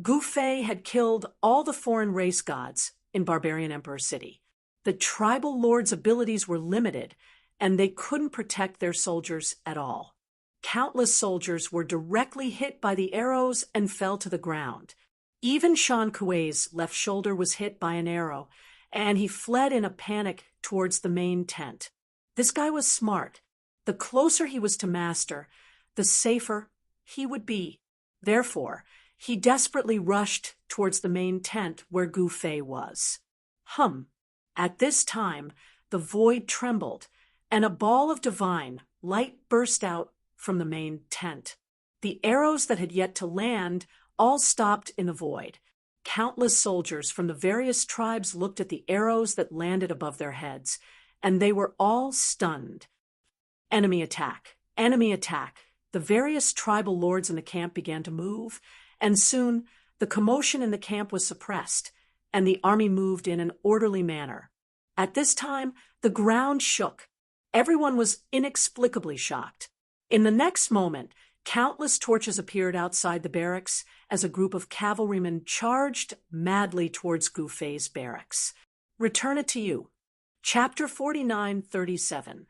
Gu Fei had killed all the foreign race gods in Barbarian Emperor City. The tribal lords' abilities were limited, and they couldn't protect their soldiers at all. Countless soldiers were directly hit by the arrows and fell to the ground. Even Shan Kuei's left shoulder was hit by an arrow, and he fled in a panic towards the main tent. This guy was smart. The closer he was to Master, the safer he would be. Therefore, he desperately rushed towards the main tent where Gu Fei was. At this time, the void trembled, and a ball of divine light burst out from the main tent. The arrows that had yet to land all stopped in the void. Countless soldiers from the various tribes looked at the arrows that landed above their heads, and they were all stunned. Enemy attack! Enemy attack! The various tribal lords in the camp began to move, and soon the commotion in the camp was suppressed, and the army moved in an orderly manner. At this time, the ground shook. Everyone was inexplicably shocked. In the next moment, countless torches appeared outside the barracks as a group of cavalrymen charged madly towards Gu Fei's barracks. Return it to you. Chapter 49:37.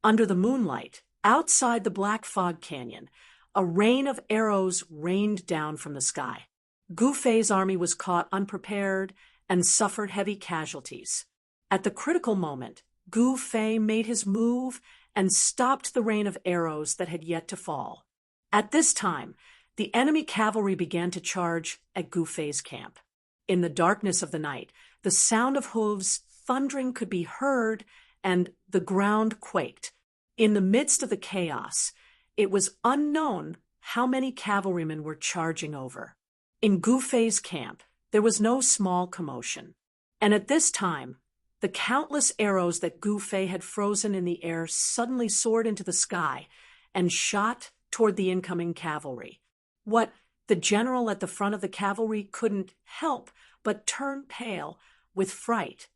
Under the moonlight, outside the Black Fog Canyon, a rain of arrows rained down from the sky. Gu Fei's army was caught unprepared and suffered heavy casualties. At the critical moment, Gu Fei made his move and stopped the rain of arrows that had yet to fall. At this time, the enemy cavalry began to charge at Gu Fei's camp. In the darkness of the night, the sound of hooves thundering could be heard, and the ground quaked. In the midst of the chaos, it was unknown how many cavalrymen were charging over. In Gu Fei's camp, there was no small commotion. And at this time, the countless arrows that Gu Fei had frozen in the air suddenly soared into the sky and shot toward the incoming cavalry. What the general at the front of the cavalry couldn't help but turn pale with fright.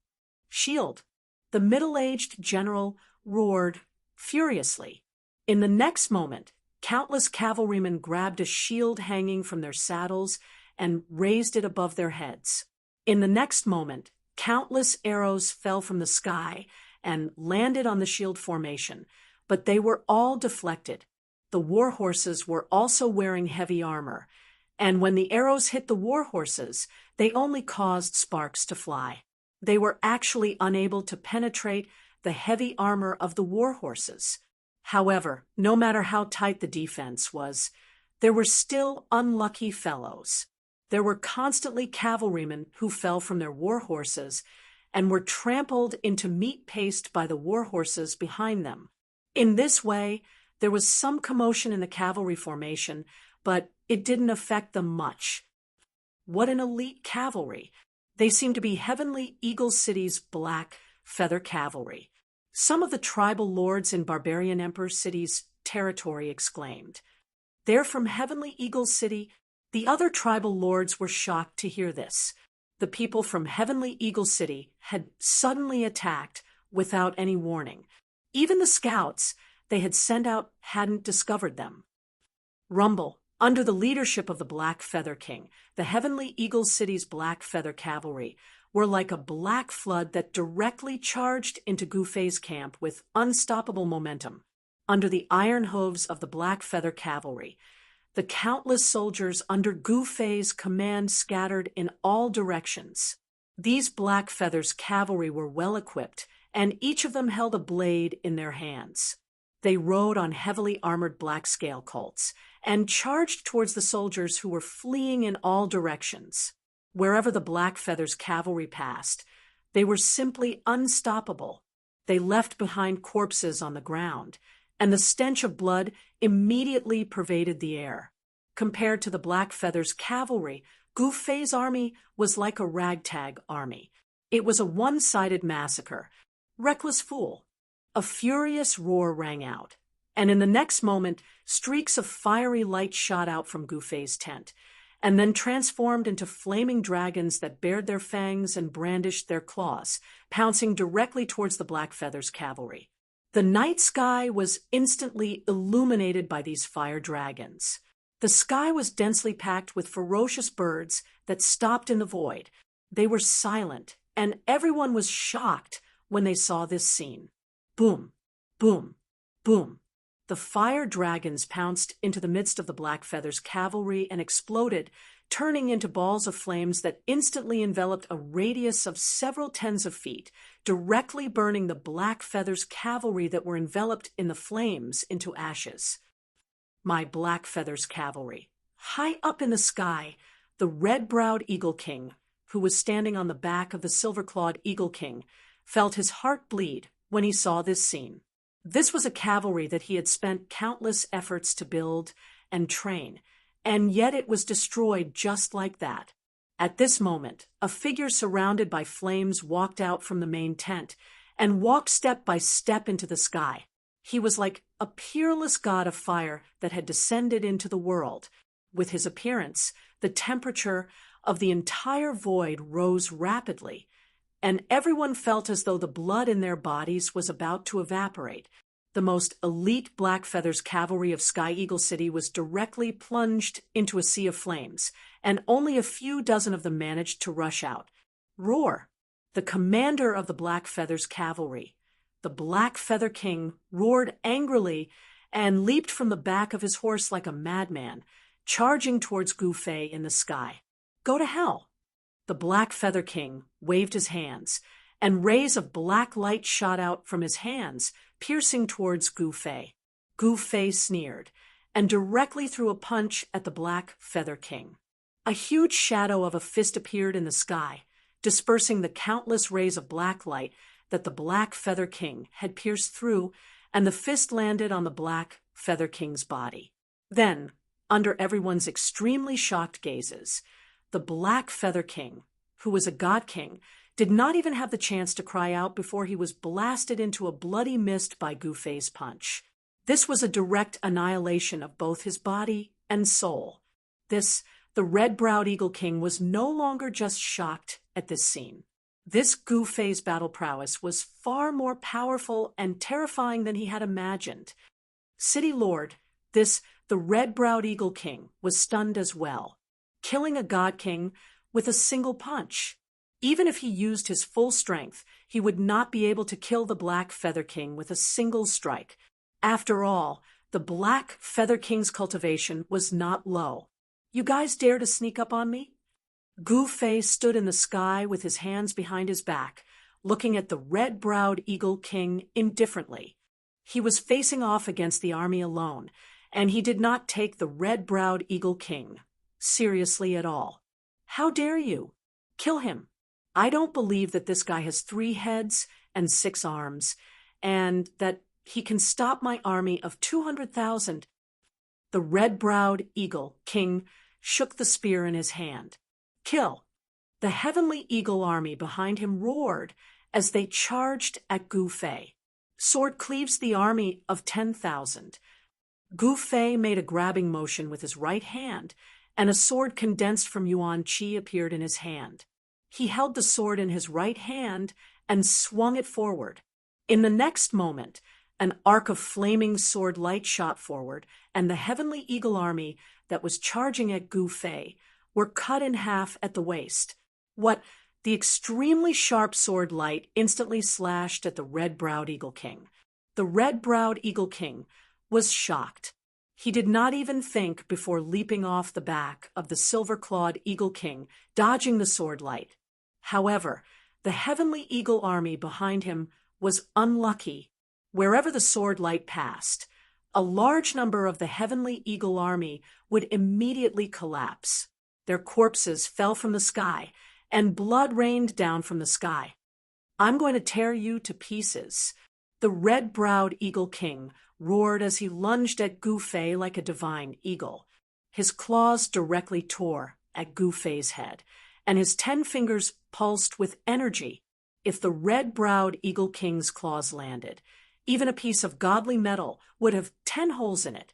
"Shield!" The middle-aged general roared furiously. In the next moment, countless cavalrymen grabbed a shield hanging from their saddles and raised it above their heads. In the next moment, countless arrows fell from the sky and landed on the shield formation, but they were all deflected. The war horses were also wearing heavy armor, and when the arrows hit the war horses, they only caused sparks to fly. They were actually unable to penetrate the heavy armor of the war horses. However, no matter how tight the defense was, there were still unlucky fellows. There were constantly cavalrymen who fell from their war horses and were trampled into meat paste by the war horses behind them. In this way, there was some commotion in the cavalry formation, but it didn't affect them much. What an elite cavalry! They seemed to be Heavenly Eagle City's black feather cavalry. Some of the tribal lords in Barbarian Emperor City's territory exclaimed. "They're from Heavenly Eagle City." The other tribal lords were shocked to hear this. The people from Heavenly Eagle City had suddenly attacked without any warning. Even the scouts they had sent out hadn't discovered them. Rumble. Under the leadership of the Black Feather King, the Heavenly Eagle City's Black Feather Cavalry were like a black flood that directly charged into Gu Fei's camp with unstoppable momentum. Under the iron hooves of the Black Feather Cavalry, the countless soldiers under Gu Fei's command scattered in all directions. These Black Feather's cavalry were well equipped, and each of them held a blade in their hands. They rode on heavily armored black scale colts and charged towards the soldiers who were fleeing in all directions. Wherever the Black Feather's cavalry passed, they were simply unstoppable. They left behind corpses on the ground, and the stench of blood immediately pervaded the air. Compared to the Black Feather's cavalry, Gu Fei's army was like a ragtag army. It was a one-sided massacre. Reckless fool. A furious roar rang out, and in the next moment, streaks of fiery light shot out from Gu Fei's tent, and then transformed into flaming dragons that bared their fangs and brandished their claws, pouncing directly towards the Black Feather's cavalry. The night sky was instantly illuminated by these fire dragons. The sky was densely packed with ferocious birds that stopped in the void. They were silent, and everyone was shocked when they saw this scene. Boom, boom, boom. The fire dragons pounced into the midst of the Black Feather's cavalry and exploded, turning into balls of flames that instantly enveloped a radius of several tens of feet, directly burning the Black Feather's cavalry that were enveloped in the flames into ashes. My Black Feather's cavalry. High up in the sky, the red-browed Eagle King, who was standing on the back of the silver-clawed Eagle King, felt his heart bleed when he saw this scene. This was a cavalry that he had spent countless efforts to build and train, and yet it was destroyed just like that. At this moment, a figure surrounded by flames walked out from the main tent and walked step by step into the sky. He was like a peerless god of fire that had descended into the world. With his appearance, the temperature of the entire void rose rapidly, and everyone felt as though the blood in their bodies was about to evaporate. The most elite Black Feather's cavalry of Sky Eagle City was directly plunged into a sea of flames, and only a few dozen of them managed to rush out. Roar! The commander of the Black Feather's cavalry, the Black Feather King, roared angrily and leaped from the back of his horse like a madman, charging towards Gu Fei in the sky. Go to hell! The Black Feather King waved his hands, and rays of black light shot out from his hands, piercing towards Gu Fei. Gu Fei sneered, and directly threw a punch at the Black Feather King. A huge shadow of a fist appeared in the sky, dispersing the countless rays of black light that the Black Feather King had pierced through, and the fist landed on the Black Feather King's body. Then, under everyone's extremely shocked gazes, the Black Feather King, who was a god king, did not even have the chance to cry out before he was blasted into a bloody mist by Gu Fei's punch. This was a direct annihilation of both his body and soul. The red-browed Eagle King was no longer just shocked at this scene. This Gu Fei's battle prowess was far more powerful and terrifying than he had imagined. City Lord, the red-browed Eagle King, was stunned as well, killing a god king with a single punch. Even if he used his full strength, he would not be able to kill the Black Feather King with a single strike. After all, the Black Feather King's cultivation was not low. You guys dare to sneak up on me? Gu Fei stood in the sky with his hands behind his back, looking at the red-browed Eagle King indifferently. He was facing off against the army alone, and he did not take the red-browed Eagle King seriously at all. How dare you? Kill him. I don't believe that this guy has 3 heads and 6 arms, and that he can stop my army of 200,000. The red-browed Eagle King shook the spear in his hand. Kill! The heavenly eagle army behind him roared as they charged at Gu Fei. Sword cleaves the army of 10,000. Gu Fei made a grabbing motion with his right hand, and a sword condensed from Yuan Qi appeared in his hand. He held the sword in his right hand and swung it forward. In the next moment, an arc of flaming sword light shot forward, and the heavenly eagle army that was charging at Gu Fei were cut in half at the waist. The extremely sharp sword light instantly slashed at the red-browed Eagle King. The red-browed Eagle King was shocked. He did not even think before leaping off the back of the silver-clawed Eagle King, dodging the sword light. However, the heavenly eagle army behind him was unlucky. Wherever the sword light passed, a large number of the heavenly eagle army would immediately collapse. Their corpses fell from the sky, and blood rained down from the sky. I'm going to tear you to pieces. The red-browed Eagle King roared as he lunged at Gu Fei like a divine eagle. His claws directly tore at Gu Fei's head, and his 10 fingers pulsed with energy. If the red-browed Eagle King's claws landed, even a piece of godly metal would have 10 holes in it.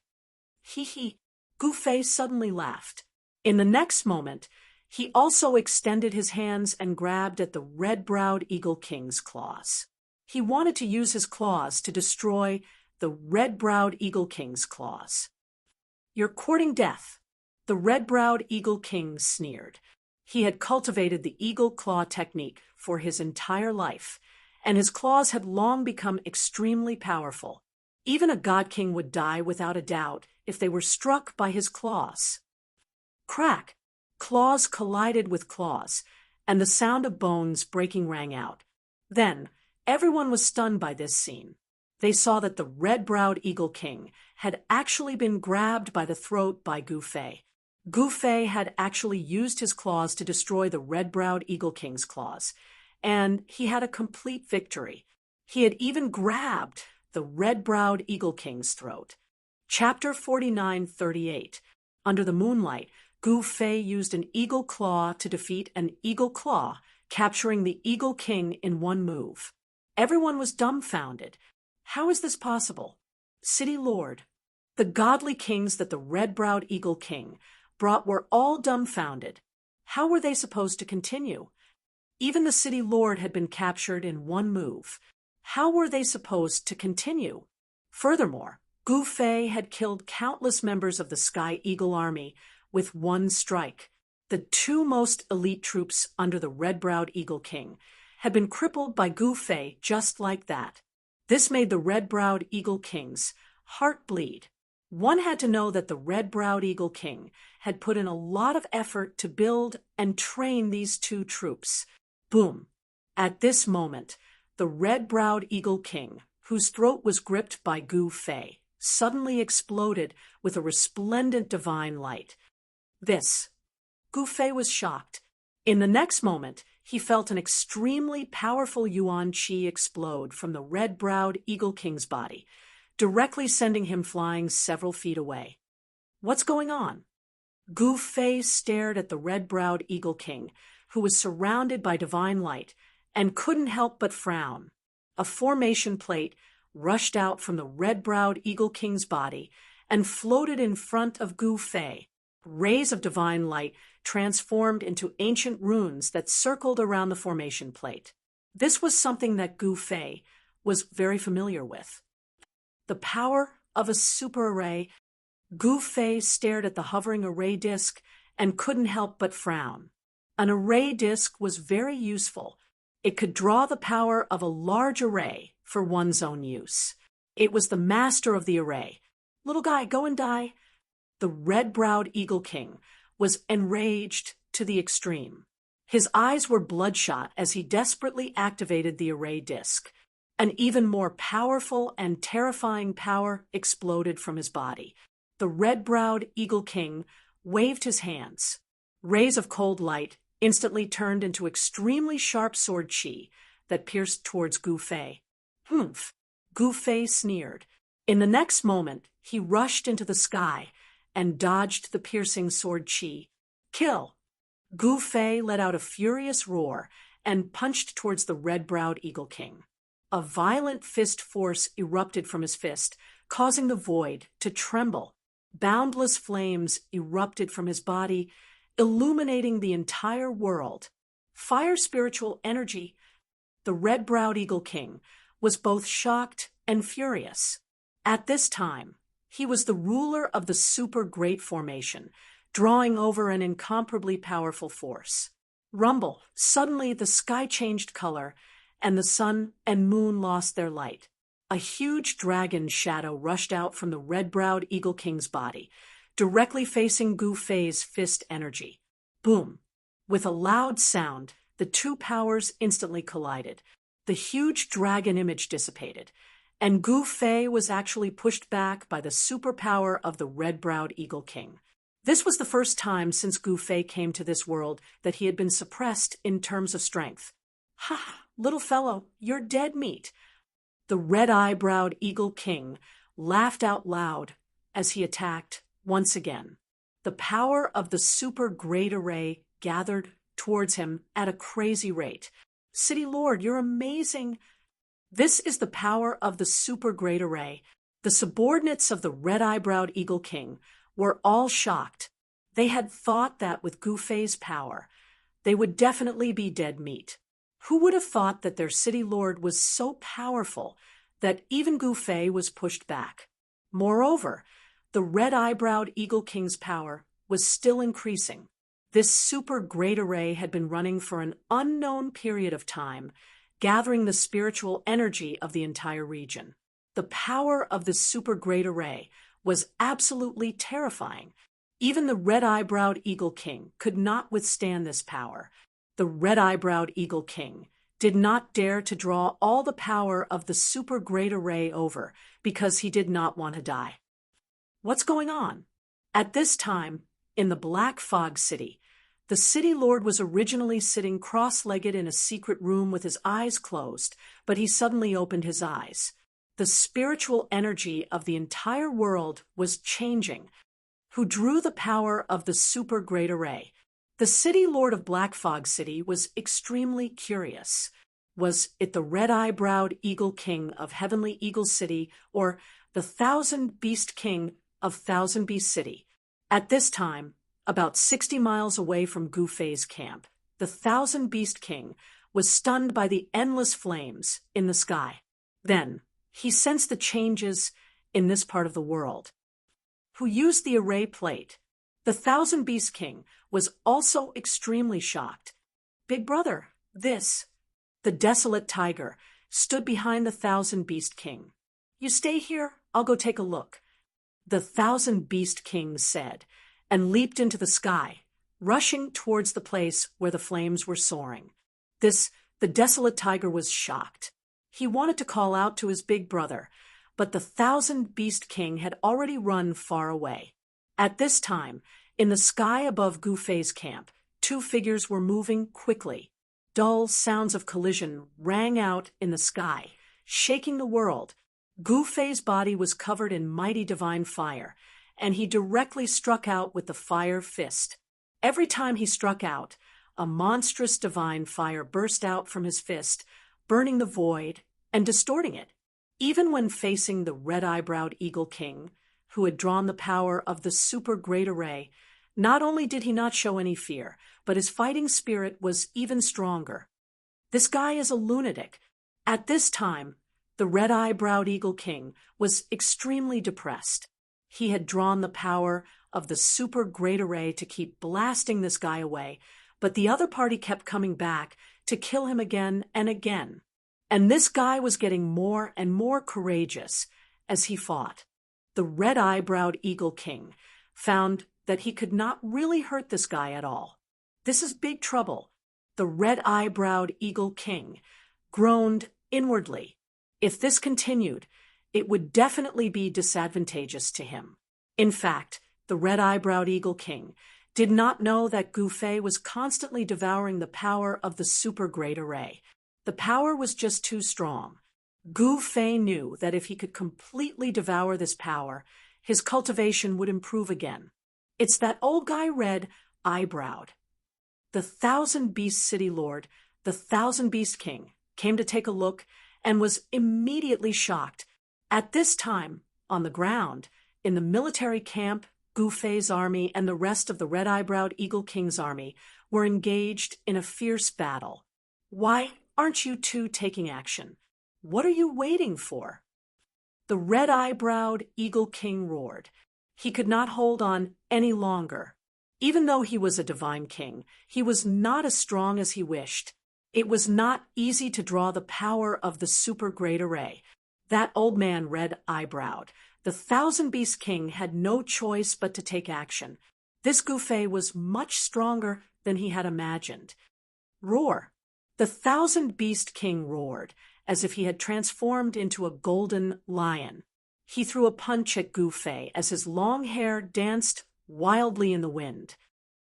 Hee. Gu Fei suddenly laughed. In the next moment, he also extended his hands and grabbed at the red-browed Eagle King's claws. He wanted to use his claws to destroy the red-browed Eagle King's claws. You're courting death. The red-browed Eagle King sneered. He had cultivated the eagle claw technique for his entire life, and his claws had long become extremely powerful. Even a god king would die without a doubt if they were struck by his claws. Crack! Claws collided with claws, and the sound of bones breaking rang out. Then, everyone was stunned by this scene. They saw that the red-browed Eagle King had actually been grabbed by the throat by Gu Fei. Gu Fei had actually used his claws to destroy the red-browed Eagle King's claws, and he had a complete victory. He had even grabbed the red-browed Eagle King's throat. Chapter 49:38. Under the moonlight, Gu Fei used an eagle claw to defeat an eagle claw, capturing the Eagle King in one move. Everyone was dumbfounded. How is this possible? City Lord, the godly kings that the red-browed Eagle King brought were all dumbfounded. How were they supposed to continue? Even the City Lord had been captured in one move. How were they supposed to continue? Furthermore, Gu Fei had killed countless members of the Sky Eagle Army with one strike. The 2 most elite troops under the red-browed Eagle King had been crippled by Gu Fei just like that. This made the red-browed Eagle King's heart bleed. One had to know that the red-browed Eagle King had put in a lot of effort to build and train these 2 troops. Boom! At this moment, the red-browed Eagle King, whose throat was gripped by Gu Fei, suddenly exploded with a resplendent divine light. Gu Fei was shocked. In the next moment, he felt an extremely powerful yuan qi explode from the red-browed Eagle King's body, directly sending him flying several feet away. What's going on? Gu Fei stared at the red-browed Eagle King, who was surrounded by divine light, and couldn't help but frown. A formation plate rushed out from the red-browed Eagle King's body and floated in front of Gu Fei. Rays of divine light transformed into ancient runes that circled around the formation plate. This was something that Gu Fei was very familiar with. The power of a super array. Gu Fei stared at the hovering array disk and couldn't help but frown. An array disk was very useful. It could draw the power of a large array for one's own use. It was the master of the array. Little guy, go and die. The red-browed Eagle King was enraged to the extreme. His eyes were bloodshot as he desperately activated the array disk. An even more powerful and terrifying power exploded from his body. The red-browed Eagle King waved his hands. Rays of cold light instantly turned into extremely sharp sword qi that pierced towards Gu Fei. Humph! Gu Fei sneered. In the next moment, he rushed into the sky and dodged the piercing sword qi. Kill! Gu Fei let out a furious roar and punched towards the red-browed Eagle King. A violent fist force erupted from his fist, causing the void to tremble. Boundless flames erupted from his body, illuminating the entire world. Fire spiritual energy. The red-browed Eagle King was both shocked and furious. At this time, he was the ruler of the super great formation, drawing over an incomparably powerful force. Rumble! Suddenly the sky changed color, and the sun and moon lost their light. A huge dragon shadow rushed out from the red-browed Eagle King's body, directly facing Gu Fei's fist energy. Boom! With a loud sound, the two powers instantly collided. The huge dragon image dissipated, and Gu Fei was actually pushed back by the superpower of the red-browed Eagle King. This was the first time since Gu Fei came to this world that he had been suppressed in terms of strength. Ha! Little fellow, you're dead meat. The red-eyebrowed Eagle King laughed out loud as he attacked once again. The power of the super great array gathered towards him at a crazy rate. City Lord, you're amazing. This is the power of the super great array. The subordinates of the red-eyebrowed Eagle King were all shocked. They had thought that with Gu Fei's power, they would definitely be dead meat. Who would have thought that their city lord was so powerful that even Gu Fei was pushed back? Moreover, the red-eyebrowed Eagle King's power was still increasing. This super great array had been running for an unknown period of time, gathering the spiritual energy of the entire region. The power of the super great array was absolutely terrifying. Even the red-eyebrowed Eagle King could not withstand this power. The red-eyebrowed Eagle King did not dare to draw all the power of the super great array over because he did not want to die. What's going on? At this time, in the Black Fog City, the city lord was originally sitting cross-legged in a secret room with his eyes closed, but he suddenly opened his eyes. The spiritual energy of the entire world was changing. Who drew the power of the super great array? The city lord of Black Fog City was extremely curious. Was it the red-eyebrowed Eagle King of Heavenly Eagle City or the Thousand Beast King of Thousand Beast City? At this time, about 60 miles away from Gu Fei's camp, the Thousand Beast King was stunned by the endless flames in the sky. Then, he sensed the changes in this part of the world. Who used the array plate? The Thousand Beast King was also extremely shocked. Big brother, the desolate tiger, stood behind the Thousand Beast King. You stay here, I'll go take a look. The Thousand Beast King said, and leaped into the sky, rushing towards the place where the flames were soaring. This The desolate tiger was shocked. He wanted to call out to his big brother, but the thousand-beast king had already run far away. At this time, in the sky above Gufei's camp, two figures were moving quickly. Dull sounds of collision rang out in the sky, shaking the world. Gufei's body was covered in mighty divine fire, and he directly struck out with the fire fist. Every time he struck out, a monstrous divine fire burst out from his fist, burning the void and distorting it. Even when facing the red-eyebrowed Eagle King, who had drawn the power of the super great array, not only did he not show any fear, but his fighting spirit was even stronger. This guy is a lunatic. At this time, the red-eyebrowed Eagle King was extremely depressed. He had drawn the power of the super great array to keep blasting this guy away, but the other party kept coming back to kill him again and again. And this guy was getting more and more courageous as he fought. The red-eyebrowed Eagle King found that he could not really hurt this guy at all. This is big trouble. The red-eyebrowed Eagle King groaned inwardly. If this continued, it would definitely be disadvantageous to him. In fact, the red-eyebrowed Eagle King did not know that Gufei was constantly devouring the power of the super great array. The power was just too strong. Gufei knew that if he could completely devour this power, his cultivation would improve again. It's that old guy red-eyebrowed. The thousand-beast city lord, the thousand-beast king, came to take a look and was immediately shocked. At this time, on the ground, in the military camp, Gufei's army and the rest of the red-eyebrowed Eagle King's army were engaged in a fierce battle. Why aren't you two taking action? What are you waiting for? The red-eyebrowed Eagle King roared. He could not hold on any longer. Even though he was a divine king, he was not as strong as he wished. It was not easy to draw the power of the super great array. That old man red-eyebrowed. The thousand-beast king had no choice but to take action. This Gufei was much stronger than he had imagined. Roar! The thousand-beast king roared, as if he had transformed into a golden lion. He threw a punch at Gufei as his long hair danced wildly in the wind.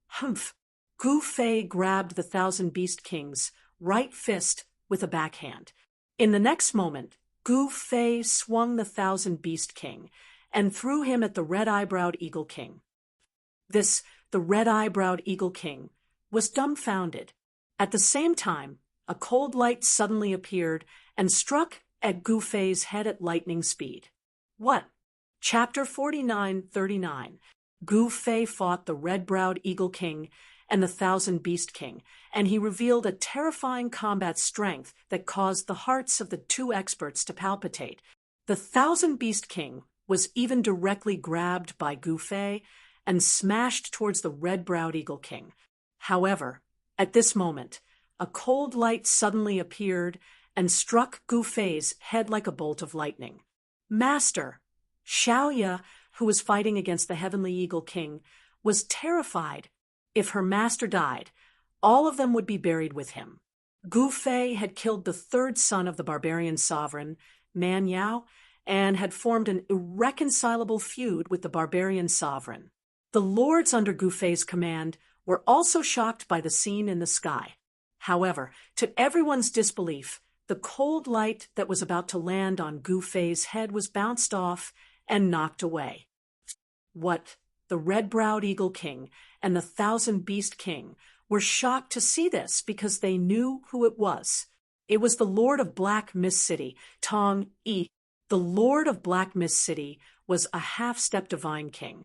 Humph! Gufei grabbed the thousand-beast king's right fist with a backhand. In the next moment, Gufei swung the thousand-beast king and threw him at the red-eyebrowed Eagle King. The red-eyebrowed Eagle King, was dumbfounded. At the same time, a cold light suddenly appeared and struck at Gufei's head at lightning speed. What? Chapter 49:39. Gufei fought the red-browed Eagle King and the thousand-beast king, and he revealed a terrifying combat strength that caused the hearts of the two experts to palpitate. The thousand-beast king was even directly grabbed by Gufei and smashed towards the red-browed Eagle King. However, at this moment, a cold light suddenly appeared and struck Gufei's head like a bolt of lightning. Master! Xiaoya, who was fighting against the heavenly Eagle King, was terrified. If her master died, all of them would be buried with him. Gufei had killed the third son of the barbarian sovereign, Man Yao, and had formed an irreconcilable feud with the barbarian sovereign. The lords under Gufei's command were also shocked by the scene in the sky. However, to everyone's disbelief, the cold light that was about to land on Gufei's head was bounced off and knocked away. What? The red-browed Eagle King and the thousand-beast king were shocked to see this because they knew who it was. It was the Lord of Black Mist City, Tong Yi. The Lord of Black Mist City was a half-step divine king,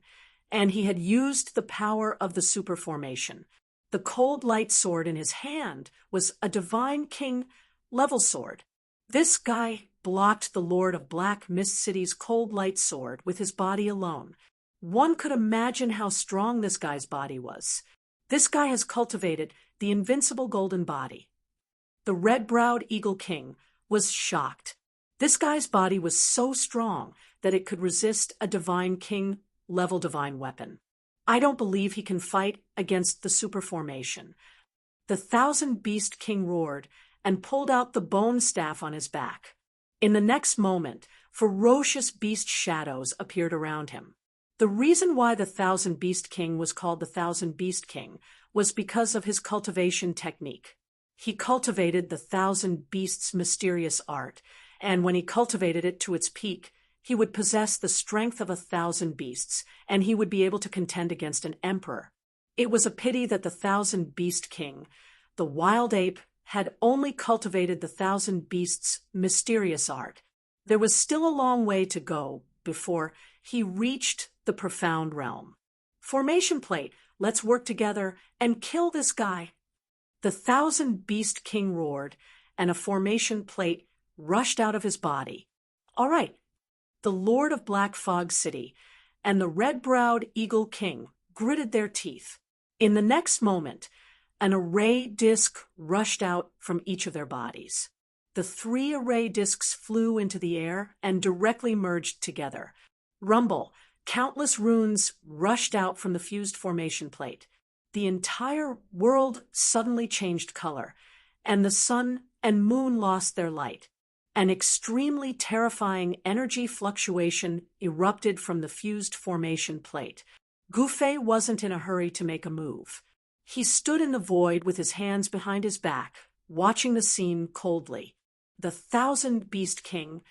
and he had used the power of the superformation. The cold light sword in his hand was a divine king level sword. This guy blocked the Lord of Black Mist City's cold light sword with his body alone. One could imagine how strong this guy's body was. This guy has cultivated the invincible golden body. The red-browed Eagle King was shocked. This guy's body was so strong that it could resist a divine king-level divine weapon. I don't believe he can fight against the superformation. The thousand-beast king roared and pulled out the bone staff on his back. In the next moment, ferocious beast shadows appeared around him. The reason why the Thousand Beast King was called the Thousand Beast King was because of his cultivation technique. He cultivated the thousand beasts' mysterious art, and when he cultivated it to its peak, he would possess the strength of 1,000 beasts, and he would be able to contend against an emperor. It was a pity that the Thousand Beast King, the wild ape, had only cultivated the thousand beasts' mysterious art. There was still a long way to go before he reached the profound realm. Formation plate, let's work together and kill this guy. The Thousand Beast King roared, and a formation plate rushed out of his body. All right. The Lord of Black Fog City and the red-browed Eagle King gritted their teeth. In the next moment, an array disc rushed out from each of their bodies. The 3 array discs flew into the air and directly merged together. Rumble, countless runes rushed out from the fused formation plate. The entire world suddenly changed color, and the sun and moon lost their light. An extremely terrifying energy fluctuation erupted from the fused formation plate. Gufei wasn't in a hurry to make a move. He stood in the void with his hands behind his back, watching the scene coldly. The Thousand Beast King,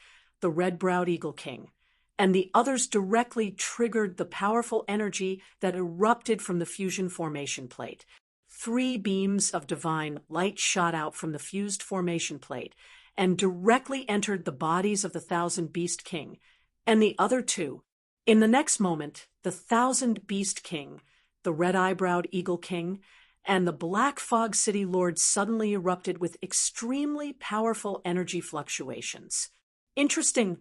the red-browed Eagle King, and the others directly triggered the powerful energy that erupted from the fusion formation plate. 3 beams of divine light shot out from the fused formation plate and directly entered the bodies of the Thousand Beast King and the other 2. In the next moment, the Thousand Beast King, the red-eyebrowed Eagle King, and the Black Fog City Lord suddenly erupted with extremely powerful energy fluctuations. Interesting.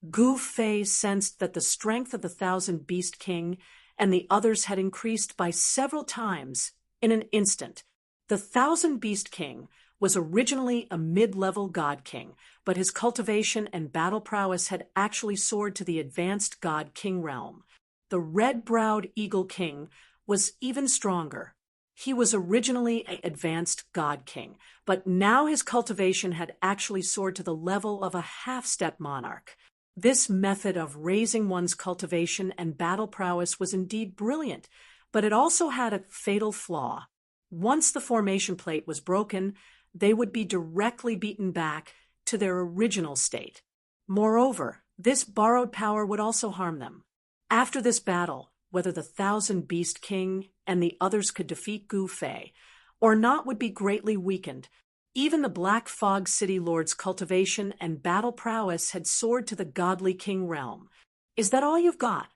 Gu Fei sensed that the strength of the Thousand Beast King and the others had increased by several times in an instant. The Thousand Beast King was originally a mid-level god king, but his cultivation and battle prowess had actually soared to the advanced god king realm. The red-browed Eagle King was even stronger. He was originally an advanced god king, but now his cultivation had actually soared to the level of a half-step monarch. This method of raising one's cultivation and battle prowess was indeed brilliant, but it also had a fatal flaw. Once the formation plate was broken, they would be directly beaten back to their original state. Moreover, this borrowed power would also harm them. After this battle, whether the Thousand Beast King and the others could defeat Gu Fei or not would be greatly weakened. Even the Black Fog City Lord's cultivation and battle prowess had soared to the godly king realm. Is that all you've got?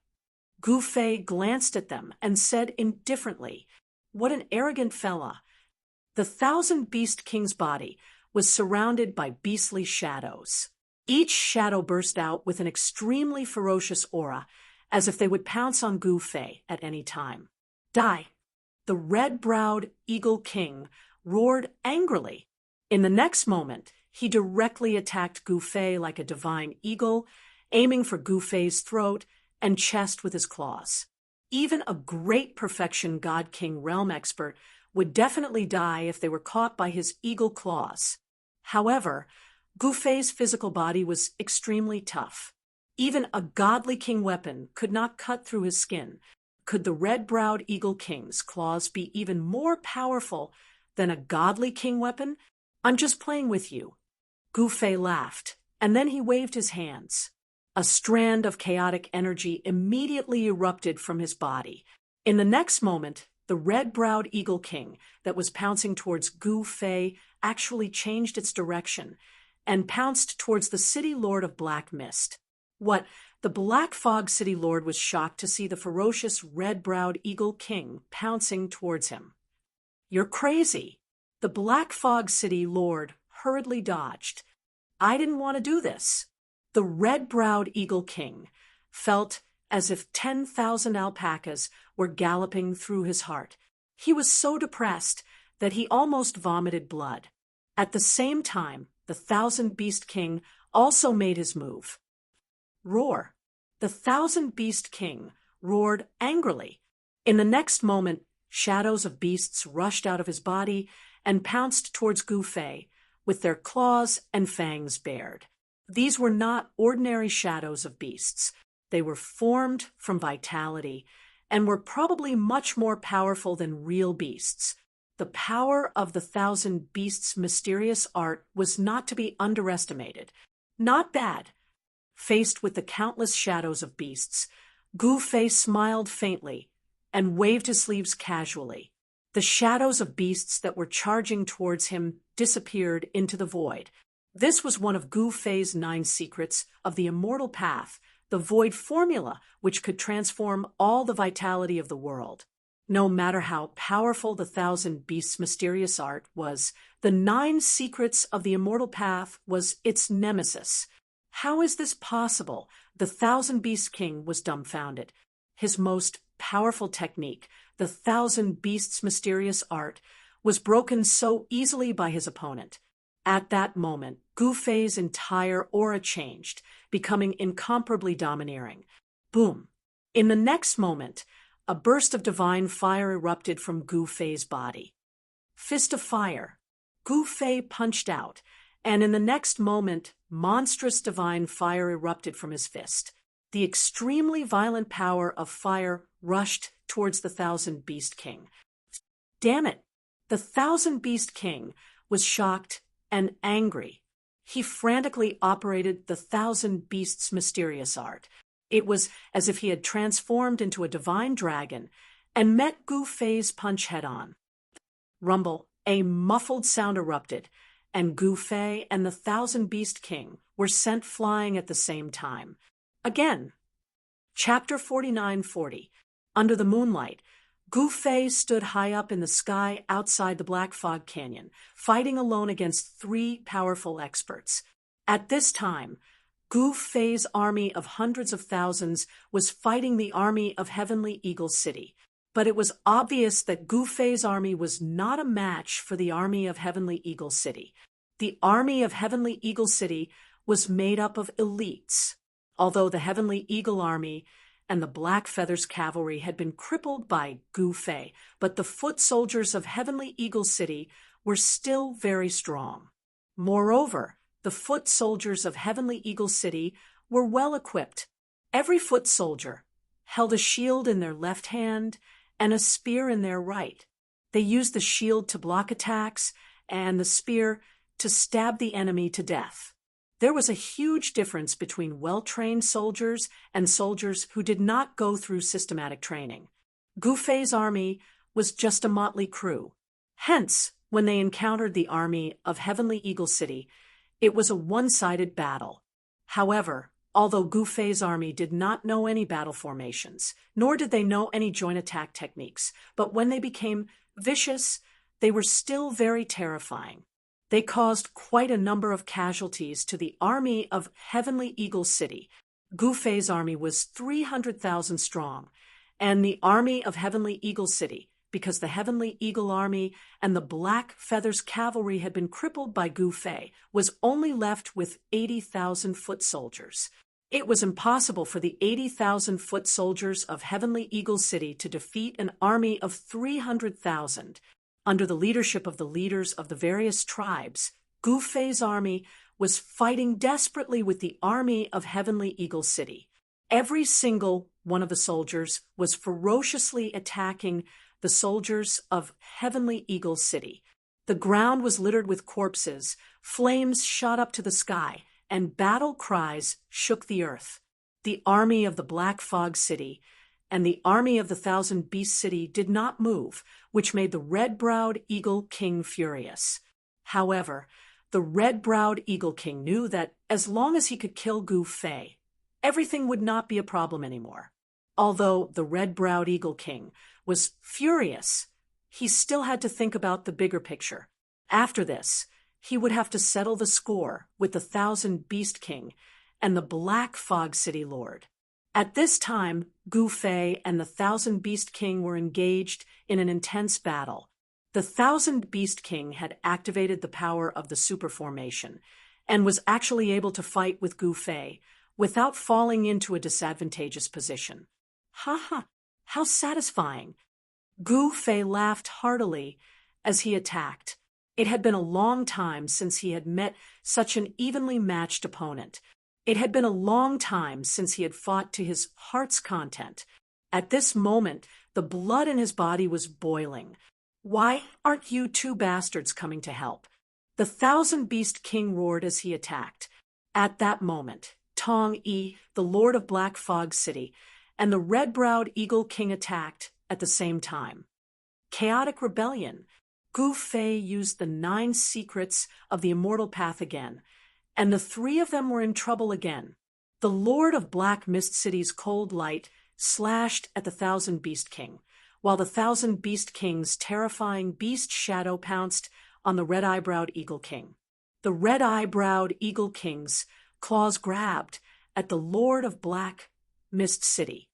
Gu Fei glanced at them and said indifferently, "What an arrogant fella." The Thousand Beast King's body was surrounded by beastly shadows. Each shadow burst out with an extremely ferocious aura, as if they would pounce on Gu Fei at any time. Die! The red-browed Eagle King roared angrily. In the next moment, he directly attacked Gu Fei like a divine eagle, aiming for Gu Fei's throat and chest with his claws. Even a great perfection God King realm expert would definitely die if they were caught by his eagle claws. However, Gu Fei's physical body was extremely tough. Even a godly king weapon could not cut through his skin. Could the red-browed Eagle King's claws be even more powerful than a godly king weapon? I'm just playing with you. Gu Fei laughed, and then he waved his hands. A strand of chaotic energy immediately erupted from his body. In the next moment, the red-browed Eagle King that was pouncing towards Gu Fei actually changed its direction and pounced towards the City Lord of Black Mist. What? The Black Fog City Lord was shocked to see the ferocious red-browed Eagle King pouncing towards him. "You're crazy." The Black Fog City Lord hurriedly dodged. "I didn't want to do this." The red-browed Eagle King felt as if 10,000 alpacas were galloping through his heart. He was so depressed that he almost vomited blood. At the same time, the Thousand Beast King also made his move. Roar. The Thousand Beast King roared angrily. In the next moment, shadows of beasts rushed out of his body and pounced towards Gu Fei, with their claws and fangs bared. These were not ordinary shadows of beasts. They were formed from vitality and were probably much more powerful than real beasts. The power of the Thousand Beasts' mysterious art was not to be underestimated. Not bad. Faced with the countless shadows of beasts, Gu Fei smiled faintly and waved his sleeves casually. The shadows of beasts that were charging towards him disappeared into the void. This was one of Gu Fei's 9 secrets of the immortal path, the void formula which could transform all the vitality of the world. No matter how powerful the Thousand Beasts' mysterious art was, the 9 secrets of the immortal path was its nemesis. How is this possible? The Thousand Beast King was dumbfounded. His most powerful technique, the Thousand Beasts' mysterious art, was broken so easily by his opponent. At that moment, Gu Fei's entire aura changed, becoming incomparably domineering. Boom! In the next moment, a burst of divine fire erupted from Gu Fei's body. Fist of fire. Gu Fei punched out, and in the next moment, monstrous divine fire erupted from his fist. The extremely violent power of fire rushed towards the Thousand Beast King. Damn it! The Thousand Beast King was shocked and angry. He frantically operated the Thousand Beasts' mysterious art. It was as if he had transformed into a divine dragon and met Gu Fei's punch head-on. Rumble, a muffled sound erupted, and Gu Fei and the Thousand Beast King were sent flying at the same time. Again. Chapter 49-40. Under the moonlight, Gu Fei stood high up in the sky outside the Black Fog Canyon, fighting alone against 3 powerful experts. At this time, Gu Fei's army of hundreds of thousands was fighting the army of Heavenly Eagle City. But it was obvious that Gu Fei's army was not a match for the army of Heavenly Eagle City. The army of Heavenly Eagle City was made up of elites. Although the Heavenly Eagle Army and the Black Feathers Cavalry had been crippled by Gu Fei, but the foot soldiers of Heavenly Eagle City were still very strong. Moreover, the foot soldiers of Heavenly Eagle City were well equipped. Every foot soldier held a shield in their left hand and a spear in their right. They used the shield to block attacks and the spear to stab the enemy to death. There was a huge difference between well-trained soldiers and soldiers who did not go through systematic training. Gu Fei's army was just a motley crew. Hence, when they encountered the army of Heavenly Eagle City, it was a one-sided battle. However, although Gu Fei's army did not know any battle formations, nor did they know any joint attack techniques, but when they became vicious, they were still very terrifying. They caused quite a number of casualties to the army of Heavenly Eagle City. Gu Fei's army was 300,000 strong, and the army of Heavenly Eagle City, because the Heavenly Eagle Army and the Black Feathers Cavalry had been crippled by Gu Fei, was only left with 80,000 foot soldiers. It was impossible for the 80,000 foot soldiers of Heavenly Eagle City to defeat an army of 300,000. Under the leadership of the leaders of the various tribes, Gu Fei's army was fighting desperately with the army of Heavenly Eagle City. Every single one of the soldiers was ferociously attacking the soldiers of Heavenly Eagle City. The ground was littered with corpses, flames shot up to the sky, and battle cries shook the earth. The army of the Black Fog City and the army of the Thousand Beast City did not move, which made the red-browed Eagle King furious. However, the red-browed Eagle King knew that as long as he could kill Gu Fei, everything would not be a problem anymore. Although the red-browed Eagle King was furious, he still had to think about the bigger picture. After this, he would have to settle the score with the Thousand Beast King and the Black Fog City Lord. At this time, Gu Fei and the Thousand Beast King were engaged in an intense battle. The Thousand Beast King had activated the power of the super formation and was actually able to fight with Gu Fei without falling into a disadvantageous position. Ha ha! How satisfying! Gu Fei laughed heartily as he attacked. It had been a long time since he had met such an evenly matched opponent. It had been a long time since he had fought to his heart's content. At this moment, the blood in his body was boiling. "Why aren't you two bastards coming to help?" The Thousand Beast King roared as he attacked. At that moment, Tong-E, the Lord of Black Fog City, and the red-browed Eagle King attacked at the same time. Chaotic rebellion. Gu Fei used the 9 secrets of the immortal path again, and the 3 of them were in trouble again. The Lord of Black Mist City's cold light slashed at the Thousand Beast King, while the Thousand Beast King's terrifying beast shadow pounced on the red-eyebrowed Eagle King. The red-eyebrowed Eagle King's claws grabbed at the Lord of Black Mist City.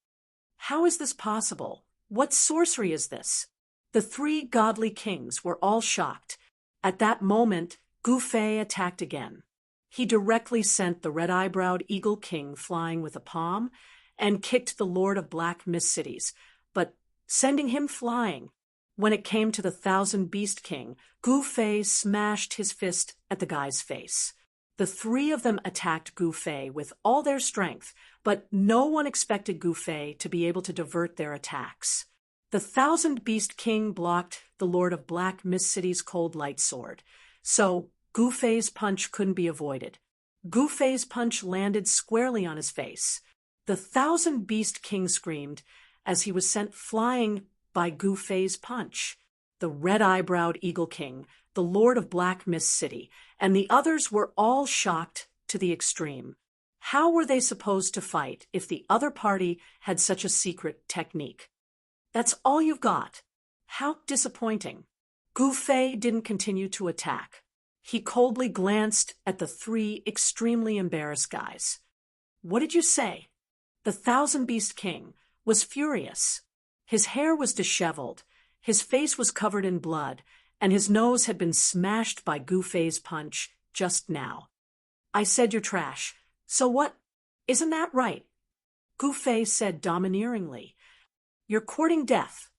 How is this possible? What sorcery is this? The 3 godly kings were all shocked. At that moment, Gu Fei attacked again. He directly sent the red-eyebrowed Eagle King flying with a palm and kicked the Lord of Black Mist Cities, but sending him flying. When it came to the Thousand Beast King, Gu Fei smashed his fist at the guy's face. The 3 of them attacked Gu Fei with all their strength, but no one expected Gu Fei to be able to divert their attacks. The Thousand Beast King blocked the Lord of Black Mist City's cold light sword, so Gu Fei's punch couldn't be avoided. Gu Fei's punch landed squarely on his face. The Thousand Beast King screamed as he was sent flying by Gu Fei's punch. The red-eyebrowed Eagle King, the Lord of Black Mist City, and the others were all shocked to the extreme. How were they supposed to fight if the other party had such a secret technique? That's all you've got. How disappointing. Gu Fei didn't continue to attack. He coldly glanced at the 3 extremely embarrassed guys. "What did you say?" The Thousand Beast King was furious. His hair was disheveled, his face was covered in blood, and his nose had been smashed by Gu Fei's punch just now. "I said you're trash. So what? Isn't that right?" Gu Fei said domineeringly. "You're courting death."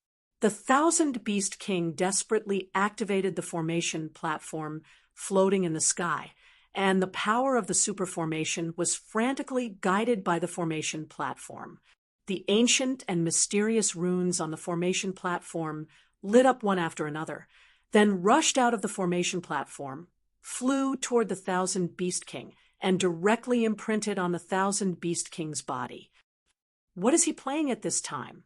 The Thousand Beast King desperately activated the formation platform floating in the sky, and the power of the super formation was frantically guided by the formation platform. The ancient and mysterious runes on the formation platform lit up one after another, then rushed out of the formation platform, flew toward the Thousand Beast King, and directly imprinted on the Thousand Beast King's body. What is he playing at this time?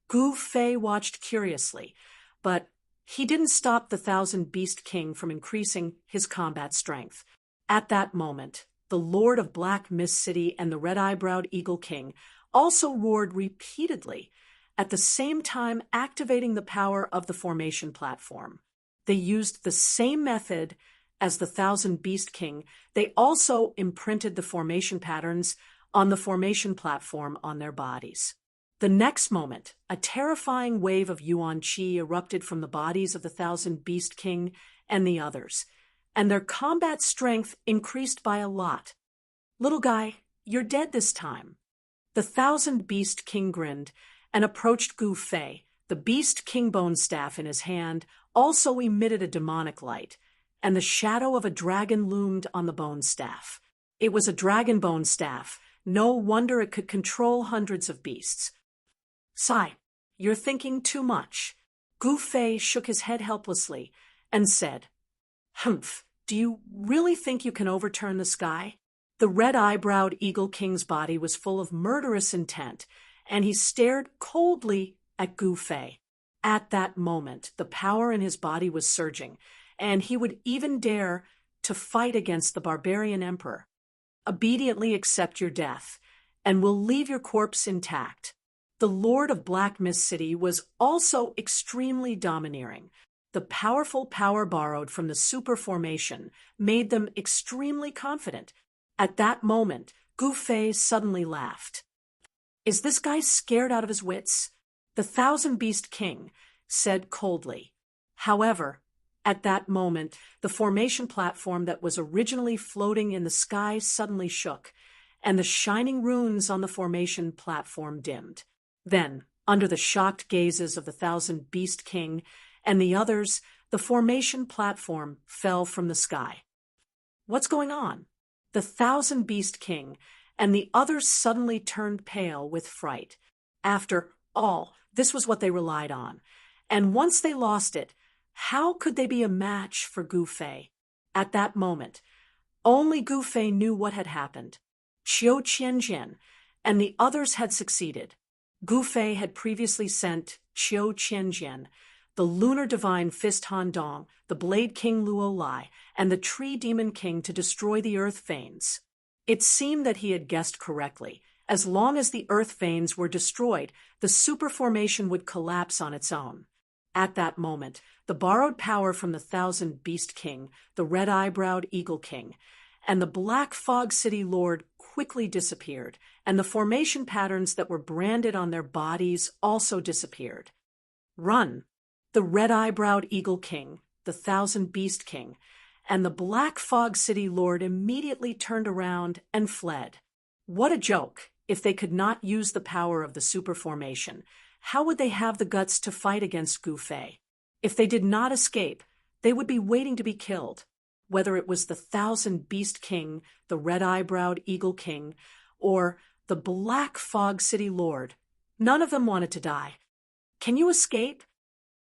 Gu Fei watched curiously, but he didn't stop the Thousand Beast King from increasing his combat strength. At that moment, the Lord of Black Mist City and the red-eyebrowed Eagle King also roared repeatedly, at the same time activating the power of the formation platform. They used the same method as the Thousand Beast King. They also imprinted the formation patterns on the formation platform on their bodies. The next moment, a terrifying wave of Yuan Qi erupted from the bodies of the Thousand Beast King and the others, and their combat strength increased by a lot. "Little guy, you're dead this time." The Thousand Beast King grinned and approached Gu Fei. The Beast King bone staff in his hand also emitted a demonic light, and the shadow of a dragon loomed on the bone staff. It was a dragon bone staff. No wonder it could control hundreds of beasts. "Sai, you're thinking too much." Gu Fei shook his head helplessly and said, "Humph, do you really think you can overturn the sky?" The red-eyebrowed Eagle King's body was full of murderous intent, and he stared coldly at Gu Fei. At that moment, the power in his body was surging, and he would even dare to fight against the barbarian emperor. "Obediently accept your death, and we'll leave your corpse intact." The Lord of Black Mist City was also extremely domineering. The powerful power borrowed from the super formation made them extremely confident. At that moment, Gu Fei suddenly laughed. "Is this guy scared out of his wits?" The Thousand Beast King said coldly. However, at that moment, the formation platform that was originally floating in the sky suddenly shook, and the shining runes on the formation platform dimmed. Then, under the shocked gazes of the Thousand Beast King and the others, the formation platform fell from the sky. What's going on? The Thousand Beast King and the others suddenly turned pale with fright. After all, this was what they relied on. And once they lost it, how could they be a match for Gu Fei? At that moment, only Gu Fei knew what had happened. Qiu Qianjian and the others had succeeded. Gu Fei had previously sent Qiu Qianjian, the lunar divine Fist Han Dong, the Blade King Luo Lai, and the Tree Demon King to destroy the Earth Veins. It seemed that he had guessed correctly. As long as the Earth Veins were destroyed, the superformation would collapse on its own. At that moment, the borrowed power from the Thousand Beast King, the Red-Eyebrowed Eagle King, and the Black Fog City Lord quickly disappeared, and the formation patterns that were branded on their bodies also disappeared. Run! The Red-Eyebrowed Eagle King, the Thousand Beast King, and the Black Fog City Lord immediately turned around and fled. What a joke! If they could not use the power of the superformation, how would they have the guts to fight against Gu Fei? If they did not escape, they would be waiting to be killed. Whether it was the Thousand Beast King, the Red-Eyebrowed Eagle King, or the Black Fog City Lord, none of them wanted to die. Can you escape?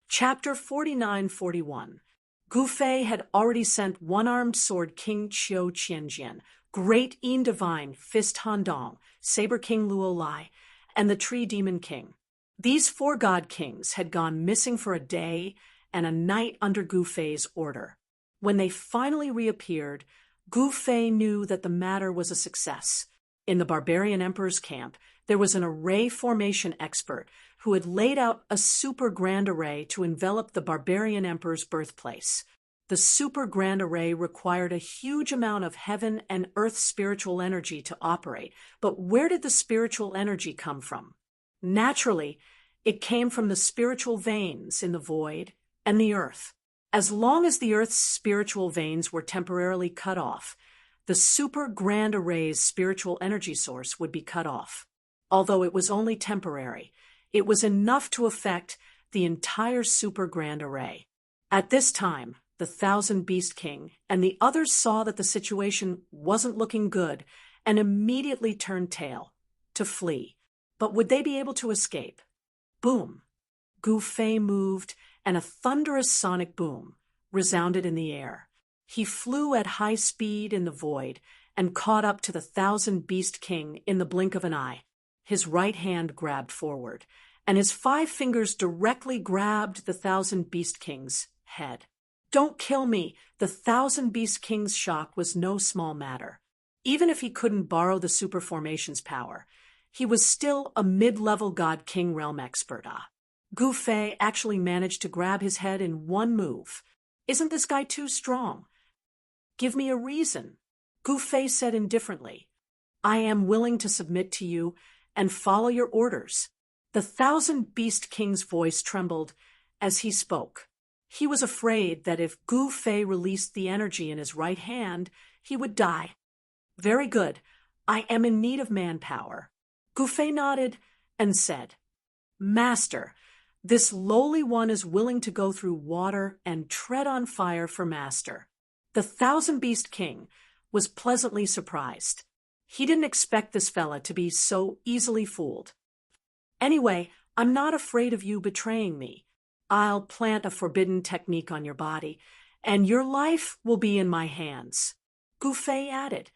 Chapter 49-41. Gu Fei had already sent One-Armed Sword King Qiu Qianjian, Great Yin Divine Fist Han Dong, Saber King Luo Lai, and the Tree Demon King. These four god kings had gone missing for a day and a night under Gu Fei's order. When they finally reappeared, Gu Fei knew that the matter was a success. In the barbarian emperor's camp, there was an array formation expert who had laid out a super grand array to envelop the barbarian emperor's birthplace. The super grand array required a huge amount of heaven and earth spiritual energy to operate, but where did the spiritual energy come from? Naturally, it came from the spiritual veins in the void and the earth. As long as the earth's spiritual veins were temporarily cut off, the super grand array's spiritual energy source would be cut off. Although it was only temporary, it was enough to affect the entire super grand array. At this time, the Thousand Beast King and the others saw that the situation wasn't looking good and immediately turned tail to flee. But would they be able to escape? Boom! Gu Fei moved, and a thunderous sonic boom resounded in the air. He flew at high speed in the void and caught up to the Thousand Beast King in the blink of an eye. His right hand grabbed forward, and his 5 fingers directly grabbed the Thousand Beast King's head. Don't kill me! The Thousand Beast King's shock was no small matter. Even if he couldn't borrow the superformation's power, he was still a mid-level God King realm expert. Gu Fei actually managed to grab his head in one move. Isn't this guy too strong? Give me a reason. Gu Fei said indifferently. I am willing to submit to you and follow your orders. The Thousand Beast King's voice trembled as he spoke. He was afraid that if Gu Fei released the energy in his right hand, he would die. Very good. I am in need of manpower. Gu Fei nodded and said, Master, this lowly one is willing to go through water and tread on fire for master. The Thousand Beast King was pleasantly surprised. He didn't expect this fella to be so easily fooled. Anyway, I'm not afraid of you betraying me. I'll plant a forbidden technique on your body, and your life will be in my hands. Gu Fei added,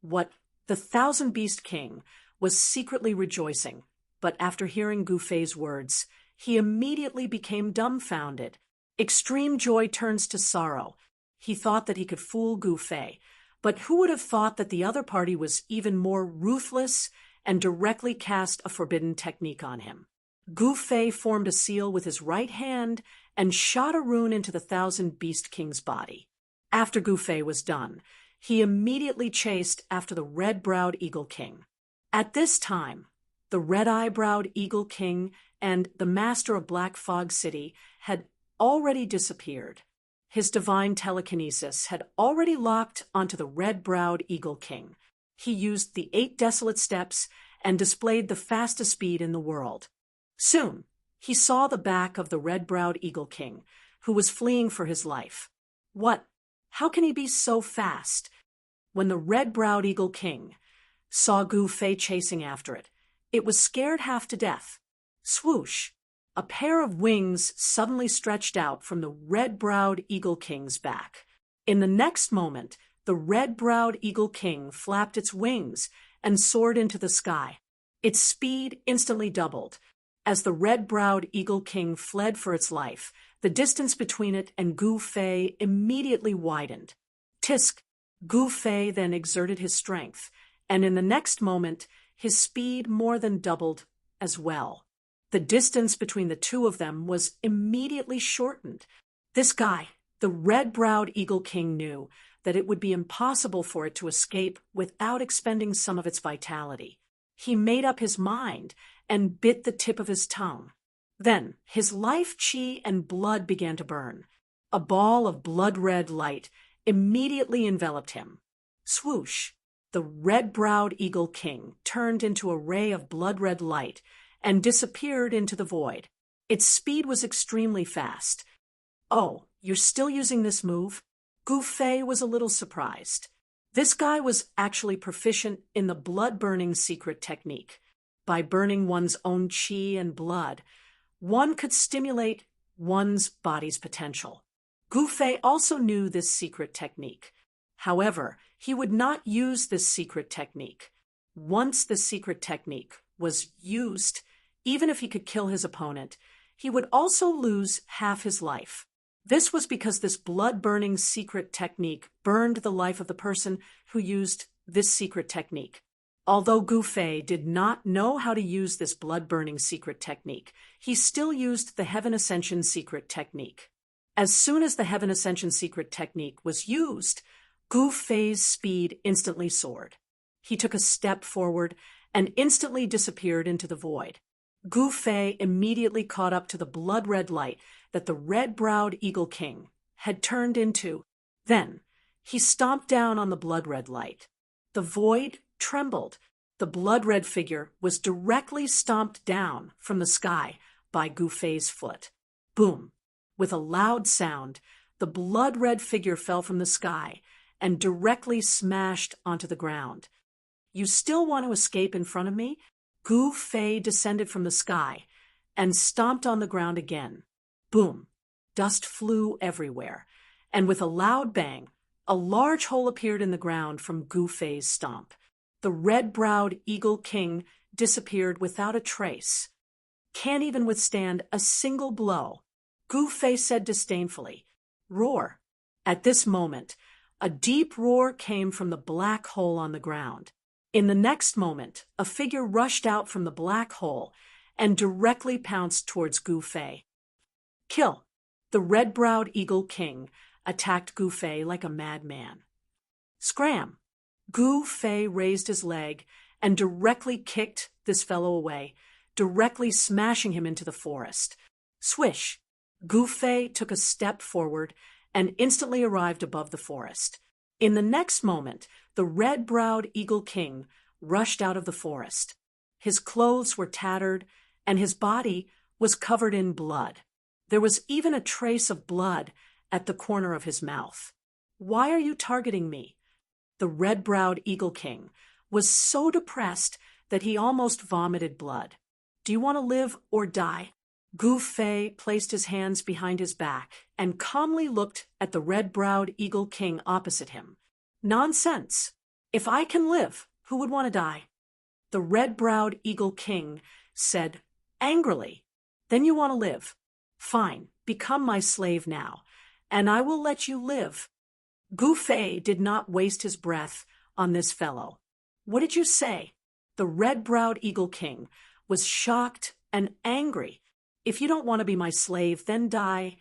what? The Thousand Beast King was secretly rejoicing, but after hearing Gu Fei's words, he immediately became dumbfounded. Extreme joy turns to sorrow. He thought that he could fool Gu Fei, but who would have thought that the other party was even more ruthless and directly cast a forbidden technique on him? Gu Fei formed a seal with his right hand and shot a rune into the Thousand Beast King's body. After Gu Fei was done, he immediately chased after the Red-Browed Eagle King. At this time, the Red-Eyebrowed Eagle King and the Master of Black Fog City had already disappeared. His divine telekinesis had already locked onto the Red-Browed Eagle King. He used the 8 desolate steps and displayed the fastest speed in the world. Soon, he saw the back of the red-browed Eagle King, who was fleeing for his life. What? How can he be so fast? When the red-browed Eagle King saw Gu Fei chasing after it, it was scared half to death. Swoosh! A pair of wings suddenly stretched out from the red-browed Eagle King's back. In the next moment, the red-browed Eagle King flapped its wings and soared into the sky. Its speed instantly doubled. As the red-browed Eagle King fled for its life, the distance between it and Gu Fei immediately widened. Tisk! Gu Fei then exerted his strength, and in the next moment, his speed more than doubled as well. The distance between the two of them was immediately shortened. This guy, the red-browed Eagle King, knew that it would be impossible for it to escape without expending some of its vitality. He made up his mind and bit the tip of his tongue. Then his life chi and blood began to burn. A ball of blood-red light immediately enveloped him. Swoosh! The red-browed Eagle King turned into a ray of blood-red light and disappeared into the void. Its speed was extremely fast. Oh, you're still using this move? Gu Fei was a little surprised. This guy was actually proficient in the blood-burning secret technique. By burning one's own chi and blood, one could stimulate one's body's potential. Gu Fei also knew this secret technique. However, he would not use this secret technique. Once the secret technique was used, even if he could kill his opponent, he would also lose half his life. This was because this blood-burning secret technique burned the life of the person who used this secret technique. Although Gu Fei did not know how to use this blood-burning secret technique, he still used the Heaven Ascension secret technique. As soon as the Heaven Ascension secret technique was used, Gu Fei's speed instantly soared. He took a step forward and instantly disappeared into the void. Gu Fei immediately caught up to the blood-red light that the red-browed Eagle King had turned into. Then he stomped down on the blood-red light. The void trembled. The blood-red figure was directly stomped down from the sky by Gu Fei's foot. Boom! With a loud sound, the blood-red figure fell from the sky and directly smashed onto the ground. You still want to escape in front of me? Gu Fei descended from the sky and stomped on the ground again. Boom! Dust flew everywhere, and with a loud bang, a large hole appeared in the ground from Gu Fei's stomp. The red-browed Eagle King disappeared without a trace. Can't even withstand a single blow. Gu Fei said disdainfully, "Roar." At this moment, a deep roar came from the black hole on the ground. In the next moment, a figure rushed out from the black hole and directly pounced towards Gu Fei. Kill! The red-browed Eagle King attacked Gu Fei like a madman. Scram! Gu Fei raised his leg and directly kicked this fellow away, directly smashing him into the forest. Swish! Gu Fei took a step forward and instantly arrived above the forest. In the next moment, the red-browed Eagle King rushed out of the forest. His clothes were tattered, and his body was covered in blood. There was even a trace of blood at the corner of his mouth. "Why are you targeting me?" The red-browed Eagle King was so depressed that he almost vomited blood. "Do you want to live or die?" Gu Fei placed his hands behind his back and calmly looked at the red-browed Eagle King opposite him. "Nonsense! If I can live, who would want to die?" The red-browed Eagle King said angrily, "Then you want to live? Fine, become my slave now, and I will let you live." Gu Fei did not waste his breath on this fellow. "What did you say?" The red-browed Eagle King was shocked and angry. "If you don't want to be my slave, then die,"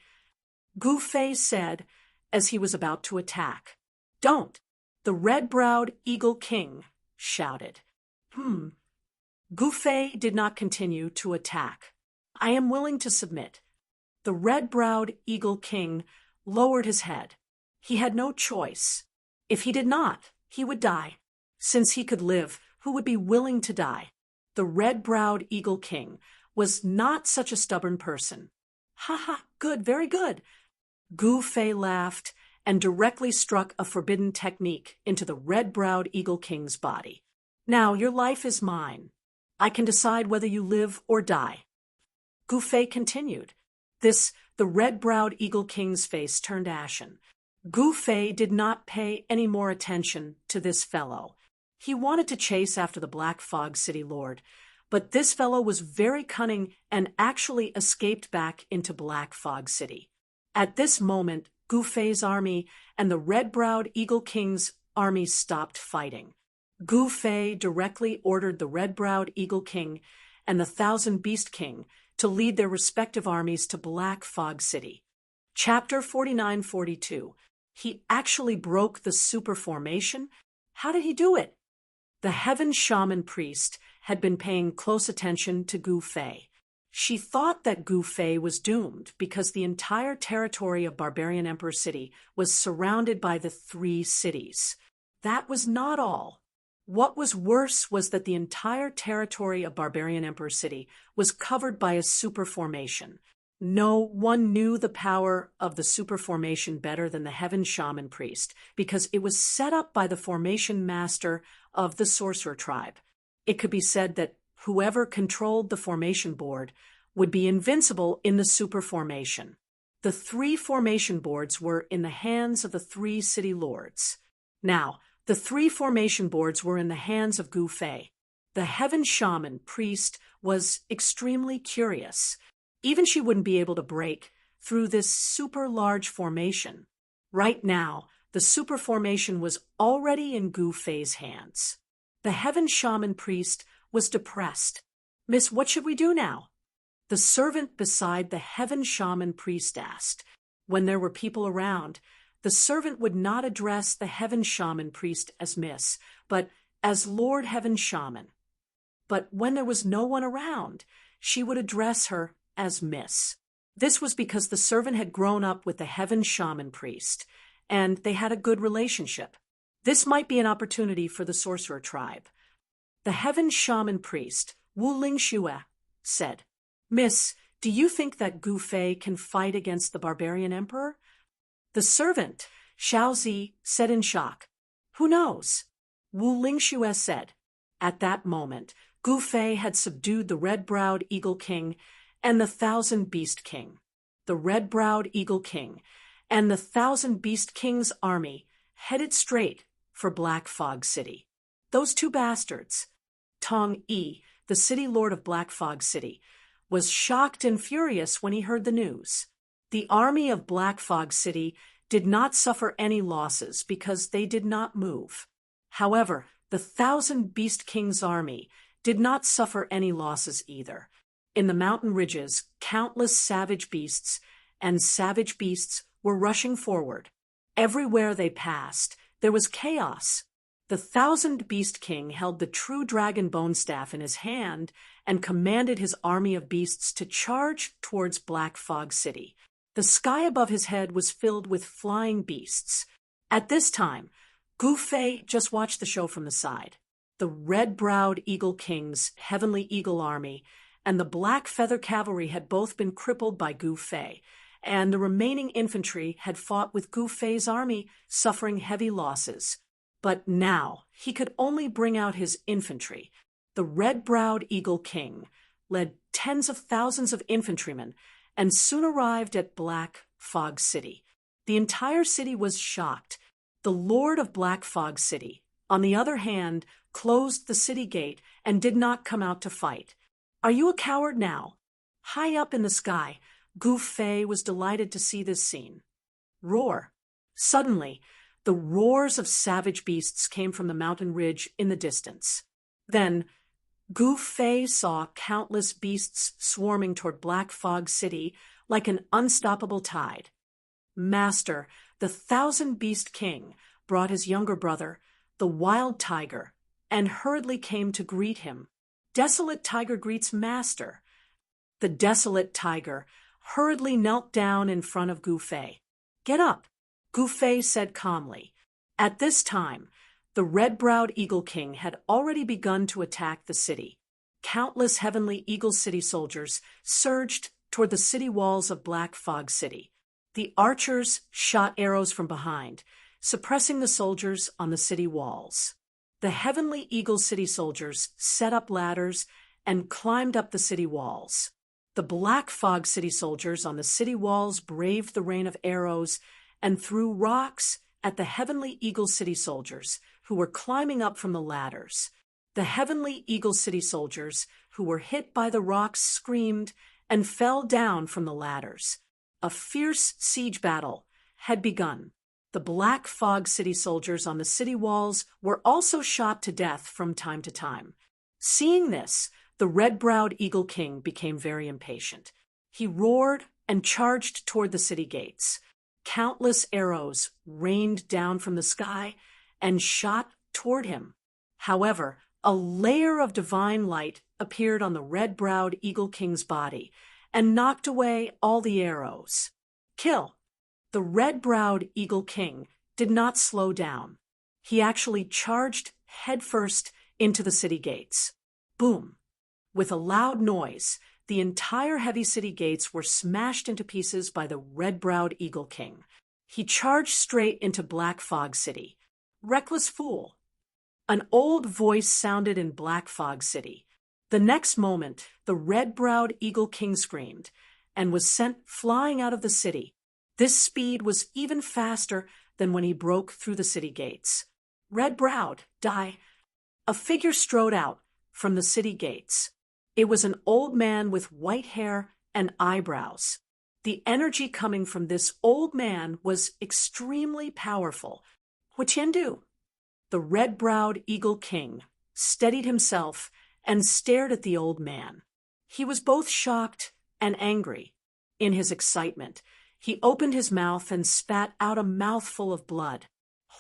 Gu Fei said as he was about to attack. "Don't!" The red-browed Eagle King shouted. Gu Fei did not continue to attack. "I am willing to submit." The red-browed Eagle King lowered his head. He had no choice. If he did not, he would die. Since he could live, who would be willing to die? The red-browed Eagle King was not such a stubborn person. Ha ha, good, very good. Gu Fei laughed and directly struck a forbidden technique into the red-browed Eagle King's body. Now your life is mine. I can decide whether you live or die. Gu Fei continued. The red-browed Eagle King's face turned ashen. Gu Fei did not pay any more attention to this fellow. He wanted to chase after the Black Fog City Lord, but this fellow was very cunning and actually escaped back into Black Fog City. At this moment, Gu Fei's army and the red-browed Eagle King's army stopped fighting. Gu Fei directly ordered the red-browed Eagle King and the Thousand Beast King to lead their respective armies to Black Fog City. Chapter 49-42. He actually broke the super formation? How did he do it? The Heaven Shaman priest had been paying close attention to Gu Fei. She thought that Gu Fei was doomed because the entire territory of Barbarian Emperor City was surrounded by the 3 cities. That was not all. What was worse was that the entire territory of Barbarian Emperor City was covered by a super formation. No one knew the power of the super formation better than the Heaven Shaman priest because it was set up by the formation master of the sorcerer tribe. It could be said that whoever controlled the formation board would be invincible in the super formation. The 3 formation boards were in the hands of the 3 city lords. Now, the 3 formation boards were in the hands of Gu Fei. The Heaven Shaman priest was extremely curious. Even she wouldn't be able to break through this super large formation. Right now, the super formation was already in Gu Fei's hands. The Heaven Shaman priest was depressed. Miss, what should we do now? The servant beside the Heaven Shaman priest asked. When there were people around, the servant would not address the Heaven Shaman priest as Miss, but as Lord Heaven Shaman. But when there was no one around, she would address her as Miss. This was because the servant had grown up with the Heaven Shaman priest, and they had a good relationship. This might be an opportunity for the sorcerer tribe. The Heaven Shaman priest, Wu Lingxue, said, Miss, do you think that Gu Fei can fight against the barbarian emperor? The servant, Xiaozi, said in shock, Who knows? Wu Lingxue said. At that moment, Gu Fei had subdued the red-browed Eagle King and the Thousand Beast King. The red-browed Eagle King and the Thousand Beast King's army headed straight for Black Fog City. Those 2 bastards, Tong Yi, the city lord of Black Fog City, was shocked and furious when he heard the news. The army of Black Fog City did not suffer any losses because they did not move. However, the Thousand Beast King's army did not suffer any losses either. In the mountain ridges, countless savage beasts and savage beasts were rushing forward. Everywhere they passed, there was chaos. The Thousand Beast King held the true dragon bone staff in his hand and commanded his army of beasts to charge towards Black Fog City. The sky above his head was filled with flying beasts. At this time, Gu Fei just watched the show from the side. The red-browed Eagle King's Heavenly Eagle Army and the Black Feather Cavalry had both been crippled by Gu Fei, and the remaining infantry had fought with Gu Fei's army, suffering heavy losses. But now he could only bring out his infantry. The red-browed Eagle King led tens of thousands of infantrymen and soon arrived at Black Fog City. The entire city was shocked. The Lord of Black Fog City, on the other hand, closed the city gate and did not come out to fight. Are you a coward now? High up in the sky, Gu Fei was delighted to see this scene. Roar. Suddenly, the roars of savage beasts came from the mountain ridge in the distance. Then, Gu Fei saw countless beasts swarming toward Black Fog City like an unstoppable tide. Master, the Thousand Beast King, brought his younger brother, the Wild Tiger, and hurriedly came to greet him. Desolate Tiger greets Master. The Desolate Tiger hurriedly knelt down in front of Gu Fei. Get up, Gu Fei said calmly. At this time, the red-browed Eagle King had already begun to attack the city. countless Heavenly Eagle City soldiers surged toward the city walls of Black Fog City. The archers shot arrows from behind, suppressing the soldiers on the city walls. The Heavenly Eagle City soldiers set up ladders and climbed up the city walls. The Black Fog City soldiers on the city walls braved the rain of arrows and threw rocks at the Heavenly Eagle City soldiers who were climbing up from the ladders. The Heavenly Eagle City soldiers who were hit by the rocks screamed and fell down from the ladders. A fierce siege battle had begun. The Black Fog City soldiers on the city walls were also shot to death from time to time. Seeing this, the red-browed Eagle King became very impatient. He roared and charged toward the city gates. Countless arrows rained down from the sky and shot toward him. However, a layer of divine light appeared on the red-browed Eagle King's body and knocked away all the arrows. Kill! The red-browed Eagle King did not slow down. He actually charged headfirst into the city gates. Boom! With a loud noise, the entire heavy city gates were smashed into pieces by the red-browed Eagle King. He charged straight into Black Fog City. Reckless fool! An old voice sounded in Black Fog City. The next moment, the red-browed Eagle King screamed and was sent flying out of the city. This speed was even faster than when he broke through the city gates. Red-browed, die! A figure strode out from the city gates. It was an old man with white hair and eyebrows. The energy coming from this old man was extremely powerful. What can do? The red-browed Eagle King steadied himself and stared at the old man. He was both shocked and angry. In his excitement, he opened his mouth and spat out a mouthful of blood.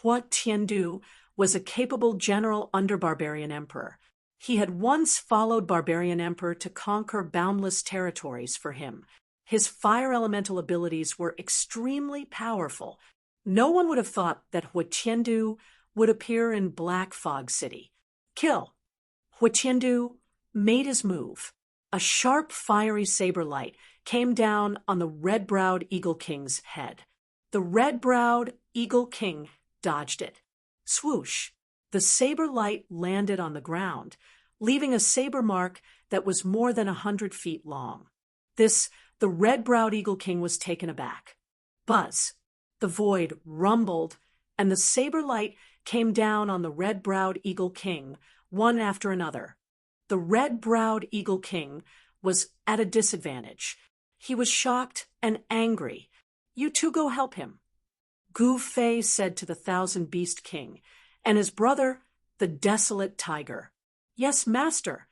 Hua Tiandu was a capable general under Barbarian Emperor. He had once followed Barbarian Emperor to conquer boundless territories for him. His fire elemental abilities were extremely powerful. No one would have thought that Hua Tiandu would appear in Black Fog City. Kill! Hua Tiandu made his move. A sharp, fiery saber light came down on the red-browed Eagle King's head. The red-browed Eagle King dodged it. Swoosh! The saber light landed on the ground, leaving a saber mark that was more than 100 feet long. The red-browed Eagle King was taken aback. Buzz! The void rumbled, and the saber light came down on the red-browed Eagle King, one after another. The red-browed Eagle King was at a disadvantage. He was shocked and angry. You two go help him. Gu Fei said to the Thousand Beast King, and his brother, the Desolate Tiger. Yes, master.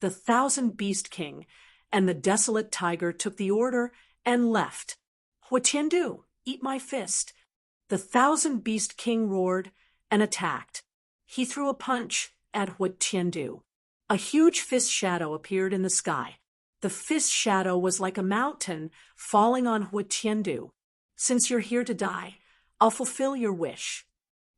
The Thousand Beast King and the Desolate Tiger took the order and left. Hua Tiandu, eat my fist. The Thousand Beast King roared and attacked. He threw a punch at Hua Tiandu. A huge fist shadow appeared in the sky. The fist shadow was like a mountain falling on Hua Tiandu. Since you're here to die, I'll fulfill your wish.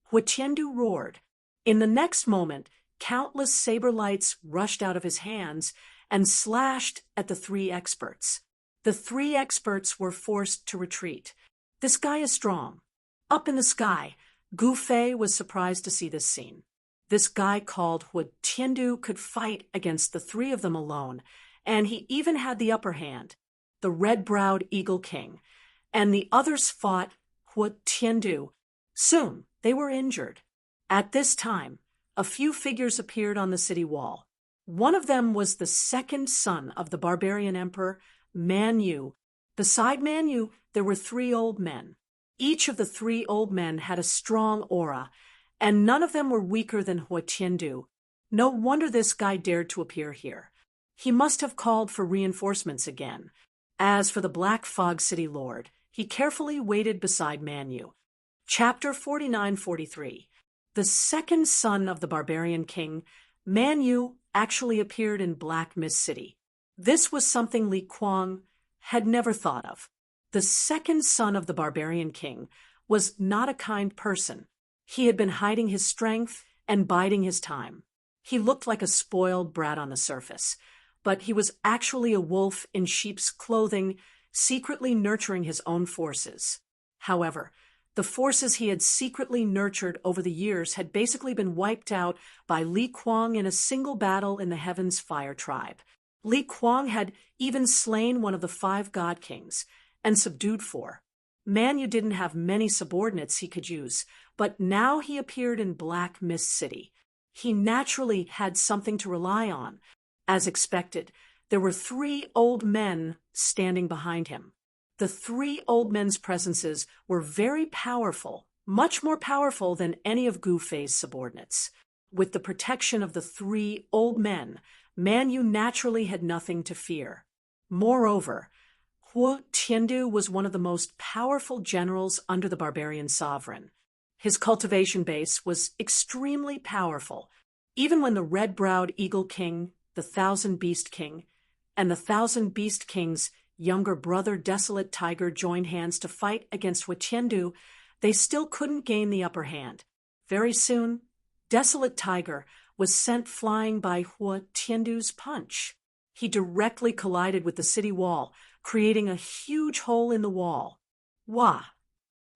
Hua Tiandu roared. In the next moment, countless saber lights rushed out of his hands and slashed at the three experts. The three experts were forced to retreat. This guy is strong. Up in the sky, Gu Fei was surprised to see this scene. This guy called Hua Tiandu could fight against the three of them alone, and he even had the upper hand. The red-browed Eagle King and the others fought Hua Tiandu. Soon, they were injured. At this time, a few figures appeared on the city wall. One of them was the second son of the Barbarian Emperor, Man Yu. Beside Man Yu, there were three old men. Each of the three old men had a strong aura, and none of them were weaker than Hua Tiandu. No wonder this guy dared to appear here. He must have called for reinforcements again. As for the Black Fog City Lord, he carefully waited beside Man Yu. Chapter 49-43. The second son of the Barbarian King, Man Yu, actually appeared in Black Mist City. This was something Li Kuang had never thought of. The second son of the Barbarian King was not a kind person. He had been hiding his strength and biding his time. He looked like a spoiled brat on the surface, but he was actually a wolf in sheep's clothing, secretly nurturing his own forces. However, the forces he had secretly nurtured over the years had basically been wiped out by Li Kuang in a single battle in the Heavens Fire Tribe. Li Kuang had even slain one of the 5 god kings and subdued 4. Man Yu didn't have many subordinates he could use, but now he appeared in Black Mist City. He naturally had something to rely on. As expected, there were 3 old men standing behind him. The 3 old men's presences were very powerful, much more powerful than any of Gu Fei's subordinates. With the protection of the 3 old men, Man Yu naturally had nothing to fear. Moreover, Huo Tiandu was one of the most powerful generals under the barbarian sovereign. His cultivation base was extremely powerful. Even when the red-browed Eagle King, the Thousand Beast King, and the Thousand Beast King's younger brother Desolate Tiger joined hands to fight against Huo Tiandu, they still couldn't gain the upper hand. Very soon, Desolate Tiger was sent flying by Huo Tiandu's punch. He directly collided with the city wall, creating a huge hole in the wall. Wah!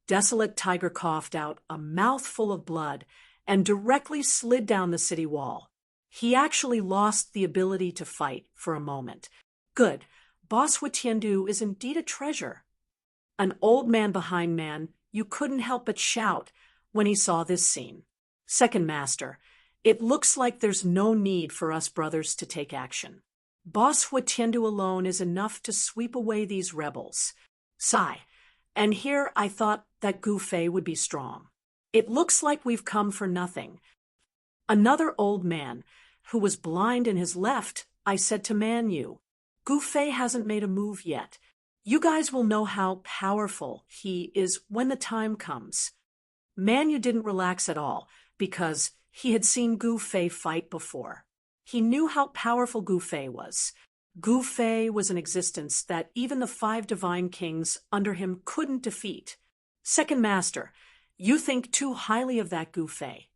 Desolate Tiger coughed out a mouthful of blood and directly slid down the city wall. He actually lost the ability to fight for a moment. Good. Boss Huo Tiandu is indeed a treasure. An old man behind Man Yu couldn't help but shout when he saw this scene. Second Master, it looks like there's no need for us brothers to take action. Boss Huo Tiandu alone is enough to sweep away these rebels. Sigh. And here I thought that Gu Fei would be strong. It looks like we've come for nothing. Another old man, who was blind in his left, I said to Man Yu, Gu Fei hasn't made a move yet. You guys will know how powerful he is when the time comes. Man Yu didn't relax at all, because he had seen Gu Fei fight before. He knew how powerful Gu Fei was. Gu Fei was an existence that even the 5 divine kings under him couldn't defeat. Second Master, you think too highly of that Gu Fei.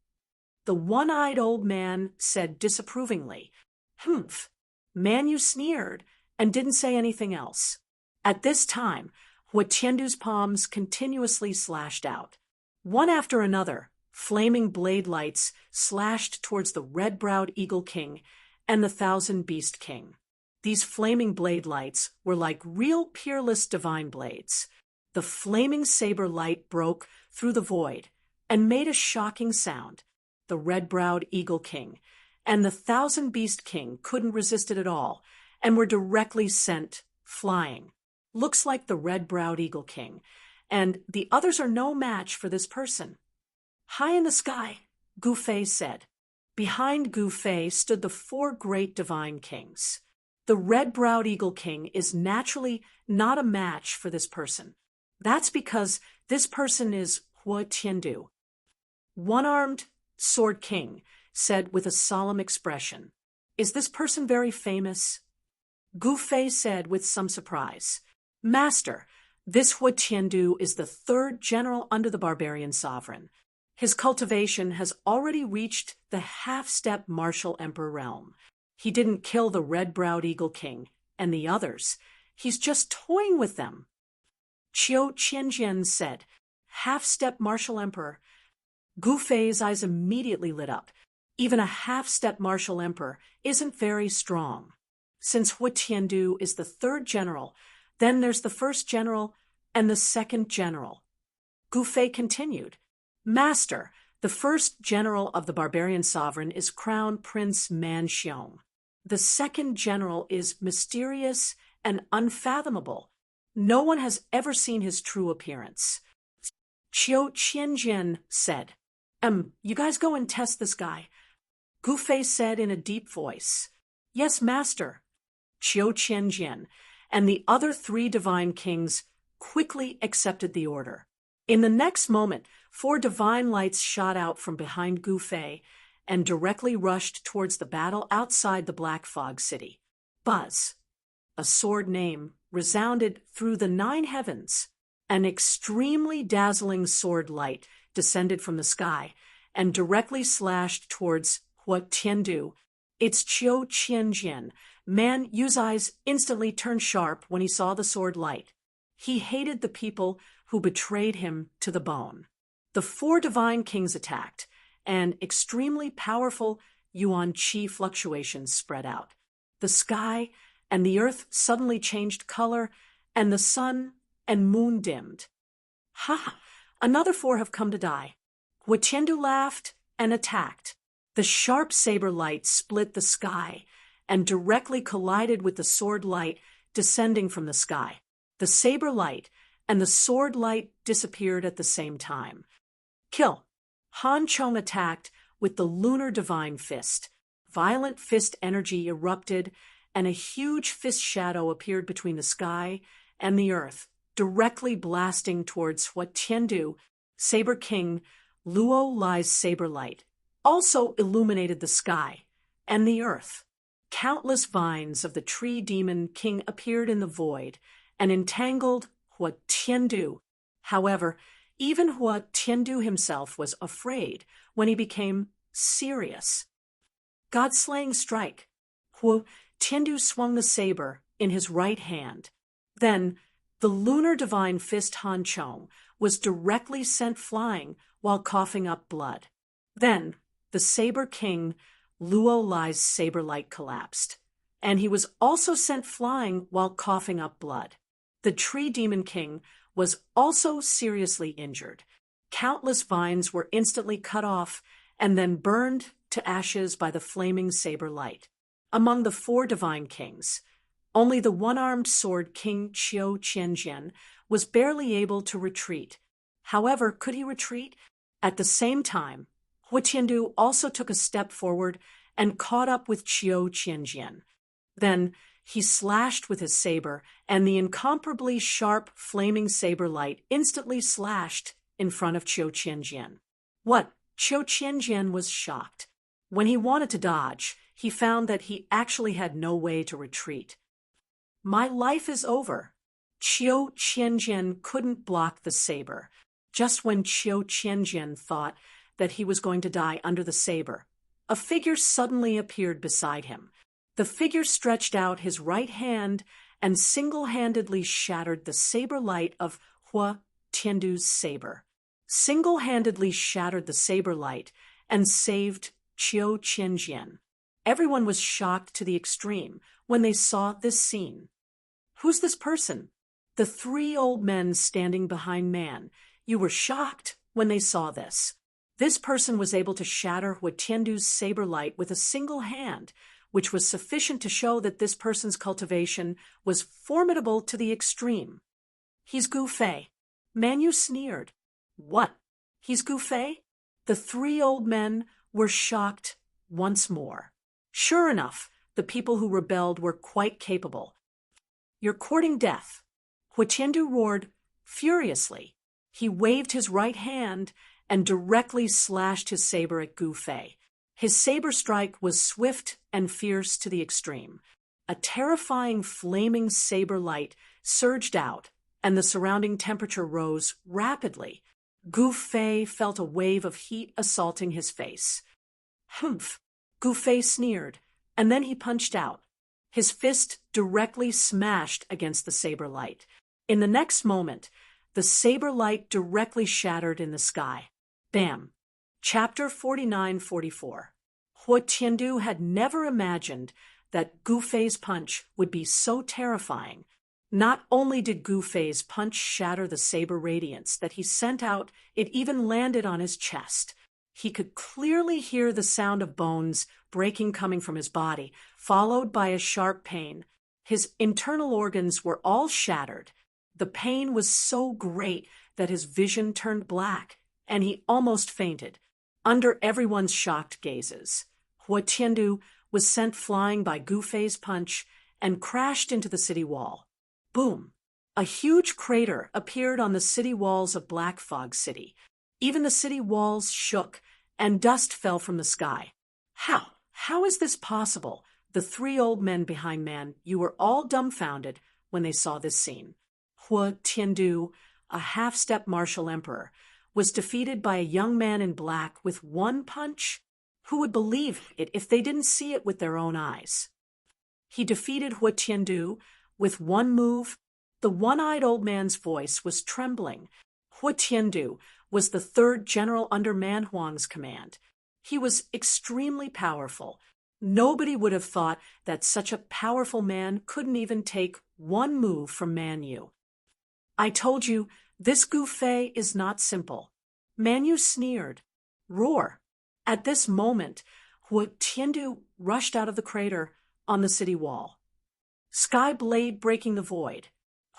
The one-eyed old man said disapprovingly. Humph. Man Yu sneered and didn't say anything else. At this time, Huo Tiandu's palms continuously slashed out. One after another, flaming blade lights slashed towards the red-browed Eagle King and the Thousand Beast King. These flaming blade lights were like real peerless divine blades. The flaming saber light broke through the void and made a shocking sound. The red-browed Eagle King and the Thousand Beast King couldn't resist it at all and were directly sent flying. Looks like the red-browed Eagle King, and the others are no match for this person. High in the sky, Gu Fei said. Behind Gu Fei stood the 4 great divine kings. The red-browed Eagle King is naturally not a match for this person. That's because this person is Huo Tiandu. One-armed Sword King said with a solemn expression, Is this person very famous? Gu Fei said with some surprise, Master, this Huo Tiandu is the 3rd general under the barbarian sovereign. His cultivation has already reached the half-step martial emperor realm. He didn't kill the red-browed Eagle King and the others. He's just toying with them. Qiu Qianjian said, Half-step martial emperor. Gu Fei's eyes immediately lit up. Even a half-step martial emperor isn't very strong. Since Huo Tiandu is the 3rd general, then there's the 1st general and the 2nd general. Gu Fei continued, Master, the 1st general of the barbarian sovereign is Crown Prince Man Xiong. The 2nd general is mysterious and unfathomable. No one has ever seen his true appearance. Qiu Qianjian said, You guys go and test this guy. Gu Fei said in a deep voice, Yes, Master. Qiu Qianjian and the other 3 divine kings quickly accepted the order. In the next moment, 4 divine lights shot out from behind Gu Fei and directly rushed towards the battle outside the Black Fog City. Buzz! A sword name resounded through the 9 heavens. An extremely dazzling sword light descended from the sky and directly slashed towards Hua Tiandu. It's Qiu Qianjian. Man Yu's eyes instantly turned sharp when he saw the sword light. He hated the people who betrayed him to the bone. The four divine kings attacked, and extremely powerful Yuan Qi fluctuations spread out. The sky and the earth suddenly changed color, and the sun and moon dimmed. Ha! Another four have come to die. Hua Tiandu laughed and attacked. The sharp saber light split the sky and directly collided with the sword light descending from the sky. The saber light and the sword light disappeared at the same time. Kill. Han Chong attacked with the lunar divine fist. Violent fist energy erupted, and a huge fist shadow appeared between the sky and the earth, directly blasting towards Hua Tiandu. Saber King Luo Lai's saber light also illuminated the sky and the earth. Countless vines of the tree demon king appeared in the void and entangled Hua Tiandu. However, even Hua Tiandu himself was afraid when he became serious. God-slaying strike. Hua Tiandu swung the saber in his right hand. Then, the lunar divine fist Han Chong was directly sent flying while coughing up blood. Then, the saber king Luo Lai's saber light collapsed, and he was also sent flying while coughing up blood. The tree demon king was also seriously injured. Countless vines were instantly cut off and then burned to ashes by the flaming saber light. Among the four divine kings, only the one-armed sword King Qiu Qianjian was barely able to retreat. However, could he retreat? At the same time, Hua Tiandu also took a step forward and caught up with Qiu Qianjian. Then he slashed with his saber, and the incomparably sharp, flaming saber light instantly slashed in front of Qiu Qianjian. What? Qiu Qianjian was shocked. When he wanted to dodge, he found that he actually had no way to retreat. My life is over. Qiu Qianjian couldn't block the saber. Just when Qiu Qianjian thought that he was going to die under the saber, a figure suddenly appeared beside him. The figure stretched out his right hand and single-handedly shattered the saber light of Hua Tiandu's saber. Single-handedly shattered the saber light and saved Qiu Qianjian. Everyone was shocked to the extreme when they saw this scene. Who's this person? The three old men standing behind Man. You were shocked when they saw this. This person was able to shatter Hua Tiandu's saber light with a single hand, which was sufficient to show that this person's cultivation was formidable to the extreme. He's Gu Fei. Man Yu sneered. What? He's Gu Fei? The three old men were shocked once more. Sure enough, the people who rebelled were quite capable. You're courting death. Hua Tiandu roared furiously. He waved his right hand and directly slashed his saber at Gu Fei. His saber strike was swift and fierce to the extreme. A terrifying flaming saber light surged out, and the surrounding temperature rose rapidly. Gu Fei felt a wave of heat assaulting his face. Humph! Gu Fei sneered, and then he punched out. His fist directly smashed against the saber light. In the next moment, the saber light directly shattered in the sky. Bam! Chapter 49-44. Hua Tiandu had never imagined that Gu Fei's punch would be so terrifying. Not only did Gu Fei's punch shatter the saber radiance that he sent out, it even landed on his chest. He could clearly hear the sound of bones breaking coming from his body, followed by a sharp pain. His internal organs were all shattered. The pain was so great that his vision turned black, and he almost fainted. Under everyone's shocked gazes, Hua Tiandu was sent flying by Gu Fei's punch and crashed into the city wall. Boom! A huge crater appeared on the city walls of Black Fog City. Even the city walls shook, and dust fell from the sky. How is this possible? The three old men behind Man, you were all dumbfounded when they saw this scene. Hua Tiandu, a half-step martial emperor, was defeated by a young man in black with one punch? Who would believe it if they didn't see it with their own eyes? He defeated Hua Tiandu with one move. The one-eyed old man's voice was trembling. Hua Tiandu was the third general under Man Huang's command. He was extremely powerful. Nobody would have thought that such a powerful man couldn't even take one move from Man Yu. I told you, this Gu Fei is not simple. Man Yu sneered. Roar. At this moment, Hua Tiandu rushed out of the crater on the city wall. Sky blade breaking the void.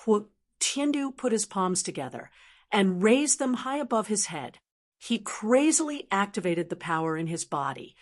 Hua Tiandu put his palms together and raised them high above his head. He crazily activated the power in his body.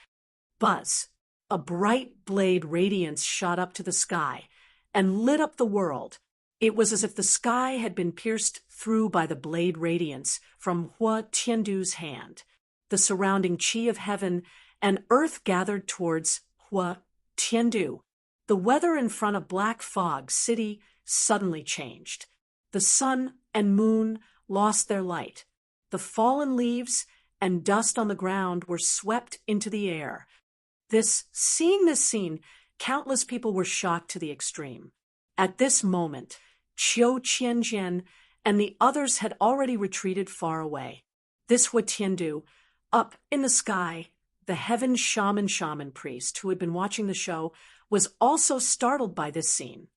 Buzz. A bright blade radiance shot up to the sky and lit up the world. It was as if the sky had been pierced through by the blade radiance from Hua Tiandu's hand. The surrounding qi of heaven and earth gathered towards Hua Tiandu. The weather in front of Black Fog City suddenly changed. The sun and moon lost their light. The fallen leaves and dust on the ground were swept into the air. Seeing this scene, countless people were shocked to the extreme. At this moment, Qiu Qianjian and the others had already retreated far away. This Hua Tiandu, up in the sky, the heaven shaman priest who had been watching the show, was also startled by this scene.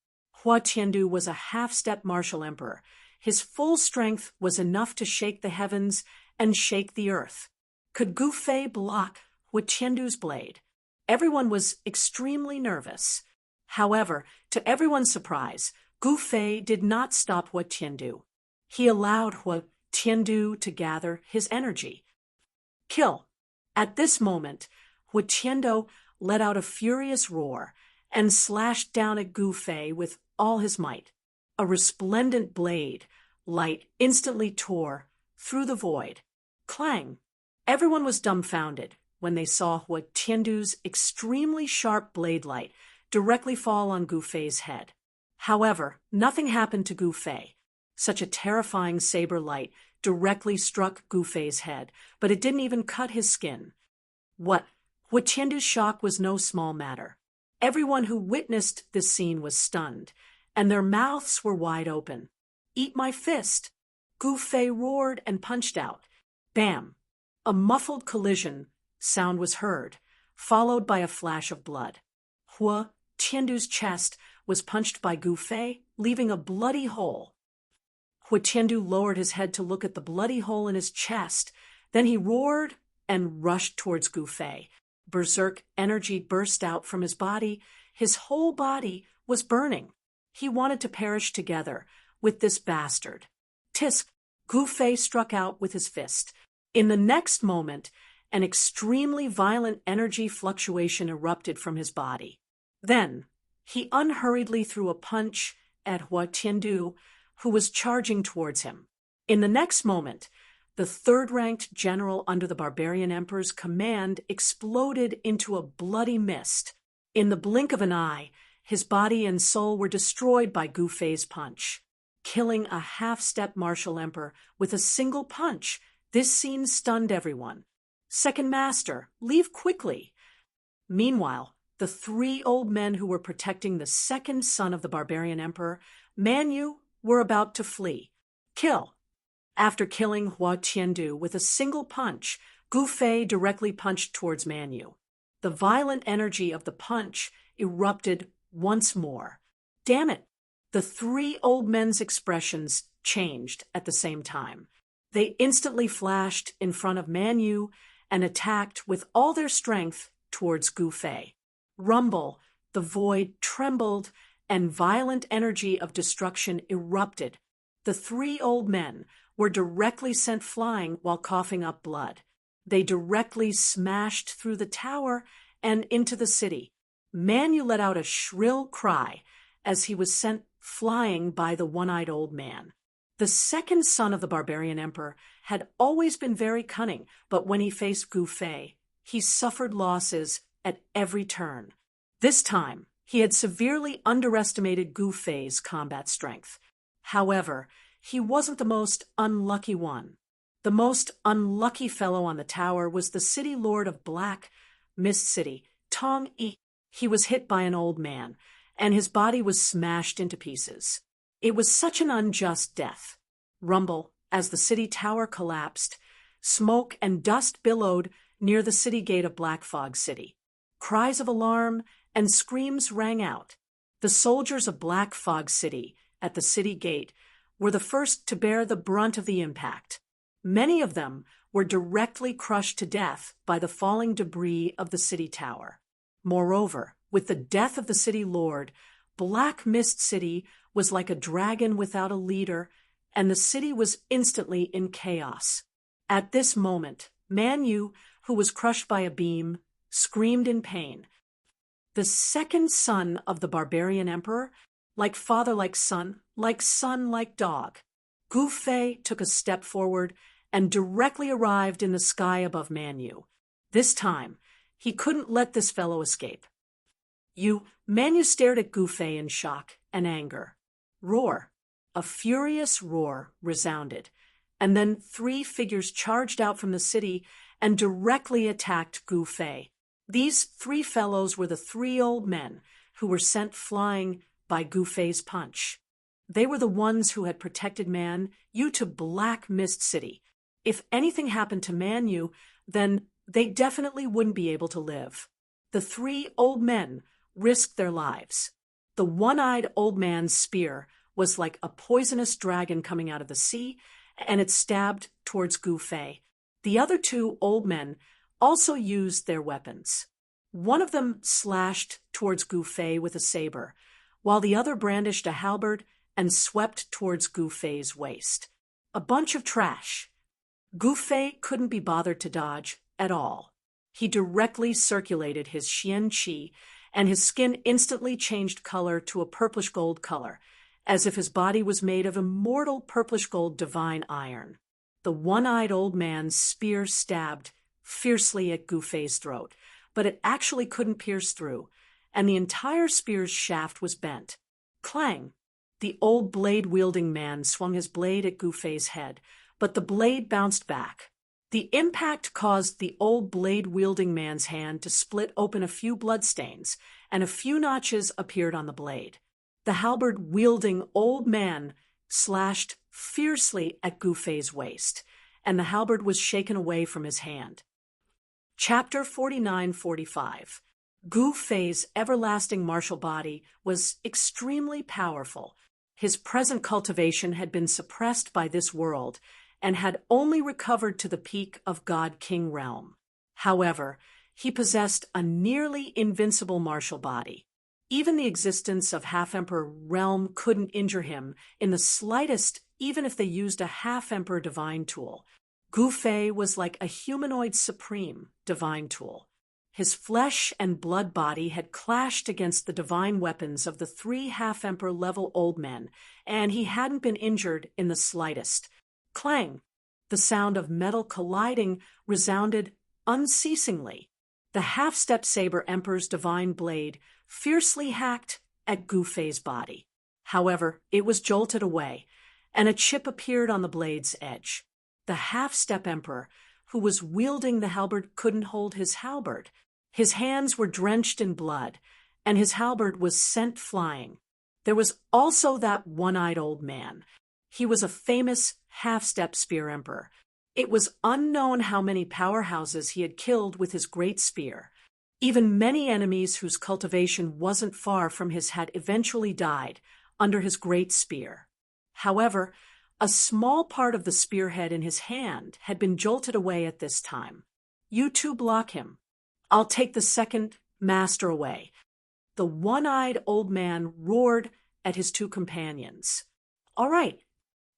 Hua Tiandu was a half-step martial emperor. His full strength was enough to shake the heavens and shake the earth. Could Gu Fei block Hua Tiandu's blade? Everyone was extremely nervous. However, to everyone's surprise, Gu Fei did not stop Hua Tiandu. He allowed Hua Tiandu to gather his energy. Kill. At this moment, Hua Tiandu let out a furious roar and slashed down at Gu Fei with all his might. A resplendent blade, light instantly tore through the void. Clang! Everyone was dumbfounded when they saw Hua Tiandu's extremely sharp blade light directly fall on Gu Fei's head. However, nothing happened to Gu Fei. Such a terrifying saber light directly struck Gu Fei's head, but it didn't even cut his skin. Hua Tiandu's shock was no small matter. Everyone who witnessed this scene was stunned, and their mouths were wide open. Eat my fist! Gu Fei roared and punched out. Bam! A muffled collision sound was heard, followed by a flash of blood. Hua Tiandu's chest was punched by Gu Fei, leaving a bloody hole. Hua Tiandu lowered his head to look at the bloody hole in his chest. Then he roared and rushed towards Gu Fei. Berserk energy burst out from his body. His whole body was burning. He wanted to perish together with this bastard. Tisk! Gu Fei struck out with his fist. In the next moment, an extremely violent energy fluctuation erupted from his body. Then, he unhurriedly threw a punch at Hua Tiandu, who was charging towards him. In the next moment, the third-ranked general under the barbarian emperor's command exploded into a bloody mist. In the blink of an eye, his body and soul were destroyed by Gu Fei's punch. Killing a half-step martial emperor with a single punch, this scene stunned everyone. Second Master, leave quickly. Meanwhile, the three old men who were protecting the second son of the barbarian emperor, Man Yu, were about to flee. Kill. After killing Hua Tiandu with a single punch, Gu Fei directly punched towards Man Yu. The violent energy of the punch erupted once more. Damn it! The three old men's expressions changed at the same time. They instantly flashed in front of Man Yu and attacked with all their strength towards Gu Fei. Rumble, the void trembled, and violent energy of destruction erupted. The three old men were directly sent flying while coughing up blood. They directly smashed through the tower and into the city. Man Yu let out a shrill cry as he was sent flying by the one-eyed old man. The second son of the barbarian emperor had always been very cunning, but when he faced Gu Fei, he suffered losses at every turn. This time, he had severely underestimated Gu Fei's combat strength. However, he wasn't the most unlucky one. The most unlucky fellow on the tower was the city lord of Black Mist City, Tong-i. He was hit by an old man, and his body was smashed into pieces. It was such an unjust death. Rumble, as the city tower collapsed, smoke and dust billowed near the city gate of Black Fog City. Cries of alarm and screams rang out. The soldiers of Black Fog City, at the city gate, were the first to bear the brunt of the impact. Many of them were directly crushed to death by the falling debris of the city tower. Moreover, with the death of the city lord, Black Mist City was like a dragon without a leader, and the city was instantly in chaos. At this moment, Man Yu, who was crushed by a beam, screamed in pain. The second son of the barbarian emperor, like father like son like dog. Gu Fei took a step forward and directly arrived in the sky above Man Yu. This time, he couldn't let this fellow escape. Man Yu stared at Gu Fei in shock and anger. Roar. A furious roar resounded, and then 3 figures charged out from the city and directly attacked Gu Fei. These 3 fellows were the 3 old men who were sent flying by Gu Fei's punch. They were the ones who had protected Man Yu to Black Mist City. If anything happened to Man Yu, then they definitely wouldn't be able to live. The 3 old men risked their lives. The one-eyed old man's spear was like a poisonous dragon coming out of the sea, and it stabbed towards Gu Fei. The other 2 old men also used their weapons. One of them slashed towards Gu Fei with a saber, while the other brandished a halberd and swept towards Gu Fei's waist. A bunch of trash. Gu Fei couldn't be bothered to dodge at all. He directly circulated his Xian Qi, and his skin instantly changed color to a purplish-gold color, as if his body was made of immortal purplish-gold divine iron. The one-eyed old man's spear stabbed fiercely at Gu Fei's throat, but it actually couldn't pierce through, and the entire spear's shaft was bent. Clang! The old blade-wielding man swung his blade at Gu Fei's head, but the blade bounced back. The impact caused the old blade-wielding man's hand to split open a few bloodstains, and a few notches appeared on the blade. The halberd-wielding old man slashed fiercely at Gu Fei's waist, and the halberd was shaken away from his hand. Chapter 49-45. Gu Fei's everlasting martial body was extremely powerful. His present cultivation had been suppressed by this world, and had only recovered to the peak of God-King realm. However, he possessed a nearly invincible martial body. Even the existence of Half-Emperor realm couldn't injure him in the slightest, even if they used a Half-Emperor divine tool. Gu Fei was like a humanoid supreme divine tool. His flesh and blood body had clashed against the divine weapons of the 3 Half-Emperor level old men, and he hadn't been injured in the slightest. Clang! The sound of metal colliding resounded unceasingly. The half-step saber emperor's divine blade fiercely hacked at Gu Fei's body. However, it was jolted away, and a chip appeared on the blade's edge. The half-step emperor, who was wielding the halberd, couldn't hold his halberd. His hands were drenched in blood, and his halberd was sent flying. There was also that one-eyed old man. He was a famous half-step spear emperor. It was unknown how many powerhouses he had killed with his great spear. Even many enemies whose cultivation wasn't far from his had eventually died under his great spear. However, a small part of the spearhead in his hand had been jolted away at this time. You 2 block him. I'll take the second master away. The one-eyed old man roared at his 2 companions. All right.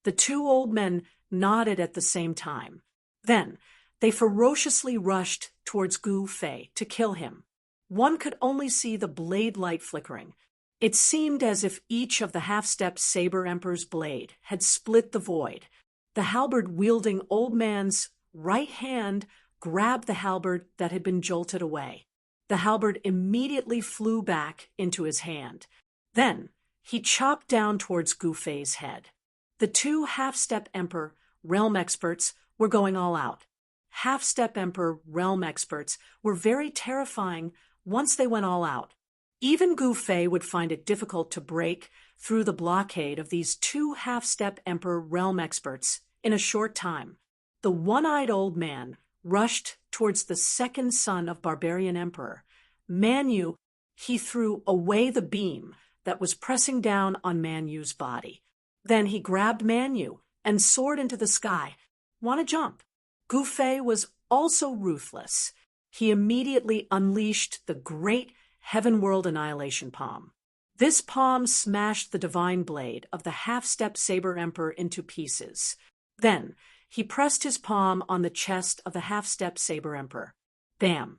The 2 old men nodded at the same time. Then, they ferociously rushed towards Gu Fei to kill him. One could only see the blade light flickering. It seemed as if each of the half-step saber emperor's blade had split the void. The halberd-wielding old man's right hand grabbed the halberd that had been jolted away. The halberd immediately flew back into his hand. Then, he chopped down towards Gu Fei's head. The 2 half-step emperor realm experts were going all out. half-step emperor realm experts were very terrifying once they went all out. Even Gu Fei would find it difficult to break through the blockade of these two half-step emperor realm experts in a short time. The one-eyed old man rushed towards the second son of barbarian emperor. Man Yu, he threw away the beam that was pressing down on Man Yu's body. Then he grabbed Man Yu and soared into the sky. Want to jump? Gu Fei was also ruthless. He immediately unleashed the great Heaven-World Annihilation Palm. This palm smashed the divine blade of the half-step saber emperor into pieces. Then he pressed his palm on the chest of the half-step saber emperor. Bam!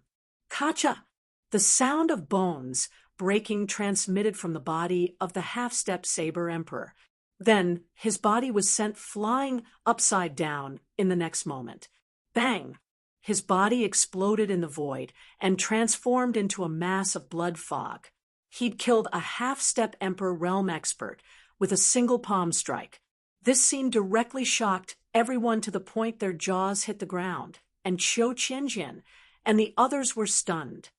Kacha! The sound of bones breaking transmitted from the body of the half-step saber emperor. Then his body was sent flying upside down in the next moment. Bang! His body exploded in the void and transformed into a mass of blood fog. He'd killed a half-step emperor realm expert with a single palm strike. This scene directly shocked everyone to the point their jaws hit the ground, and Qiu Qianjian and the others were stunned.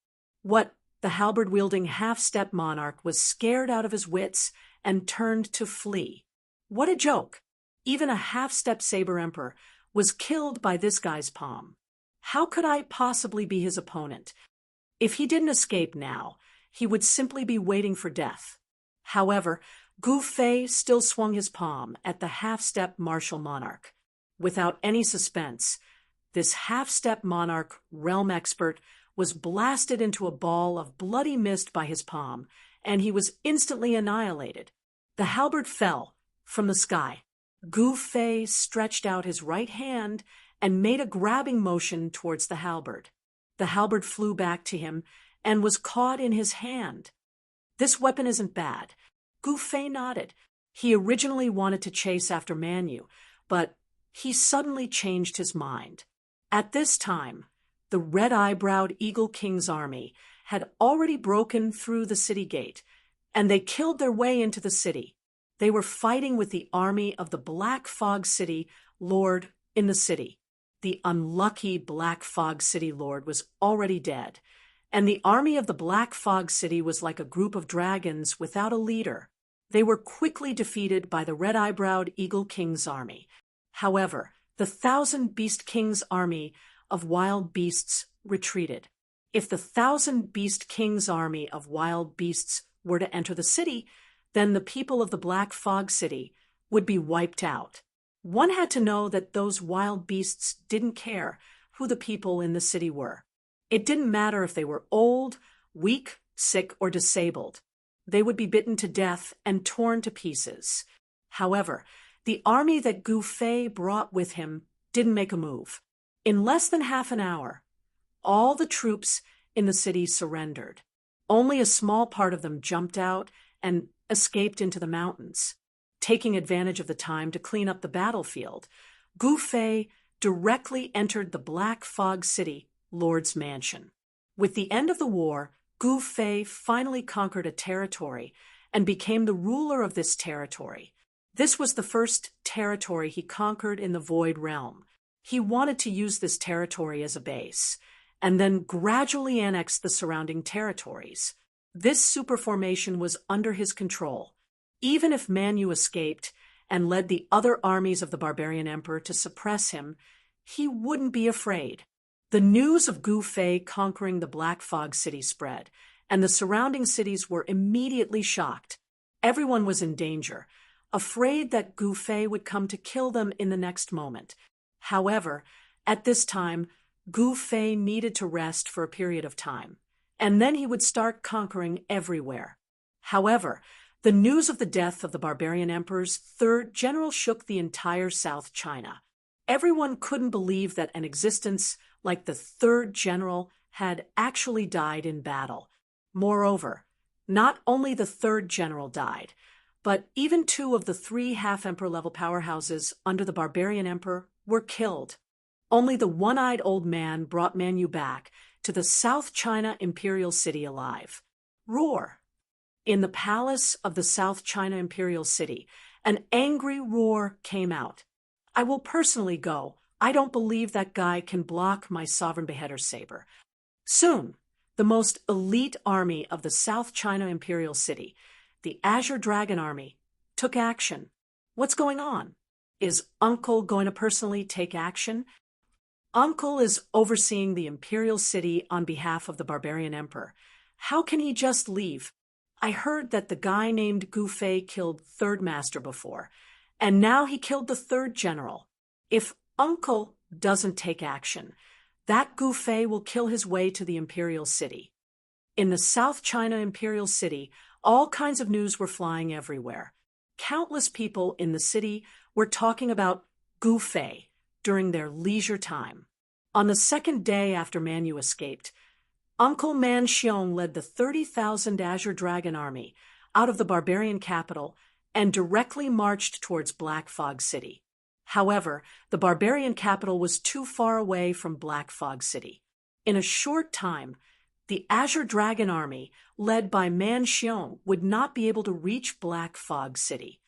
What? The halberd-wielding half-step monarch was scared out of his wits and turned to flee. What a joke! Even a half-step saber emperor was killed by this guy's palm. How could I possibly be his opponent? If he didn't escape now, he would simply be waiting for death. However, Gu Fei still swung his palm at the half-step martial monarch. Without any suspense, this half-step monarch realm expert was blasted into a ball of bloody mist by his palm, and he was instantly annihilated. The halberd fell from the sky. Gu Fei stretched out his right hand and made a grabbing motion towards the halberd. The halberd flew back to him and was caught in his hand. This weapon isn't bad. Gu Fei nodded. He originally wanted to chase after Man Yu, but he suddenly changed his mind. At this time, the red-eyebrowed Eagle King's army had already broken through the city gate, and they killed their way into the city. They were fighting with the army of the Black Fog City Lord in the city. The unlucky Black Fog City Lord was already dead, and the army of the Black Fog City was like a group of dragons without a leader. They were quickly defeated by the red-eyebrowed Eagle King's army. However, the Thousand Beast King's army of wild beasts retreated. If the Thousand Beast King's army of wild beasts were to enter the city, then the people of the Black Fog City would be wiped out. One had to know that those wild beasts didn't care who the people in the city were. It didn't matter if they were old, weak, sick, or disabled. They would be bitten to death and torn to pieces. However, the army that Gu Fei brought with him didn't make a move. In less than half an hour, all the troops in the city surrendered. Only a small part of them jumped out and escaped into the mountains. Taking advantage of the time to clean up the battlefield, Gu Fei directly entered the Black Fog City Lord's mansion. With the end of the war, Gu Fei finally conquered a territory and became the ruler of this territory. This was the first territory he conquered in the Void Realm. He wanted to use this territory as a base, and then gradually annex the surrounding territories. This superformation was under his control. Even if Man Yu escaped and led the other armies of the barbarian emperor to suppress him, he wouldn't be afraid. The news of Gu Fei conquering the Black Fog City spread, and the surrounding cities were immediately shocked. Everyone was in danger, afraid that Gu Fei would come to kill them in the next moment. However, at this time, Gu Fei needed to rest for a period of time, and then he would start conquering everywhere. However, the news of the death of the barbarian emperor's third general shook the entire South China. Everyone couldn't believe that an existence like the third general had actually died in battle. Moreover, not only the third general died, but even two of the three half-emperor level powerhouses under the barbarian emperor were killed. Only the one-eyed old man brought Man Yu back to the South China Imperial City alive. Roar! In the palace of the South China Imperial City, an angry roar came out. I will personally go I don't believe that guy can block my sovereign beheader saber. Soon, the most elite army of the South China Imperial City, the Azure Dragon Army, took action. What's going on? Is Uncle going to personally take action? Uncle is overseeing the Imperial City on behalf of the barbarian emperor. How can he just leave? I heard that the guy named Gu Fei killed Third Master before, and now he killed the third general. If Uncle doesn't take action, that Gu Fei will kill his way to the Imperial City. In the South China Imperial City, all kinds of news were flying everywhere. Countless people in the city were talking about Gu Fei during their leisure time. On the second day after Manu escaped, Uncle Man Xiong led the 30,000 Azure Dragon Army out of the barbarian capital and directly marched towards Black Fog City. However, the barbarian capital was too far away from Black Fog City. In a short time, the Azure Dragon Army, led by Man Xiong, would not be able to reach Black Fog City.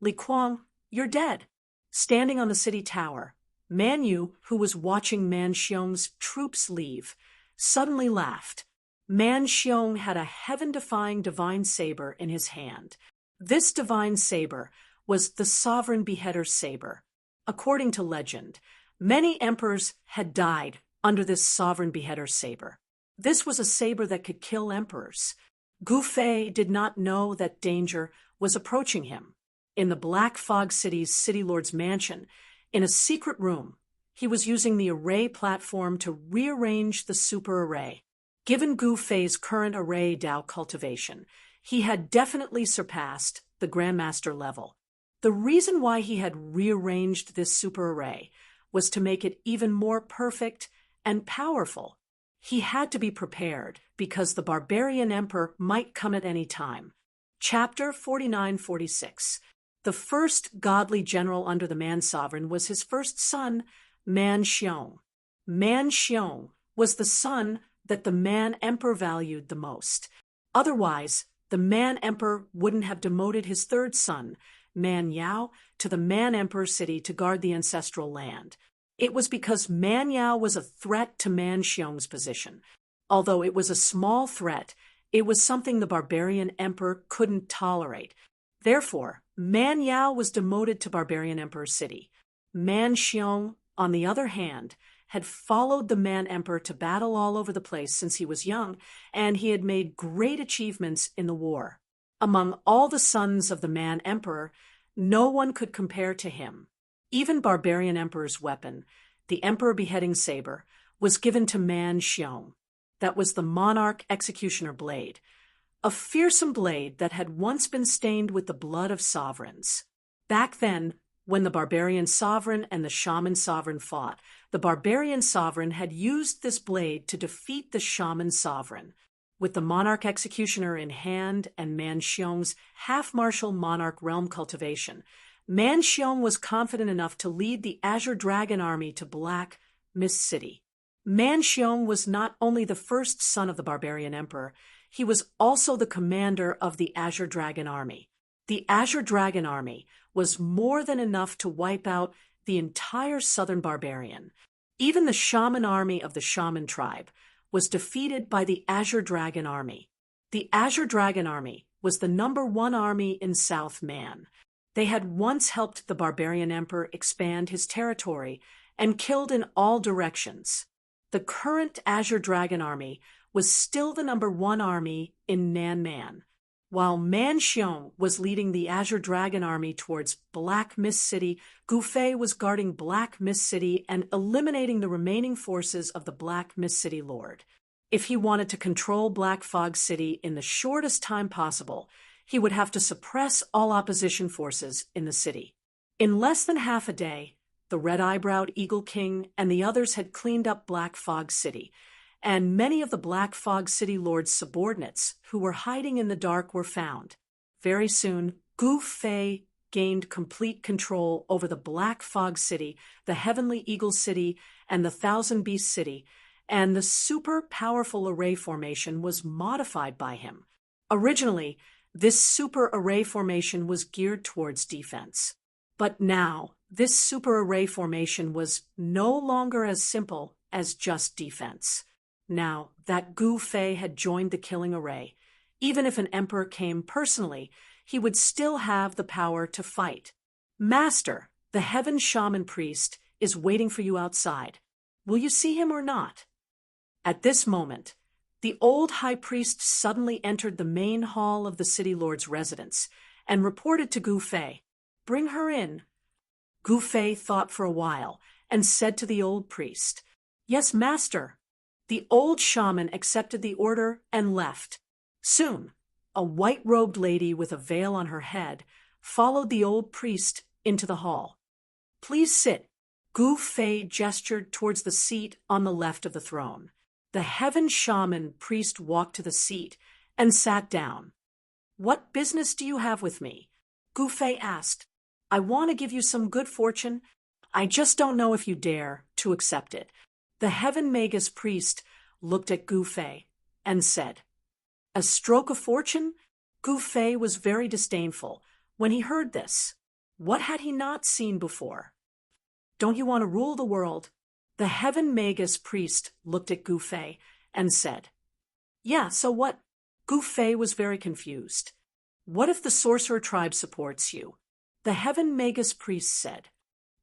Li Kuang, you're dead. Standing on the city tower, Man Yu, who was watching Man Xiong's troops leave, suddenly laughed. Man Xiong had a heaven-defying divine saber in his hand. This divine saber was the sovereign beheader's saber. According to legend, many emperors had died under this sovereign beheader's saber. This was a saber that could kill emperors. Gu Fei did not know that danger was approaching him. In the Black Fog City's City Lord's mansion, in a secret room, he was using the array platform to rearrange the super array. Given Gu Fei's current array Dao cultivation, he had definitely surpassed the Grandmaster level. The reason why he had rearranged this super array was to make it even more perfect and powerful. He had to be prepared because the barbarian emperor might come at any time. Chapter 49-46. The first godly general under the man-sovereign was his first son, Man Xiong. Man Xiong was the son that the man-emperor valued the most. Otherwise, the man-emperor wouldn't have demoted his third son, Man Yao, to the man-emperor city to guard the ancestral land. It was because Man Yao was a threat to Man Xiong's position. Although it was a small threat, it was something the barbarian emperor couldn't tolerate. Therefore, Man Yao was demoted to barbarian emperor city. Man Xiong, on the other hand, had followed the man emperor to battle all over the place since he was young, and he had made great achievements in the war. Among all the sons of the man emperor, no one could compare to him. Even barbarian emperor's weapon, the emperor beheading saber, was given to Man Xiong. That was the monarch executioner blade, a fearsome blade that had once been stained with the blood of sovereigns. Back then, when the barbarian sovereign and the shaman sovereign fought, the barbarian sovereign had used this blade to defeat the shaman sovereign. With the monarch executioner in hand and Man Xiong's half-martial monarch realm cultivation, Man Xiong was confident enough to lead the Azure Dragon Army to Black Mist City. Man Xiong was not only the first son of the barbarian emperor, he was also the commander of the Azure Dragon Army. The Azure Dragon Army was more than enough to wipe out the entire southern barbarian. Even the shaman army of the shaman tribe was defeated by the Azure Dragon Army. The Azure Dragon Army was the #1 army in South Man. They had once helped the barbarian emperor expand his territory and killed in all directions. The current Azure Dragon Army was still the #1 army in Nan Man. While Man Xiong was leading the Azure Dragon Army towards Black Mist City, Gu Fei was guarding Black Mist City and eliminating the remaining forces of the Black Mist City Lord. If he wanted to control Black Fog City in the shortest time possible, he would have to suppress all opposition forces in the city. In less than half a day, the Red-Eyebrowed Eagle King and the others had cleaned up Black Fog City, and many of the Black Fog City Lord's subordinates who were hiding in the dark were found. Very soon, Gu Fei gained complete control over the Black Fog City, the Heavenly Eagle City, and the Thousand Beast City, and the super powerful array formation was modified by him. Originally, this super array formation was geared towards defense. But now, This superarray formation was no longer as simple as just defense. Now that Gu Fei had joined the killing array, even if an emperor came personally, he would still have the power to fight. Master, the heaven shaman priest, is waiting for you outside. Will you see him or not? At this moment, the old high priest suddenly entered the main hall of the city lord's residence and reported to Gu Fei. Bring her in. Gu Fei thought for a while and said to the old priest, Yes, master. The old shaman accepted the order and left. Soon, a white-robed lady with a veil on her head followed the old priest into the hall. Please sit. Gu Fei gestured towards the seat on the left of the throne. The heaven shaman priest walked to the seat and sat down. What business do you have with me? Gu Fei asked. I want to give you some good fortune. I just don't know if you dare to accept it. The heaven magus priest looked at Gu Fei and said, A stroke of fortune? Gu Fei was very disdainful when he heard this. What had he not seen before? Don't you want to rule the world? The heaven magus priest looked at Gu Fei and said, Yeah, so what? Gu Fei was very confused. What if the sorcerer tribe supports you? The heaven magus priest said.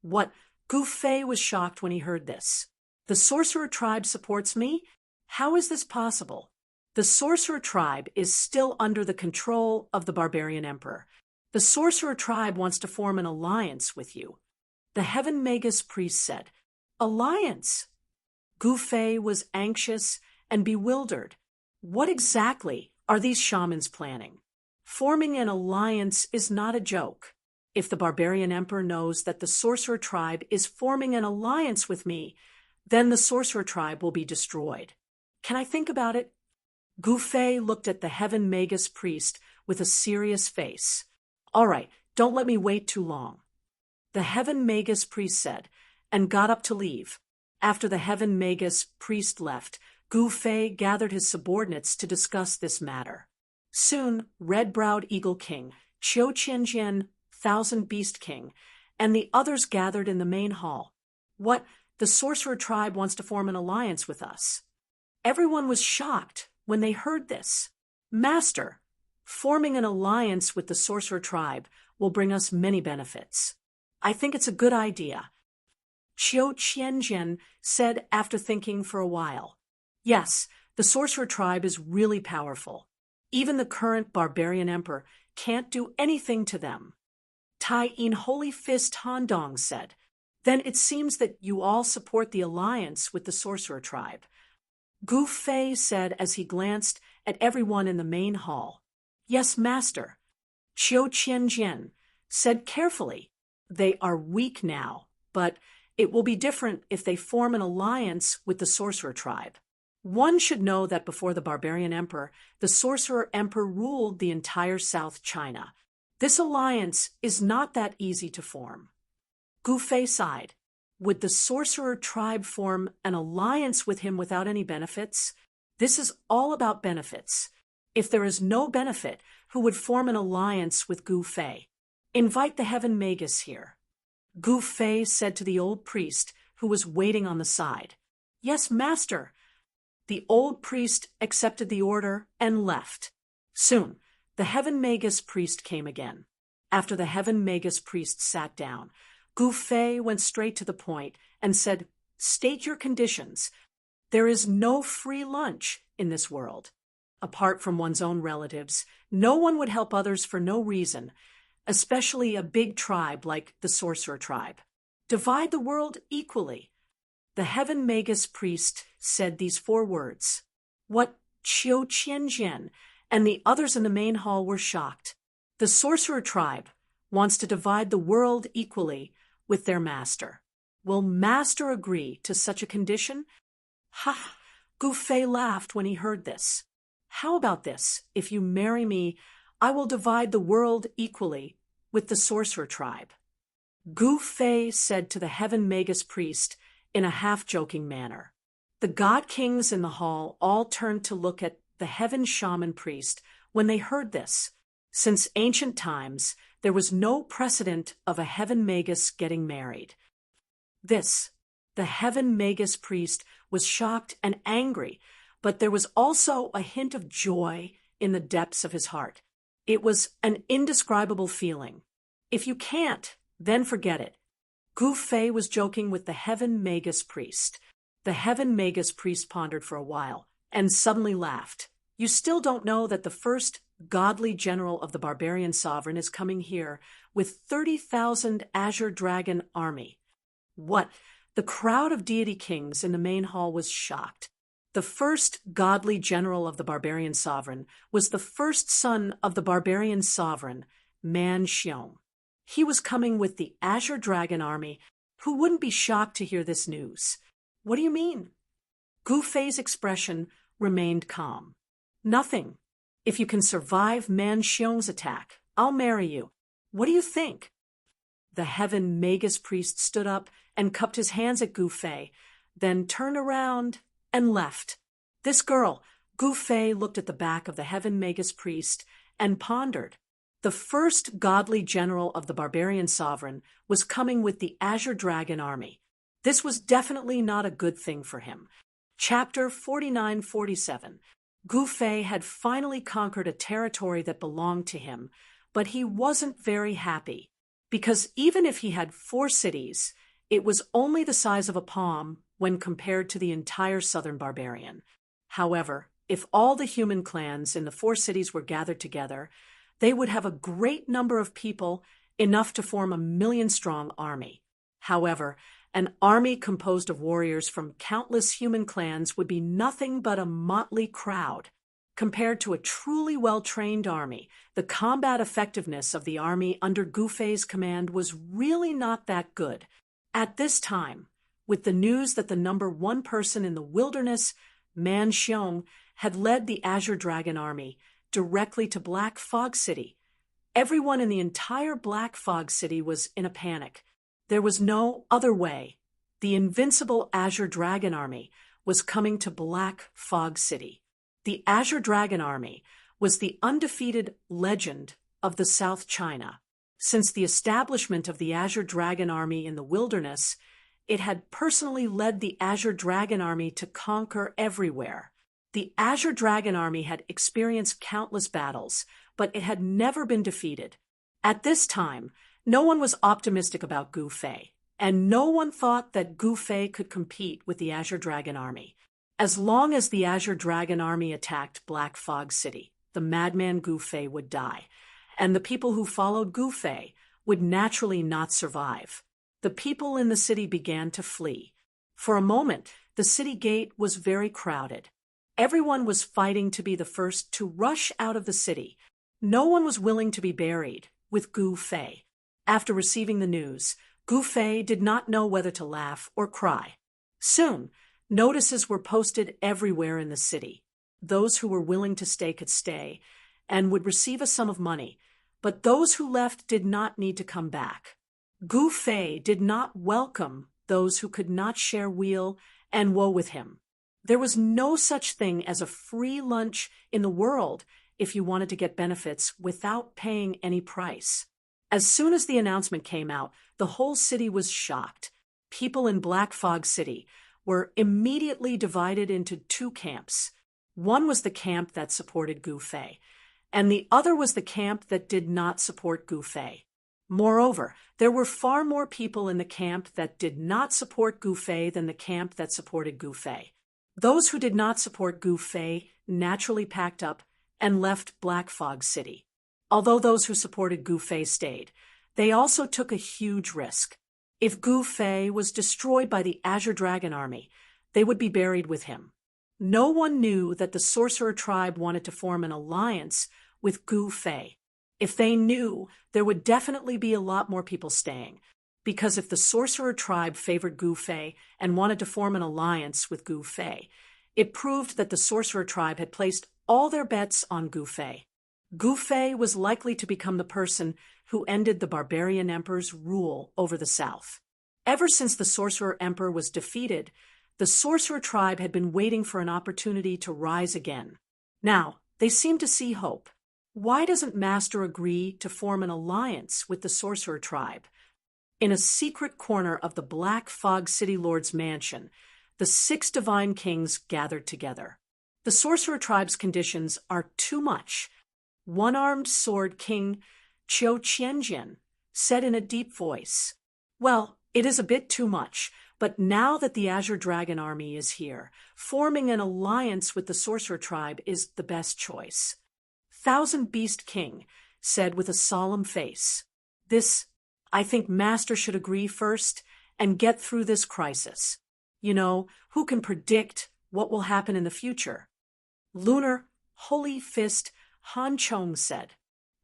What? Gu Fei was shocked when he heard this. The sorcerer tribe supports me? How is this possible? The sorcerer tribe is still under the control of the barbarian emperor. The sorcerer tribe wants to form an alliance with you. The heaven magus priest said, Alliance? Gu Fei was anxious and bewildered. What exactly are these shamans planning? Forming an alliance is not a joke. If the barbarian emperor knows that the sorcerer tribe is forming an alliance with me, then the sorcerer tribe will be destroyed. Can I think about it? Gu Fei looked at the heaven magus priest with a serious face. All right, don't let me wait too long. The heaven magus priest said, and got up to leave. After the heaven magus priest left, Gu Fei gathered his subordinates to discuss this matter. Soon, Red-Browed Eagle King, Qiu Qianjian, Thousand Beast King, and the others gathered in the main hall. What? The sorcerer tribe wants to form an alliance with us. Everyone was shocked when they heard this. Master, forming an alliance with the sorcerer tribe will bring us many benefits. I think it's a good idea. Qiu Qianjian said after thinking for a while. Yes, the sorcerer tribe is really powerful. Even the current barbarian emperor can't do anything to them. Tai In Holy Fist Handong said, Then it seems that you all support the alliance with the sorcerer tribe. Gu Fei said as he glanced at everyone in the main hall. Yes, master. Qiu Qianjian said carefully, They are weak now, but it will be different if they form an alliance with the sorcerer tribe. One should know that before the barbarian emperor, the sorcerer emperor ruled the entire South China. This alliance is not that easy to form. Gu Fei sighed. Would the sorcerer tribe form an alliance with him without any benefits? This is all about benefits. If there is no benefit, who would form an alliance with Gu Fei? Invite the heaven magus here. Gu Fei said to the old priest, who was waiting on the side. Yes, master. The old priest accepted the order and left. Soon, the heaven magus priest came again. After the heaven magus priest sat down, Gu Fei went straight to the point and said, State your conditions. There is no free lunch in this world. Apart from one's own relatives, no one would help others for no reason, especially a big tribe like the sorcerer tribe. Divide the world equally. The heaven magus priest said these 4 words. What? Qiu Qianjian and the others in the main hall were shocked. The sorcerer tribe wants to divide the world equally with their master. Will master agree to such a condition? Ha! Gu Fei laughed when he heard this. How about this? If you marry me, I will divide the world equally with the sorcerer tribe. Gu Fei said to the heaven magus priest in a half-joking manner. The god kings in the hall all turned to look at the heaven shaman priest when they heard this. Since ancient times, there was no precedent of a heaven magus getting married. The heaven magus priest, was shocked and angry, but there was also a hint of joy in the depths of his heart. It was an indescribable feeling. If you can't, then forget it. Gu Fei was joking with the heaven magus priest. The heaven magus priest pondered for a while, and suddenly laughed. You still don't know that the first godly general of the barbarian sovereign is coming here with 30,000 Azure Dragon army. What? The crowd of deity kings in the main hall was shocked. The first godly general of the barbarian sovereign was the first son of the barbarian sovereign, Man Xiong. He was coming with the Azure Dragon army. Who wouldn't be shocked to hear this news? What do you mean? Gu Fei's expression remained calm. Nothing. If you can survive Man Xiong's attack, I'll marry you. What do you think? The heaven magus priest stood up and cupped his hands at Gu Fei, then turned around and left. This girl, Gu Fei, looked at the back of the heaven magus priest and pondered. The first godly general of the barbarian sovereign was coming with the Azure Dragon army. This was definitely not a good thing for him. Chapter 49-47. Gu Fei had finally conquered a territory that belonged to him, but he wasn't very happy, because even if he had 4 cities, it was only the size of a palm when compared to the entire southern barbarian. However, if all the human clans in the 4 cities were gathered together, they would have a great number of people, enough to form a 1,000,000-strong army. However, an army composed of warriors from countless human clans would be nothing but a motley crowd. Compared to a truly well-trained army, the combat effectiveness of the army under Gu Fei's command was really not that good. At this time, with the news that the number 1 person in the wilderness, Man Xiong, had led the Azure Dragon army directly to Black Fog City, everyone in the entire Black Fog City was in a panic. There was no other way. The invincible Azure Dragon army was coming to Black Fog City. The Azure Dragon army was the undefeated legend of the South China. Since the establishment of the Azure Dragon army in the wilderness, it had personally led the Azure Dragon army to conquer everywhere. The Azure Dragon army had experienced countless battles, but it had never been defeated. At this time, no one was optimistic about Gu Fei, and no one thought that Gu Fei could compete with the Azure Dragon army. As long as the Azure Dragon army attacked Black Fog City, the madman Gu Fei would die, and the people who followed Gu Fei would naturally not survive. The people in the city began to flee. For a moment, the city gate was very crowded. Everyone was fighting to be the first to rush out of the city. No one was willing to be buried with Gu Fei. After receiving the news, Gu Fei did not know whether to laugh or cry. Soon, notices were posted everywhere in the city. Those who were willing to stay could stay and would receive a sum of money, but those who left did not need to come back. Gu Fei did not welcome those who could not share weal and woe with him. There was no such thing as a free lunch in the world if you wanted to get benefits without paying any price. As soon as the announcement came out, the whole city was shocked. People in Black Fog City were immediately divided into 2 camps. One was the camp that supported Gu Fei, and the other was the camp that did not support Gu Fei. Moreover, there were far more people in the camp that did not support Gu Fei than the camp that supported Gu Fei. Those who did not support Gu Fei naturally packed up and left Black Fog City. Although those who supported Gu Fei stayed, they also took a huge risk. If Gu Fei was destroyed by the Azure Dragon army, they would be buried with him. No one knew that the sorcerer tribe wanted to form an alliance with Gu Fei. If they knew, there would definitely be a lot more people staying, because if the sorcerer tribe favored Gu Fei and wanted to form an alliance with Gu Fei, it proved that the sorcerer tribe had placed all their bets on Gu Fei. Gu Fei was likely to become the person who ended the barbarian emperor's rule over the south. Ever since the sorcerer emperor was defeated, the sorcerer tribe had been waiting for an opportunity to rise again. Now, they seemed to see hope. Why doesn't Master agree to form an alliance with the sorcerer tribe? In a secret corner of the Black Fog City Lord's mansion, the 6 divine kings gathered together. The sorcerer tribe's conditions are too much. One-armed sword king Qiu Qianjian said in a deep voice, "Well, it is a bit too much, but now that the Azure Dragon army is here, forming an alliance with the sorcerer tribe is the best choice." Thousand Beast King said with a solemn face, I think Master should agree first and get through this crisis. Who can predict what will happen in the future? Lunar Holy Fist Han Chong said,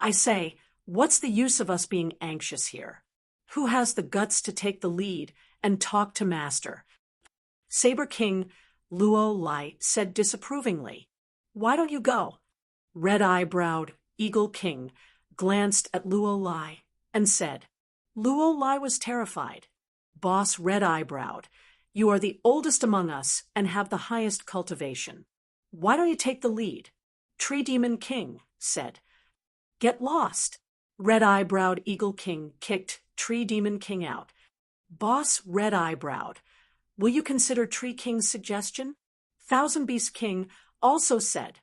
"I say, what's the use of us being anxious here? Who has the guts to take the lead and talk to Master?" Saber King Luo Lai said disapprovingly, "Why don't you go?" Red-Eye-Browed Eagle King glanced at Luo Lai and said, Luo Lai was terrified. "Boss Red-Eye-Browed, you are the oldest among us and have the highest cultivation. Why don't you take the lead?" Tree Demon King said, "Get lost." Red-Eye-Browed Eagle King kicked Tree Demon King out. "Boss Red-Eye-Browed, will you consider Tree King's suggestion?" Thousand Beast King also said,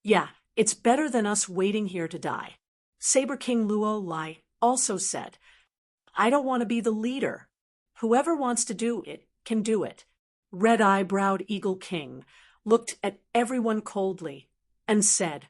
"Yeah, it's better than us waiting here to die." Saber King Luo Lai also said, "I don't want to be the leader. Whoever wants to do it can do it." Red-Eye-Browed Eagle King looked at everyone coldly and said,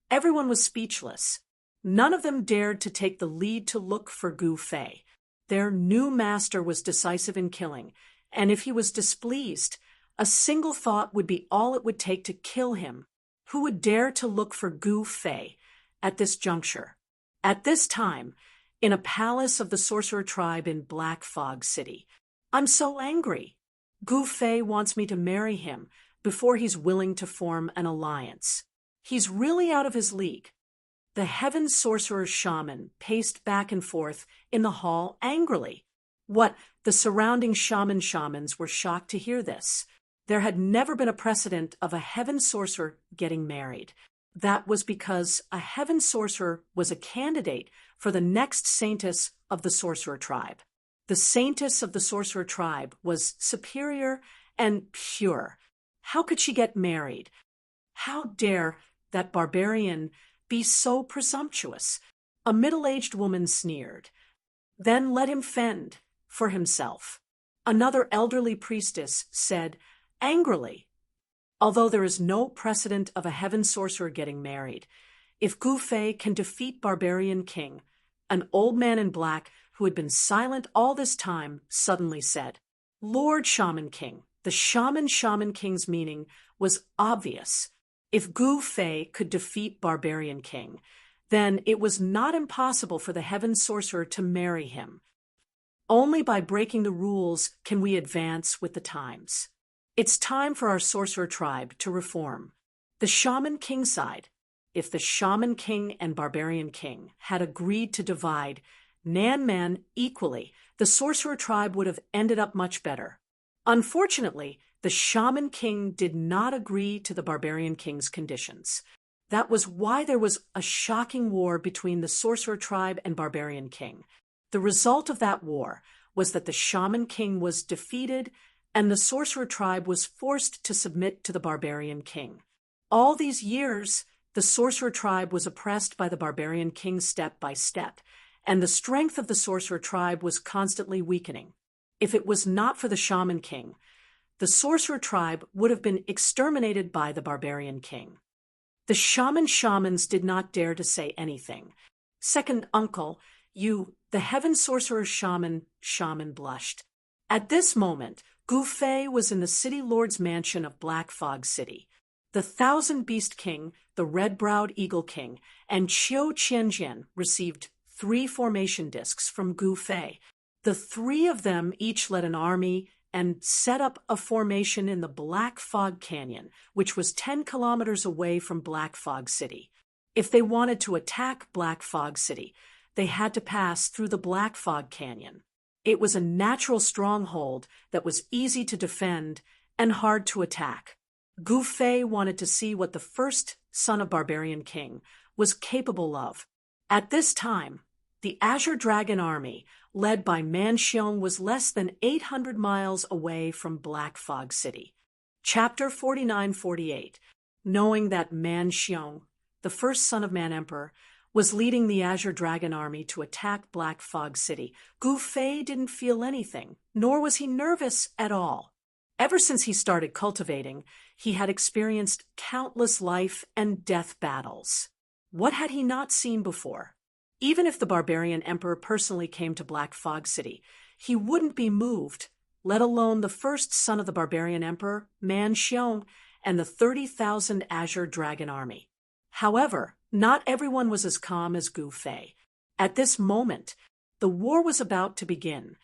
everyone was speechless. None of them dared to take the lead to look for Gu Fei. Their new master was decisive in killing, and if he was displeased, a single thought would be all it would take to kill him. Who would dare to look for Gu Fei at this juncture? At this time, in a palace of the sorcerer tribe in Black Fog City. "I'm so angry. Gu Fei wants me to marry him before he's willing to form an alliance. He's really out of his league." The Heaven Sorcerer Shaman paced back and forth in the hall angrily. The surrounding shamans were shocked to hear this. There had never been a precedent of a Heaven Sorcerer getting married. That was because a Heaven Sorcerer was a candidate for the next Saintess of the Sorcerer Tribe. The Saintess of the Sorcerer Tribe was superior and pure. How could she get married? How dare that barbarian be so presumptuous? A middle-aged woman sneered. "Then let him fend for himself." Another elderly priestess said angrily, "Although there is no precedent of a Heaven Sorcerer getting married, if Gu Fei can defeat Barbarian King," an old man in black who had been silent all this time suddenly said. Lord Shaman King, the Shaman King's meaning was obvious. If Gu Fei could defeat Barbarian King, then it was not impossible for the Heaven Sorcerer to marry him. Only by breaking the rules can we advance with the times. It's time for our sorcerer tribe to reform. The Shaman King side. If the Shaman King and Barbarian King had agreed to divide Nan Man equally, the sorcerer tribe would have ended up much better. Unfortunately, the Shaman King did not agree to the Barbarian King's conditions. That was why there was a shocking war between the sorcerer tribe and Barbarian King. The result of that war was that the Shaman King was defeated and the sorcerer tribe was forced to submit to the Barbarian King. All these years, the sorcerer tribe was oppressed by the Barbarian King step by step, and the strength of the sorcerer tribe was constantly weakening. If it was not for the Shaman King, the sorcerer tribe would have been exterminated by the Barbarian King. The shamans did not dare to say anything. Second uncle, the Heaven Sorcerer Shaman blushed. At this moment, Gu Fei was in the City Lord's mansion of Black Fog City. The Thousand Beast King, the Red-Browed Eagle King, and Qiu Qianjian received 3 formation discs from Gu Fei. The 3 of them each led an army and set up a formation in the Black Fog Canyon, which was 10 kilometers away from Black Fog City. If they wanted to attack Black Fog City, they had to pass through the Black Fog Canyon. It was a natural stronghold that was easy to defend and hard to attack. Gu Fei wanted to see what the first son of Barbarian King was capable of. At this time, the Azure Dragon Army, led by Man Xiong, was less than 800 miles away from Black Fog City. Chapter 49-48. Knowing that Man Xiong, the first son of Man Emperor, was leading the Azure Dragon Army to attack Black Fog City, Gu Fei didn't feel anything, nor was he nervous at all. Ever since he started cultivating, he had experienced countless life and death battles. What had he not seen before? Even if the barbarian emperor personally came to Black Fog City, he wouldn't be moved, let alone the first son of the barbarian emperor, Man Xiong, and the 30,000 Azure Dragon Army. However, not everyone was as calm as Gu Fei. At this moment, the war was about to begin.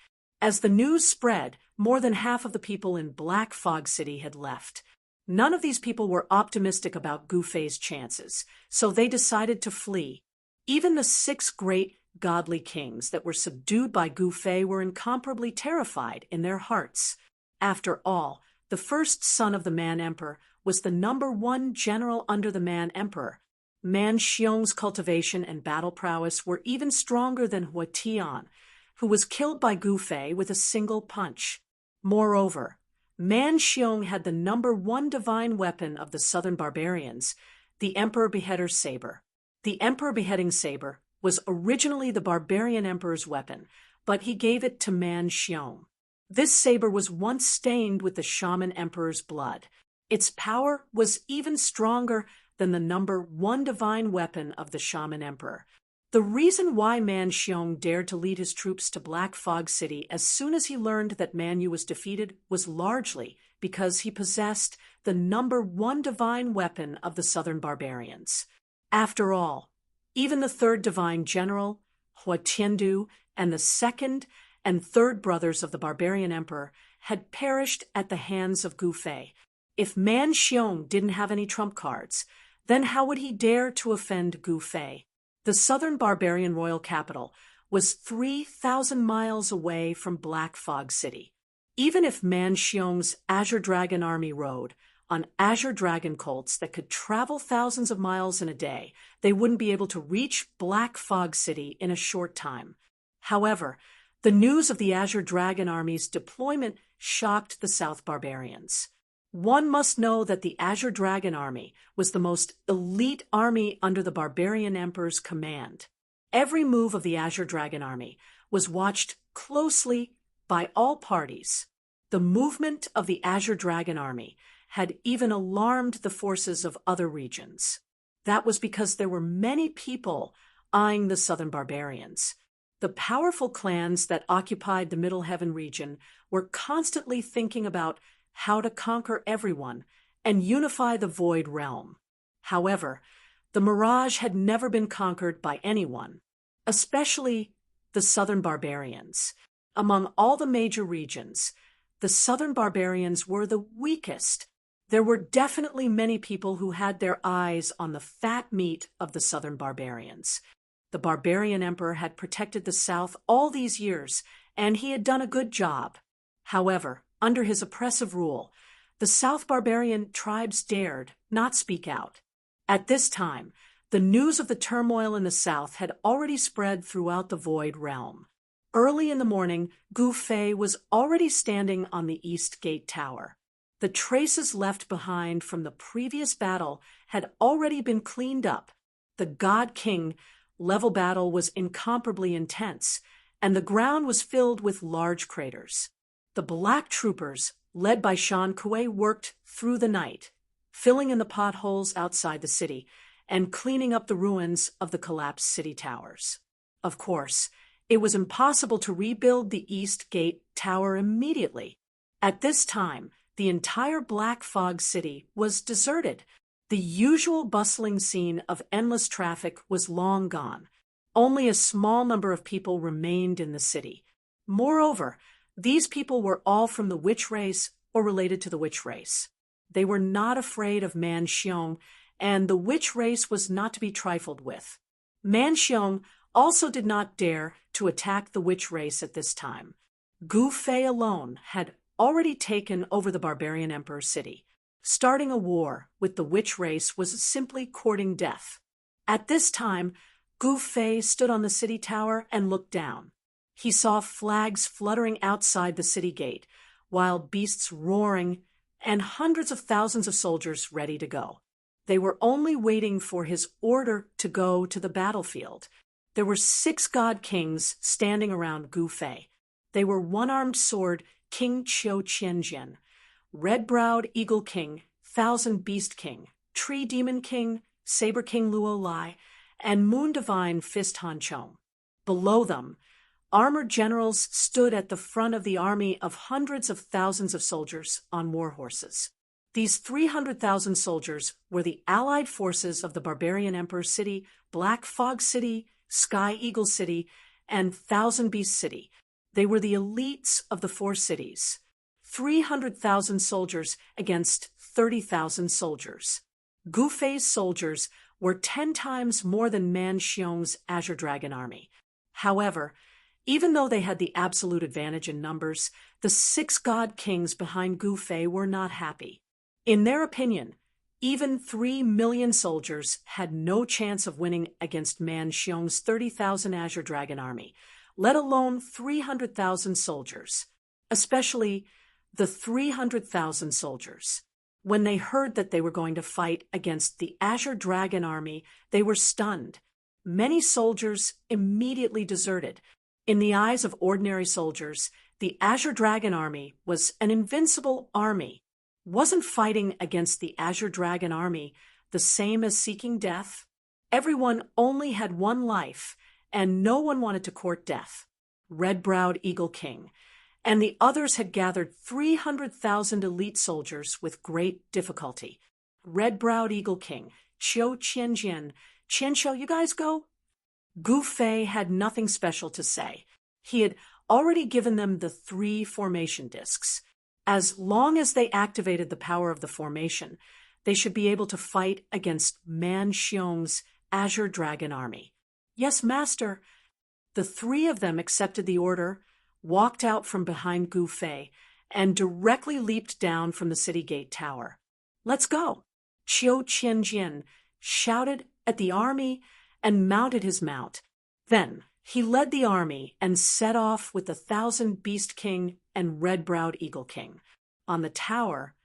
As the news spread, more than half of the people in Black Fog City had left. None of these people were optimistic about Gu Fei's chances, so they decided to flee. Even the 6 great godly kings that were subdued by Gu Fei were incomparably terrified in their hearts. After all, the first son of the Man Emperor was the #1 general under the Man Emperor. Man Xiong's cultivation and battle prowess were even stronger than Hua Tian, who was killed by Gu Fei with a single punch. Moreover, Man Xiong had the #1 divine weapon of the southern barbarians, the Emperor Beheader's Saber. The Emperor Beheading Saber was originally the barbarian emperor's weapon, but he gave it to Man Xiong. This saber was once stained with the shaman emperor's blood. Its power was even stronger than the #1 divine weapon of the shaman emperor. The reason why Man Xiong dared to lead his troops to Black Fog City as soon as he learned that Man Yu was defeated was largely because he possessed the #1 divine weapon of the southern barbarians. After all, even the 3rd divine general, Hua Tiandu, and the 2nd and 3rd brothers of the barbarian emperor had perished at the hands of Gu Fei. If Man Xiong didn't have any trump cards, then how would he dare to offend Gu Fei? The southern barbarian royal capital was 3,000 miles away from Black Fog City. Even if Man Xiong's Azure Dragon Army rode on Azure Dragon colts that could travel thousands of miles in a day, they wouldn't be able to reach Black Fog City in a short time. However, the news of the Azure Dragon Army's deployment shocked the South barbarians. One must know that the Azure Dragon Army was the most elite army under the barbarian emperor's command. Every move of the Azure Dragon Army was watched closely by all parties. The movement of the Azure Dragon Army had even alarmed the forces of other regions. That was because there were many people eyeing the southern barbarians. The powerful clans that occupied the Middle Heaven region were constantly thinking about how to conquer everyone and unify the Void Realm. However, the Mirage had never been conquered by anyone, especially the southern barbarians. Among all the major regions, the southern barbarians were the weakest. There were definitely many people who had their eyes on the fat meat of the southern barbarians. The barbarian emperor had protected the south all these years, and he had done a good job. However, under his oppressive rule, the South barbarian tribes dared not speak out. At this time, the news of the turmoil in the South had already spread throughout the Void Realm. Early in the morning, Gu Fei was already standing on the East Gate Tower. The traces left behind from the previous battle had already been cleaned up. The God King level battle was incomparably intense, and the ground was filled with large craters. The Black Troopers, led by Shan Kuei, worked through the night, filling in the potholes outside the city and cleaning up the ruins of the collapsed city towers. Of course, it was impossible to rebuild the East Gate Tower immediately. At this time, the entire Black Fog City was deserted. The usual bustling scene of endless traffic was long gone. Only a small number of people remained in the city. Moreover, these people were all from the witch race or related to the witch race. They were not afraid of Man Xiong, and the witch race was not to be trifled with. Man Xiong also did not dare to attack the witch race at this time. Gu Fei alone had already taken over the barbarian emperor's city. Starting a war with the witch race was simply courting death. At this time, Gu Fei stood on the city tower and looked down. He saw flags fluttering outside the city gate, wild beasts roaring, and hundreds of thousands of soldiers ready to go. They were only waiting for his order to go to the battlefield. There were 6 god kings standing around Gu Fei. They were one-armed sword King Qiu Qianjian, red-browed eagle king, thousand beast king, tree demon king, saber king Luo Lai, and moon divine Fist Han Chong. Below them, armored generals stood at the front of the army of hundreds of thousands of soldiers on war horses. These 300,000 soldiers were the allied forces of the barbarian emperor's city, Black Fog City, Sky Eagle City, and Thousand Beast City. They were the elites of the 4 cities. 300,000 soldiers against 30,000 soldiers. Gu Fei's soldiers were 10 times more than Man Xiong's Azure Dragon army. However, even though they had the absolute advantage in numbers, the 6 god kings behind Gu Fei were not happy. In their opinion, even 3 million soldiers had no chance of winning against Man Xiong's 30,000 Azure Dragon army, let alone 300,000 soldiers, especially the 300,000 soldiers. When they heard that they were going to fight against the Azure Dragon army, they were stunned. Many soldiers immediately deserted. In the eyes of ordinary soldiers, the Azure Dragon army was an invincible army. Wasn't fighting against the Azure Dragon army the same as seeking death? Everyone only had one life, and no one wanted to court death. Red-browed Eagle King, and the others had gathered 300,000 elite soldiers with great difficulty. Red-browed Eagle King, Qiu Qianjian, Qianqiu, you guys go? Gu Fei had nothing special to say. He had already given them the 3 formation discs. As long as they activated the power of the formation, they should be able to fight against Man Xiong's Azure Dragon army. Yes, master. The 3 of them accepted the order, walked out from behind Gu Fei, and directly leaped down from the city gate tower. Let's go! Qiu Qianjian shouted at the army and mounted his mount. Then he led the army and set off with the Thousand Beast King and Red-browed Eagle King. On the tower,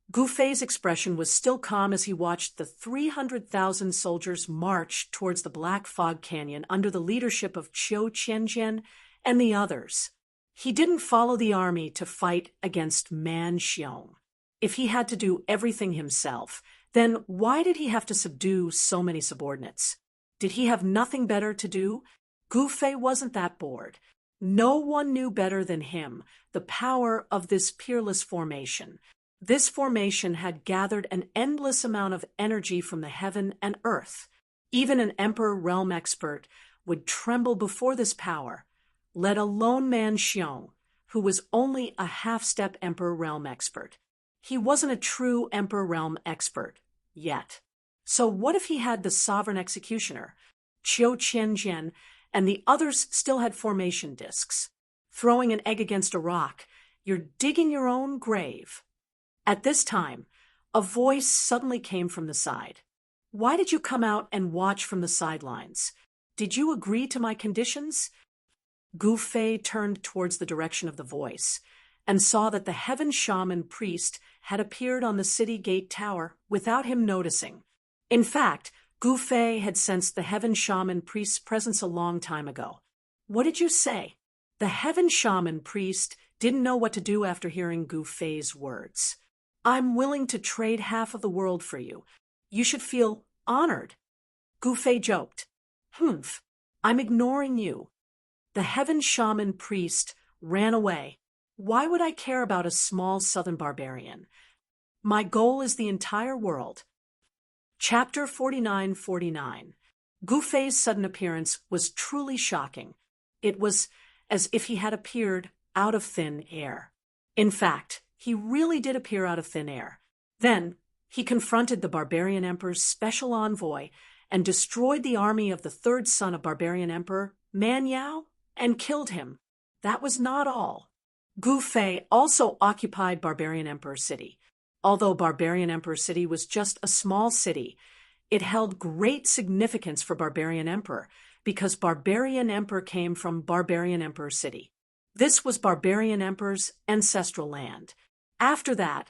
Gu Fei's expression was still calm as he watched the 300,000 soldiers march towards the Black Fog Canyon under the leadership of Qiu Qianjian and the others. He didn't follow the army to fight against Man Xiong. If he had to do everything himself, then why did he have to subdue so many subordinates? Did he have nothing better to do? Gu Fei wasn't that bored. No one knew better than him the power of this peerless formation. This formation had gathered an endless amount of energy from the heaven and earth. Even an Emperor Realm expert would tremble before this power, let alone Man Xiong, who was only a half-step Emperor Realm expert. He wasn't a true Emperor Realm expert yet. So what if he had the Sovereign Executioner, Qiu Qianjian, and the others still had formation discs? Throwing an egg against a rock, you're digging your own grave. At this time, a voice suddenly came from the side. Why did you come out and watch from the sidelines? Did you agree to my conditions? Gu Fei turned towards the direction of the voice and saw that the heaven shaman priest had appeared on the city gate tower without him noticing. In fact, Gu Fei had sensed the heaven shaman priest's presence a long time ago. What did you say? The heaven shaman priest didn't know what to do after hearing Gu Fei's words. I'm willing to trade half of the world for you. You should feel honored. Gu Fei joked. Humph, I'm ignoring you. The heaven shaman priest ran away. Why would I care about a small southern barbarian? My goal is the entire world. Chapter 49:49. Gu Fei's sudden appearance was truly shocking. It was as if he had appeared out of thin air. In fact, he really did appear out of thin air. Then, he confronted the barbarian emperor's special envoy and destroyed the army of the 3rd son of barbarian emperor, Man Yao, and killed him. That was not all. Gu Fei also occupied barbarian emperor city. Although barbarian emperor city was just a small city, It held great significance for Barbarian Emperor because Barbarian Emperor came from Barbarian Emperor City. This was Barbarian Emperor's ancestral land. After that,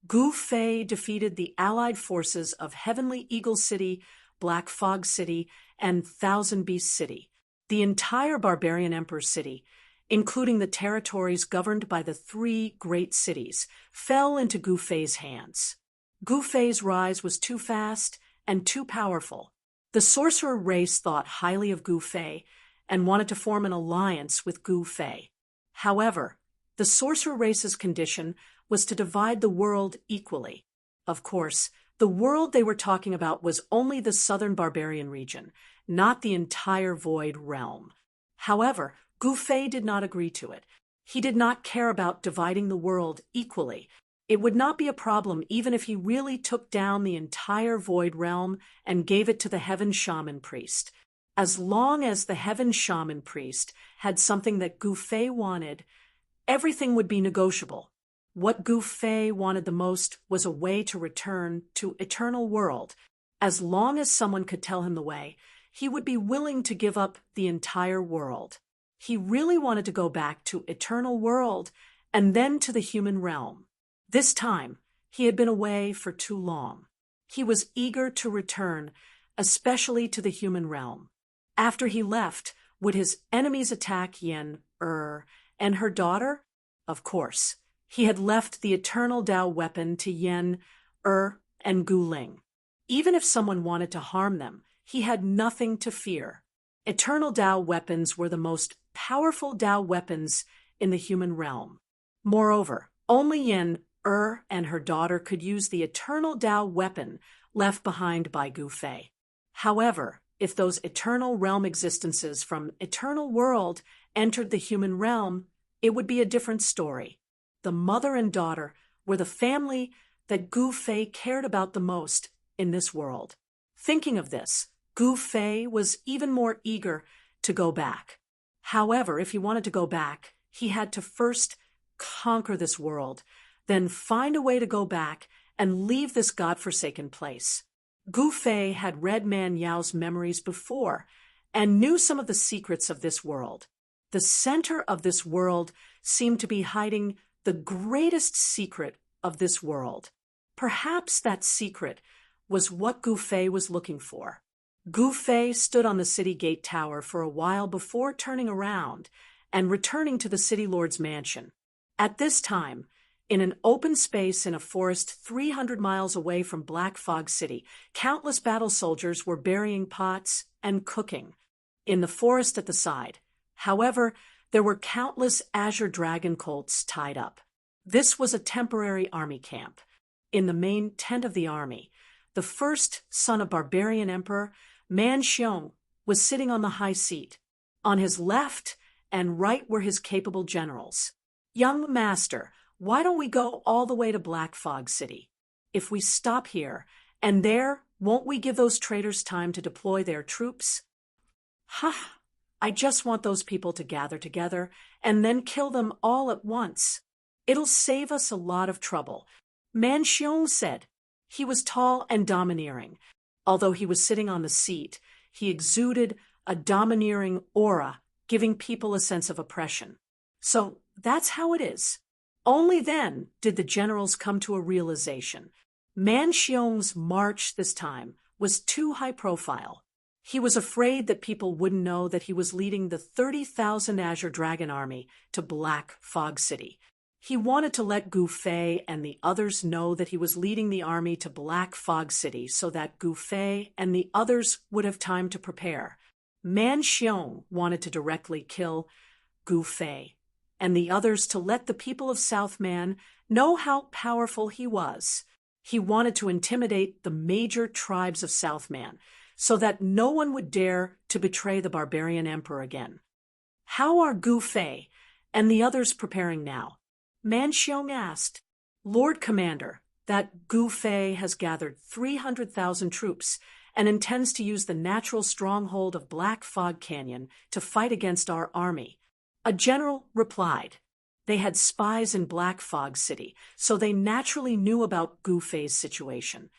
Gu Fei defeated the allied forces of Heavenly Eagle City, Black Fog City, and Thousand Beast City. The entire Barbarian Emperor City, including the territories governed by the three great cities, fell into Gu Fei's hands. Gu Fei's rise was too fast and too powerful. The sorcerer race thought highly of Gu Fei and wanted to form an alliance with Gu Fei. However, the sorcerer race's condition was to divide the world equally. Of course, the world they were talking about was only the southern barbarian region, not the entire Void Realm. However, Gu Fei did not agree to it. He did not care about dividing the world equally. It would not be a problem even if he really took down the entire Void Realm and gave it to the Heaven Shaman Priest. As long as the Heaven Shaman Priest had something that Gu Fei wanted, everything would be negotiable. What Gu Fei wanted the most was a way to return to Eternal World. As long as someone could tell him the way, he would be willing to give up the entire world. He really wanted to go back to Eternal World and then to the human realm. This time, he had been away for too long. He was eager to return, especially to the human realm. After he left, would his enemies attack Yen and her daughter? Of course. He had left the eternal Tao weapon to Yen, and Gu Ling. Even if someone wanted to harm them, he had nothing to fear. Eternal Tao weapons were the most powerful Tao weapons in the human realm. Moreover, only Yen, and her daughter could use the eternal Tao weapon left behind by Gu Fei. However, if those eternal realm existences from Eternal World entered the human realm, it would be a different story. The mother and daughter were the family that Gu Fei cared about the most in this world. Thinking of this, Gu Fei was even more eager to go back. However, if he wanted to go back, he had to first conquer this world, then find a way to go back and leave this godforsaken place. Gu Fei had read Man Yao's memories before and knew some of the secrets of this world. The center of this world seemed to be hiding the greatest secret of this world. Perhaps that secret was what Gu Fei was looking for. Gu Fei stood on the city gate tower for a while before turning around and returning to the city lord's mansion. At this time, in an open space in a forest 300 miles away from Black Fog City, countless battle soldiers were burying pots and cooking in the forest at the side. However, there were countless azure dragon colts tied up. This was a temporary army camp. In the main tent of the army, the first son of Barbarian Emperor, Man Xiong, was sitting on the high seat. On his left and right were his capable generals. "Young master, why don't we go all the way to Black Fog City? If we stop here and there, won't we give those traitors time to deploy their troops?" "Ha! I just want those people to gather together and then kill them all at once. It'll save us a lot of trouble," Man Xiong said. He was tall and domineering. Although he was sitting on the seat, he exuded a domineering aura, giving people a sense of oppression. So that's how it is. Only then did the generals come to a realization. Man Xiong's march this time was too high profile. He was afraid that people wouldn't know that he was leading the 30,000 Azure Dragon army to Black Fog City. He wanted to let Gu Fei and the others know that he was leading the army to Black Fog City so that Gu Fei and the others would have time to prepare. Man Xiong wanted to directly kill Gu Fei and the others to let the people of Southman know how powerful he was. He wanted to intimidate the major tribes of Southman so that no one would dare to betray the Barbarian Emperor again. "How are Gu Fei and the others preparing now?" Man Xiong asked. "Lord Commander, that Gu Fei has gathered 300,000 troops and intends to use the natural stronghold of Black Fog Canyon to fight against our army." A general replied. They had spies in Black Fog City, so they naturally knew about Gu Fei's situation.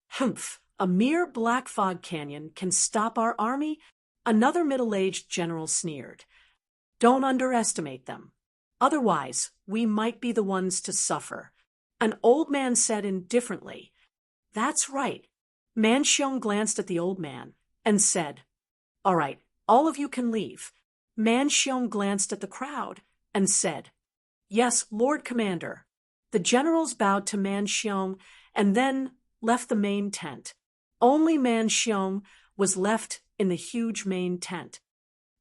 "Humph, A mere black fog canyon can stop our army? Another middle-aged general sneered. Don't underestimate them. Otherwise, we might be the ones to suffer. An old man said indifferently, That's right. Man Xiong glanced at the old man and said, All right, all of you can leave. Man Xiong glanced at the crowd and said, Yes, Lord Commander. The generals bowed to Man Xiong and then left the main tent. Only Man Xiong was left in the huge main tent.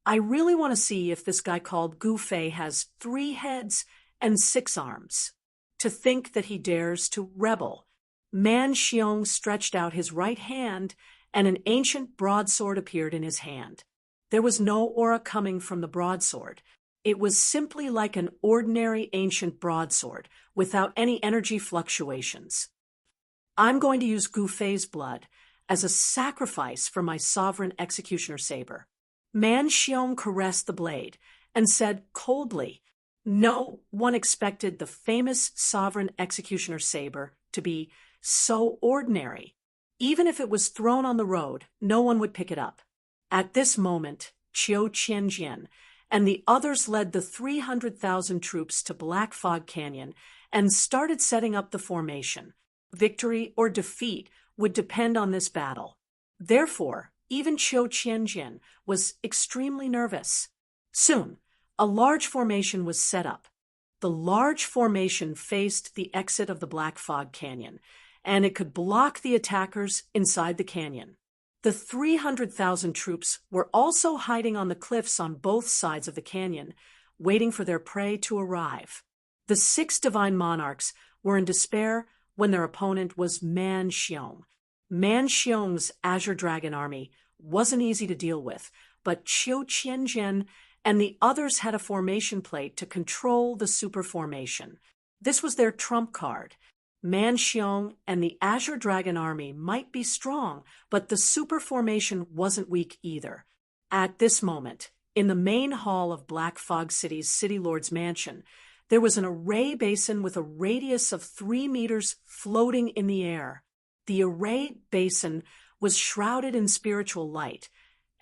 I really want to see if this guy called Gu Fei has 3 heads and 6 arms. To think that he dares to rebel. Man Xiong stretched out his right hand, and an ancient broadsword appeared in his hand. There was no aura coming from the broadsword. It was simply like an ordinary ancient broadsword, without any energy fluctuations. I'm going to use Gu Fei's blood as a sacrifice for my sovereign executioner saber. Man Xiong caressed the blade and said coldly, No one expected the famous sovereign executioner saber to be so ordinary. Even if it was thrown on the road, no one would pick it up. At this moment, Qiu Qianjian and the others led the 300,000 troops to Black Fog Canyon and started setting up the formation. Victory or defeat would depend on this battle. Therefore, even Qiu Qianjian was extremely nervous. Soon, a large formation was set up. The large formation faced the exit of the Black Fog Canyon, and it could block the attackers inside the canyon. The 300,000 troops were also hiding on the cliffs on both sides of the canyon, waiting for their prey to arrive. The 6 divine monarchs were in despair when their opponent was Man Xiong. Man Xiong's Azure Dragon army wasn't easy to deal with, but Qiu Qianjian and the others had a formation plate to control the super formation. This was their trump card. Man Xiong and the Azure Dragon army might be strong, but the super formation wasn't weak either. At this moment, in the main hall of Black Fog City's City Lord's mansion, there was an array basin with a radius of 3 meters floating in the air. The array basin was shrouded in spiritual light,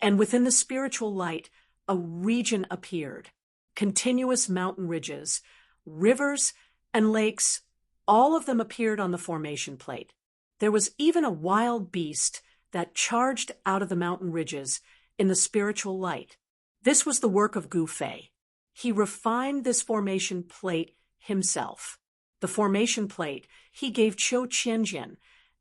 and within the spiritual light, a region appeared. Continuous mountain ridges, rivers, and lakes, all of them appeared on the formation plate. There was even a wild beast that charged out of the mountain ridges in the spiritual light. This was the work of Gu Fei. He refined this formation plate himself. The formation plate he gave Qiu Qianjian,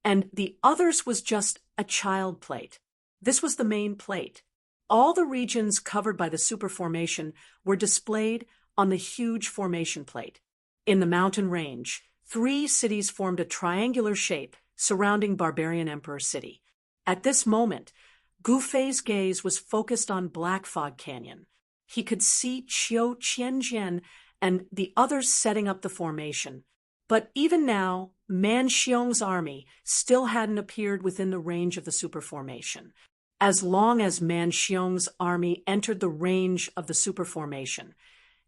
and the others was just a child plate. This was the main plate. All the regions covered by the super formation were displayed on the huge formation plate. In the mountain range, 3 cities formed a triangular shape surrounding Barbarian Emperor City. At this moment, Gu Fei's gaze was focused on Black Fog Canyon. He could see Qiu Qianjian and the others setting up the formation. But even now, Man Xiong's army still hadn't appeared within the range of the super formation. As long as Man Xiong's army entered the range of the super formation,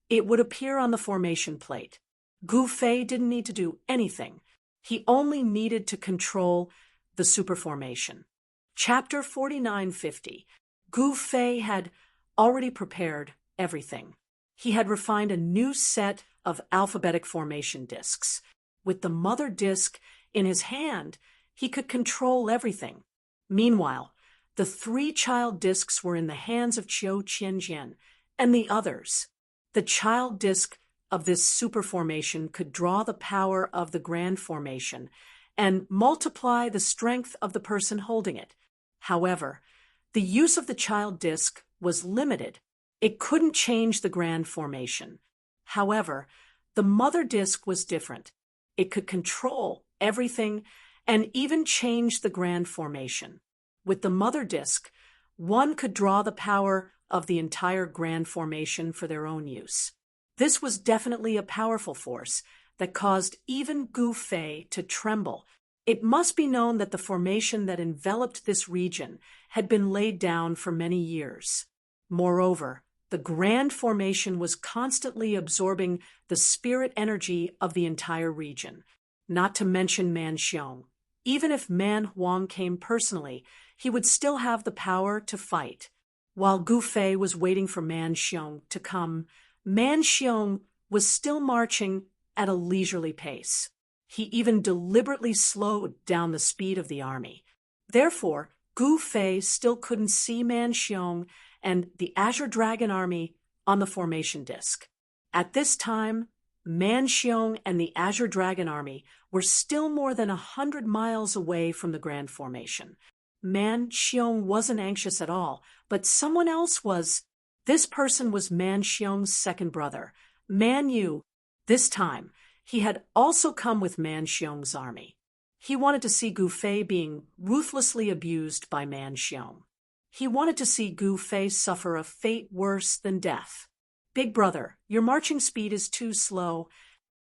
it would appear on the formation plate. Gu Fei didn't need to do anything. He only needed to control the super formation. Chapter 4950. Gu Fei had already prepared everything. He had refined a new set of alphabetic formation discs. With the mother disc in his hand, he could control everything. Meanwhile, the 3 child discs were in the hands of Qiu Qianjian and the others. The child disc of this super formation could draw the power of the grand formation and multiply the strength of the person holding it. However, the use of the child disc was limited. It couldn't change the grand formation. However, the mother disc was different. It could control everything and even change the grand formation. With the mother disc, one could draw the power of the entire grand formation for their own use. This was definitely a powerful force that caused even Gu Fei to tremble. It must be known that the formation that enveloped this region had been laid down for many years. Moreover, the grand formation was constantly absorbing the spirit energy of the entire region, not to mention Man Xiong. Even if Man Huang came personally, he would still have the power to fight. While Gu Fei was waiting for Man Xiong to come, Man Xiong was still marching at a leisurely pace. He even deliberately slowed down the speed of the army. Therefore, Gu Fei still couldn't see Man Xiong and the Azure Dragon army on the formation disk. At this time, Man Xiong and the Azure Dragon army were still more than 100 miles away from the Grand Formation. Man Xiong wasn't anxious at all, but someone else was. This person was Man Xiong's second brother, Man Yu. This time, he had also come with Man Xiong's army. He wanted to see Gu Fei being ruthlessly abused by Man Xiong. He wanted to see Gu Fei suffer a fate worse than death. Big brother, your marching speed is too slow.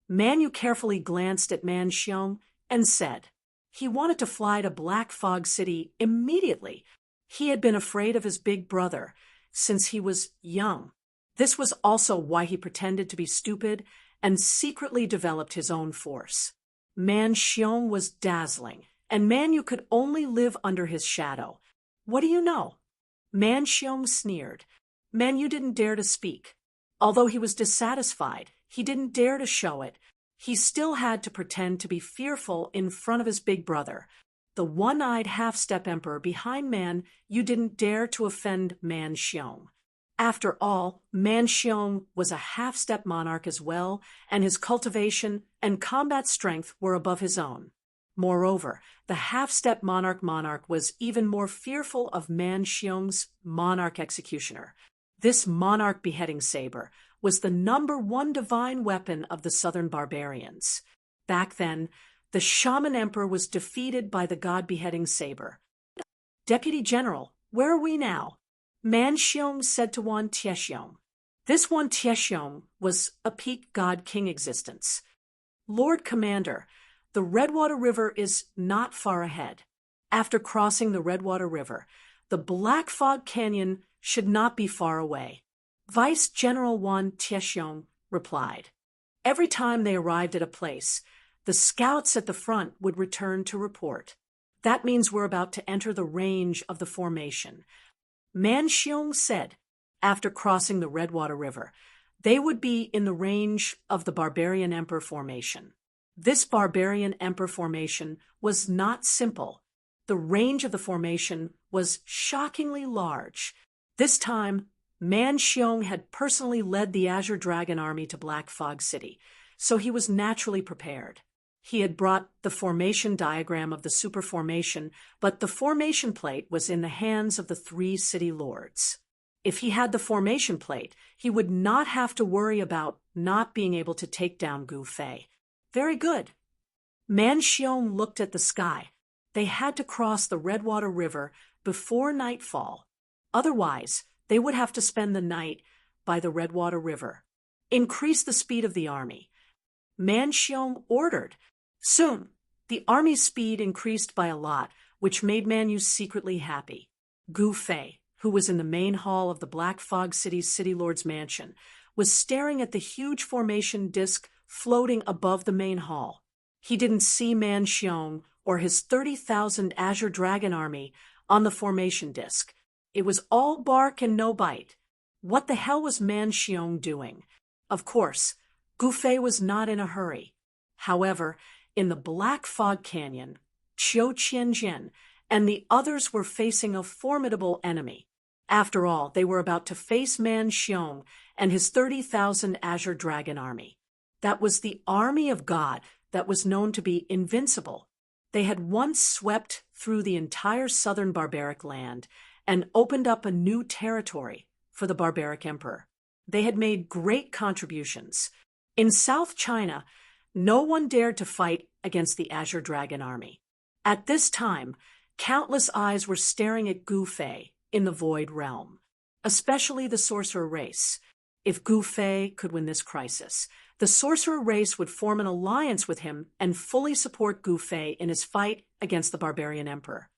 Man Yu carefully glanced at Man Xiong and said he wanted to fly to Black Fog City immediately. He had been afraid of his big brother since he was young. This was also why he pretended to be stupid and secretly developed his own force. Man Xiong was dazzling, and Man Yu could only live under his shadow. What do you know? Man Xiong sneered. Man Yu didn't dare to speak. Although he was dissatisfied, he didn't dare to show it. He still had to pretend to be fearful in front of his big brother. The one-eyed half-step emperor behind Man Yu didn't dare to offend Man Xiong. After all, Man Xiong was a half-step monarch as well, and his cultivation and combat strength were above his own. Moreover, the half-step monarch was even more fearful of Man Xiong's monarch executioner. This monarch beheading saber was the #1 divine weapon of the southern barbarians. Back then, the shaman emperor was defeated by the god beheading saber. Deputy General, where are we now? Man Xiong said to Wan Tiexiong. This Wan Tiexiong was a peak god-king existence. Lord Commander, the Redwater River is not far ahead. After crossing the Redwater River, the Black Fog Canyon should not be far away. Vice General Wan Tiexiong replied. Every time they arrived at a place, the scouts at the front would return to report. That means we're about to enter the range of the formation. Man Xiong said, after crossing the Redwater River, they would be in the range of the Barbarian Emperor formation. This Barbarian Emperor formation was not simple. The range of the formation was shockingly large. This time, Man Xiong had personally led the Azure Dragon army to Black Fog City, so he was naturally prepared. He had brought the formation diagram of the super formation, but the formation plate was in the hands of the 3 city lords. If he had the formation plate, he would not have to worry about not being able to take down Gu Fei. Very good. Man Xiong looked at the sky. They had to cross the Redwater River before nightfall. Otherwise, they would have to spend the night by the Redwater River. Increase the speed of the army. Man Xiong ordered. Soon, the army's speed increased by a lot, which made Man Yu secretly happy. Gu Fei, who was in the main hall of the Black Fog City's City Lord's mansion, was staring at the huge formation disk floating above the main hall. He didn't see Man Xiong or his 30,000 Azure Dragon army on the formation disk. It was all bark and no bite. What the hell was Man Xiong doing? Of course, Gu Fei was not in a hurry. However, in the Black Fog Canyon, Qiu Qianjian and the others were facing a formidable enemy. After all, they were about to face Man Xiong and his 30,000 Azure Dragon army. That was the army of God that was known to be invincible. They had once swept through the entire southern barbaric land and opened up a new territory for the barbaric emperor. They had made great contributions. In South China, no one dared to fight against the Azure Dragon army. At this time, countless eyes were staring at Gu Fei in the Void Realm, especially the sorcerer race. If Gu Fei could win this crisis, the sorcerer race would form an alliance with him and fully support Gu Fei in his fight against the barbarian emperor.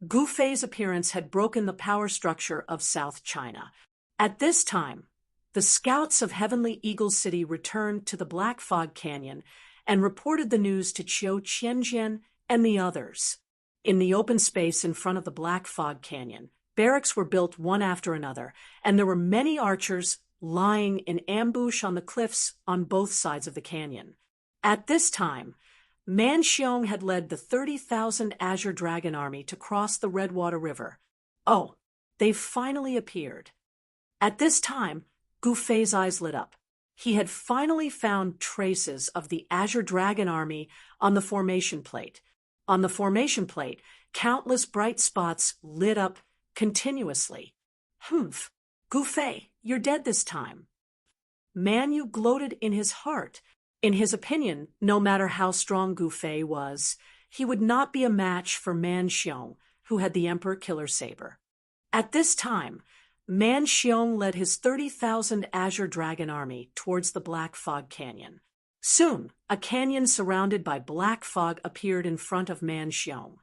Gu Fei's appearance had broken the power structure of South China. At this time, the scouts of Heavenly Eagle City returned to the Black Fog Canyon and reported the news to Qiu Qianjian and the others. In the open space in front of the Black Fog Canyon, barracks were built one after another, and there were many archers lying in ambush on the cliffs on both sides of the canyon. At this time, Man Xiong had led the 30,000 Azure Dragon army to cross the Redwater River. Oh, they've finally appeared. At this time, Gu Fei's eyes lit up. He had finally found traces of the Azure Dragon army on the formation plate. On the formation plate, countless bright spots lit up continuously. Humph, Gu Fei, you're dead this time. Man Yu gloated in his heart. In his opinion, no matter how strong Gu Fei was, he would not be a match for Man Xiong, who had the Emperor Killer Saber. At this time, Man Xiong led his 30,000 Azure Dragon army towards the Black Fog Canyon. Soon, a canyon surrounded by black fog appeared in front of Man Xiong.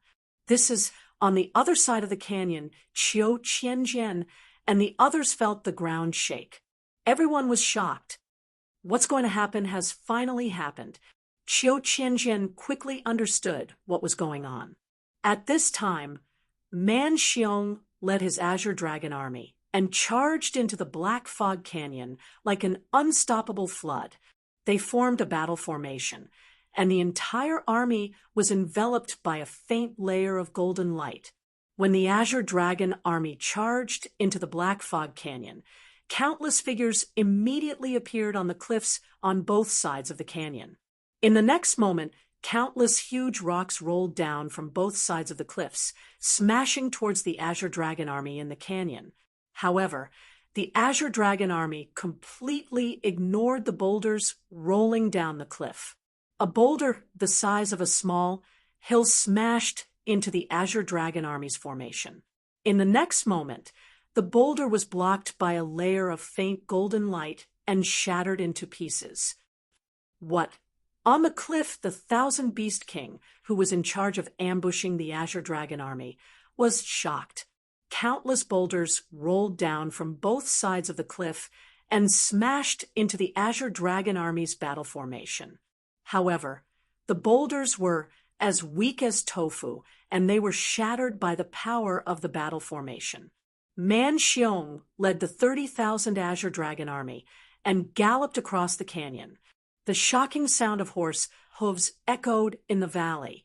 This is on the other side of the canyon. Qiu Qianjian and the others felt the ground shake. Everyone was shocked. What's going to happen has finally happened. Qiu Qianjian quickly understood what was going on. At this time, Man Xiong led his Azure Dragon army and charged into the Black Fog Canyon like an unstoppable flood. They formed a battle formation, and the entire army was enveloped by a faint layer of golden light. When the Azure Dragon army charged into the Black Fog Canyon, countless figures immediately appeared on the cliffs on both sides of the canyon. In the next moment, countless huge rocks rolled down from both sides of the cliffs, smashing towards the Azure Dragon army in the canyon. However, the Azure Dragon army completely ignored the boulders rolling down the cliff. A boulder the size of a small hill smashed into the Azure Dragon army's formation. In the next moment, the boulder was blocked by a layer of faint golden light and shattered into pieces. What? On the cliff, the Thousand Beast King, who was in charge of ambushing the Azure Dragon army, was shocked. Countless boulders rolled down from both sides of the cliff and smashed into the Azure Dragon army's battle formation. However, the boulders were as weak as tofu, and they were shattered by the power of the battle formation. Man Xiong led the 30,000 Azure Dragon army and galloped across the canyon. The shocking sound of horse hooves echoed in the valley.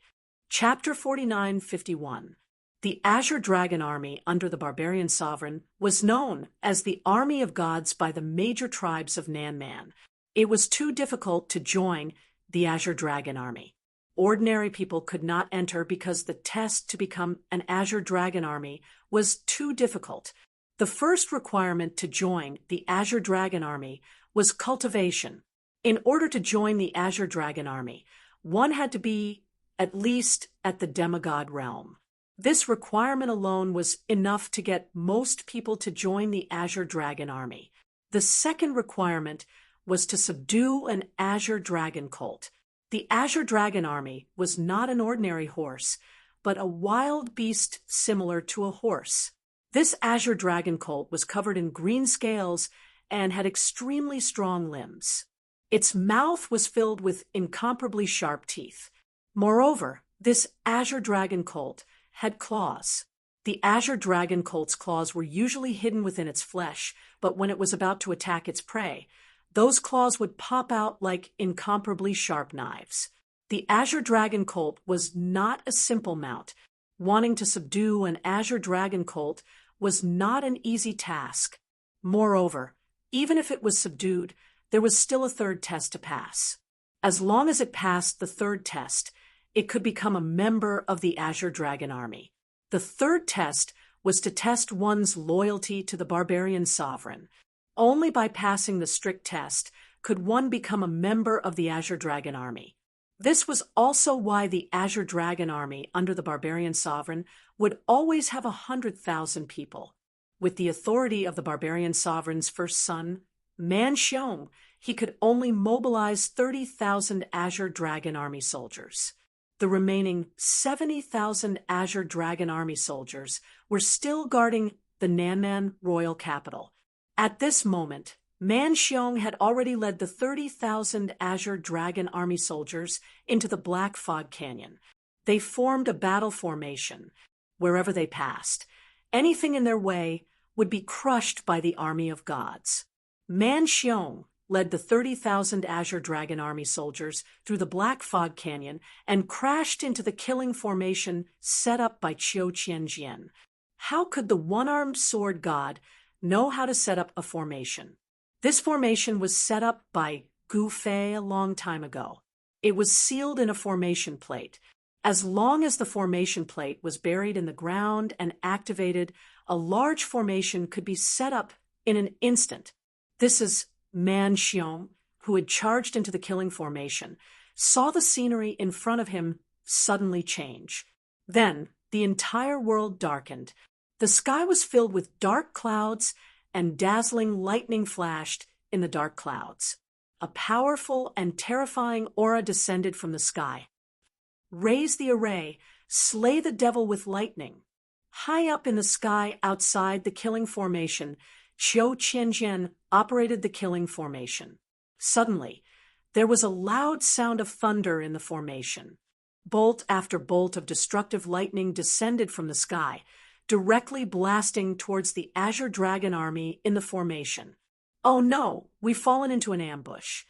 Chapter 49:51. The Azure Dragon army under the barbarian sovereign was known as the Army of Gods by the major tribes of Nanman. It was too difficult to join the Azure Dragon army. Ordinary people could not enter because the test to become an Azure Dragon army was too difficult. The first requirement to join the Azure Dragon army was cultivation. In order to join the Azure Dragon army, one had to be at least at the demigod realm. This requirement alone was enough to get most people to join the Azure Dragon army. The second requirement was to subdue an Azure Dragon cult. The Azure Dragon army was not an ordinary horse, but a wild beast similar to a horse. This Azure Dragon cult was covered in green scales and had extremely strong limbs. Its mouth was filled with incomparably sharp teeth. Moreover, this Azure Dragon cult had claws. The Azure Dragon colt's claws were usually hidden within its flesh, but when it was about to attack its prey, those claws would pop out like incomparably sharp knives. The Azure Dragon colt was not a simple mount. Wanting to subdue an Azure Dragon colt was not an easy task. Moreover, even if it was subdued, there was still a third test to pass. As long as it passed the third test, it could become a member of the Azure Dragon army. The third test was to test one's loyalty to the barbarian sovereign. Only by passing the strict test could one become a member of the Azure Dragon army. This was also why the Azure Dragon army under the barbarian sovereign would always have 100,000 people. With the authority of the barbarian sovereign's first son, Man Xiong, he could only mobilize 30,000 Azure Dragon army soldiers. The remaining 70,000 Azure Dragon army soldiers were still guarding the Nanman royal capital. At this moment, Man Xiong had already led the 30,000 Azure Dragon army soldiers into the Black Fog Canyon. They formed a battle formation wherever they passed. Anything in their way would be crushed by the army of gods. Man Xiong led the 30,000 Azure Dragon Army soldiers through the Black Fog Canyon and crashed into the killing formation set up by Qiu Qianjian. How could the one-armed sword god know how to set up a formation? This formation was set up by Gu Fei a long time ago. It was sealed in a formation plate. As long as the formation plate was buried in the ground and activated, a large formation could be set up in an instant. This is Man Xiong, who had charged into the killing formation, saw the scenery in front of him suddenly change. Then the entire world darkened. The sky was filled with dark clouds, and dazzling lightning flashed in the dark clouds. A powerful and terrifying aura descended from the sky. Raise the array, slay the devil with lightning. High up in the sky outside the killing formation, Qiu Qianjian operated the killing formation. Suddenly, there was a loud sound of thunder in the formation. Bolt after bolt of destructive lightning descended from the sky, directly blasting towards the Azure Dragon Army in the formation. Oh no, we've fallen into an ambush.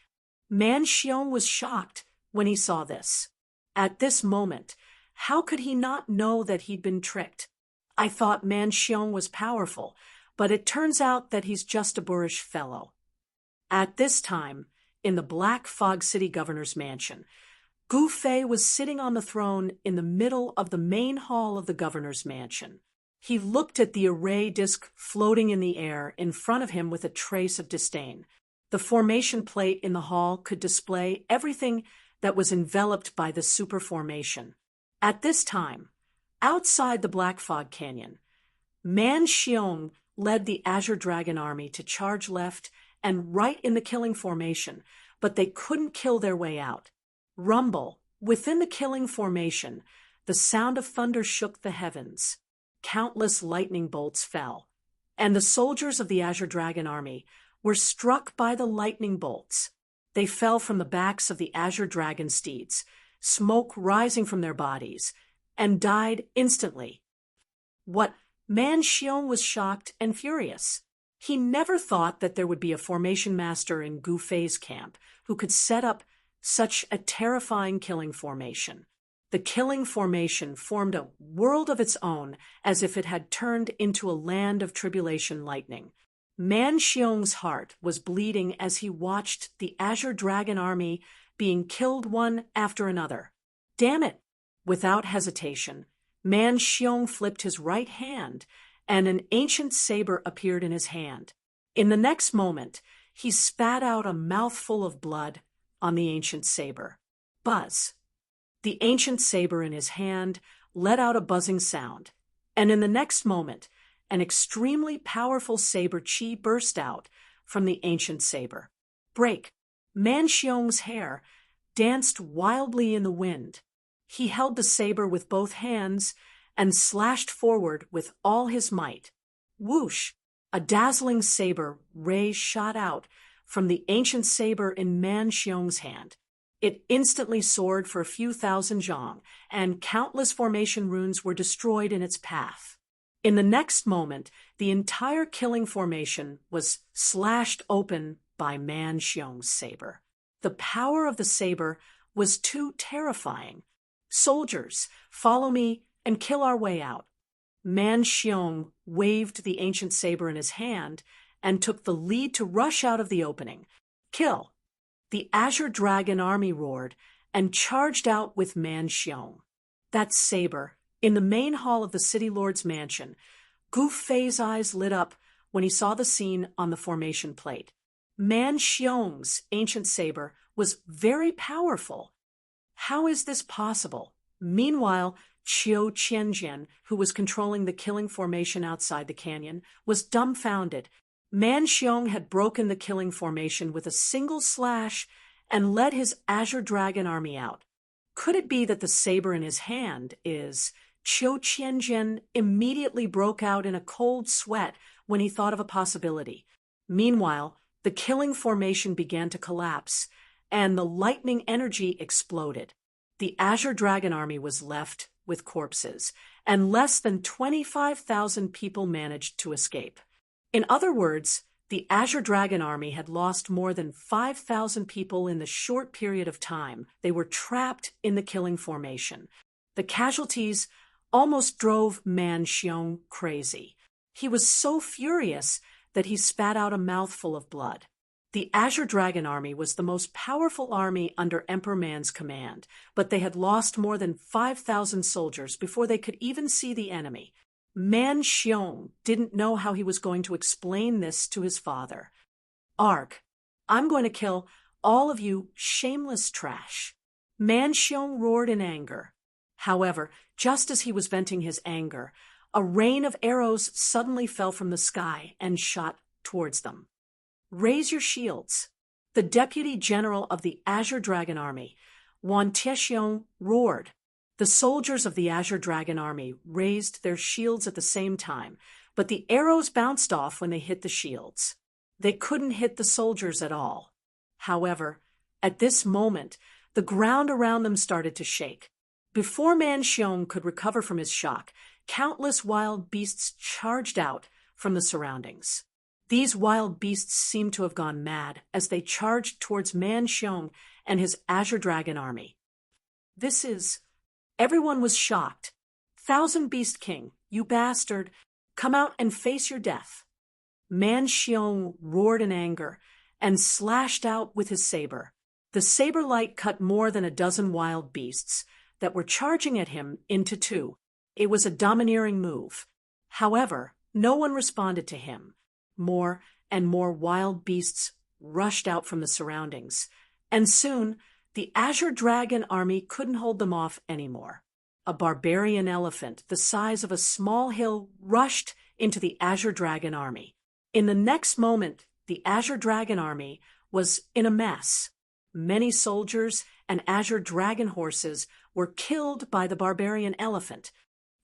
Man Xiong was shocked when he saw this. At this moment, how could he not know that he'd been tricked? I thought Man Xiong was powerful, but it turns out that he's just a boorish fellow. At this time, in the Black Fog City Governor's Mansion, Gu Fei was sitting on the throne in the middle of the main hall of the Governor's Mansion. He looked at the array disk floating in the air in front of him with a trace of disdain. The formation plate in the hall could display everything that was enveloped by the super formation. At this time, outside the Black Fog Canyon, Man Xiong led the Azure Dragon Army to charge left and right in the killing formation, but they couldn't kill their way out. Rumble, within the killing formation, the sound of thunder shook the heavens. Countless lightning bolts fell, and the soldiers of the Azure Dragon Army were struck by the lightning bolts. They fell from the backs of the Azure Dragon steeds, smoke rising from their bodies, and died instantly. What Man Xiong was shocked and furious. He never thought that there would be a formation master in Gu Fei's camp who could set up such a terrifying killing formation. The killing formation formed a world of its own, as if it had turned into a land of tribulation lightning. Man Xiong's heart was bleeding as he watched the Azure Dragon Army being killed one after another. Damn it! Without hesitation, Man Xiong flipped his right hand, and an ancient saber appeared in his hand. In the next moment, he spat out a mouthful of blood on the ancient saber. Buzz! The ancient saber in his hand let out a buzzing sound, and in the next moment, an extremely powerful saber chi burst out from the ancient saber. Break! Man Xiong's hair danced wildly in the wind. He held the saber with both hands and slashed forward with all his might. Whoosh! A dazzling saber ray shot out from the ancient saber in Man Xiong's hand. It instantly soared for a few thousand zhang, and countless formation runes were destroyed in its path. In the next moment, the entire killing formation was slashed open by Man Xiong's saber. The power of the saber was too terrifying. Soldiers, follow me and kill our way out. Man Xiong waved the ancient saber in his hand and took the lead to rush out of the opening. Kill! The Azure Dragon Army roared and charged out with Man Xiong. That saber, in the main hall of the City Lord's mansion, Gu Fei's eyes lit up when he saw the scene on the formation plate. Man Xiong's ancient saber was very powerful. How is this possible? Meanwhile, Qiu Qianjian, who was controlling the killing formation outside the canyon, was dumbfounded. Man Xiong had broken the killing formation with a single slash and led his Azure Dragon Army out. Could it be that the saber in his hand is... Qiu Qianjian immediately broke out in a cold sweat when he thought of a possibility. Meanwhile, the killing formation began to collapse, and the lightning energy exploded. the Azure Dragon army was left with corpses, and less than 25,000 people managed to escape. In other words, the Azure Dragon army had lost more than 5,000 people in the short period of time they were trapped in the killing formation. The casualties almost drove Man Xiong crazy. He was so furious that he spat out a mouthful of blood. The Azure Dragon army was the most powerful army under Emperor Man's command, but they had lost more than 5,000 soldiers before they could even see the enemy. Man Xiong didn't know how he was going to explain this to his father. "Ark, I'm going to kill all of you shameless trash." Man Xiong roared in anger. However, just as he was venting his anger, a rain of arrows suddenly fell from the sky and shot towards them. "Raise your shields." The deputy general of the Azure Dragon army, Wan Tiexiong, roared. The soldiers of the Azure Dragon army raised their shields at the same time, but the arrows bounced off when they hit the shields. They couldn't hit the soldiers at all. However, at this moment, the ground around them started to shake. Before Man Xiong could recover from his shock, countless wild beasts charged out from the surroundings. These wild beasts seemed to have gone mad as they charged towards Man Xiong and his Azure Dragon army. Everyone was shocked. "Thousand Beast King, you bastard, come out and face your death." Man Xiong roared in anger and slashed out with his saber. The saber light cut more than a dozen wild beasts that were charging at him into two. It was a domineering move. However, no one responded to him. More and more wild beasts rushed out from the surroundings, and soon the Azure Dragon army couldn't hold them off anymore. A barbarian elephant the size of a small hill rushed into the Azure Dragon army. In the next moment, the Azure Dragon army was in a mess. Many soldiers and Azure Dragon horses were killed by the barbarian elephant.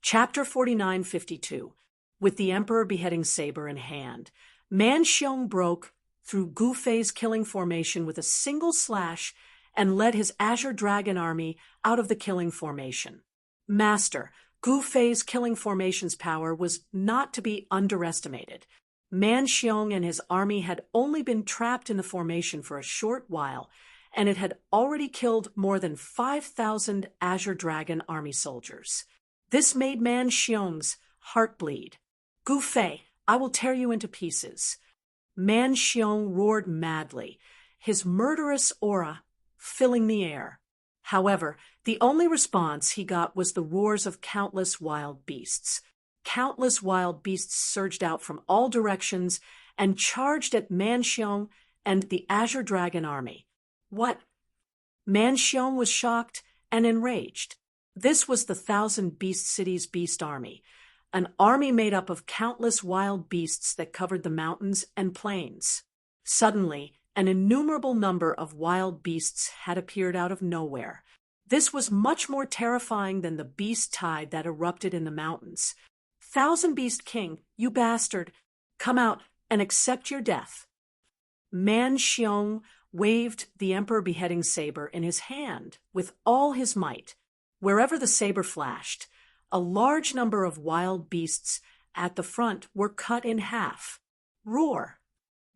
Chapter 49:52. With the Emperor beheading saber in hand, Man Xiong broke through Gu Fei's killing formation with a single slash and led his Azure Dragon army out of the killing formation. Master, Gu Fei's killing formation's power was not to be underestimated. Man Xiong and his army had only been trapped in the formation for a short while, and it had already killed more than 5,000 Azure Dragon army soldiers. This made Man Xiong's heart bleed. "Gu Fei, I will tear you into pieces." Man Xiong roared madly, his murderous aura filling the air. However, the only response he got was the roars of countless wild beasts. Countless wild beasts surged out from all directions and charged at Man Xiong and the Azure Dragon army. "What?" Man Xiong was shocked and enraged. This was the Thousand Beast City's beast army, an army made up of countless wild beasts that covered the mountains and plains. Suddenly, an innumerable number of wild beasts had appeared out of nowhere. This was much more terrifying than the beast tide that erupted in the mountains. "Thousand Beast King, you bastard, come out and accept your death." Man Xiong waved the Emperor beheading saber in his hand with all his might. Wherever the saber flashed, a large number of wild beasts at the front were cut in half. Roar!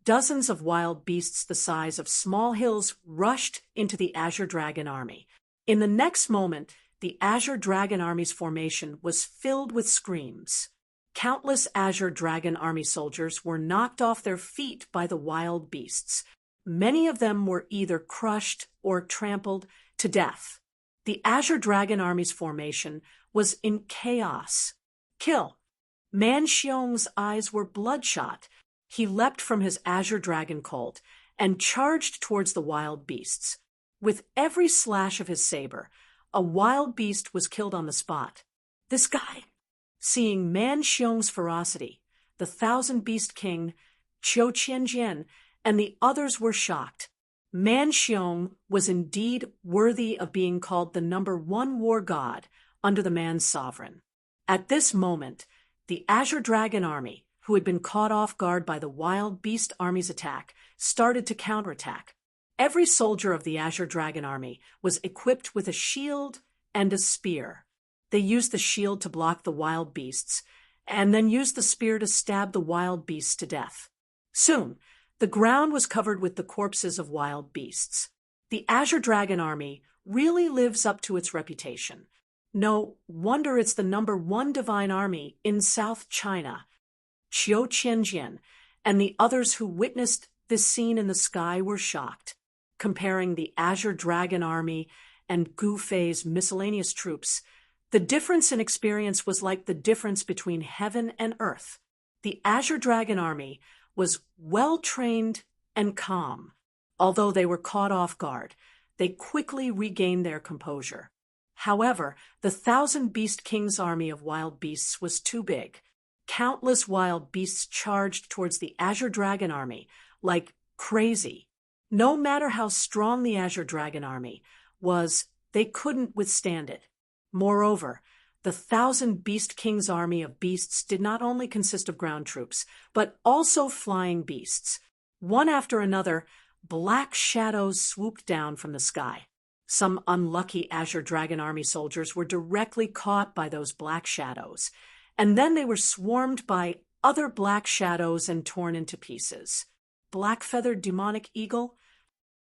Dozens of wild beasts the size of small hills rushed into the Azure Dragon army. In the next moment, the Azure Dragon army's formation was filled with screams. Countless Azure Dragon army soldiers were knocked off their feet by the wild beasts. Many of them were either crushed or trampled to death. The Azure Dragon army's formation was in chaos. "Kill!" Man Xiong's eyes were bloodshot. He leapt from his Azure Dragon colt and charged towards the wild beasts. With every slash of his saber, a wild beast was killed on the spot. "This guy!" Seeing Man Xiong's ferocity, the Thousand Beast King, Qiu Qianjian, and the others were shocked. Man Xiong was indeed worthy of being called the #1 war god under the man sovereign. At this moment, the Azure Dragon army, who had been caught off guard by the wild beast army's attack, started to counterattack. Every soldier of the Azure Dragon army was equipped with a shield and a spear. They used the shield to block the wild beasts, and then used the spear to stab the wild beasts to death. Soon, the ground was covered with the corpses of wild beasts. The Azure Dragon army really lives up to its reputation. No wonder it's the #1 divine army in South China. Qiu Qianjian and the others who witnessed this scene in the sky were shocked, comparing the Azure Dragon army and Gu Fei's miscellaneous troops. The difference in experience was like the difference between heaven and earth. The Azure Dragon army was well-trained and calm. Although they were caught off guard, they quickly regained their composure. However, the 1,000 Beast King's army of wild beasts was too big. Countless wild beasts charged towards the Azure Dragon army like crazy. No matter how strong the Azure Dragon army was, they couldn't withstand it. Moreover, the 1,000 Beast King's army of beasts did not only consist of ground troops, but also flying beasts. One after another, black shadows swooped down from the sky. Some unlucky Azure Dragon army soldiers were directly caught by those black shadows, and then they were swarmed by other black shadows and torn into pieces. Black-feathered demonic eagle?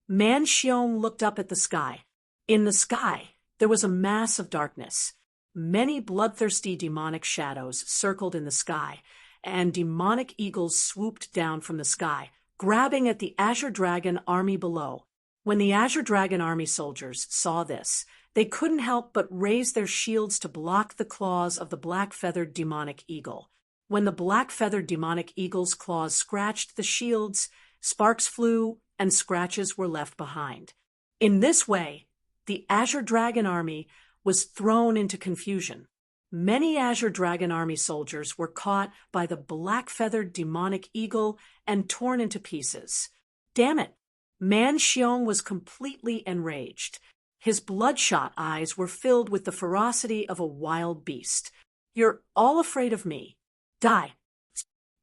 Man Xiong looked up at the sky. In the sky, there was a mass of darkness. Many bloodthirsty demonic shadows circled in the sky, and demonic eagles swooped down from the sky, grabbing at the Azure Dragon army below. When the Azure Dragon army soldiers saw this, they couldn't help but raise their shields to block the claws of the black-feathered demonic eagle. When the black-feathered demonic eagle's claws scratched the shields, sparks flew and scratches were left behind. In this way, the Azure Dragon army was thrown into confusion. Many Azure Dragon army soldiers were caught by the black-feathered demonic eagle and torn into pieces. Damn it! Man Xiong was completely enraged. His bloodshot eyes were filled with the ferocity of a wild beast. "You're all afraid of me. Die!"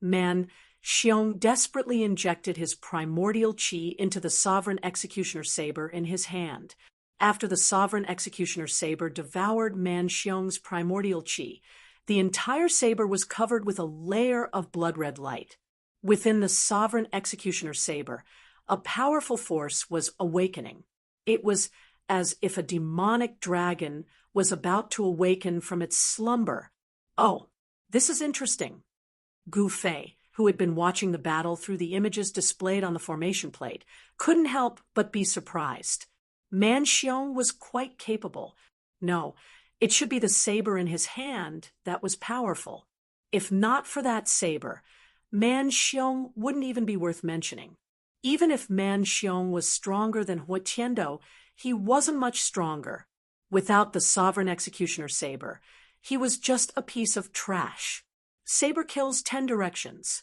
Man Xiong desperately injected his primordial qi into the Sovereign Executioner saber in his hand. After the Sovereign Executioner saber devoured Man Xiong's primordial qi, the entire saber was covered with a layer of blood-red light. Within the Sovereign Executioner saber, a powerful force was awakening. It was as if a demonic dragon was about to awaken from its slumber. Oh, this is interesting. Gu Fei, who had been watching the battle through the images displayed on the formation plate, couldn't help but be surprised. Man Xiong was quite capable. No, it should be the saber in his hand that was powerful. If not for that saber, Man Xiong wouldn't even be worth mentioning. Even if Man Xiong was stronger than Hua Tiando, he wasn't much stronger. Without the Sovereign Executioner saber, he was just a piece of trash. Saber kills 10 directions.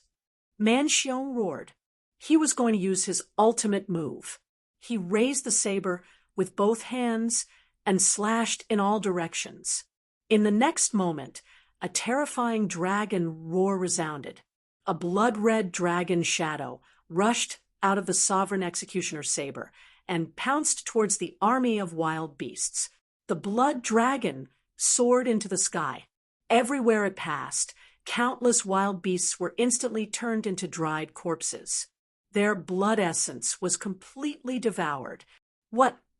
Man Xiong roared. He was going to use his ultimate move. He raised the saber with both hands and slashed in all directions. In the next moment, a terrifying dragon roar resounded. A blood-red dragon shadow rushed out of the Sovereign Executioner saber and pounced towards the army of wild beasts. The blood dragon soared into the sky. Everywhere it passed, countless wild beasts were instantly turned into dried corpses. Their blood essence was completely devoured.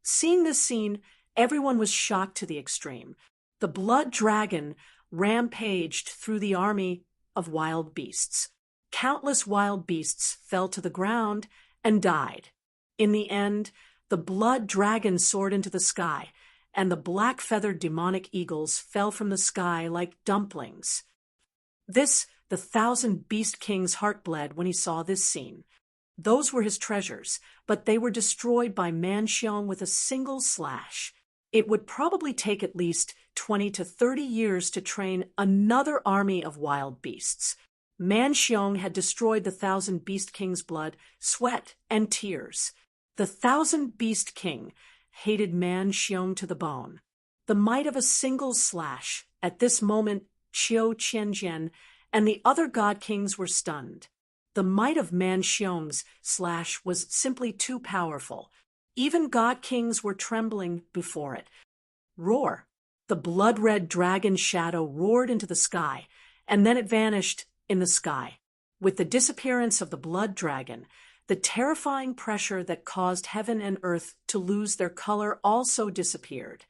Seeing this scene, everyone was shocked to the extreme. The blood dragon rampaged through the army of wild beasts. Countless wild beasts fell to the ground and died. In the end, the blood dragon soared into the sky, and the black-feathered demonic eagles fell from the sky like dumplings. The 1,000 Beast King's heart bled when he saw this scene. Those were his treasures, but they were destroyed by Man Xiong with a single slash. It would probably take at least 20 to 30 years to train another army of wild beasts. Man Xiong had destroyed the 1,000 Beast King's blood, sweat, and tears. The 1,000 Beast King hated Man Xiong to the bone. The might of a single slash. At this moment, Qiu Qianjian and the other god kings were stunned. The might of Man Xiong's slash was simply too powerful. Even god kings were trembling before it. Roar! The blood-red dragon shadow roared into the sky, and then it vanished in the sky. With the disappearance of the blood dragon, the terrifying pressure that caused heaven and earth to lose their color also disappeared.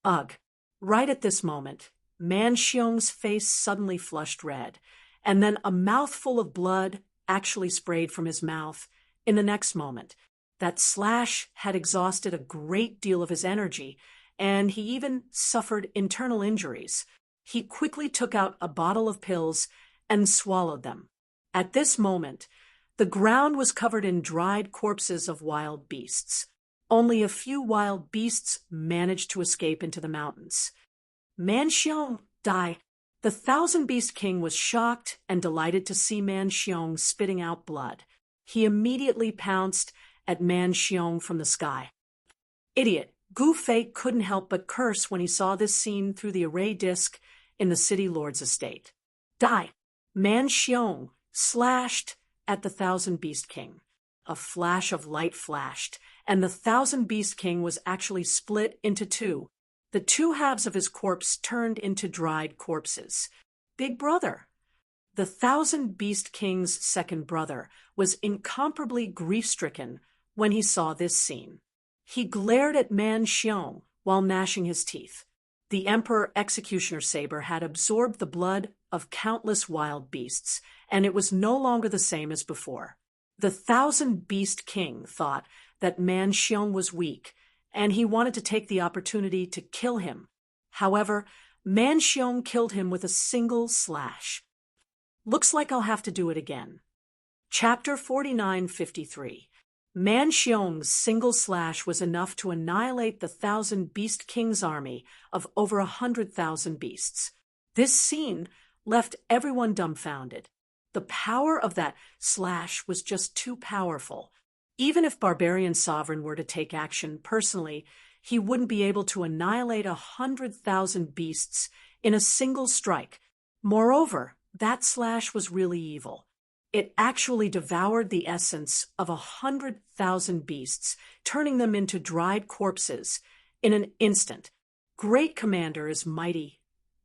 Ugh! Right at this moment, Man Xiong's face suddenly flushed red, and then a mouthful of blood actually sprayed from his mouth. In the next moment, that slash had exhausted a great deal of his energy, and he even suffered internal injuries. He quickly took out a bottle of pills and swallowed them. At this moment, the ground was covered in dried corpses of wild beasts. Only a few wild beasts managed to escape into the mountains. Man Xiong died. The Thousand Beast King was shocked and delighted to see Man Xiong spitting out blood. He immediately pounced at Man Xiong from the sky. Idiot! Gu Fei couldn't help but curse when he saw this scene through the array disc in the city lord's estate. Die! Man Xiong slashed at the Thousand Beast King. A flash of light flashed, and the Thousand Beast King was actually split into two. The two halves of his corpse turned into dried corpses. Big brother! The Thousand Beast King's second brother was incomparably grief-stricken when he saw this scene. He glared at Man Xiong while gnashing his teeth. The Emperor Executioner Saber had absorbed the blood of countless wild beasts, and it was no longer the same as before. The Thousand Beast King thought that Man Xiong was weak, and he wanted to take the opportunity to kill him. However, Man Xiong killed him with a single slash. Looks like I'll have to do it again. Chapter 4953. Man Xiong's single slash was enough to annihilate the Thousand Beast King's army of over 100,000 beasts. This scene left everyone dumbfounded. The power of that slash was just too powerful. Even if Barbarian Sovereign were to take action personally, he wouldn't be able to annihilate 100,000 beasts in a single strike. Moreover, that slash was really evil. It actually devoured the essence of 100,000 beasts, turning them into dried corpses in an instant. Great Commander is mighty.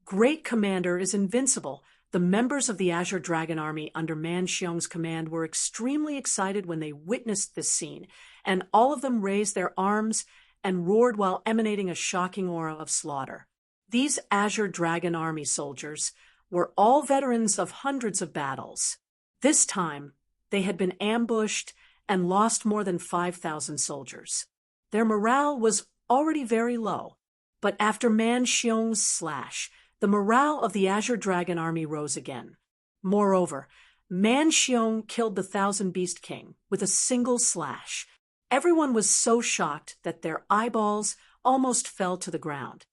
Great Commander is invincible. The members of the Azure Dragon Army under Man Xiong's command were extremely excited when they witnessed this scene, and all of them raised their arms and roared while emanating a shocking aura of slaughter. These Azure Dragon Army soldiers were all veterans of hundreds of battles. This time, they had been ambushed and lost more than 5,000 soldiers. Their morale was already very low, but after Man Xiong's slash, the morale of the Azure Dragon Army rose again. Moreover, Man Xiong killed the Thousand Beast King with a single slash. Everyone was so shocked that their eyeballs almost fell to the ground.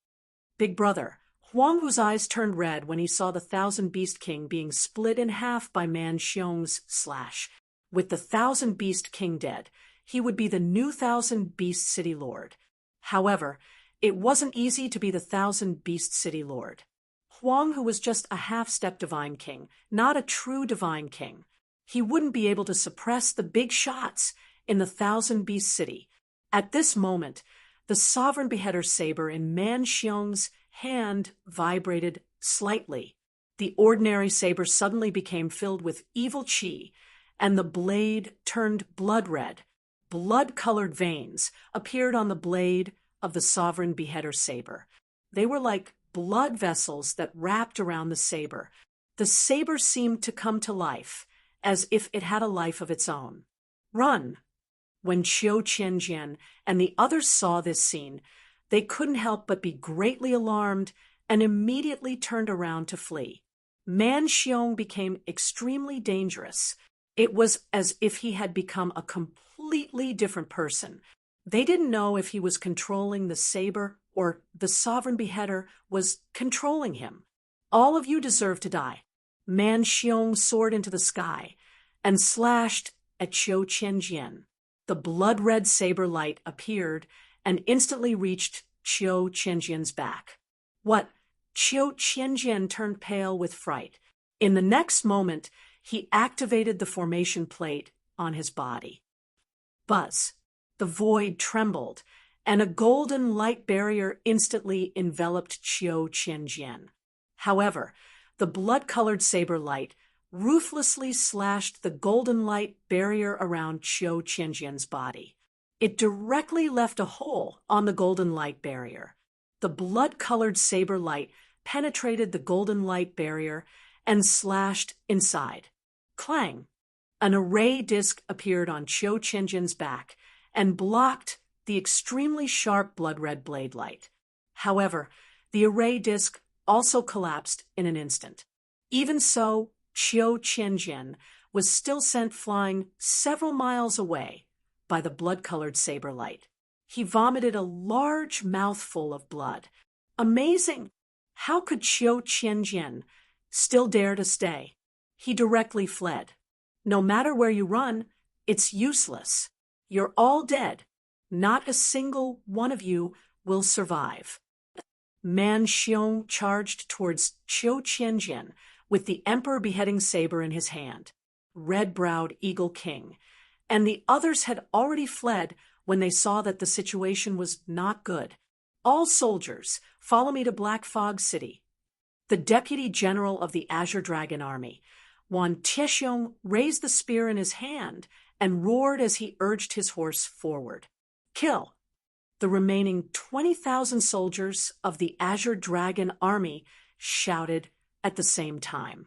Big brother, Huang Hu's eyes turned red when he saw the Thousand Beast King being split in half by Man Xiong's slash. With the Thousand Beast King dead, he would be the new Thousand Beast City Lord. However, it wasn't easy to be the Thousand Beast City Lord. Huang Hu was just a half-step divine king, not a true divine king. He wouldn't be able to suppress the big shots in the Thousand Beast City. At this moment, the Sovereign Beheader saber in Man Xiong's hand vibrated slightly. The ordinary saber suddenly became filled with evil qi, and the blade turned blood red. Blood-colored veins appeared on the blade of the Sovereign Beheader saber. They were like blood vessels that wrapped around the saber. The saber seemed to come to life, as if it had a life of its own. Run! When Qiu Qianjian and the others saw this scene, they couldn't help but be greatly alarmed and immediately turned around to flee. Man Xiong became extremely dangerous. It was as if he had become a completely different person. They didn't know if he was controlling the saber or the Sovereign Beheader was controlling him. All of you deserve to die. Man Xiong soared into the sky and slashed at Qiu Qianjian. The blood-red saber light appeared and instantly reached Qiu Qianjian's back. What? Qiu Qianjian turned pale with fright. In the next moment, he activated the formation plate on his body. Buzz! The void trembled, and a golden light barrier instantly enveloped Qiu Qianjian. However, the blood-colored saber light ruthlessly slashed the golden light barrier around Qiu Qianjian's body. It directly left a hole on the golden light barrier. The blood-colored saber light penetrated the golden light barrier and slashed inside. Clang! An array disc appeared on Qiu Qianjian's back and blocked the extremely sharp blood-red blade light. However, the array disc also collapsed in an instant. Even so, Qiu Qianjian was still sent flying several miles away by the blood-colored saber light. He vomited a large mouthful of blood. Amazing! How could Qiu Qianjian still dare to stay? He directly fled. No matter where you run, it's useless. You're all dead. Not a single one of you will survive. Man Xiong charged towards Qiu Qianjian with the emperor beheading saber in his hand, red-browed Eagle King, and the others had already fled when they saw that the situation was not good. All soldiers, follow me to Black Fog City. The deputy general of the Azure Dragon Army, Wan Tiexiong, raised the spear in his hand and roared as he urged his horse forward. Kill! The remaining 20,000 soldiers of the Azure Dragon Army shouted at the same time.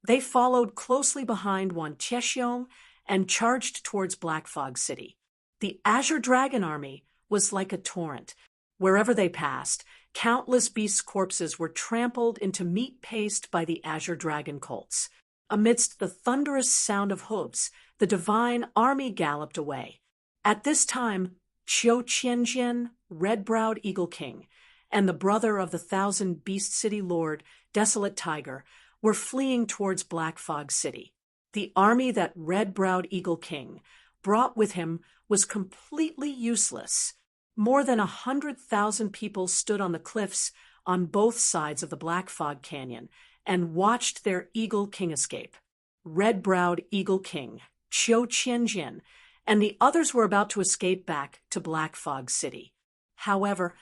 They followed closely behind Wan Tiexiong and charged towards Black Fog City. The Azure Dragon Army was like a torrent. Wherever they passed, countless beasts' corpses were trampled into meat paste by the Azure Dragon colts. Amidst the thunderous sound of hooves, the divine army galloped away. At this time, Qiu Qianjian, red-browed Eagle King, and the brother of the 1,000 Beast City Lord, Desolate Tiger, were fleeing towards Black Fog City. The army that red-browed Eagle King brought with him was completely useless. More than 100,000 people stood on the cliffs on both sides of the Black Fog Canyon and watched their Eagle King escape. Red-browed Eagle King, Qiu Qianjian, and the others were about to escape back to Black Fog City. However,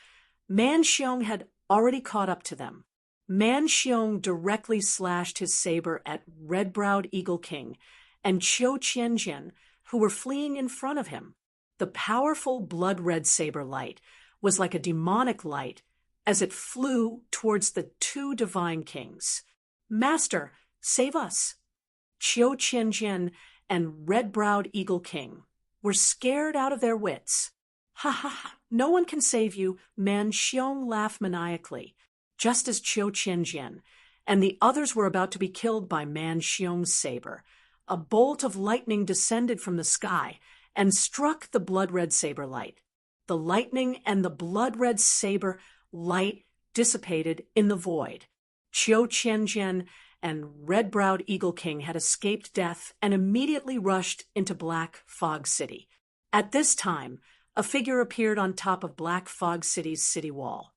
Man Xiong had already caught up to them. Man Xiong directly slashed his saber at red-browed Eagle King and Qiu Qianjian, who were fleeing in front of him. The powerful blood-red saber light was like a demonic light as it flew towards the two divine kings. Master, save us! Qiu Qianjian and red-browed Eagle King were scared out of their wits. Ha ha ha, no one can save you, Man Xiong laughed maniacally, just as Qiu Qianjian and the others were about to be killed by Man Xiong's saber. A bolt of lightning descended from the sky and struck the blood-red saber light. The lightning and the blood-red saber light dissipated in the void. Qiu Qianjian and red-browed Eagle King had escaped death and immediately rushed into Black Fog City. At this time, a figure appeared on top of Black Fog City's city wall.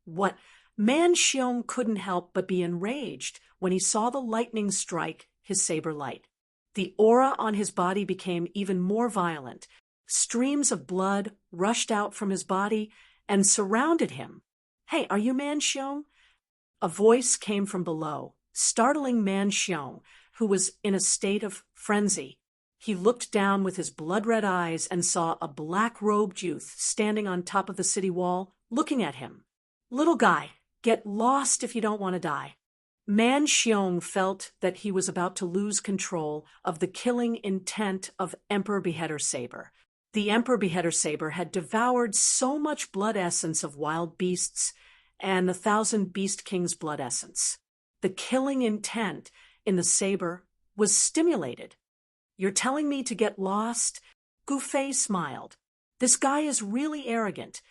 What? Man Xiong couldn't help but be enraged when he saw the lightning strike his saber light. The aura on his body became even more violent. Streams of blood rushed out from his body and surrounded him. Hey, are you Man Xiong? A voice came from below, startling Man Xiong, who was in a state of frenzy. He looked down with his blood-red eyes and saw a black-robed youth standing on top of the city wall, looking at him. Little guy, get lost if you don't want to die. Man Xiong felt that he was about to lose control of the killing intent of Emperor Beheader Saber. The Emperor Beheader Saber had devoured so much blood essence of wild beasts and the 1,000 Beast King's blood essence. The killing intent in the saber was stimulated. You're telling me to get lost? Gu Fei smiled. This guy is really arrogant.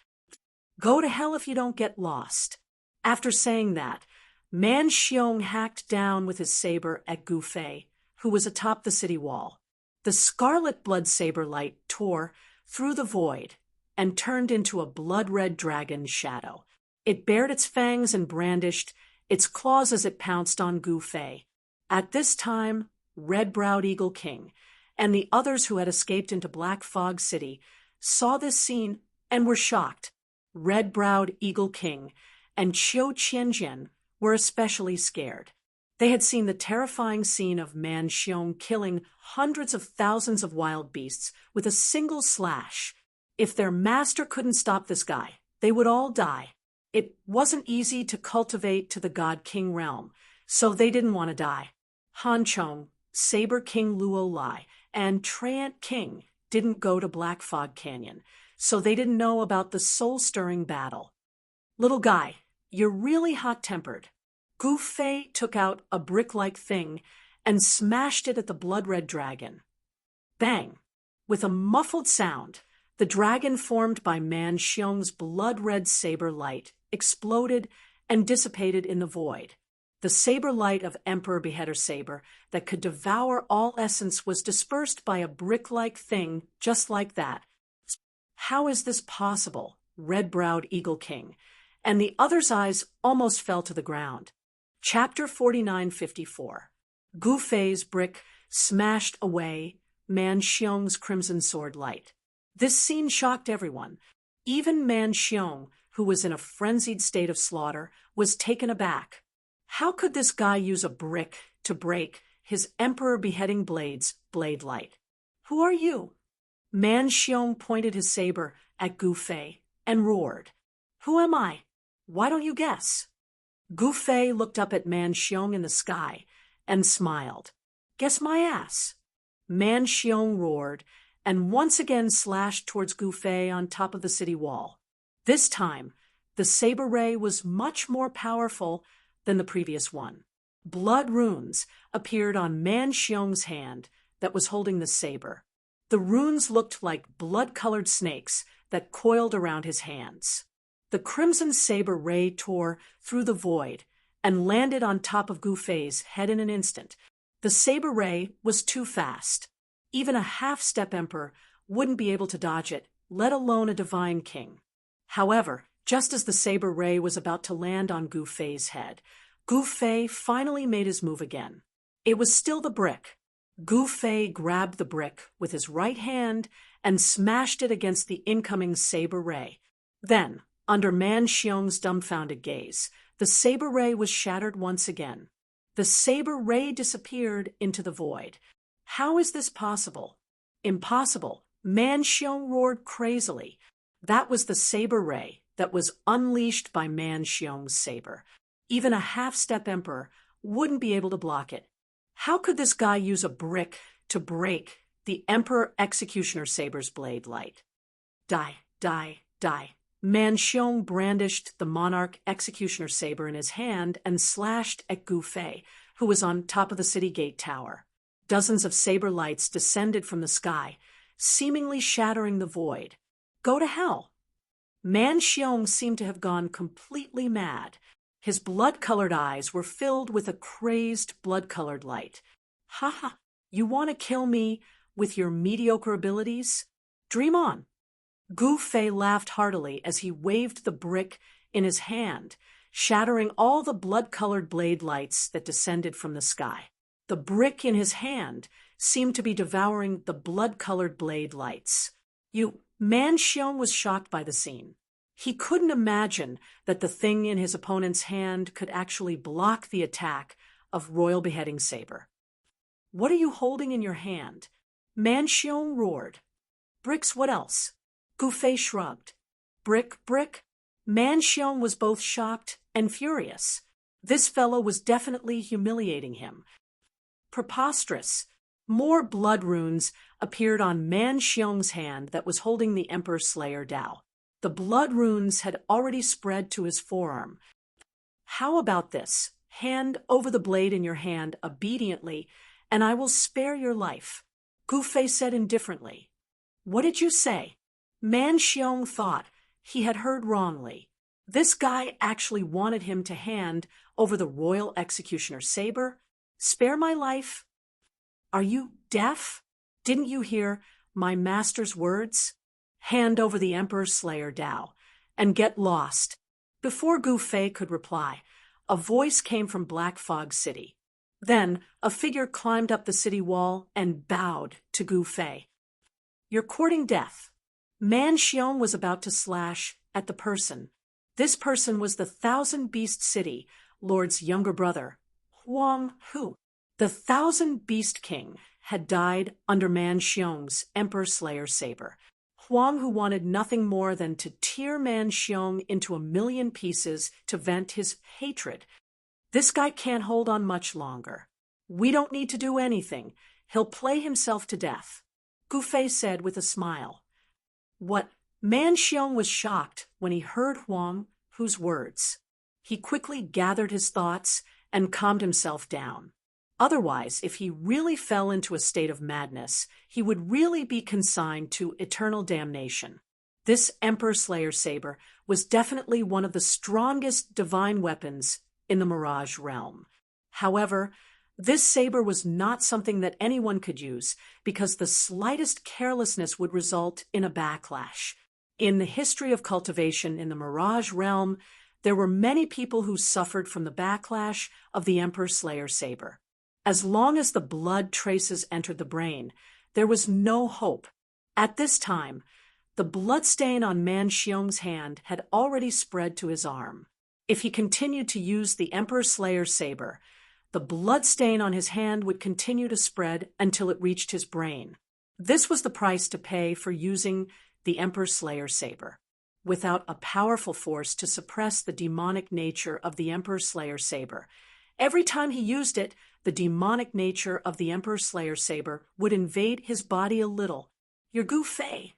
Go to hell if you don't get lost. After saying that, Man Xiong hacked down with his saber at Gu Fei, who was atop the city wall. The scarlet blood saber light tore through the void and turned into a blood-red dragon shadow. It bared its fangs and brandished its claws as it pounced on Gu Fei. At this time, Red-Browed Eagle King, and the others who had escaped into Black Fog City saw this scene and were shocked. Red-Browed Eagle King and Qiu Qianjian were especially scared. They had seen the terrifying scene of Man Xiong killing hundreds of thousands of wild beasts with a single slash. If their master couldn't stop this guy, they would all die. It wasn't easy to cultivate to the God King realm, so they didn't want to die. Han Chong, Saber King Luo Lai, and Treant King didn't go to Black Fog Canyon, so they didn't know about the soul-stirring battle. Little guy, you're really hot-tempered. Gu Fei took out a brick-like thing and smashed it at the blood-red dragon. Bang! With a muffled sound, the dragon formed by Man Xiong's blood-red saber light exploded and dissipated in the void. The saber light of Emperor Beheader Saber that could devour all essence was dispersed by a brick-like thing just like that. How is this possible? Red-Browed Eagle King, and the other's eyes almost fell to the ground. Chapter 4954. Gu Fei's brick smashed away Man Xiong's crimson sword light. This scene shocked everyone. Even Man Xiong, who was in a frenzied state of slaughter, was taken aback. How could this guy use a brick to break his Emperor Beheading Blade's blade light? Who are you? Man Xiong pointed his saber at Gu Fei and roared. Who am I? Why don't you guess? Gu Fei looked up at Man Xiong in the sky and smiled. Guess my ass. Man Xiong roared and once again slashed towards Gu Fei on top of the city wall. This time, the saber ray was much more powerful than the previous one. Blood runes appeared on Man Xiong's hand that was holding the saber. The runes looked like blood-colored snakes that coiled around his hands. The crimson saber ray tore through the void and landed on top of Gu Fei's head in an instant. The saber ray was too fast. Even a half-step emperor wouldn't be able to dodge it, let alone a divine king. However, just as the saber ray was about to land on Gu Fei's head, Gu Fei finally made his move again. It was still the brick. Gu Fei grabbed the brick with his right hand and smashed it against the incoming saber ray. Then, under Man Xiong's dumbfounded gaze, the saber ray was shattered once again. The saber ray disappeared into the void. How is this possible? Impossible. Man Xiong roared crazily. That was the saber ray that was unleashed by Man Xiong's saber. Even a half-step emperor wouldn't be able to block it. How could this guy use a brick to break the Emperor Executioner Saber's blade light? Die, die, die. Man Xiong brandished the Monarch Executioner Saber in his hand and slashed at Gu Fei, who was on top of the city gate tower. Dozens of saber lights descended from the sky, seemingly shattering the void. Go to hell! Man Xiong seemed to have gone completely mad. His blood-colored eyes were filled with a crazed blood-colored light. Ha ha! You want to kill me with your mediocre abilities? Dream on! Gu Fei laughed heartily as he waved the brick in his hand, shattering all the blood-colored blade lights that descended from the sky. The brick in his hand seemed to be devouring the blood-colored blade lights. Man Xiong was shocked by the scene. He couldn't imagine that the thing in his opponent's hand could actually block the attack of Royal Beheading Saber. What are you holding in your hand? Man Xiong roared. Bricks, what else? Gu Fei shrugged. Brick, brick? Man Xiong was both shocked and furious. This fellow was definitely humiliating him. Preposterous. More blood runes appeared on Man Xiong's hand that was holding the Emperor Slayer Dao. The blood runes had already spread to his forearm. How about this? Hand over the blade in your hand obediently, and I will spare your life. Gu Fei said indifferently. What did you say? Man Xiong thought he had heard wrongly. This guy actually wanted him to hand over the Royal Executioner Saber? Spare my life? Are you deaf? Didn't you hear my master's words? Hand over the Emperor Slayer Dao and get lost. Before Gu Fei could reply, a voice came from Black Fog City. Then a figure climbed up the city wall and bowed to Gu Fei. "You're courting death." Man Xiong was about to slash at the person. This person was the Thousand Beast City Lord's younger brother, Huang Hu. The Thousand Beast King had died under Man Xiong's Emperor Slayer saber. Huang Hu wanted nothing more than to tear Man Xiong into 1,000,000 pieces to vent his hatred. "This guy can't hold on much longer. We don't need to do anything. He'll play himself to death," Gu Fei said with a smile. What? Man Xiong was shocked when he heard Huang Hu's words. He quickly gathered his thoughts and calmed himself down. Otherwise, if he really fell into a state of madness, he would really be consigned to eternal damnation. This Emperor Slayer saber was definitely one of the strongest divine weapons in the Mirage realm. However, this saber was not something that anyone could use because the slightest carelessness would result in a backlash. In the history of cultivation in the Mirage realm, there were many people who suffered from the backlash of the Emperor Slayer saber. As long as the blood traces entered the brain, there was no hope. At this time, the bloodstain on Man Xiong's hand had already spread to his arm. If he continued to use the Emperor Slayer saber, the bloodstain on his hand would continue to spread until it reached his brain. This was the price to pay for using the Emperor Slayer saber. Without a powerful force to suppress the demonic nature of the Emperor Slayer saber, every time he used it, the demonic nature of the Emperor Slayer saber would invade his body a little. "You're Gu Fei."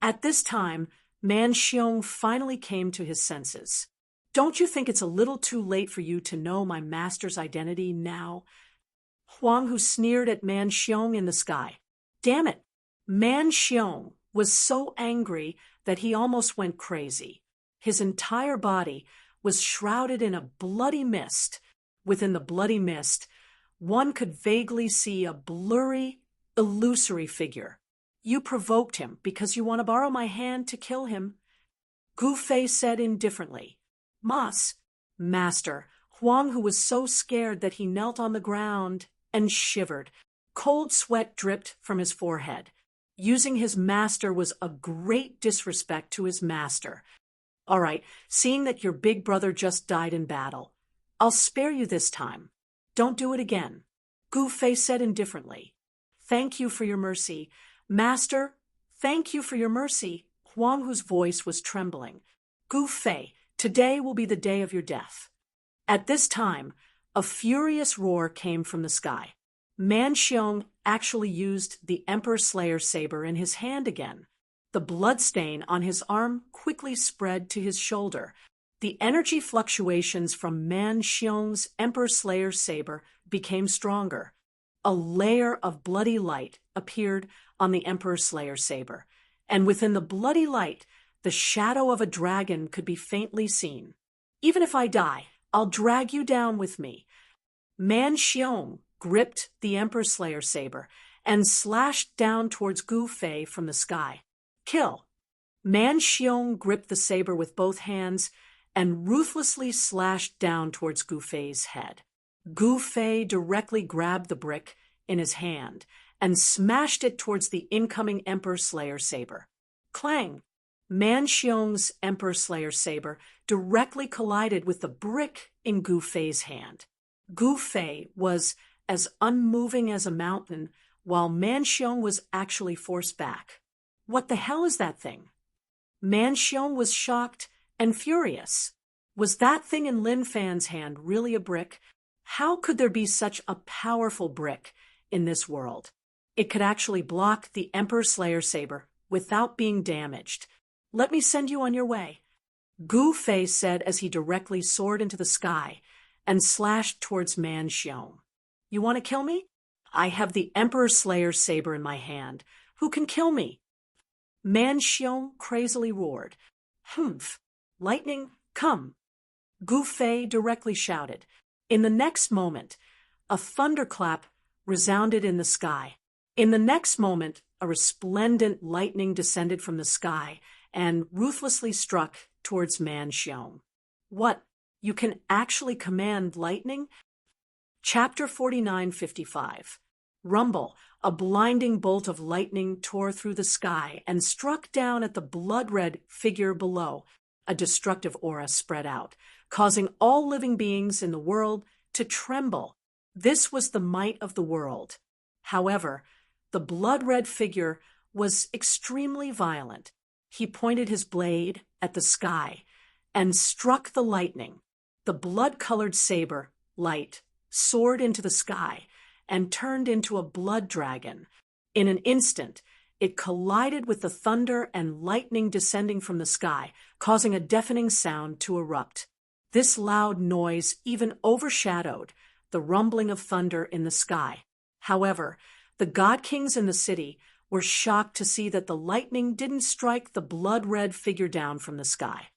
At this time, Man Xiong finally came to his senses. "Don't you think it's a little too late for you to know my master's identity now?" Huang Hu sneered at Man Xiong in the sky. Damn it! Man Xiong was so angry that he almost went crazy. His entire body was shrouded in a bloody mist. Within the bloody mist, one could vaguely see a blurry, illusory figure. "You provoked him because you want to borrow my hand to kill him," Gu Fei said indifferently. Master, Huang Hu was so scared that he knelt on the ground and shivered. Cold sweat dripped from his forehead. Using his master was a great disrespect to his master. "All right, seeing that your big brother just died in battle, I'll spare you this time. Don't do it again," Gu Fei said indifferently. "Thank you for your mercy. Master, thank you for your mercy." Huang Hu's voice was trembling. "Gu Fei, today will be the day of your death." At this time, a furious roar came from the sky. Man Xiong actually used the Emperor Slayer saber in his hand again. The bloodstain on his arm quickly spread to his shoulder. The energy fluctuations from Man Xiong's Emperor Slayer saber became stronger. A layer of bloody light appeared on the Emperor Slayer saber, and within the bloody light, the shadow of a dragon could be faintly seen. "Even if I die, I'll drag you down with me." Man Xiong gripped the Emperor Slayer saber and slashed down towards Gu Fei from the sky. "Kill!" Man Xiong gripped the saber with both hands and ruthlessly slashed down towards Gu Fei's head. Gu Fei directly grabbed the brick in his hand and smashed it towards the incoming Emperor Slayer saber. Clang! Man Xiong's Emperor Slayer saber directly collided with the brick in Gu Fei's hand. Gu Fei was as unmoving as a mountain, while Man Xiong was actually forced back. "What the hell is that thing?" Man Xiong was shocked and furious. Was that thing in Lin Fan's hand really a brick? How could there be such a powerful brick in this world? It could actually block the Emperor Slayer saber without being damaged. "Let me send you on your way," Gu Fei said as he directly soared into the sky and slashed towards Man Xiong. "You want to kill me? I have the Emperor Slayer saber in my hand. Who can kill me?" Man Xiong crazily roared. "Humph! Lightning, come!" Gu Fei directly shouted. In the next moment, a thunderclap resounded in the sky. In the next moment, a resplendent lightning descended from the sky and ruthlessly struck towards Man Xiong. "What? You can actually command lightning?" Chapter 49:55. Rumble, a blinding bolt of lightning tore through the sky and struck down at the blood-red figure below. A destructive aura spread out, causing all living beings in the world to tremble. This was the might of the world. However, the blood-red figure was extremely violent. He pointed his blade at the sky and struck the lightning. The blood-colored saber, light, soared into the sky and turned into a blood dragon. In an instant, it collided with the thunder and lightning descending from the sky, causing a deafening sound to erupt. This loud noise even overshadowed the rumbling of thunder in the sky. However, the god kings in the city were shocked to see that the lightning didn't strike the blood-red figure down from the sky.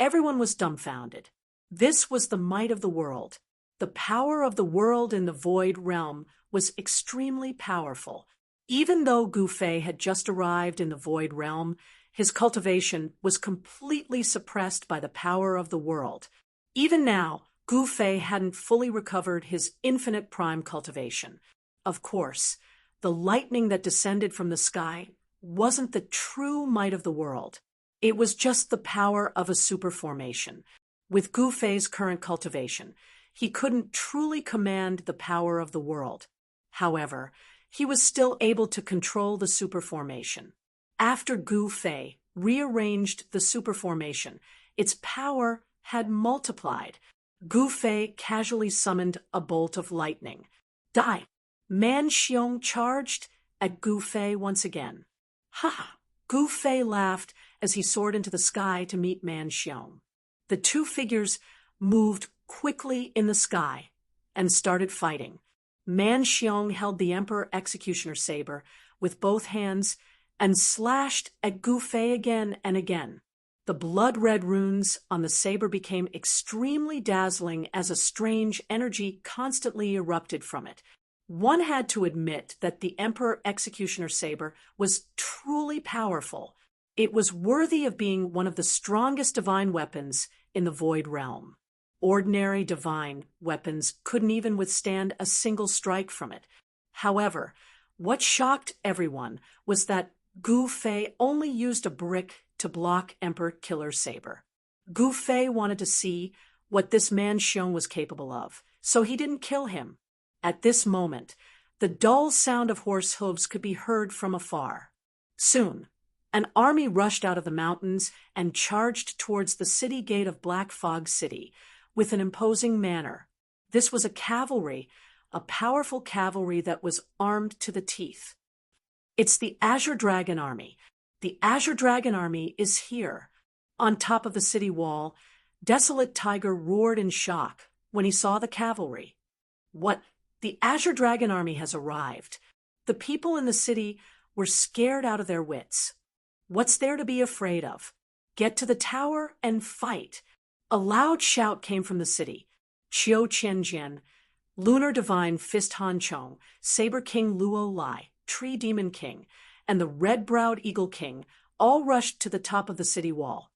Everyone was dumbfounded. This was the might of the world. The power of the world in the void realm was extremely powerful. Even though Gu Fei had just arrived in the void realm, his cultivation was completely suppressed by the power of the world. Even now, Gu Fei hadn't fully recovered his infinite prime cultivation. Of course, the lightning that descended from the sky wasn't the true might of the world. It was just the power of a superformation. With Gu Fei's current cultivation, he couldn't truly command the power of the world. However, he was still able to control the superformation. After Gu Fei rearranged the superformation, its power had multiplied. Gu Fei casually summoned a bolt of lightning. Die! Man Xiong charged at Gu Fei once again. Ha! Gu Fei laughed as he soared into the sky to meet Man Xiong. The two figures moved quickly in the sky and started fighting. Man Xiong held the Emperor Executioner saber with both hands and slashed at Gu Fei again and again. The blood-red runes on the saber became extremely dazzling as a strange energy constantly erupted from it. One had to admit that the Emperor Executioner saber was truly powerful. It was worthy of being one of the strongest divine weapons in the Void Realm. Ordinary divine weapons couldn't even withstand a single strike from it. However, what shocked everyone was that Gu Fei only used a brick to block Emperor Killer's saber. Gu Fei wanted to see what this Man Xiong was capable of, so he didn't kill him. At this moment, the dull sound of horse hooves could be heard from afar. Soon, an army rushed out of the mountains and charged towards the city gate of Black Fog City with an imposing manner. This was a powerful cavalry that was armed to the teeth. It's the Azure Dragon Army. The Azure Dragon Army is here. On top of the city wall, Desolate Tiger roared in shock when he saw the cavalry. What? The Azure Dragon Army has arrived. The people in the city were scared out of their wits. What's there to be afraid of? Get to the tower and fight. A loud shout came from the city. Qiu Qianjian, Lunar Divine Fist Han Chong, Saber King Luo Lai, Tree Demon King, and the Red-Browed Eagle King all rushed to the top of the city wall.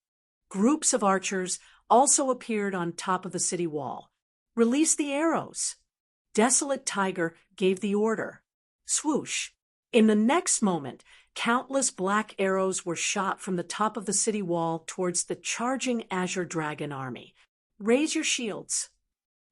Groups of archers also appeared on top of the city wall. Release the arrows. Desolate Tiger gave the order. Swoosh! In the next moment, countless black arrows were shot from the top of the city wall towards the charging Azure Dragon Army. Raise your shields.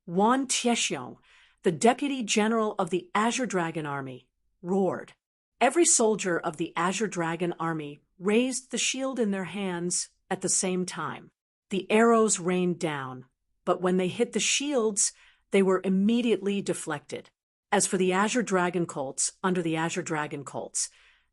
Wan Tiexiong, the Deputy General of the Azure Dragon Army, roared. Every soldier of the Azure Dragon Army raised the shield in their hands at the same time. The arrows rained down, but when they hit the shields, they were immediately deflected. As for the Azure Dragon Colts, under the Azure Dragon Colts,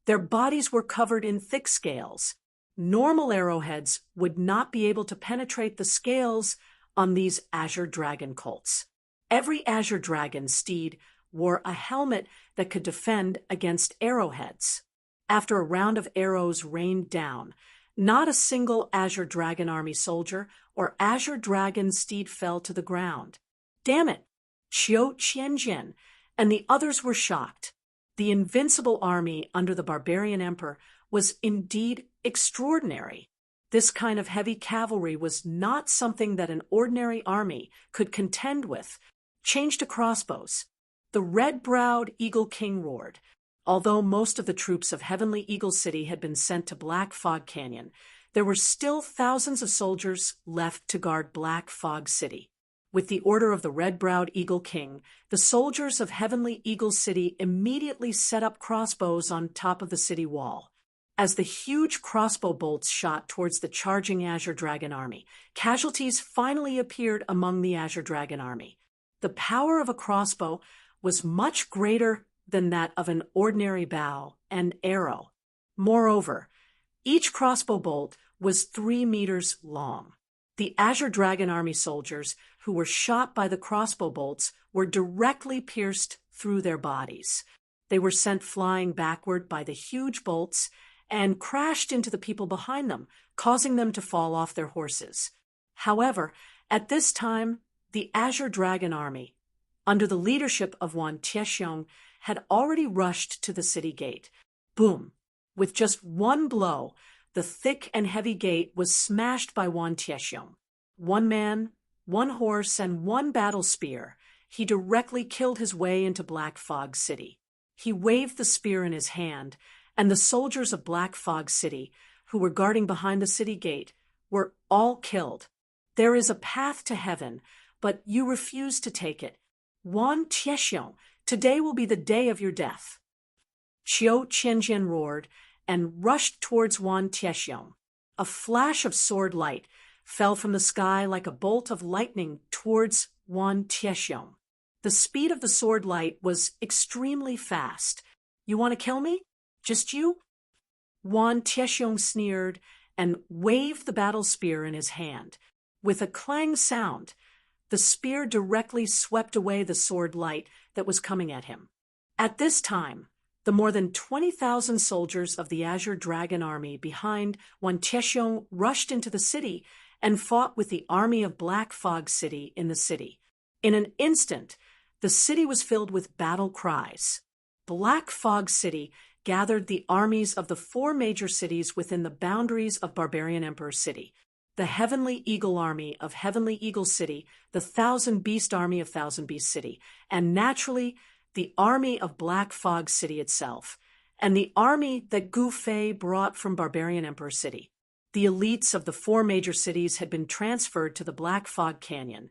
their bodies were covered in thick scales. Normal arrowheads would not be able to penetrate the scales on these Azure Dragon Colts. Every Azure Dragon steed wore a helmet that could defend against arrowheads. After a round of arrows rained down, not a single Azure Dragon Army soldier or Azure Dragon steed fell to the ground. Damn it! Qiu Qianjian and the others were shocked. The invincible army under the barbarian emperor was indeed extraordinary. This kind of heavy cavalry was not something that an ordinary army could contend with. changed to crossbows. The red-browed Eagle King roared. Although most of the troops of Heavenly Eagle City had been sent to Black Fog Canyon, there were still thousands of soldiers left to guard Black Fog City. With the order of the red-browed Eagle King, the soldiers of Heavenly Eagle City immediately set up crossbows on top of the city wall. As the huge crossbow bolts shot towards the charging Azure Dragon army, casualties finally appeared among the Azure Dragon army. The power of a crossbow was much greater than that of an ordinary bow and arrow. Moreover, each crossbow bolt was 3 meters long. The Azure Dragon army soldiers who were shot by the crossbow bolts were directly pierced through their bodies. They were sent flying backward by the huge bolts and crashed into the people behind them, causing them to fall off their horses. However, at this time, the Azure Dragon army, under the leadership of Wan Tiexiong, had already rushed to the city gate. Boom! With just one blow, the thick and heavy gate was smashed by Wan Tiexiong. 1 man, 1 horse, and 1 battle spear, he directly killed his way into Black Fog City. He waved the spear in his hand, and the soldiers of Black Fog City, who were guarding behind the city gate, were all killed. There is a path to heaven, but you refuse to take it. Wan Tiexiong, today will be the day of your death. Qiu Qianjian roared and rushed towards Wan Tiexiong. A flash of sword light fell from the sky like a bolt of lightning towards Wan Tiexiong. The speed of the sword light was extremely fast. You want to kill me? Just you? Wan Tiexiong sneered and waved the battle spear in his hand. With a clang sound, the spear directly swept away the sword light that was coming at him. At this time, the more than 20,000 soldiers of the Azure Dragon army behind Wan Tiexiong rushed into the city and fought with the army of Black Fog City in the city. In an instant, the city was filled with battle cries. Black Fog City gathered the armies of the 4 major cities within the boundaries of Barbarian Emperor City: the Heavenly Eagle Army of Heavenly Eagle City, the Thousand Beast Army of Thousand Beast City, and naturally, the army of Black Fog City itself, and the army that Gu Fei brought from Barbarian Emperor City. The elites of the 4 major cities had been transferred to the Black Fog Canyon,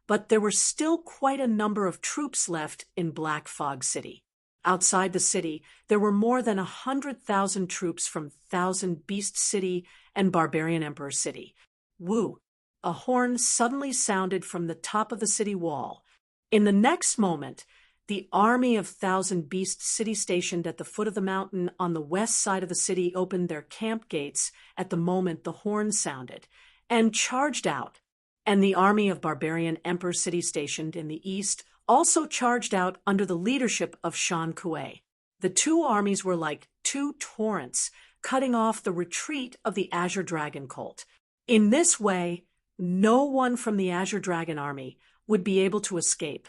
but there were still quite a number of troops left in Black Fog City. Outside the city, there were more than 100,000 troops from Thousand Beast City and Barbarian Emperor City. Woo! A horn suddenly sounded from the top of the city wall. In the next moment, the army of Thousand Beast City stationed at the foot of the mountain on the west side of the city opened their camp gates at the moment the horn sounded, and charged out. And the army of Barbarian Emperor City stationed in the east also charged out under the leadership of Shan Kuei. The 2 armies were like 2 torrents, cutting off the retreat of the Azure Dragon cult. In this way, no one from the Azure Dragon army would be able to escape.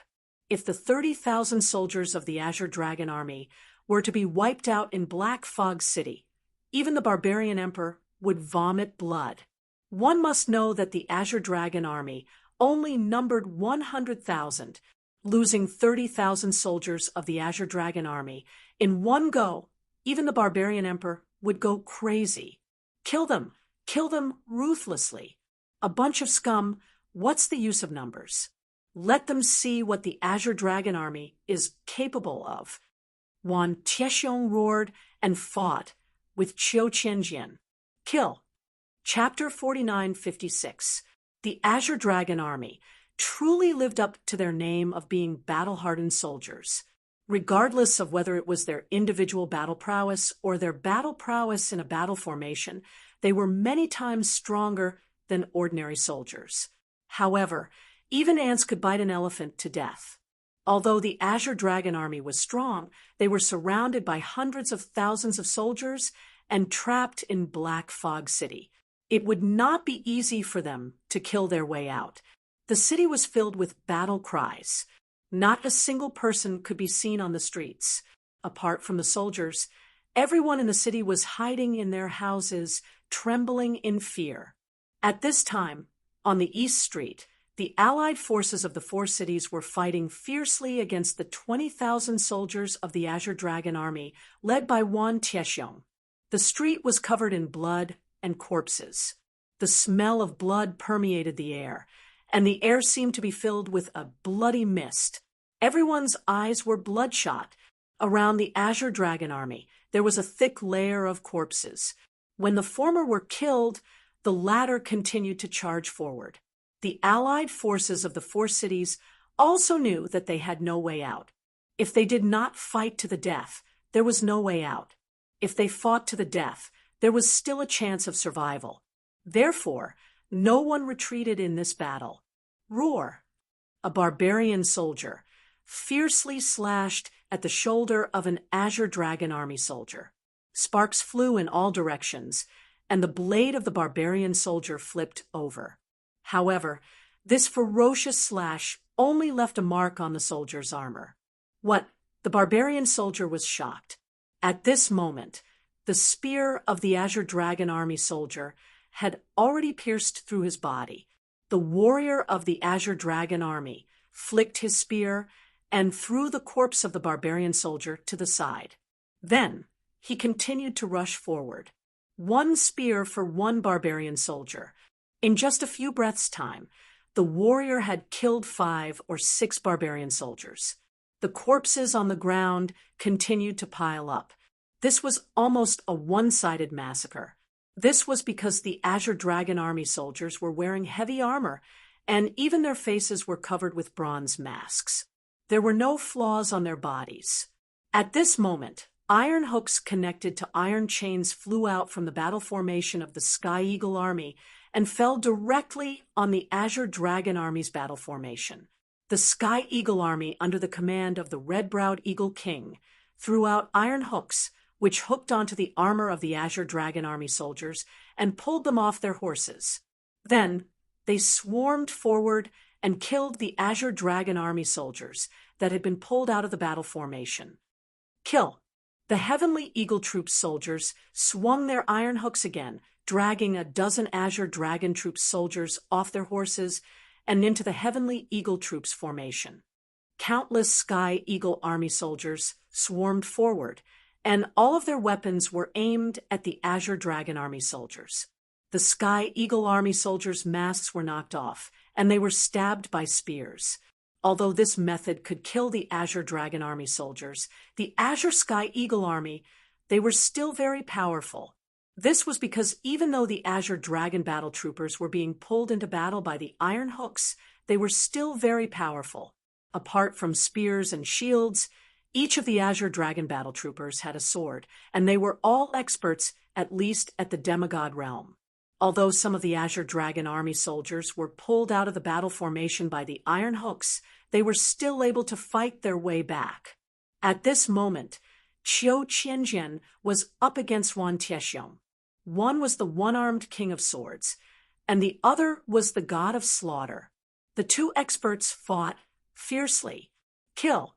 If the 30,000 soldiers of the Azure Dragon army were to be wiped out in Black Fog City, even the Barbarian Emperor would vomit blood. One must know that the Azure Dragon army only numbered 100,000, losing 30,000 soldiers of the Azure Dragon army. In one go, even the Barbarian Emperor would go crazy. Kill them ruthlessly. A bunch of scum, what's the use of numbers? Let them see what the Azure Dragon army is capable of. Wan Tiexiong roared and fought with Qiu Qianjian. Kill. Chapter 4956. The Azure Dragon army truly lived up to their name of being battle-hardened soldiers. Regardless of whether it was their individual battle prowess or their battle prowess in a battle formation, they were many times stronger than ordinary soldiers. However, even ants could bite an elephant to death. Although the Azure Dragon army was strong, they were surrounded by hundreds of thousands of soldiers and trapped in Black Fog City. It would not be easy for them to kill their way out. The city was filled with battle cries. Not a single person could be seen on the streets. Apart from the soldiers, everyone in the city was hiding in their houses, trembling in fear. At this time, on the East Street, The allied forces of the four cities were fighting fiercely against the 20,000 soldiers of the Azure Dragon army, led by Wan Tiexiong. The street was covered in blood and corpses. The smell of blood permeated the air, and the air seemed to be filled with a bloody mist. Everyone's eyes were bloodshot. Around the Azure Dragon army, there was a thick layer of corpses. When the former were killed, the latter continued to charge forward. The allied forces of the four cities also knew that they had no way out. If they did not fight to the death, there was no way out. If they fought to the death, there was still a chance of survival. Therefore, no one retreated in this battle. Roar! A barbarian soldier fiercely slashed at the shoulder of an Azure Dragon army soldier. Sparks flew in all directions, and the blade of the barbarian soldier flipped over. However, this ferocious slash only left a mark on the soldier's armor. The barbarian soldier was shocked. At this moment, the spear of the Azure Dragon army soldier had already pierced through his body. The warrior of the Azure Dragon army flicked his spear and threw the corpse of the barbarian soldier to the side. Then he continued to rush forward. One spear for one barbarian soldier. In just a few breaths' time, the warrior had killed 5 or 6 barbarian soldiers. The corpses on the ground continued to pile up. This was almost a one-sided massacre. This was because the Azure Dragon army soldiers were wearing heavy armor, and even their faces were covered with bronze masks. There were no flaws on their bodies. At this moment, iron hooks connected to iron chains flew out from the battle formation of the Sky Eagle army and fell directly on the Azure Dragon army's battle formation. The Sky Eagle army, under the command of the red-browed Eagle King, threw out iron hooks, which hooked onto the armor of the Azure Dragon army soldiers and pulled them off their horses. Then they swarmed forward and killed the Azure Dragon army soldiers that had been pulled out of the battle formation. Kill! The Heavenly Eagle Troop soldiers swung their iron hooks again, dragging a dozen Azure Dragon Troop soldiers off their horses and into the Heavenly Eagle Troops formation. Countless Sky Eagle army soldiers swarmed forward, and all of their weapons were aimed at the Azure Dragon army soldiers. The Sky Eagle army soldiers' masks were knocked off, and they were stabbed by spears. Although this method could kill the Azure Dragon army soldiers, the Azure Sky Eagle army, they were still very powerful. This was because even though the Azure Dragon battle troopers were being pulled into battle by the iron hooks, they were still very powerful. Apart from spears and shields, each of the Azure Dragon battle troopers had a sword, and they were all experts, at least at the demigod realm. Although some of the Azure Dragon army soldiers were pulled out of the battle formation by the iron hooks, they were still able to fight their way back. At this moment, Qiu Qianjian was up against Wan Tiexiong. One was the one-armed king of swords, and the other was the god of slaughter. The two experts fought fiercely. Kill!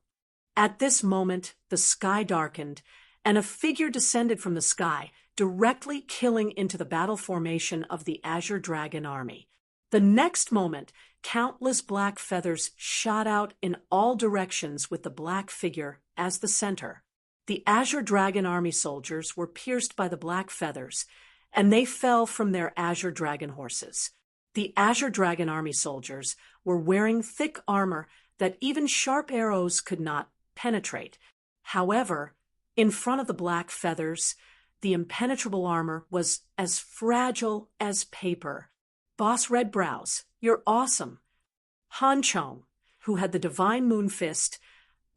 At this moment, the sky darkened, and a figure descended from the sky, directly killing into the battle formation of the Azure Dragon army. The next moment, countless black feathers shot out in all directions with the black figure as the center. The Azure Dragon army soldiers were pierced by the black feathers, and they fell from their Azure Dragon horses. The Azure Dragon army soldiers were wearing thick armor that even sharp arrows could not penetrate. However, in front of the black feathers, the impenetrable armor was as fragile as paper. Boss Red Brows, you're awesome. Han Chong, who had the Divine Moon Fist,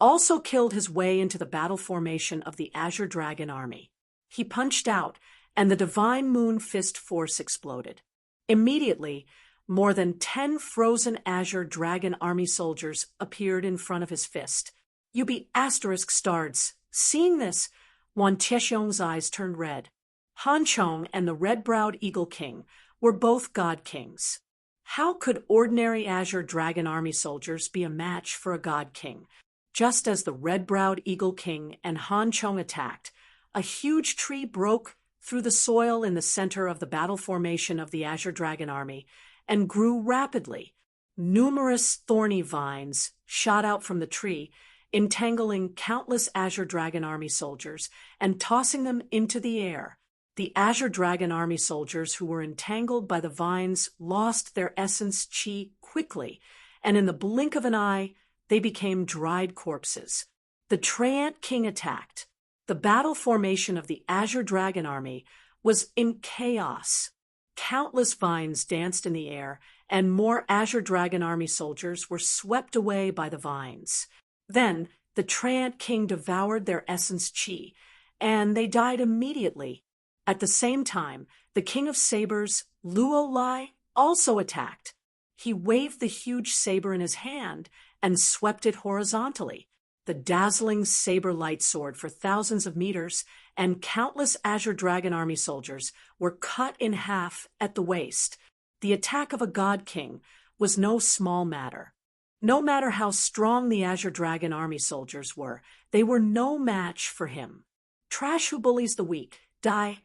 also killed his way into the battle formation of the Azure Dragon army. He punched out, and the Divine Moon Fist force exploded. Immediately, more than 10 frozen Azure Dragon army soldiers appeared in front of his fist. You be asterisk stards. Seeing this, Wan Tiexiong's eyes turned red. Han Chong and the red-browed Eagle King were both god kings. How could ordinary Azure Dragon army soldiers be a match for a god king? Just as the red-browed Eagle King and Han Chong attacked, a huge tree broke through the soil in the center of the battle formation of the Azure Dragon army and grew rapidly. Numerous thorny vines shot out from the tree, entangling countless Azure Dragon Army soldiers and tossing them into the air. The Azure Dragon Army soldiers who were entangled by the vines lost their essence chi quickly, and in the blink of an eye, they became dried corpses. The Treant King attacked. The battle formation of the Azure Dragon Army was in chaos. Countless vines danced in the air, and more Azure Dragon Army soldiers were swept away by the vines. Then the Treant King devoured their essence chi, and they died immediately. At the same time, the King of Sabers, Luolai, also attacked. He waved the huge saber in his hand and swept it horizontally. The dazzling saber light soared for thousands of meters, and countless Azure Dragon Army soldiers were cut in half at the waist. The attack of a God King was no small matter. No matter how strong the Azure Dragon Army soldiers were, they were no match for him. Trash who bullies the weak, die.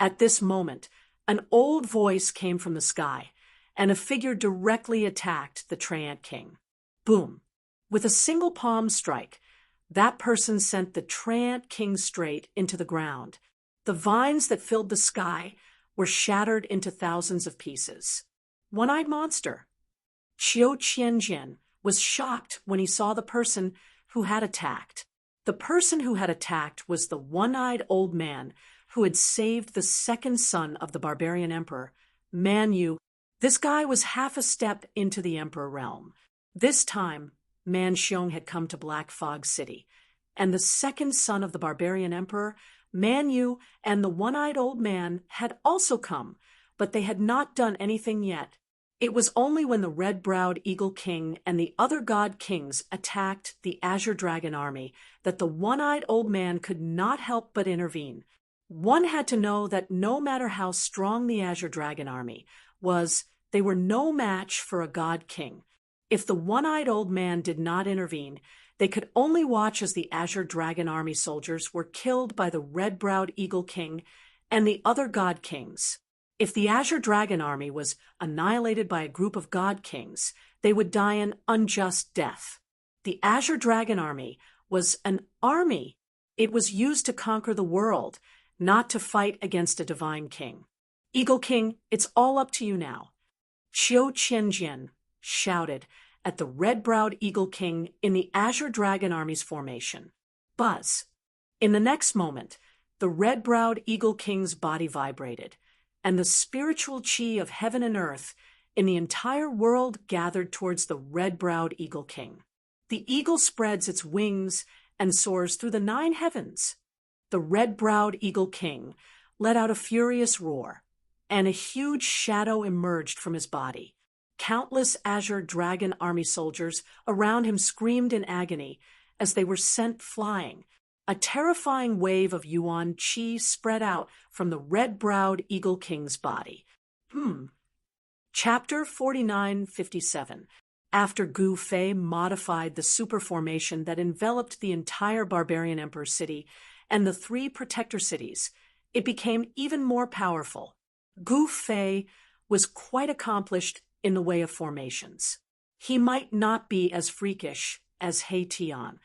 At this moment, an old voice came from the sky, and a figure directly attacked the Treant King. Boom! With a single palm strike, that person sent the Treant King straight into the ground. The vines that filled the sky were shattered into thousands of pieces. One-eyed monster. Qiu Qianjian was shocked when he saw the person who had attacked. The person who had attacked was the one-eyed old man who had saved the second son of the barbarian emperor, Man Yu. This guy was half a step into the emperor realm. This time, Man Xiong had come to Black Fog City, and the second son of the barbarian emperor, Man Yu, and the one-eyed old man had also come, but they had not done anything yet. It was only when the red-browed Eagle King and the other god kings attacked the Azure Dragon Army that the one-eyed old man could not help but intervene. One had to know that no matter how strong the Azure Dragon Army was, they were no match for a god king. If the one-eyed old man did not intervene, they could only watch as the Azure Dragon Army soldiers were killed by the red-browed Eagle King and the other god kings. If the Azure Dragon Army was annihilated by a group of god kings, they would die an unjust death. The Azure Dragon Army was an army. It was used to conquer the world, not to fight against a divine king. Eagle King, it's all up to you now. Qiu Qianjian shouted at the red-browed Eagle King in the Azure Dragon Army's formation. Buzz. In the next moment, the red-browed Eagle King's body vibrated, and the spiritual chi of heaven and earth in the entire world gathered towards the red-browed Eagle King. The eagle spreads its wings and soars through the 9 heavens. The red-browed Eagle King let out a furious roar, and a huge shadow emerged from his body. Countless Azure Dragon Army soldiers around him screamed in agony as they were sent flying. A terrifying wave of Yuan Qi spread out from the red-browed Eagle King's body. Chapter 4957. After Gu Fei modified the super formation that enveloped the entire barbarian emperor city and the 3 protector cities, it became even more powerful. Gu Fei was quite accomplished in the way of formations. He might not be as freakish as He Tian,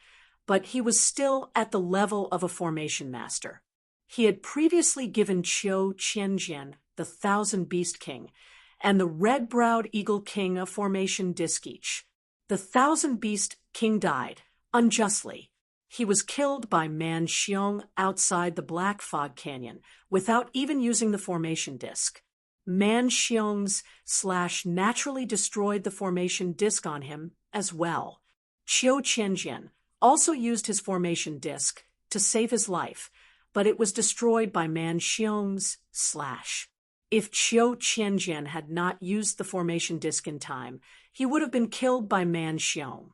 but he was still at the level of a formation master. He had previously given Qiu Qianjian, the 1,000 Beast King, and the red-browed Eagle King a formation disc each. The 1,000 Beast King died, unjustly. He was killed by Man Xiong outside the Black Fog Canyon without even using the formation disc. Man Xiong's slash naturally destroyed the formation disc on him as well. Qiu Qianjian also used his formation disc to save his life, but it was destroyed by Man Xiong's slash. If Qiu Qianjian had not used the formation disc in time, he would have been killed by Man Xiong.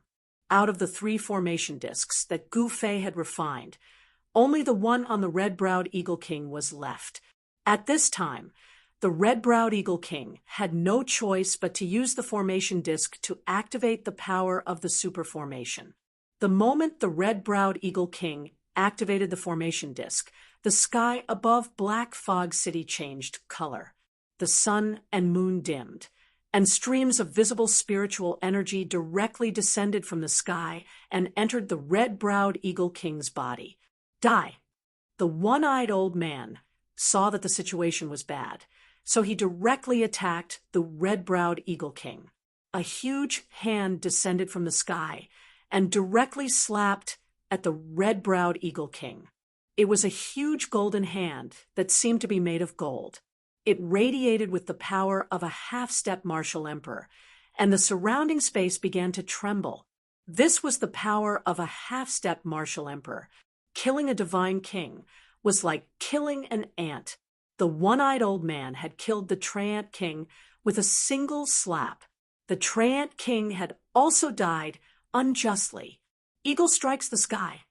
Out of the 3 formation discs that Gu Fei had refined, only the one on the red-browed Eagle King was left. At this time, the red-browed Eagle King had no choice but to use the formation disc to activate the power of the super formation. The moment the red-browed Eagle King activated the formation disc, the sky above Black Fog City changed color. The sun and moon dimmed, and streams of visible spiritual energy directly descended from the sky and entered the red-browed Eagle King's body. Die! The one-eyed old man saw that the situation was bad, so he directly attacked the red-browed Eagle King. A huge hand descended from the sky and directly slapped at the red-browed Eagle King. It was a huge golden hand that seemed to be made of gold. It radiated with the power of a half-step martial emperor, and the surrounding space began to tremble. This was the power of a half-step martial emperor. Killing a divine king was like killing an ant. The one-eyed old man had killed the Treant king with a single slap. The Treant king had also died unjustly. Eagle strikes the sky.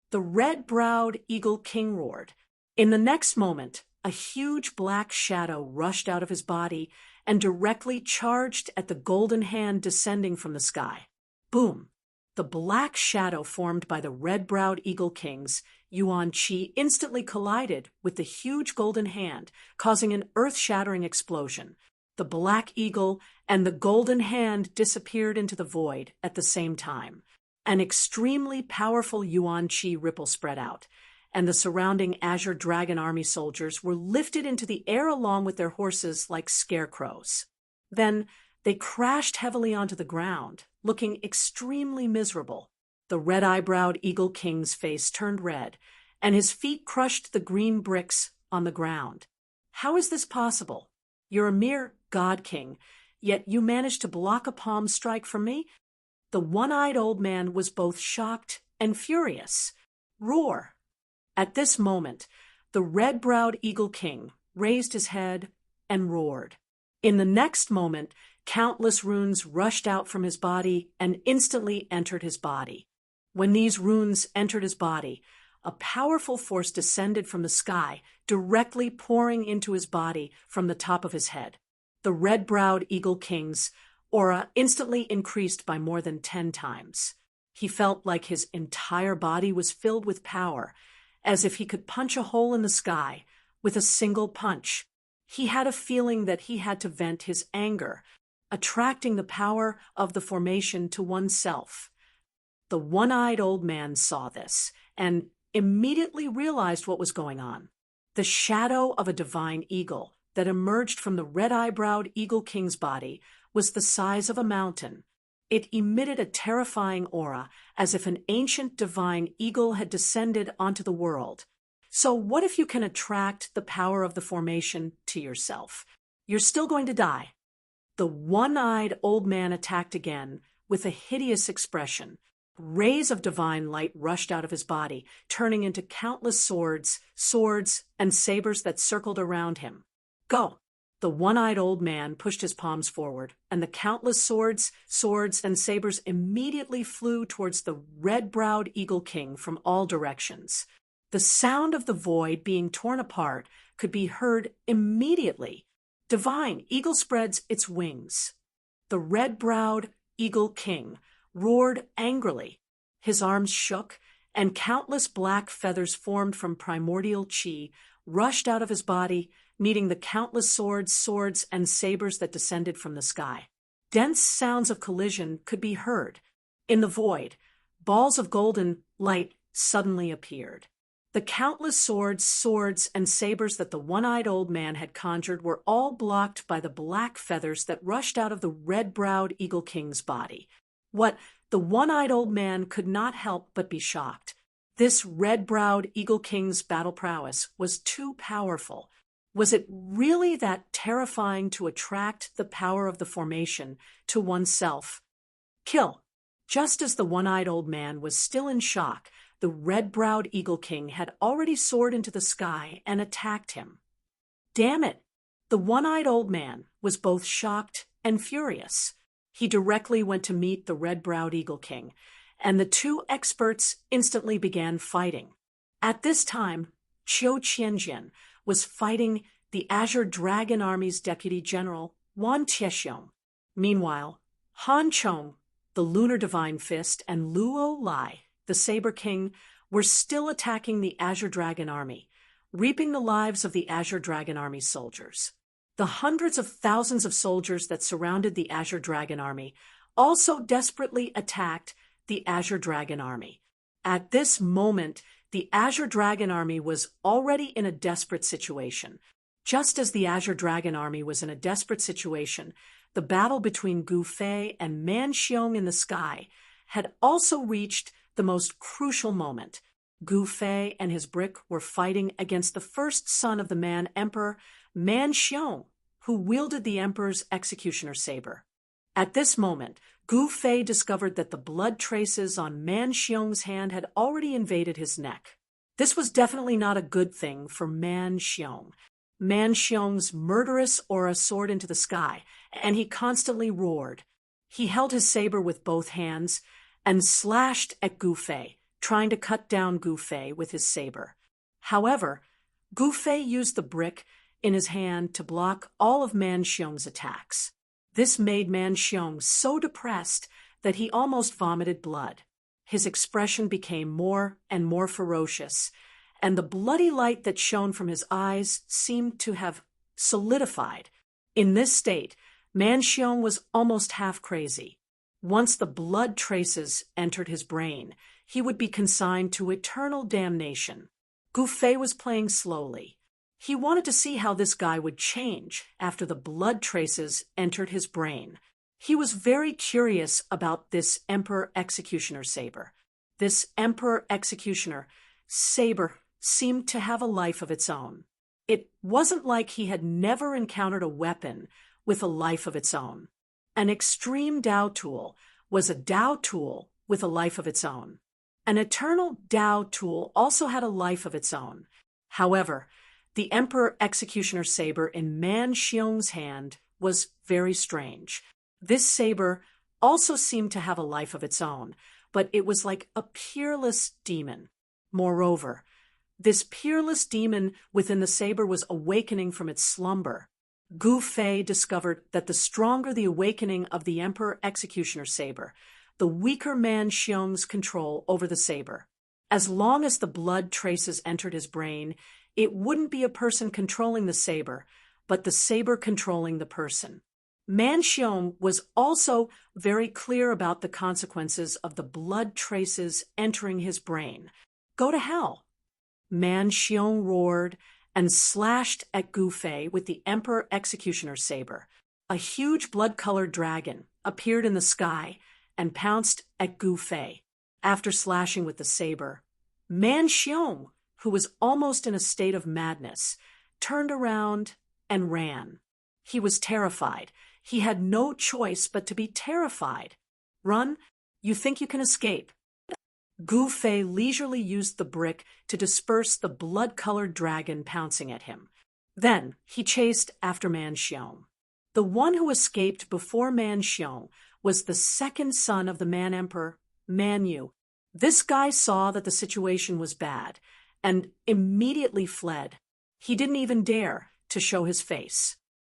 The red-browed Eagle King roared. In the next moment, a huge black shadow rushed out of his body and directly charged at the golden hand descending from the sky. Boom! The black shadow formed by the red-browed Eagle King's Yuan Qi instantly collided with the huge golden hand, causing an earth-shattering explosion. The black eagle and the golden hand disappeared into the void at the same time. An extremely powerful Yuan Qi ripple spread out, and the surrounding Azure Dragon Army soldiers were lifted into the air along with their horses like scarecrows. Then they crashed heavily onto the ground, looking extremely miserable. The red-eyebrowed Eagle King's face turned red, and his feet crushed the green bricks on the ground. How is this possible? You're a mere god king, yet you managed to block a palm strike from me? The one-eyed old man was both shocked and furious. Roar! At this moment, the red-browed Eagle King raised his head and roared. In the next moment, countless runes rushed out from his body and instantly entered his body. When these runes entered his body, a powerful force descended from the sky, directly pouring into his body from the top of his head. The red-browed Eagle King's aura instantly increased by more than 10 times. He felt like his entire body was filled with power, as if he could punch a hole in the sky with a single punch. He had a feeling that he had to vent his anger, attracting the power of the formation to oneself. The one-eyed old man saw this and immediately realized what was going on. The shadow of a divine eagle that emerged from the red-eyebrowed Eagle King's body was the size of a mountain. It emitted a terrifying aura, as if an ancient divine eagle had descended onto the world. So what if you can attract the power of the formation to yourself? You're still going to die. The one-eyed old man attacked again with a hideous expression. Rays of divine light rushed out of his body, turning into countless swords, and sabers that circled around him. Go! The one-eyed old man pushed his palms forward, and the countless swords, and sabers immediately flew towards the red-browed Eagle King from all directions. The sound of the void being torn apart could be heard immediately. Divine Eagle spreads its wings. The red-browed Eagle King roared angrily. His arms shook, and countless black feathers formed from primordial chi rushed out of his body, meeting the countless swords, and sabers that descended from the sky. Dense sounds of collision could be heard. In the void, balls of golden light suddenly appeared. The countless swords, and sabers that the one-eyed old man had conjured were all blocked by the black feathers that rushed out of the red-browed Eagle King's body. What the one-eyed old man could not help but be shocked. This red-browed Eagle King's battle prowess was too powerful. Was it really that terrifying to attract the power of the formation to oneself? Kill! Just as the one-eyed old man was still in shock, the red-browed Eagle King had already soared into the sky and attacked him. Damn it! The one-eyed old man was both shocked and furious. He directly went to meet the red-browed Eagle King, and the two experts instantly began fighting. At this time, Qiu Qianjian was fighting the Azure Dragon Army's Deputy General, Wan Tiexiong. Meanwhile, Han Chong, the Lunar Divine Fist, and Luo Lai, the Saber King, were still attacking the Azure Dragon Army, reaping the lives of the Azure Dragon Army soldiers. The hundreds of thousands of soldiers that surrounded the Azure Dragon army also desperately attacked the Azure Dragon army. At this moment, the Azure Dragon army was already in a desperate situation. Just as the Azure Dragon army was in a desperate situation, the battle between Gu Fei and Man Xiong in the sky had also reached the most crucial moment. Gu Fei and his brick were fighting against the first son of the Man Emperor, Man Xiong, who wielded the Emperor's executioner saber. At this moment, Gu Fei discovered that the blood traces on Man Xiong's hand had already invaded his neck. This was definitely not a good thing for Man Xiong. Man Xiong's murderous aura soared into the sky, and he constantly roared. He held his saber with both hands and slashed at Gu Fei, trying to cut down Gu Fei with his saber. However, Gu Fei used the brick in his hand to block all of Man Xiong's attacks. This made Man Xiong so depressed that he almost vomited blood. His expression became more and more ferocious, and the bloody light that shone from his eyes seemed to have solidified. In this state, Man Xiong was almost half crazy. Once the blood traces entered his brain, he would be consigned to eternal damnation. Gu Fei was playing slowly. He wanted to see how this guy would change after the blood traces entered his brain. He was very curious about this Emperor Executioner saber. This Emperor Executioner saber seemed to have a life of its own. It wasn't like he had never encountered a weapon with a life of its own. An extreme Dao tool was a Dao tool with a life of its own. An eternal Dao tool also had a life of its own. However, the Emperor Executioner saber in Man Xiong's hand was very strange. This saber also seemed to have a life of its own, but it was like a peerless demon. Moreover, this peerless demon within the saber was awakening from its slumber. Gu Fei discovered that the stronger the awakening of the Emperor Executioner saber, the weaker Man Xiong's control over the saber. As long as the blood traces entered his brain, it wouldn't be a person controlling the saber, but the saber controlling the person. Man Xiong was also very clear about the consequences of the blood traces entering his brain. Go to hell. Man Xiong roared and slashed at Gu Fei with the Emperor Executioner saber. A huge blood-colored dragon appeared in the sky and pounced at Gu Fei. After slashing with the saber, Man Xiong, who was almost in a state of madness, turned around and ran. He was terrified. He had no choice but to be terrified. Run? You think you can escape? Gu Fei leisurely used the brick to disperse the blood-colored dragon pouncing at him. Then he chased after Man Xiong. The one who escaped before Man Xiong was the second son of the Man Emperor, Man Yu. This guy saw that the situation was bad and immediately fled. He didn't even dare to show his face.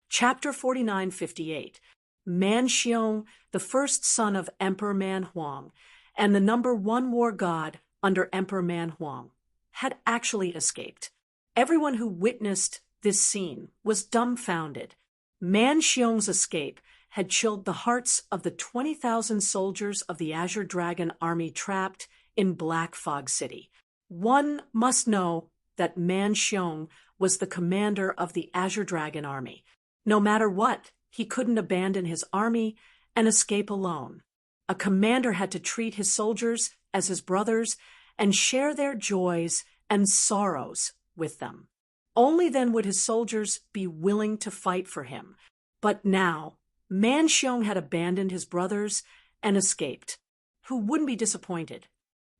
Chapter 49:58. Man Xiong, the first son of Emperor Man Huang, and the number one war god under Emperor Man Huang, had actually escaped. Everyone who witnessed this scene was dumbfounded. Man Xiong's escape had chilled the hearts of the 20,000 soldiers of the Azure Dragon army trapped in Black Fog City. One must know that Man Xiong was the commander of the Azure Dragon army. No matter what, he couldn't abandon his army and escape alone. A commander had to treat his soldiers as his brothers and share their joys and sorrows with them. Only then would his soldiers be willing to fight for him. But now, Man Xiong had abandoned his brothers and escaped. Who wouldn't be disappointed?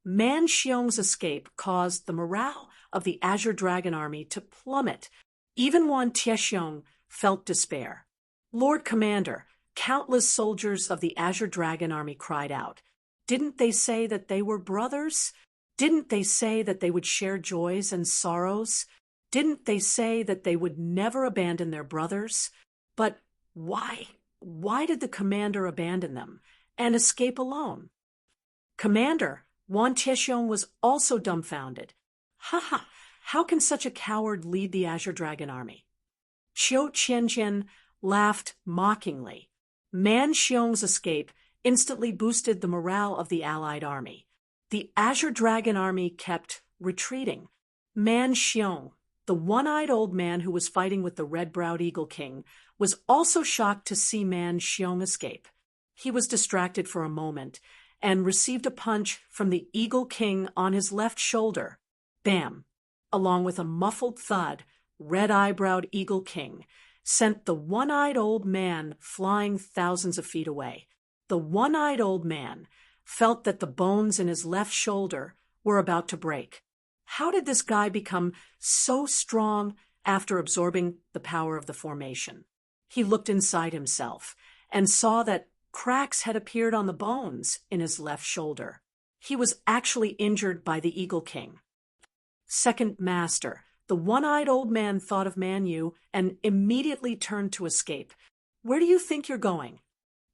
Man Xiong's escape caused the morale of the Azure Dragon army to plummet. Even Wan Tiexiong felt despair. Lord Commander, countless soldiers of the Azure Dragon army cried out. Didn't they say that they were brothers? Didn't they say that they would share joys and sorrows? Didn't they say that they would never abandon their brothers? But why? Why did the commander abandon them and escape alone? Commander, Wan Tiexiong was also dumbfounded. How can such a coward lead the Azure Dragon army? Qiu Qianjian laughed mockingly. Man Xiong's escape instantly boosted the morale of the allied army. The Azure Dragon army kept retreating. Man Xiong, the one-eyed old man who was fighting with the red-browed Eagle King, was also shocked to see Man Xiong escape. He was distracted for a moment and received a punch from the Eagle King on his left shoulder. Bam! Along with a muffled thud, red-eyebrowed Eagle King sent the one-eyed old man flying thousands of feet away. The one-eyed old man felt that the bones in his left shoulder were about to break. How did this guy become so strong after absorbing the power of the formation? He looked inside himself and saw that cracks had appeared on the bones in his left shoulder. He was actually injured by the Eagle King. Second Master, the one-eyed old man thought of Man Yu and immediately turned to escape. Where do you think you're going?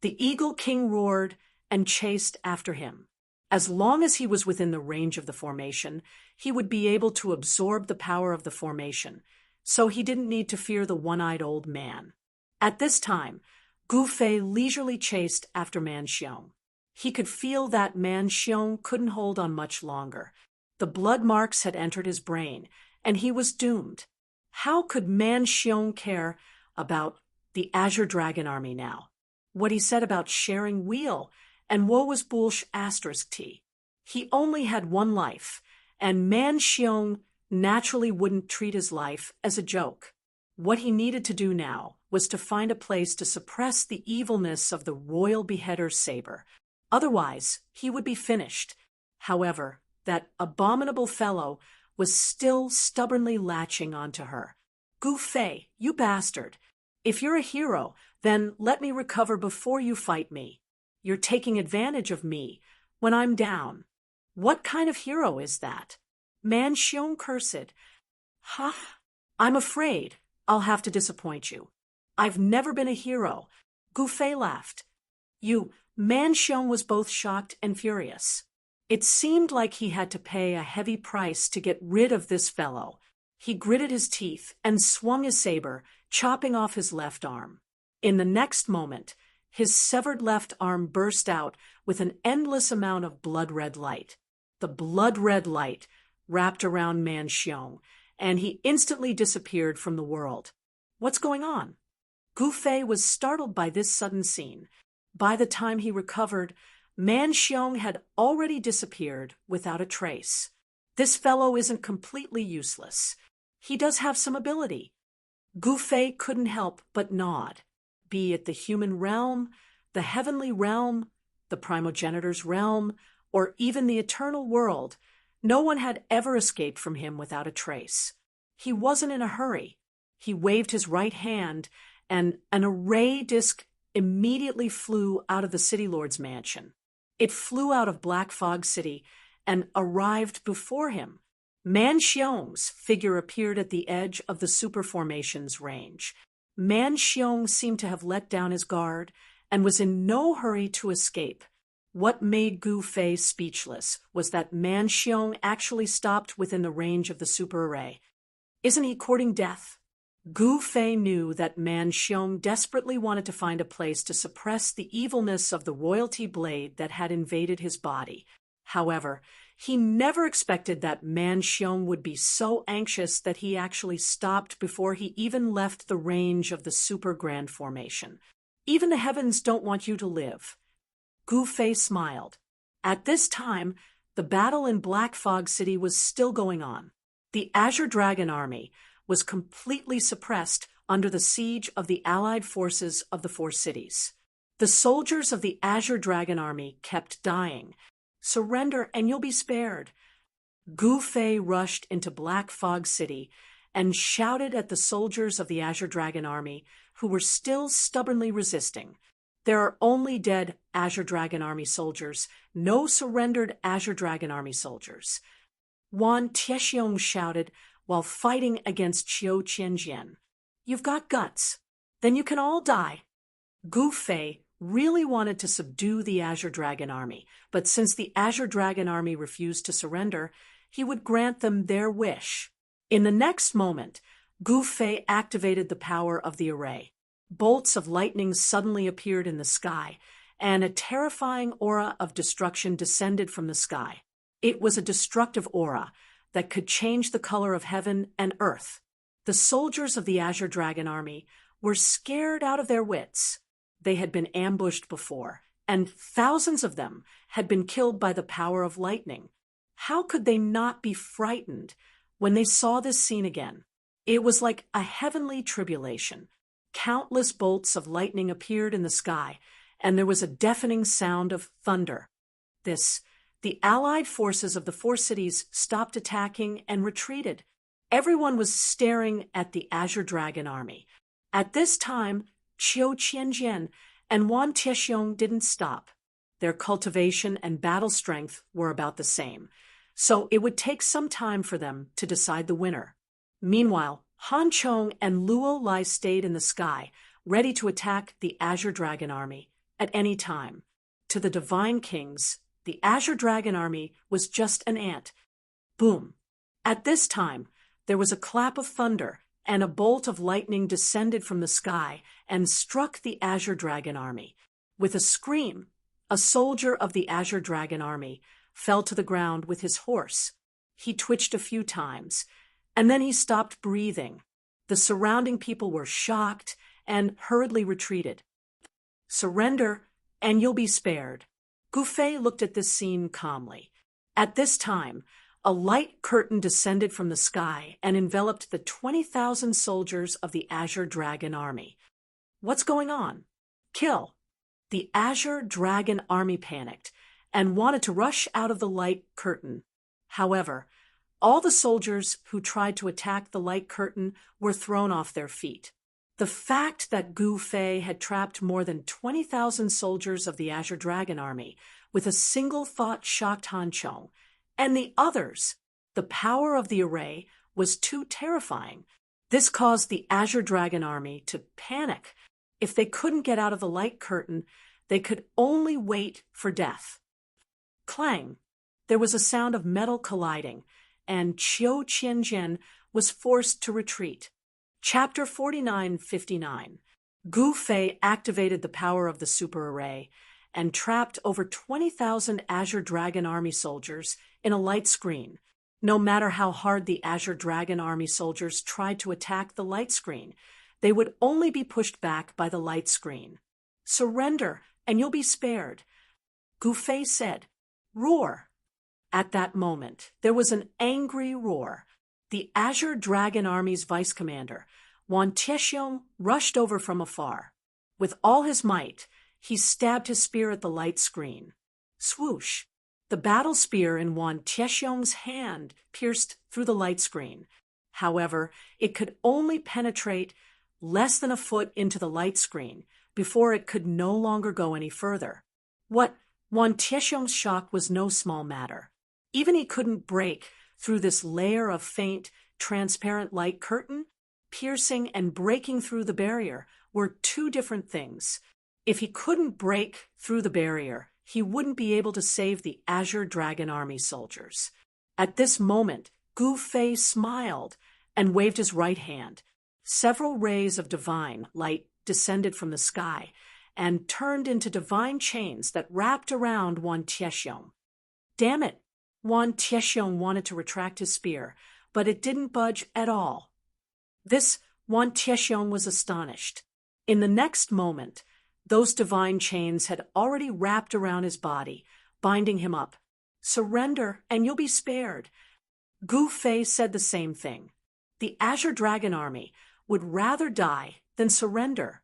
The Eagle King roared and chased after him. As long as he was within the range of the formation, he would be able to absorb the power of the formation, so he didn't need to fear the one-eyed old man. At this time, Gu Fei leisurely chased after Man Xiong. He could feel that Man Xiong couldn't hold on much longer. The blood marks had entered his brain, and he was doomed. How could Man Xiong care about the Azure Dragon army now? What he said about sharing wheel and woe was bullsh asterisk t. He only had one life, and Man Xiong naturally wouldn't treat his life as a joke. What he needed to do now was to find a place to suppress the evilness of the royal beheader's saber. Otherwise, he would be finished. However, that abominable fellow was still stubbornly latching onto her. Gu Fei, you bastard. If you're a hero, then let me recover before you fight me. You're taking advantage of me when I'm down. What kind of hero is that? Man Xiong cursed. Huh? I'm afraid I'll have to disappoint you. I've never been a hero. Gu Fei laughed. Man Xiong was both shocked and furious. It seemed like he had to pay a heavy price to get rid of this fellow. He gritted his teeth and swung his saber, chopping off his left arm. In the next moment, his severed left arm burst out with an endless amount of blood-red light. The blood-red light wrapped around Man Xiong, and he instantly disappeared from the world. What's going on? Gu Fei was startled by this sudden scene. By the time he recovered, Man Xiong had already disappeared without a trace. This fellow isn't completely useless. He does have some ability. Gu Fei couldn't help but nod. Be it the human realm, the heavenly realm, the primogenitor's realm, or even the eternal world, no one had ever escaped from him without a trace. He wasn't in a hurry. He waved his right hand, and an array disc immediately flew out of the City Lord's mansion. It flew out of Black Fog City and arrived before him. Man Xiong's figure appeared at the edge of the superformation's range. Man Xiong seemed to have let down his guard and was in no hurry to escape. What made Gu Fei speechless was that Man Xiong actually stopped within the range of the super array. Isn't he courting death? Gu Fei knew that Man Xiong desperately wanted to find a place to suppress the evilness of the royalty blade that had invaded his body. However, he never expected that Man Xiong would be so anxious that he actually stopped before he even left the range of the Super Grand Formation. Even the heavens don't want you to live. Gu Fei smiled. At this time, the battle in Black Fog City was still going on. The Azure Dragon army was completely suppressed under the siege of the allied forces of the four cities. The soldiers of the Azure Dragon army kept dying. Surrender and you'll be spared. Gu Fei rushed into Black Fog City and shouted at the soldiers of the Azure Dragon army who were still stubbornly resisting. There are only dead Azure Dragon army soldiers, no surrendered Azure Dragon army soldiers. Wan Tiexiong shouted while fighting against Qiu Qianjian. You've got guts. Then you can all die. Gu Fei really wanted to subdue the Azure Dragon army, but since the Azure Dragon army refused to surrender, he would grant them their wish. In the next moment, Gu Fei activated the power of the array. Bolts of lightning suddenly appeared in the sky, and a terrifying aura of destruction descended from the sky. It was a destructive aura that could change the color of heaven and earth. The soldiers of the Azure Dragon Army were scared out of their wits. They had been ambushed before, and thousands of them had been killed by the power of lightning. How could they not be frightened when they saw this scene again? It was like a heavenly tribulation. Countless bolts of lightning appeared in the sky, and there was a deafening sound of thunder. The allied forces of the four cities stopped attacking and retreated. Everyone was staring at the Azure Dragon Army. At this time, Qiu Qianjian and Wan Tiexiong didn't stop. Their cultivation and battle strength were about the same, so it would take some time for them to decide the winner. Meanwhile, Han Chong and Luo Lai stayed in the sky, ready to attack the Azure Dragon Army at any time. To the Divine Kings, the Azure Dragon Army was just an ant. Boom! At this time, there was a clap of thunder, and a bolt of lightning descended from the sky and struck the Azure Dragon Army. With a scream, a soldier of the Azure Dragon Army fell to the ground with his horse. He twitched a few times, and then he stopped breathing. The surrounding people were shocked and hurriedly retreated. Surrender, and you'll be spared. Gu Fei looked at this scene calmly. At this time, a light curtain descended from the sky and enveloped the 20,000 soldiers of the Azure Dragon Army. What's going on? Kill! The Azure Dragon Army panicked and wanted to rush out of the light curtain. However, all the soldiers who tried to attack the light curtain were thrown off their feet. The fact that Gu Fei had trapped more than 20,000 soldiers of the Azure Dragon Army with a single thought shocked Han Chong and the others. The power of the array was too terrifying. This caused the Azure Dragon Army to panic. If they couldn't get out of the light curtain, they could only wait for death. Clang! There was a sound of metal colliding, and Qiu Qianjian was forced to retreat. Chapter 49:59. Gu Fei activated the power of the super array and trapped over 20,000 Azure Dragon Army soldiers in a light screen. No matter how hard the Azure Dragon Army soldiers tried to attack the light screen, they would only be pushed back by the light screen. Surrender, and you'll be spared. Gu Fei said, "Roar." At that moment, there was an angry roar. The Azure Dragon Army's vice commander, Wan Tiexiong, rushed over from afar. With all his might, he stabbed his spear at the light screen. Swoosh! The battle spear in Wan Tiexiong's hand pierced through the light screen. However, it could only penetrate less than a foot into the light screen before it could no longer go any further. What Wan Tiexiong's shock was no small matter. Even he couldn't break through this layer of faint, transparent light curtain. Piercing and breaking through the barrier were two different things. If he couldn't break through the barrier, he wouldn't be able to save the Azure Dragon Army soldiers. At this moment, Gu Fei smiled and waved his right hand. Several rays of divine light descended from the sky and turned into divine chains that wrapped around Wan Tiexiong. Damn it! Wan Tiexiong wanted to retract his spear, but it didn't budge at all. This Wan Tiexiong was astonished. In the next moment, those divine chains had already wrapped around his body, binding him up. Surrender, and you'll be spared. Gu Fei said the same thing. The Azure Dragon Army would rather die than surrender.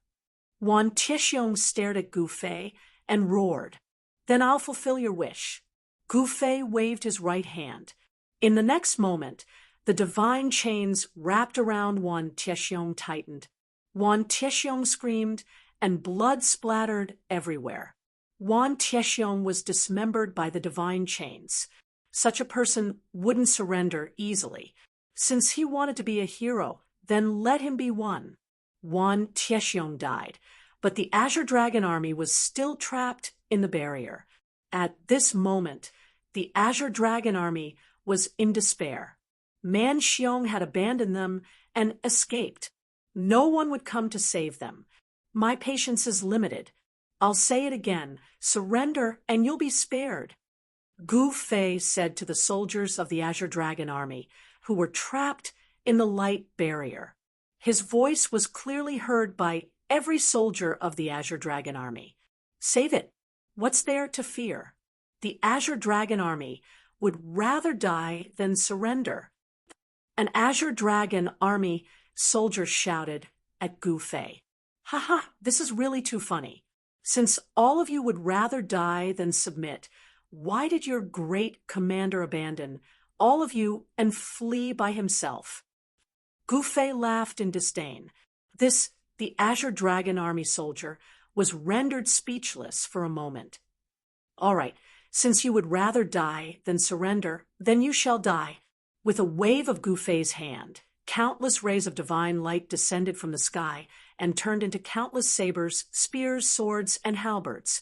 Wan Tiexiong stared at Gu Fei and roared. Then I'll fulfill your wish. Gu Fei waved his right hand. In the next moment, the divine chains wrapped around Wan Tiexiong tightened. Wan Tiexiong screamed, and blood splattered everywhere. Wan Tiexiong was dismembered by the divine chains. Such a person wouldn't surrender easily. Since he wanted to be a hero, then let him be one. Wan Tiexiong died, but the Azure Dragon Army was still trapped in the barrier. At this moment, the Azure Dragon Army was in despair. Man Xiong had abandoned them, and escaped. No one would come to save them. My patience is limited. I'll say it again. Surrender and you'll be spared. Gu Fei said to the soldiers of the Azure Dragon army, who were trapped in the light barrier. His voice was clearly heard by every soldier of the Azure Dragon army. Save it. What's there to fear? The Azure Dragon army would rather die than surrender. An Azure Dragon army soldier shouted at Gu Fei. Haha, this is really too funny. Since all of you would rather die than submit, why did your great commander abandon all of you and flee by himself? Gu Fei laughed in disdain. The Azure Dragon army soldier, was rendered speechless for a moment. All right, since you would rather die than surrender, then you shall die. With a wave of Gu Fei's hand, countless rays of divine light descended from the sky and turned into countless sabers, spears, swords, and halberds.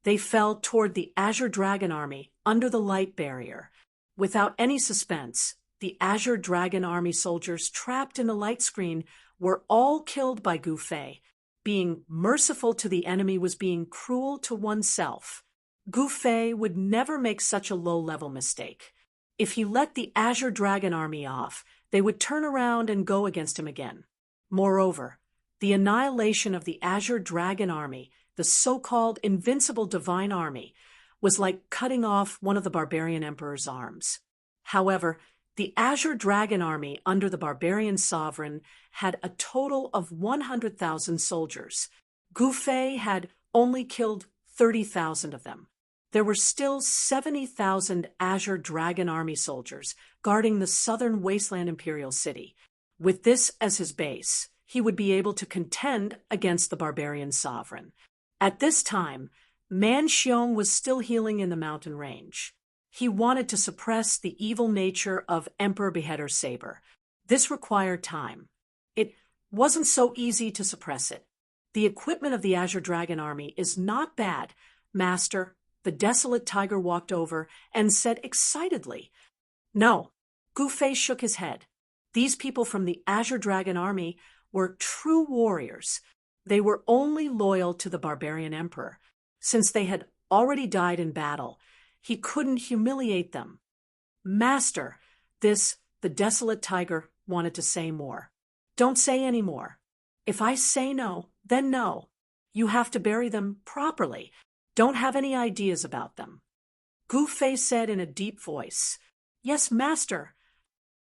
They fell toward the Azure Dragon army under the light barrier. Without any suspense, the Azure Dragon army soldiers trapped in the light screen were all killed by Gu Fei. Being merciful to the enemy was being cruel to oneself. Gu Fei would never make such a low-level mistake. If he let the Azure Dragon army off, they would turn around and go against him again. Moreover, the annihilation of the Azure Dragon army, the so-called invincible divine army, was like cutting off one of the barbarian emperor's arms. However, the Azure Dragon army under the barbarian sovereign had a total of 100,000 soldiers. Gu Fei had only killed 30,000 of them. There were still 70,000 Azure Dragon army soldiers guarding the southern wasteland imperial city. With this as his base, he would be able to contend against the barbarian sovereign. At this time, Man Xiong was still healing in the mountain range. He wanted to suppress the evil nature of Emperor Beheader Saber. This required time. It wasn't so easy to suppress it. The equipment of the Azure Dragon army is not bad, Master. The Desolate Tiger walked over and said excitedly. No, Gu Fei shook his head. These people from the Azure Dragon army were true warriors. They were only loyal to the barbarian emperor. Since they had already died in battle, he couldn't humiliate them. Master, the Desolate Tiger wanted to say more. Don't say any more. If I say no, then no. You have to bury them properly. Don't have any ideas about them. Gu Fei said in a deep voice. Yes, Master.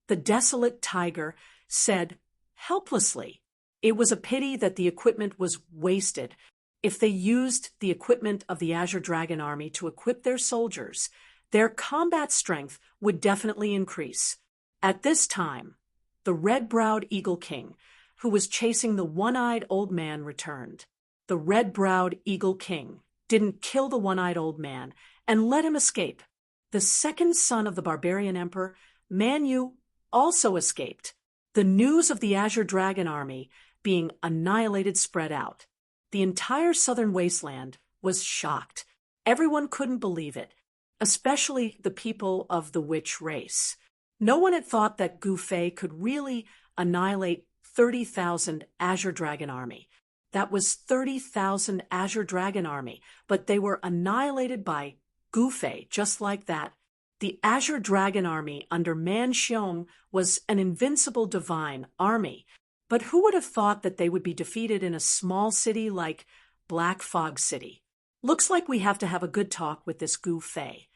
The Desolate Tiger said helplessly. It was a pity that the equipment was wasted. If they used the equipment of the Azure Dragon army to equip their soldiers, their combat strength would definitely increase. At this time, the red-browed Eagle King, who was chasing the one-eyed old man, returned. The red-browed Eagle King didn't kill the one-eyed old man and let him escape. The second son of the barbarian emperor, Man Yu, also escaped. The news of the Azure Dragon army being annihilated spread out. The entire southern wasteland was shocked. Everyone couldn't believe it, especially the people of the witch race. No one had thought that Gu Fei could really annihilate 30,000 Azure Dragon army. That was 30,000 Azure Dragon army, but they were annihilated by Gu Fei just like that. The Azure Dragon army under Man Xiong was an invincible divine army, but who would have thought that they would be defeated in a small city like Black Fog City? Looks like we have to have a good talk with this Gu Fei.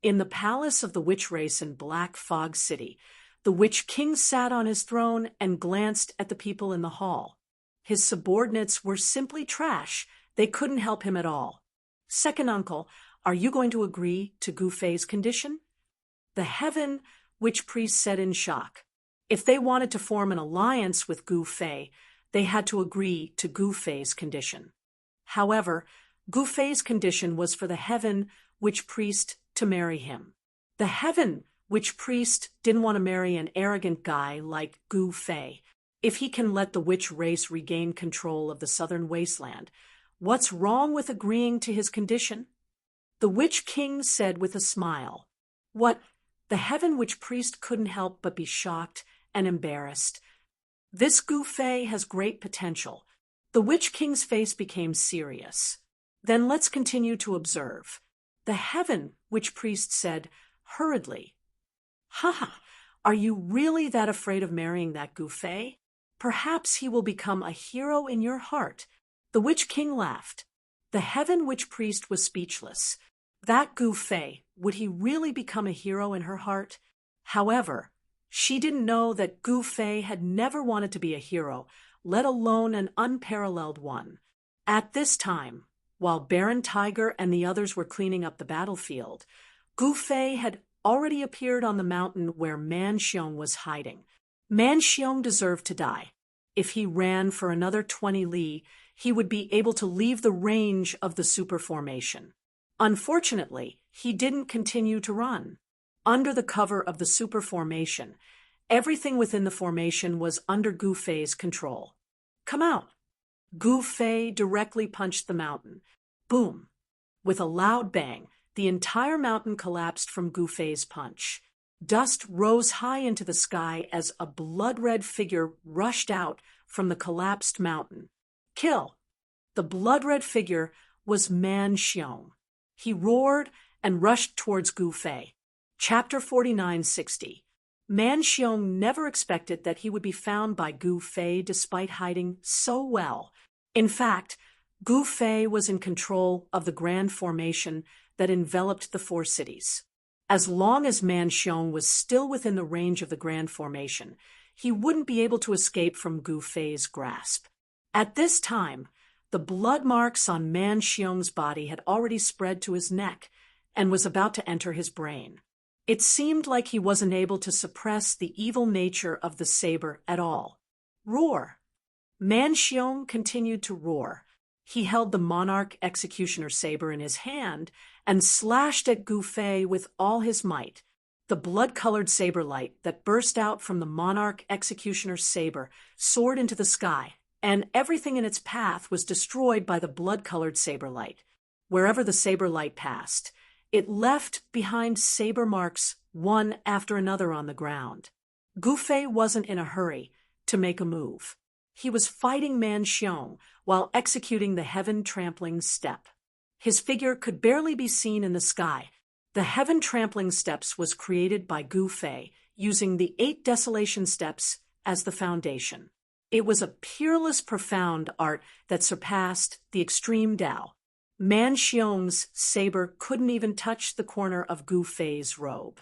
In the palace of the witch race in Black Fog City, the Witch King sat on his throne and glanced at the people in the hall. His subordinates were simply trash. They couldn't help him at all. Second uncle, are you going to agree to Gu Fei's condition? The Heaven Witch Priest said in shock. If they wanted to form an alliance with Gu Fei, they had to agree to Gu Fei's condition. However, Gu Fei's condition was for the Heaven Witch Priest to marry him. The Heaven Witch Priest didn't want to marry an arrogant guy like Gu Fei. If he can let the witch race regain control of the southern wasteland, what's wrong with agreeing to his condition? The Witch King said with a smile. What? The Heaven Witch Priest couldn't help but be shocked and embarrassed. This Gu Fei has great potential. The Witch King's face became serious. Then let's continue to observe. The Heaven Witch Priest said, hurriedly, "Haha, are you really that afraid of marrying that Gu Fei? Perhaps he will become a hero in your heart." The Witch King laughed. The Heaven Witch Priest was speechless. That Gu Fei, would he really become a hero in her heart? However, she didn't know that Gu Fei had never wanted to be a hero, let alone an unparalleled one. At this time, while Baron Tiger and the others were cleaning up the battlefield, Gu Fei had already appeared on the mountain where Man Xiong was hiding. Man Xiong deserved to die. If he ran for another 20 li, he would be able to leave the range of the super formation. Unfortunately, he didn't continue to run. Under the cover of the super formation, everything within the formation was under Gu Fei's control. "Come out." Gu Fei directly punched the mountain. Boom! With a loud bang, the entire mountain collapsed from Gu Fei's punch. Dust rose high into the sky as a blood-red figure rushed out from the collapsed mountain. "Kill!" The blood-red figure was Man Xiong. He roared and rushed towards Gu Fei. Chapter 4960. Man Xiong never expected that he would be found by Gu Fei despite hiding so well. In fact, Gu Fei was in control of the grand formation that enveloped the four cities. As long as Man Xiong was still within the range of the grand formation, he wouldn't be able to escape from Gu Fei's grasp. At this time, the blood marks on Man Xiong's body had already spread to his neck and was about to enter his brain. It seemed like he wasn't able to suppress the evil nature of the saber at all. Roar! Man Xiong continued to roar. He held the Monarch Executioner saber in his hand and slashed at Gu Fei with all his might. The blood-colored saber light that burst out from the Monarch Executioner's saber soared into the sky, and everything in its path was destroyed by the blood-colored saber light. Wherever the saber light passed, it left behind saber marks one after another on the ground. Gu Fei wasn't in a hurry to make a move. He was fighting Man Xiong while executing the heaven-trampling step. His figure could barely be seen in the sky. The heaven-trampling steps was created by Gu Fei using the 8 desolation steps as the foundation. It was a peerless, profound art that surpassed the extreme Tao. Man Xiong's saber couldn't even touch the corner of Gu Fei's robe.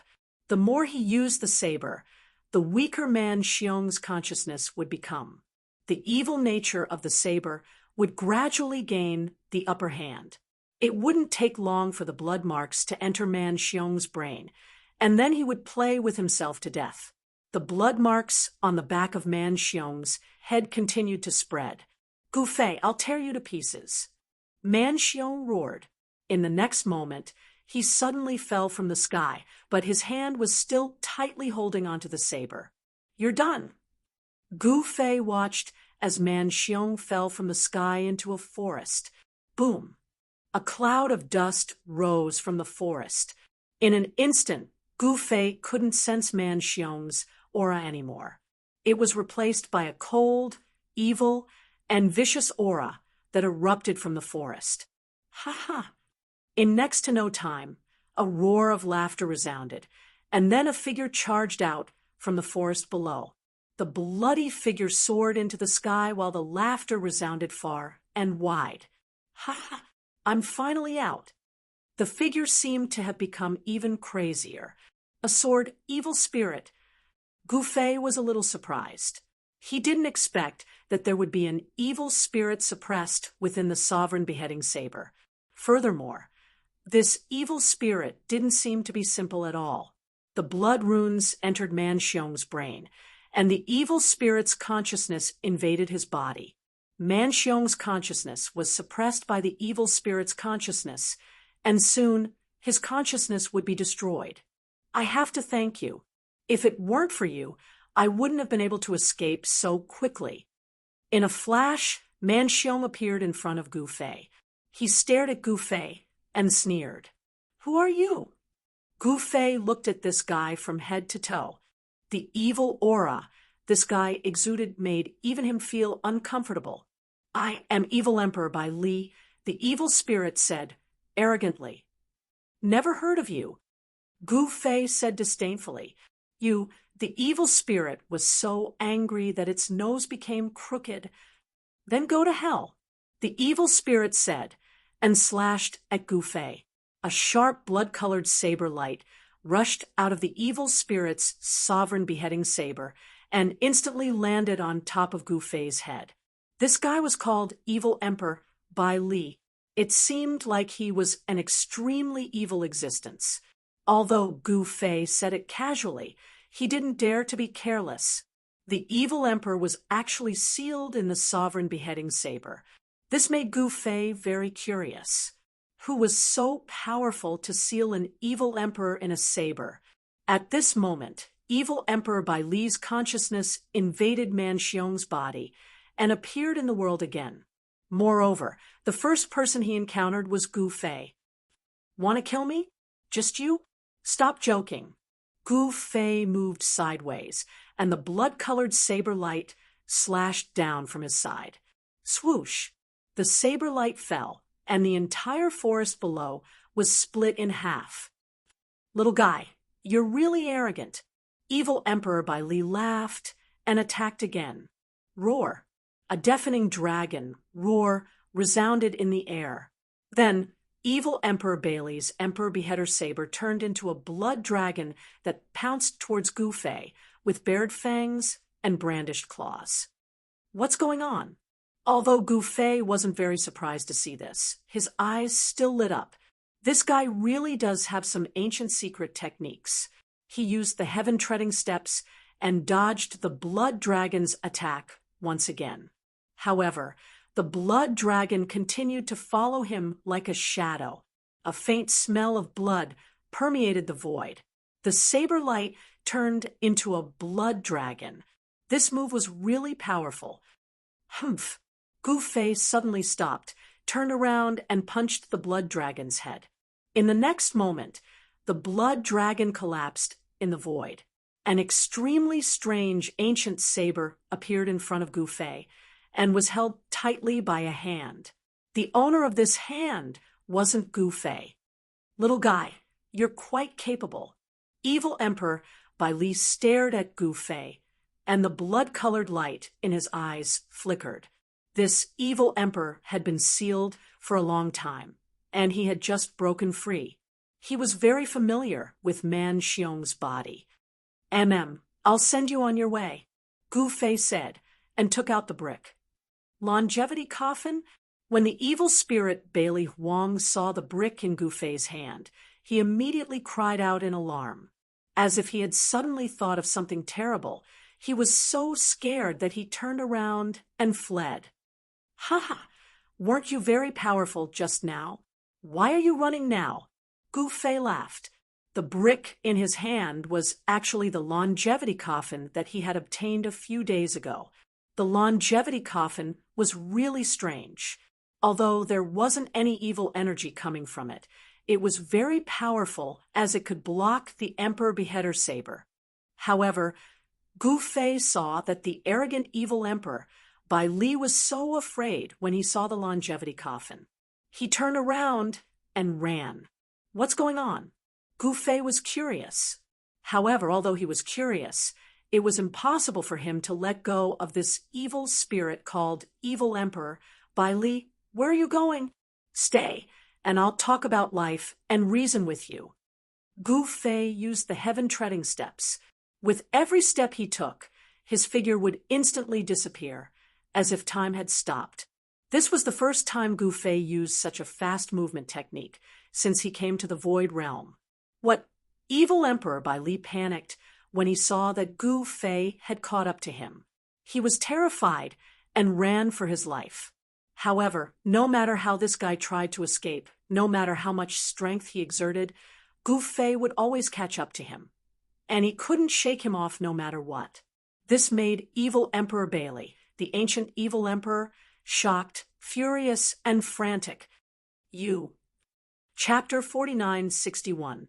The more he used the saber, the weaker Man Xiong's consciousness would become. The evil nature of the saber would gradually gain the upper hand. It wouldn't take long for the blood marks to enter Man Xiong's brain, and then he would play with himself to death. The blood marks on the back of Man Xiong's head continued to spread. "Gu Fei, I'll tear you to pieces." Man Xiong roared. In the next moment, he suddenly fell from the sky, but his hand was still tightly holding onto the saber. "You're done." Gu Fei watched as Man Xiong fell from the sky into a forest. Boom! A cloud of dust rose from the forest. In an instant, Gu Fei couldn't sense Man Xiong's aura anymore. It was replaced by a cold, evil, and vicious aura that erupted from the forest. "Ha ha!" In next to no time, a roar of laughter resounded, and then a figure charged out from the forest below. The bloody figure soared into the sky while the laughter resounded far and wide. "Ha ha! I'm finally out." The figure seemed to have become even crazier. A sword evil spirit. Gu Fei was a little surprised. He didn't expect that there would be an evil spirit suppressed within the sovereign beheading saber. Furthermore, this evil spirit didn't seem to be simple at all. The blood runes entered Man Xiong's brain, and the evil spirit's consciousness invaded his body. Man Xiong's consciousness was suppressed by the evil spirit's consciousness, and soon his consciousness would be destroyed. "I have to thank you. If it weren't for you, I wouldn't have been able to escape so quickly." In a flash, Man Xiong appeared in front of Gu Fei. He stared at Gu Fei and sneered. "Who are you?" Gu Fei looked at this guy from head to toe. The evil aura this guy exuded made even him feel uncomfortable. "I am Evil Emperor by Li," the evil spirit said, arrogantly. "Never heard of you," Gu Fei said disdainfully. The evil spirit was so angry that its nose became crooked. "Then go to hell," the evil spirit said, and slashed at Gu Fei. A sharp blood-colored saber light rushed out of the evil spirit's sovereign beheading saber and instantly landed on top of Gu Fei's head. This guy was called Evil Emperor by Li. It seemed like he was an extremely evil existence. Although Gu Fei said it casually, he didn't dare to be careless. The evil emperor was actually sealed in the sovereign beheading saber. This made Gu Fei very curious. Who was so powerful to seal an evil emperor in a saber? At this moment, Evil Emperor by Li's consciousness invaded Man Xiong's body and appeared in the world again. Moreover, the first person he encountered was Gu Fei. "Want to kill me? Just you? Stop joking." Gu Fei moved sideways, and the blood-colored saber light slashed down from his side. Swoosh! The saber light fell, and the entire forest below was split in half. "Little guy, you're really arrogant." Evil Emperor by Li laughed and attacked again. Roar! A deafening dragon roar resounded in the air. Then Evil Emperor Bailey's Emperor Beheader saber turned into a blood dragon that pounced towards Gu Fei with bared fangs and brandished claws. What's going on? Although Gu Fei wasn't very surprised to see this, his eyes still lit up. This guy really does have some ancient secret techniques. He used the heaven-treading steps and dodged the blood dragon's attack once again. However, the blood dragon continued to follow him like a shadow. A faint smell of blood permeated the void. The saber light turned into a blood dragon. This move was really powerful. Humph! Gu Fei suddenly stopped, turned around, and punched the blood dragon's head. In the next moment, the blood dragon collapsed in the void. An extremely strange ancient saber appeared in front of Gu Fei and was held tightly by a hand. The owner of this hand wasn't Gu Fei. "Little guy, you're quite capable." Evil Emperor by Li stared at Gu Fei, and the blood-colored light in his eyes flickered. This evil emperor had been sealed for a long time, and he had just broken free. He was very familiar with Man Xiong's body. I'll send you on your way," Gu Fei said, and took out the brick. Longevity coffin? When the evil spirit Bailey Huang saw the brick in Gu Fei's hand, he immediately cried out in alarm. As if he had suddenly thought of something terrible, he was so scared that he turned around and fled. "Ha ha! Weren't you very powerful just now? Why are you running now?" Gu Fei laughed. The brick in his hand was actually the longevity coffin that he had obtained a few days ago. The longevity coffin was really strange. Although there wasn't any evil energy coming from it, it was very powerful as it could block the Emperor Beheader saber. However, Gu Fei saw that the arrogant evil emperor Bai Li was so afraid when he saw the longevity coffin. He turned around and ran. What's going on? Gu Fei was curious. However, although he was curious, it was impossible for him to let go of this evil spirit called Evil Emperor. Bai Li, where are you going? Stay, and I'll talk about life and reason with you. Gu Fei used the heaven-treading steps. With every step he took, his figure would instantly disappear, as if time had stopped. This was the first time Gu Fei used such a fast movement technique since he came to the Void Realm. What Evil Emperor Bai Li panicked when he saw that Gu Fei had caught up to him. He was terrified and ran for his life. However, no matter how this guy tried to escape, no matter how much strength he exerted, Gu Fei would always catch up to him, and he couldn't shake him off no matter what. This made Evil Emperor Bailey, the ancient evil emperor, shocked, furious, and frantic. Chapter 4961.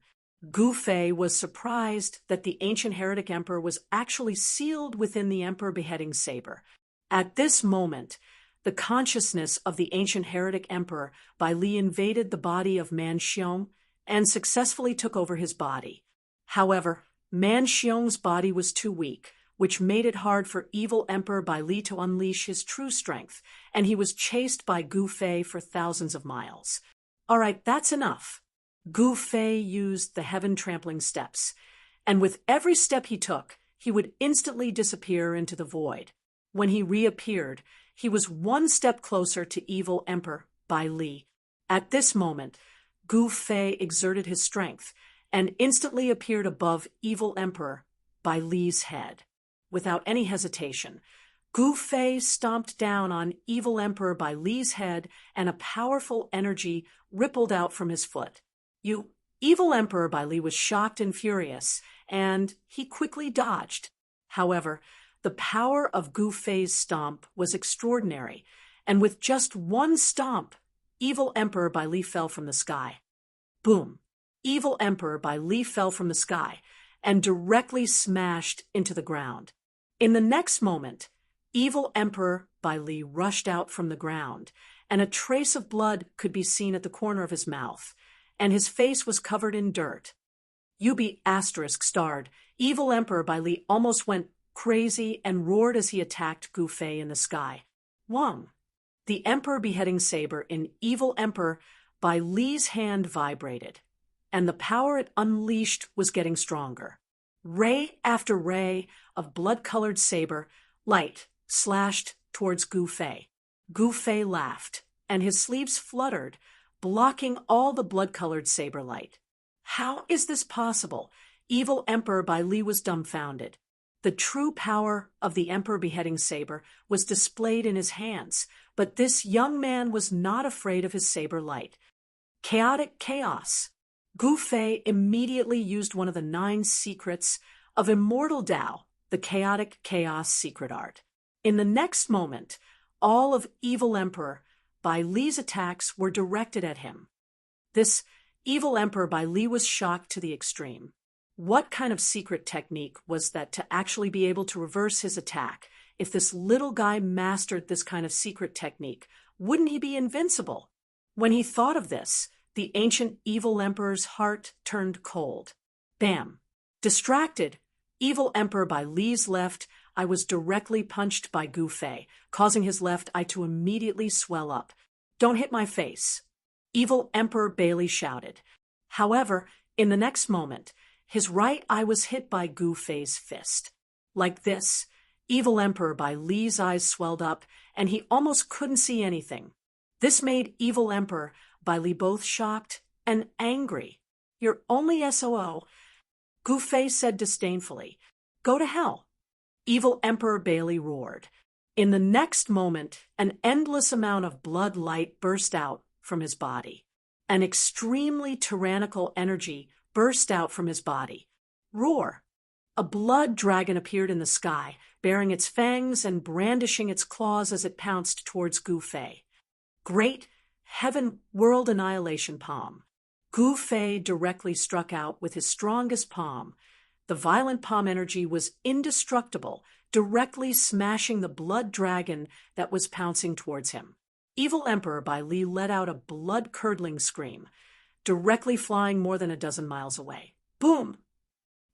Gu Fei was surprised that the ancient heretic emperor was actually sealed within the emperor beheading saber. At this moment, the consciousness of the ancient heretic emperor Bai Li invaded the body of Man Xiong and successfully took over his body. However, Man Xiong's body was too weak, which made it hard for evil Emperor Bai Li to unleash his true strength, and he was chased by Gu Fei for thousands of miles. All right, that's enough. Gu Fei used the heaven-trampling steps, and with every step he took, he would instantly disappear into the void. When he reappeared, he was one step closer to evil Emperor Bai Li. At this moment, Gu Fei exerted his strength and instantly appeared above evil Emperor Bai Li's head. Without any hesitation, Gu Fei stomped down on evil Emperor Bai Li's head, and a powerful energy rippled out from his foot. Evil Emperor Bai Li was shocked and furious, and he quickly dodged. However, the power of Gu Fei's stomp was extraordinary, and with just one stomp, evil Emperor Bai Li fell from the sky. Boom! Evil Emperor Bai Li fell from the sky and directly smashed into the ground. In the next moment, evil Emperor Bai Li rushed out from the ground, and a trace of blood could be seen at the corner of his mouth, and his face was covered in dirt. ****. Evil Emperor Bai Li almost went crazy and roared as he attacked Gu Fei in the sky. Wang! The Emperor beheading saber in evil Emperor Bai Li's hand vibrated, and the power it unleashed was getting stronger. Ray after ray of blood-colored saber light slashed towards Gu Fei. Gu Fei laughed, and his sleeves fluttered, blocking all the blood-colored saber light. How is this possible? Evil Emperor Bai Li was dumbfounded. The true power of the Emperor beheading saber was displayed in his hands, but this young man was not afraid of his saber light. Chaotic chaos. Gu Fei immediately used one of the 9 secrets of Immortal Tao, the chaotic chaos secret art. In the next moment, all of evil Emperor Bai Li's attacks were directed at him. This evil Emperor Bai Li was shocked to the extreme. What kind of secret technique was that to actually be able to reverse his attack? If this little guy mastered this kind of secret technique, wouldn't he be invincible? When he thought of this, the ancient evil emperor's heart turned cold. Bam! Distracted, evil Emperor Bai Li's left eye was directly punched by Gu Fei, causing his left eye to immediately swell up. "Don't hit my face," evil Emperor Bai Li shouted. However, in the next moment, his right eye was hit by Gu Fei's fist. Like this, evil Emperor Bai Li's eyes swelled up, and he almost couldn't see anything. This made evil Emperor Bai Li both shocked and angry. "You're only SOO," Gu Fei said disdainfully. "Go to hell." Evil Emperor Bai Li roared. In the next moment, an endless amount of blood light burst out from his body. An extremely tyrannical energy burst out from his body. Roar! A blood dragon appeared in the sky, baring its fangs and brandishing its claws as it pounced towards Gu Fei. Great Heaven World Annihilation Palm. Gu Fei directly struck out with his strongest palm. The violent palm energy was indestructible, directly smashing the blood dragon that was pouncing towards him. Evil Emperor Bai Li let out a blood-curdling scream, directly flying more than a dozen miles away. Boom!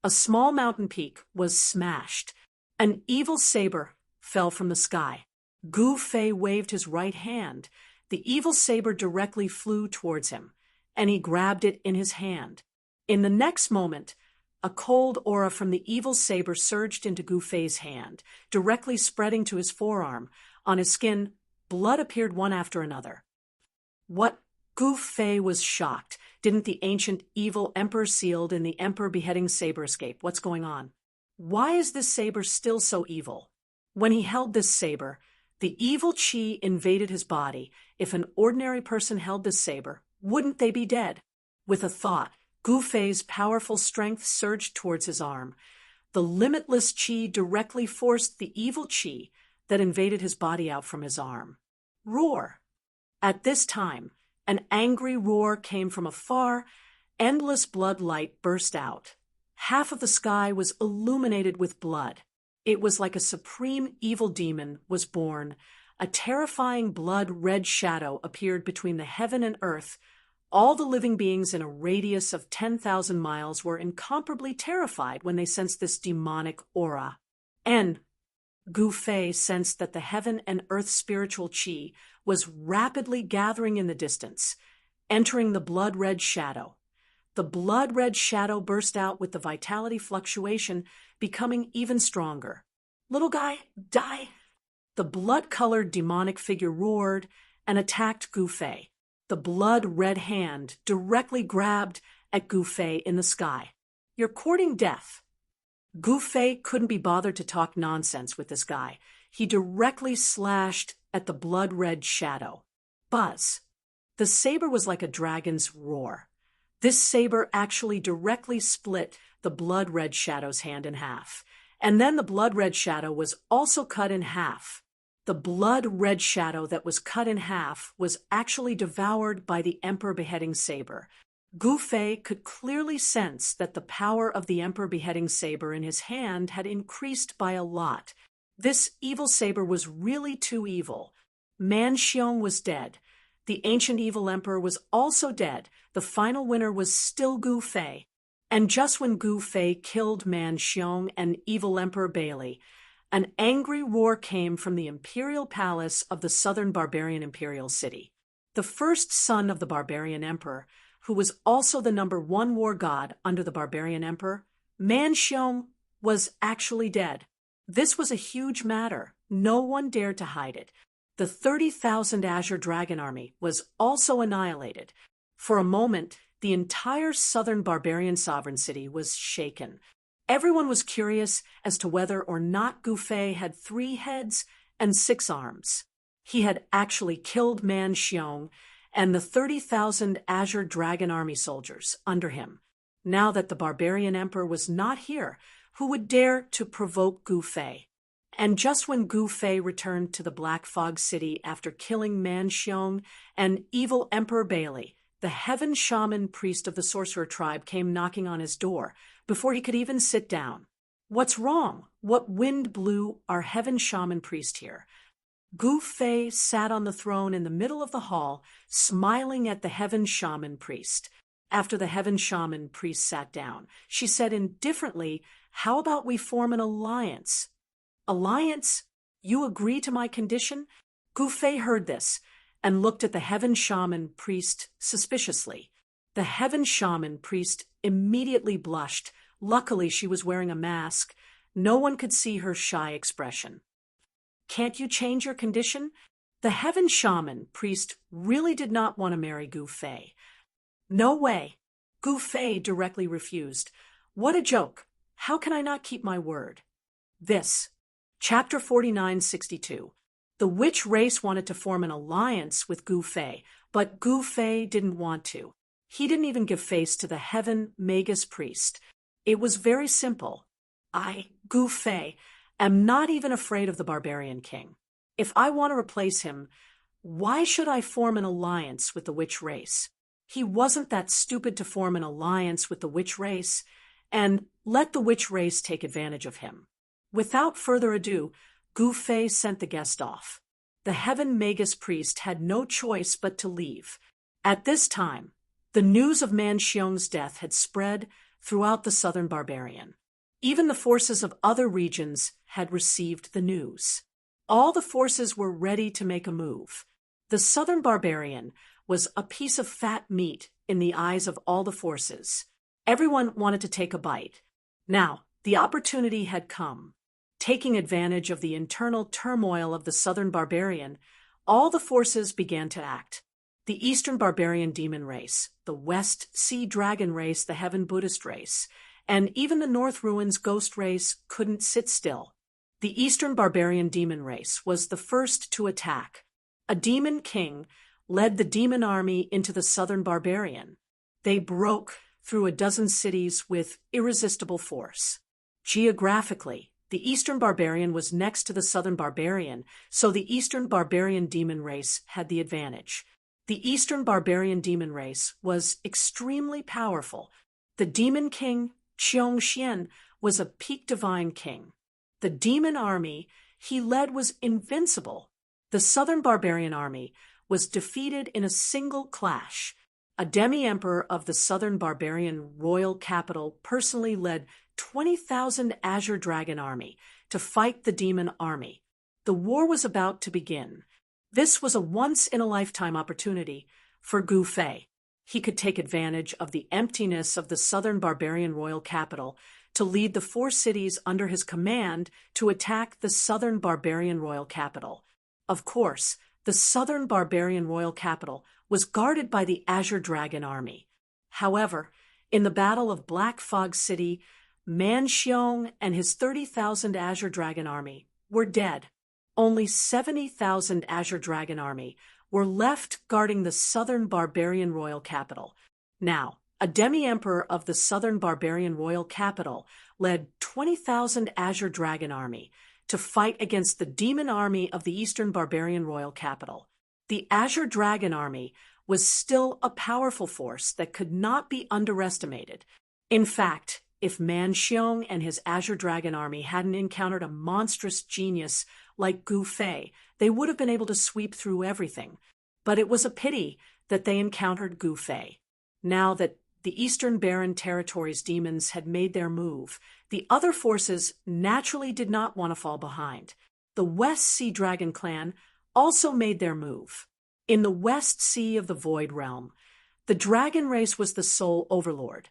A small mountain peak was smashed. An evil saber fell from the sky. Gu Fei waved his right hand. The evil saber directly flew towards him, and he grabbed it in his hand. In the next moment, a cold aura from the evil saber surged into Gu Fei's hand, directly spreading to his forearm. On his skin, blood appeared one after another. What? Gu Fei was shocked. Didn't the ancient evil emperor sealed in the emperor beheading saber escape? What's going on? Why is this saber still so evil? When he held this saber, the evil chi invaded his body. If an ordinary person held this saber, wouldn't they be dead? With a thought, Gu Fei's powerful strength surged towards his arm. The limitless chi directly forced the evil chi that invaded his body out from his arm. Roar! At this time, an angry roar came from afar, endless blood light burst out. Half of the sky was illuminated with blood. It was like a supreme evil demon was born. A terrifying blood-red shadow appeared between the heaven and earth. All the living beings in a radius of 10,000 miles were incomparably terrified when they sensed this demonic aura. And Gu Fei sensed that the heaven and earth spiritual qi was rapidly gathering in the distance, entering the blood-red shadow. The blood-red shadow burst out with the vitality fluctuation becoming even stronger. "Little guy, die!" The blood-colored demonic figure roared and attacked Gu Fei. The blood-red hand directly grabbed at Gu Fei in the sky. "You're courting death." Gu Fei couldn't be bothered to talk nonsense with this guy. He directly slashed at the blood-red shadow. Buzz. The saber was like a dragon's roar. This saber actually directly split the blood-red shadow's hand in half. And then the blood-red shadow was also cut in half. The blood-red shadow that was cut in half was actually devoured by the Emperor Beheading Saber. Gu Fei could clearly sense that the power of the Emperor Beheading Saber in his hand had increased by a lot. This evil saber was really too evil. Man Xiong was dead. The ancient evil emperor was also dead. The final winner was still Gu Fei. And just when Gu Fei killed Man Xiong and evil Emperor Bailey, an angry roar came from the imperial palace of the southern barbarian imperial city. The first son of the barbarian emperor, who was also the #1 war god under the barbarian emperor, Man Xiong, was actually dead. This was a huge matter. No one dared to hide it. The 30,000 Azure Dragon army was also annihilated. For a moment, the entire southern barbarian sovereign city was shaken. Everyone was curious as to whether or not Gu Fei had 3 heads and 6 arms. He had actually killed Man Xiong and the 30,000 Azure Dragon army soldiers under him. Now that the barbarian emperor was not here, who would dare to provoke Gu Fei? And just when Gu Fei returned to the Black Fog City after killing Man Xiong and evil Emperor Bailey, the heaven shaman priest of the sorcerer tribe came knocking on his door before he could even sit down. "What's wrong? What wind blew our heaven shaman priest here?" Gu Fei sat on the throne in the middle of the hall, smiling at the heaven shaman priest. After the heaven shaman priest sat down, she said indifferently, "How about we form an alliance?" "Alliance? You agree to my condition?" Gu Fei heard this and looked at the heaven shaman priest suspiciously. The heaven shaman priest immediately blushed. Luckily, she was wearing a mask. No one could see her shy expression. "Can't you change your condition?" The heaven shaman priest really did not want to marry Gu Fei. "No way." Gu Fei directly refused. "What a joke. How can I not keep my word?" This. Chapter 4962. The witch race wanted to form an alliance with Gu Fei, but Gu Fei didn't want to. He didn't even give face to the heaven magus priest. It was very simple. "I, Gu Fei, am not even afraid of the barbarian king. If I want to replace him, why should I form an alliance with the witch race? He wasn't that stupid to form an alliance with the witch race and let the witch race take advantage of him." Without further ado, Gu Fei sent the guest off. The heaven magus priest had no choice but to leave. At this time, the news of Man Xiong's death had spread throughout the southern barbarian. Even the forces of other regions had received the news. All the forces were ready to make a move. The southern barbarian was a piece of fat meat in the eyes of all the forces. Everyone wanted to take a bite. Now, the opportunity had come. Taking advantage of the internal turmoil of the southern barbarian, all the forces began to act. The eastern barbarian demon race, the west sea dragon race, the heaven Buddhist race, and even the north ruins ghost race couldn't sit still. The eastern barbarian demon race was the first to attack. A demon king led the demon army into the southern barbarian. They broke through a dozen cities with irresistible force. Geographically, the eastern barbarian was next to the southern barbarian, so the eastern barbarian demon race had the advantage. The Eastern barbarian demon race was extremely powerful. The demon king, Qiongxian, was a peak divine king. The demon army he led was invincible. The southern barbarian army was defeated in a single clash. A demi-emperor of the southern barbarian royal capital personally led 20,000 Azure Dragon army to fight the demon army. The war was about to begin. This was a once-in-a-lifetime opportunity for Gu Fei. He could take advantage of the emptiness of the southern barbarian royal capital to lead the 4 cities under his command to attack the southern barbarian royal capital. Of course, the southern barbarian royal capital was guarded by the Azure Dragon army. However, in the Battle of Black Fog City, Man Xiong and his 30,000 Azure Dragon army were dead. Only 70,000 Azure Dragon army were left guarding the southern barbarian royal capital. Now, a demi-emperor of the southern barbarian royal capital led 20,000 Azure Dragon army to fight against the demon army of the eastern barbarian royal capital. The Azure Dragon army was still a powerful force that could not be underestimated. In fact, if Man Xiong and his Azure Dragon army hadn't encountered a monstrous genius like Gu Fei, they would have been able to sweep through everything. But it was a pity that they encountered Gu Fei. Now that the Eastern Barren Territories demons had made their move, the other forces naturally did not want to fall behind. The West Sea Dragon clan also made their move. In the West Sea of the Void Realm, the dragon race was the sole overlord.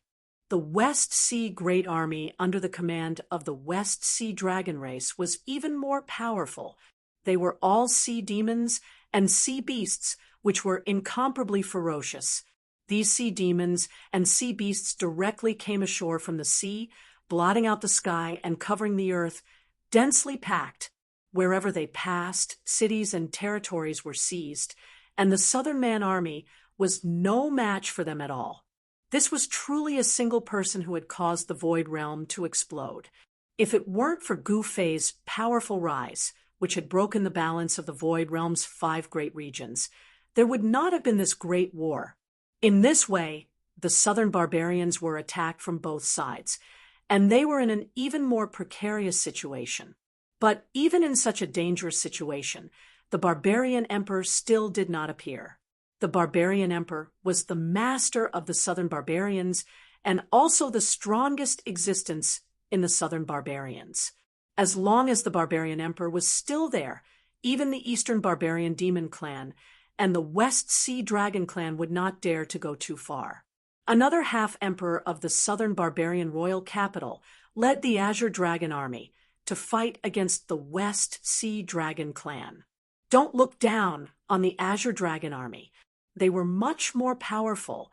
The West Sea Great Army under the command of the West Sea Dragon race was even more powerful. They were all sea demons and sea beasts, which were incomparably ferocious. These sea demons and sea beasts directly came ashore from the sea, blotting out the sky and covering the earth, densely packed. Wherever they passed, cities and territories were seized, and the Southern Man Army was no match for them at all. This was truly a single person who had caused the Void Realm to explode. If it weren't for Gu Fei's powerful rise, which had broken the balance of the Void Realm's 5 great regions, there would not have been this great war. In this way, the southern barbarians were attacked from both sides, and they were in an even more precarious situation. But even in such a dangerous situation, the barbarian emperor still did not appear. The barbarian emperor was the master of the southern barbarians and also the strongest existence in the southern barbarians. As long as the barbarian emperor was still there, even the eastern barbarian demon clan and the West Sea Dragon clan would not dare to go too far. Another half-emperor of the southern barbarian royal capital led the Azure Dragon army to fight against the West Sea Dragon clan. Don't look down on the Azure Dragon army. They were much more powerful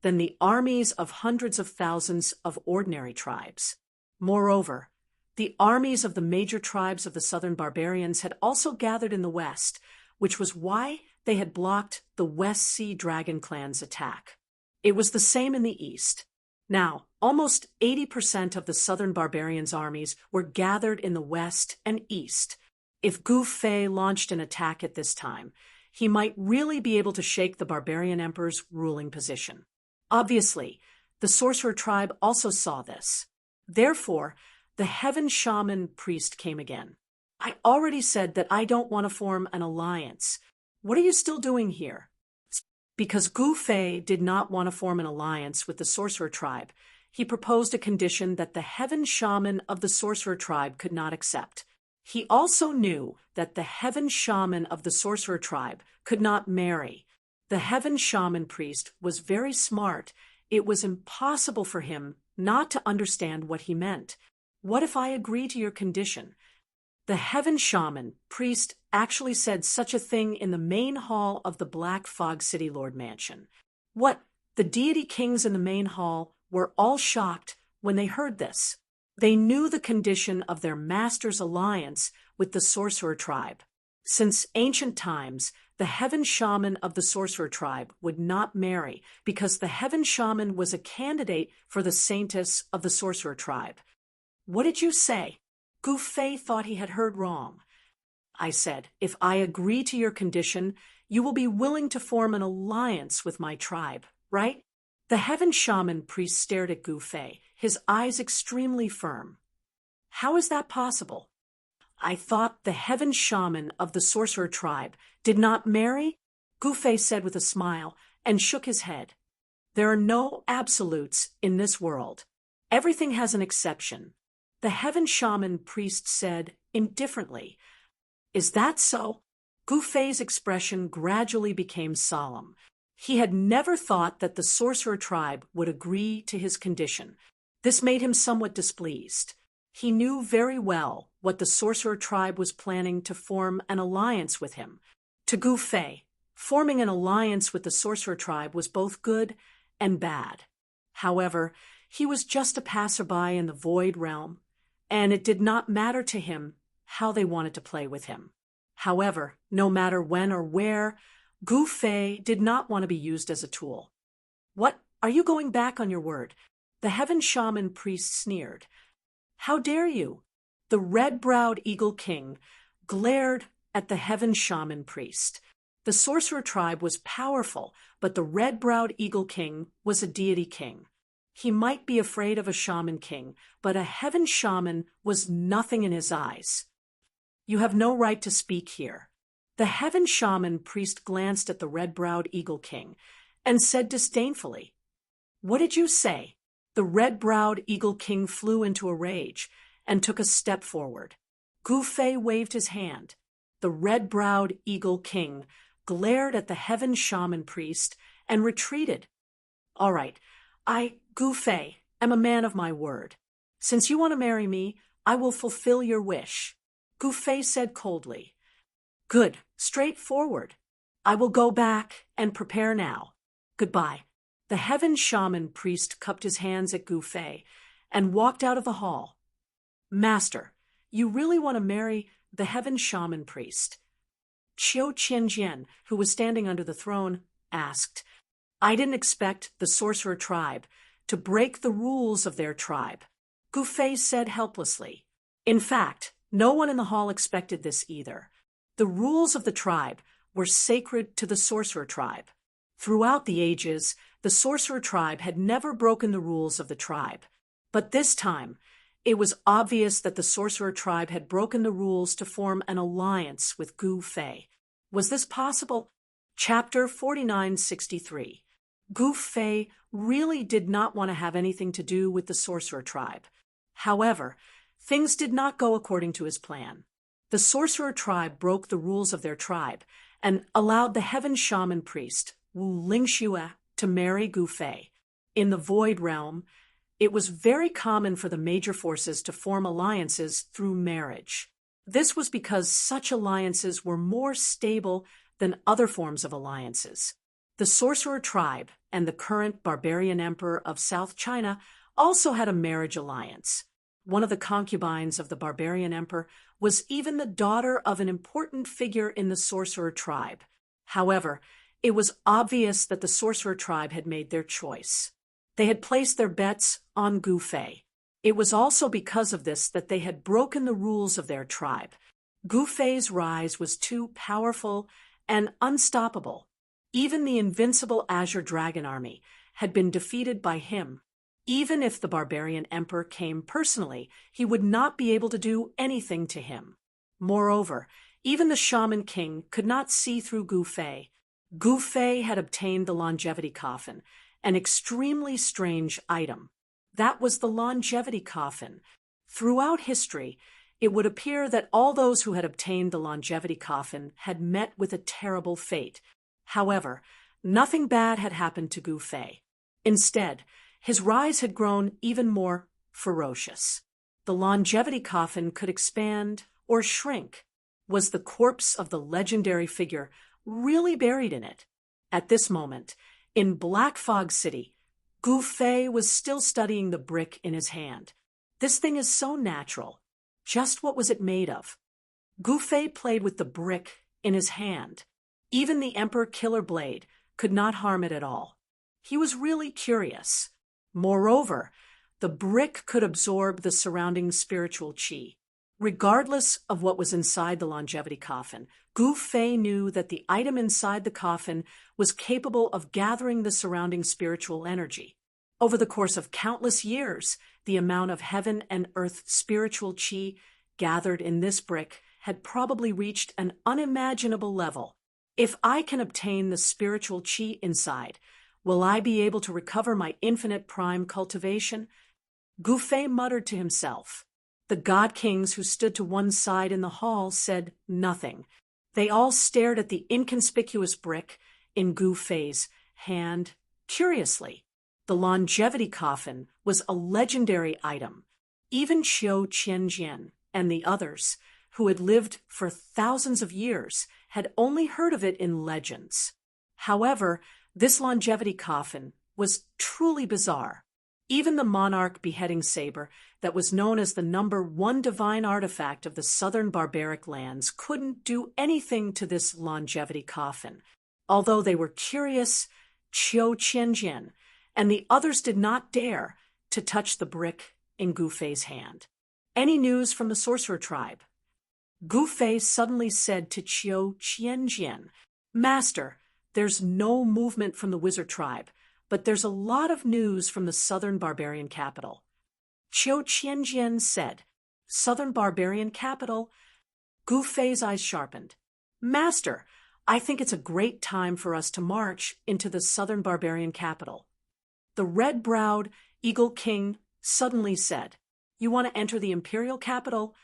than the armies of hundreds of thousands of ordinary tribes. Moreover, the armies of the major tribes of the southern barbarians had also gathered in the west, which was why they had blocked the West Sea Dragon clan's attack. It was the same in the east. Now, almost 80% of the southern barbarians' armies were gathered in the west and east. If Gu Fei launched an attack at this time, he might really be able to shake the barbarian emperor's ruling position. Obviously, the sorcerer tribe also saw this. Therefore, the heaven shaman priest came again. I already said that I don't want to form an alliance. What are you still doing here? Because Gu Fei did not want to form an alliance with the sorcerer tribe, he proposed a condition that the heaven shaman of the sorcerer tribe could not accept. He also knew that the heaven shaman of the sorcerer tribe could not marry. The heaven shaman priest was very smart. It was impossible for him not to understand what he meant. What if I agree to your condition? The heaven shaman priest actually said such a thing in the main hall of the Black Fog City Lord Mansion. What? The deity kings in the main hall were all shocked when they heard this. They knew the condition of their master's alliance with the sorcerer tribe. Since ancient times, the heaven shaman of the sorcerer tribe would not marry because the heaven shaman was a candidate for the saintess of the sorcerer tribe. What did you say? Gu Fei thought he had heard wrong. I said, if I agree to your condition, You will be willing to form an alliance with my tribe, right? The heaven shaman priest stared at Gu Fei, his eyes extremely firm. How is that possible? I thought the heaven shaman of the sorcerer tribe did not marry? Gu Fei said with a smile and shook his head. There are no absolutes in this world. Everything has an exception. The heaven shaman priest said indifferently. Is that so? Gu Fei's expression gradually became solemn. He had never thought that the sorcerer tribe would agree to his condition. This made him somewhat displeased. He knew very well what the sorcerer tribe was planning to form an alliance with him. To Gu Fei, forming an alliance with the sorcerer tribe was both good and bad. However, he was just a passerby in the void realm, and it did not matter to him how they wanted to play with him. However, no matter when or where, Gu Fei did not want to be used as a tool. What? Are you going back on your word? The heaven shaman priest sneered. How dare you? The red-browed eagle king glared at the heaven shaman priest. The sorcerer tribe was powerful, but the red-browed eagle king was a deity king. He might be afraid of a shaman king, but a heaven shaman was nothing in his eyes. You have no right to speak here. The heaven shaman priest glanced at the red-browed eagle king and said disdainfully, What did you say? The red-browed eagle king flew into a rage and took a step forward. Gu Fei waved his hand. The red-browed eagle king glared at the heaven shaman priest and retreated. All right, Gu Fei, am a man of my word. Since you want to marry me, I will fulfill your wish. Gu Fei said coldly. Good, straightforward. I will go back and prepare now. Goodbye. The heaven shaman priest cupped his hands at Gu Fei and walked out of the hall. Master, you really want to marry the heaven shaman priest? Qiu Qianjian, who was standing under the throne, asked. I didn't expect the sorcerer tribe to break the rules of their tribe. Gu Fei said helplessly. In fact, no one in the hall expected this either. The rules of the tribe were sacred to the sorcerer tribe. Throughout the ages, the sorcerer tribe had never broken the rules of the tribe. But this time, it was obvious that the sorcerer tribe had broken the rules to form an alliance with Gu Fei. Was this possible? Chapter 4963. Gu Fei really did not want to have anything to do with the sorcerer tribe. However, things did not go according to his plan. The sorcerer tribe broke the rules of their tribe and allowed the heaven shaman priest, Wu Lingxue, to marry Gu Fei. In the void realm, it was very common for the major forces to form alliances through marriage. This was because such alliances were more stable than other forms of alliances. The sorcerer tribe and the current barbarian emperor of South China also had a marriage alliance. One of the concubines of the barbarian emperor was even the daughter of an important figure in the sorcerer tribe. However, it was obvious that the sorcerer tribe had made their choice. They had placed their bets on Gu Fei. It was also because of this that they had broken the rules of their tribe. Gu Fei's rise was too powerful and unstoppable. Even the invincible Azure Dragon army had been defeated by him. Even if the barbarian emperor came personally, he would not be able to do anything to him. Moreover, even the shaman king could not see through Gu Fei. Gu Fei had obtained the longevity coffin, an extremely strange item. That was the longevity coffin. Throughout history, it would appear that all those who had obtained the longevity coffin had met with a terrible fate. However, nothing bad had happened to Gu Fei. Instead, his rise had grown even more ferocious. The longevity coffin could expand or shrink. Was the corpse of the legendary figure really buried in it? At this moment, in Black Fog City, Gu Fei was still studying the brick in his hand. This thing is so natural. Just what was it made of? Gu Fei played with the brick in his hand. Even the Emperor Killer Blade could not harm it at all. He was really curious. Moreover, the brick could absorb the surrounding spiritual qi. Regardless of what was inside the longevity coffin, Gu Fei knew that the item inside the coffin was capable of gathering the surrounding spiritual energy. Over the course of countless years, the amount of heaven and earth spiritual qi gathered in this brick had probably reached an unimaginable level. If I can obtain the spiritual qi inside, will I be able to recover my infinite prime cultivation? Gu Fei muttered to himself. The god kings who stood to one side in the hall said nothing. They all stared at the inconspicuous brick in Gu Fei's hand curiously. The longevity coffin was a legendary item. Even Qiu Qianjian and the others, who had lived for thousands of years, had only heard of it in legends. However, this longevity coffin was truly bizarre. Even the monarch beheading saber that was known as the #1 divine artifact of the southern barbaric lands couldn't do anything to this longevity coffin. Although they were curious, Qiu Qianjian and the others did not dare to touch the brick in Gu Fei's hand. Any news from the sorcerer tribe? Gu Fei suddenly said to Qiu Qianjian, Master, there's no movement from the wizard tribe, but there's a lot of news from the southern barbarian capital. Qiu Qianjian said, Southern barbarian capital? Gu Fei's eyes sharpened. Master, I think it's a great time for us to march into the southern barbarian capital. The red-browed Eagle King suddenly said, You want to enter the imperial capital?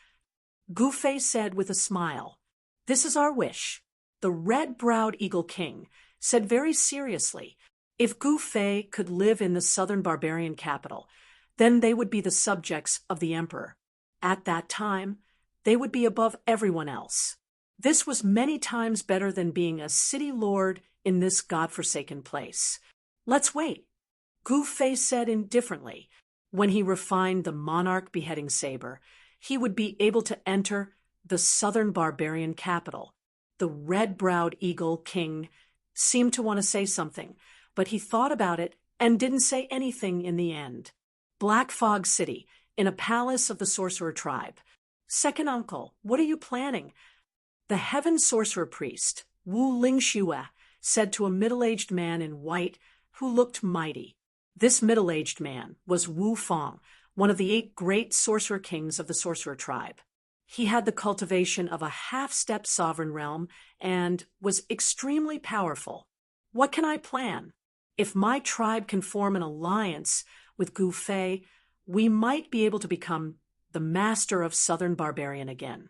Gu Fei said with a smile, This is our wish. The red-browed Eagle King said very seriously, if Gu Fei could live in the southern barbarian capital, then they would be the subjects of the emperor. At that time, they would be above everyone else. This was many times better than being a city lord in this godforsaken place. Let's wait. Gu Fei said indifferently. When he refined the monarch beheading saber, he would be able to enter the southern barbarian capital. The red-browed Eagle King seemed to want to say something, but he thought about it and didn't say anything in the end. Black Fog City, in a palace of the sorcerer tribe. Second uncle, what are you planning? The heaven sorcerer priest, Wu Lingxue, said to a middle-aged man in white who looked mighty. This middle-aged man was Wu Fang, one of the 8 great sorcerer kings of the sorcerer tribe. He had the cultivation of a half-step sovereign realm and was extremely powerful. What can I plan? If my tribe can form an alliance with Gu Fei, we might be able to become the master of southern barbarian again.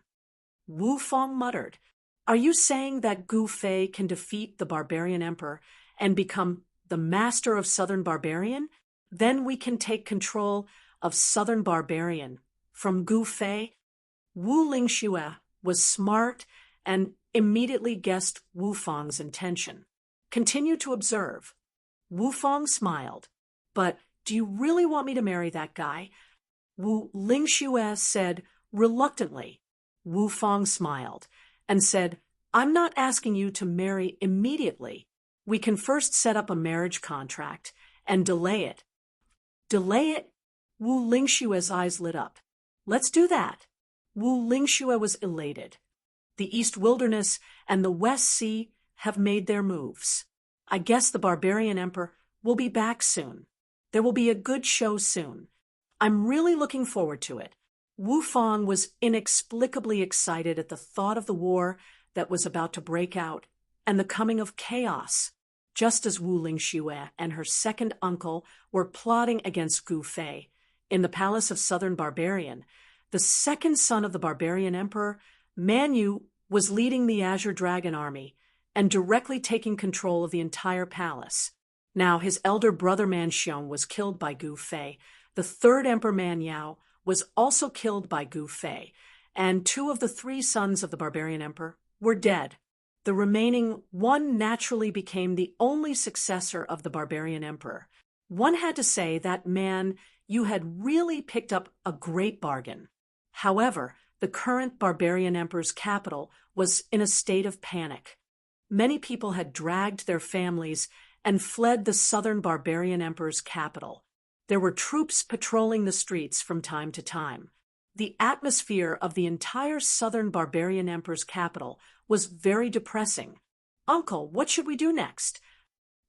Wu Fang muttered, Are you saying that Gu Fei can defeat the barbarian emperor and become the master of southern barbarian? Then we can take control of southern barbarian from Gu Fei. Wu Lingxue was smart and immediately guessed Wu Fang's intention. Continue to observe. Wu Fang smiled. But do you really want me to marry that guy? Wu Lingxue said reluctantly. Wu Fang smiled and said, I'm not asking you to marry immediately. We can first set up a marriage contract and delay it. Delay it? Wu Lingxue's eyes lit up. Let's do that. Wu Lingxue was elated. The East Wilderness and the West Sea have made their moves. I guess the barbarian emperor will be back soon. There will be a good show soon. I'm really looking forward to it. Wu Fang was inexplicably excited at the thought of the war that was about to break out and the coming of chaos. Just as Wu Lingxue and her second uncle were plotting against Gu Fei in the palace of southern barbarian, the second son of the barbarian emperor, Man Yu, was leading the Azure Dragon army and directly taking control of the entire palace. Now his elder brother Man Xiong was killed by Gu Fei. The third emperor Man Yao was also killed by Gu Fei, and 2 of the 3 sons of the barbarian emperor were dead. The remaining one naturally became the only successor of the barbarian emperor. One had to say that Man Yu had really picked up a great bargain. However, the current barbarian emperor's capital was in a state of panic. Many people had dragged their families and fled the southern barbarian emperor's capital. There were troops patrolling the streets from time to time. The atmosphere of the entire southern barbarian emperor's capital was very depressing. Uncle, what should we do next?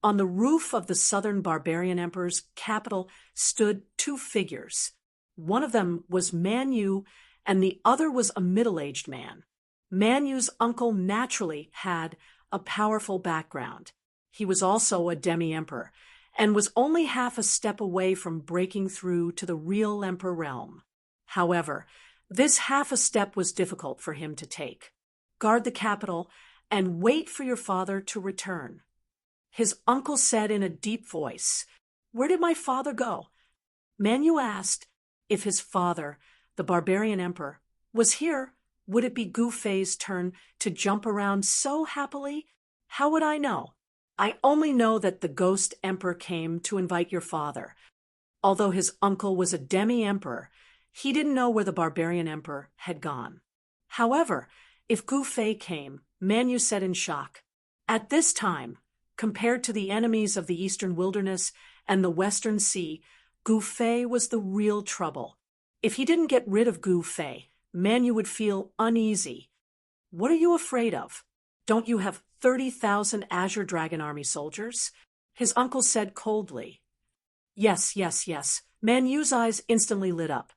On the roof of the southern barbarian emperor's capital stood two figures. One of them was Manu, and the other was a middle-aged man. Manu's uncle naturally had a powerful background. He was also a demi-emperor, and was only half a step away from breaking through to the real emperor realm. However, this half a step was difficult for him to take. Guard the capital and wait for your father to return. His uncle said in a deep voice, "Where did my father go?" Manu asked if his father, the barbarian emperor, was here. Would it be Gu Fei's turn to jump around so happily? How would I know? I only know that the ghost emperor came to invite your father. Although his uncle was a demi-emperor, he didn't know where the barbarian emperor had gone. However, if Gu Fei came, Manu said in shock, at this time, compared to the enemies of the eastern wilderness and the western sea, Gu Fei was the real trouble. If he didn't get rid of Gu Fei, Manu would feel uneasy. What are you afraid of? Don't you have 30,000 Azure Dragon Army soldiers? His uncle said coldly. Yes. Manu's eyes instantly lit up.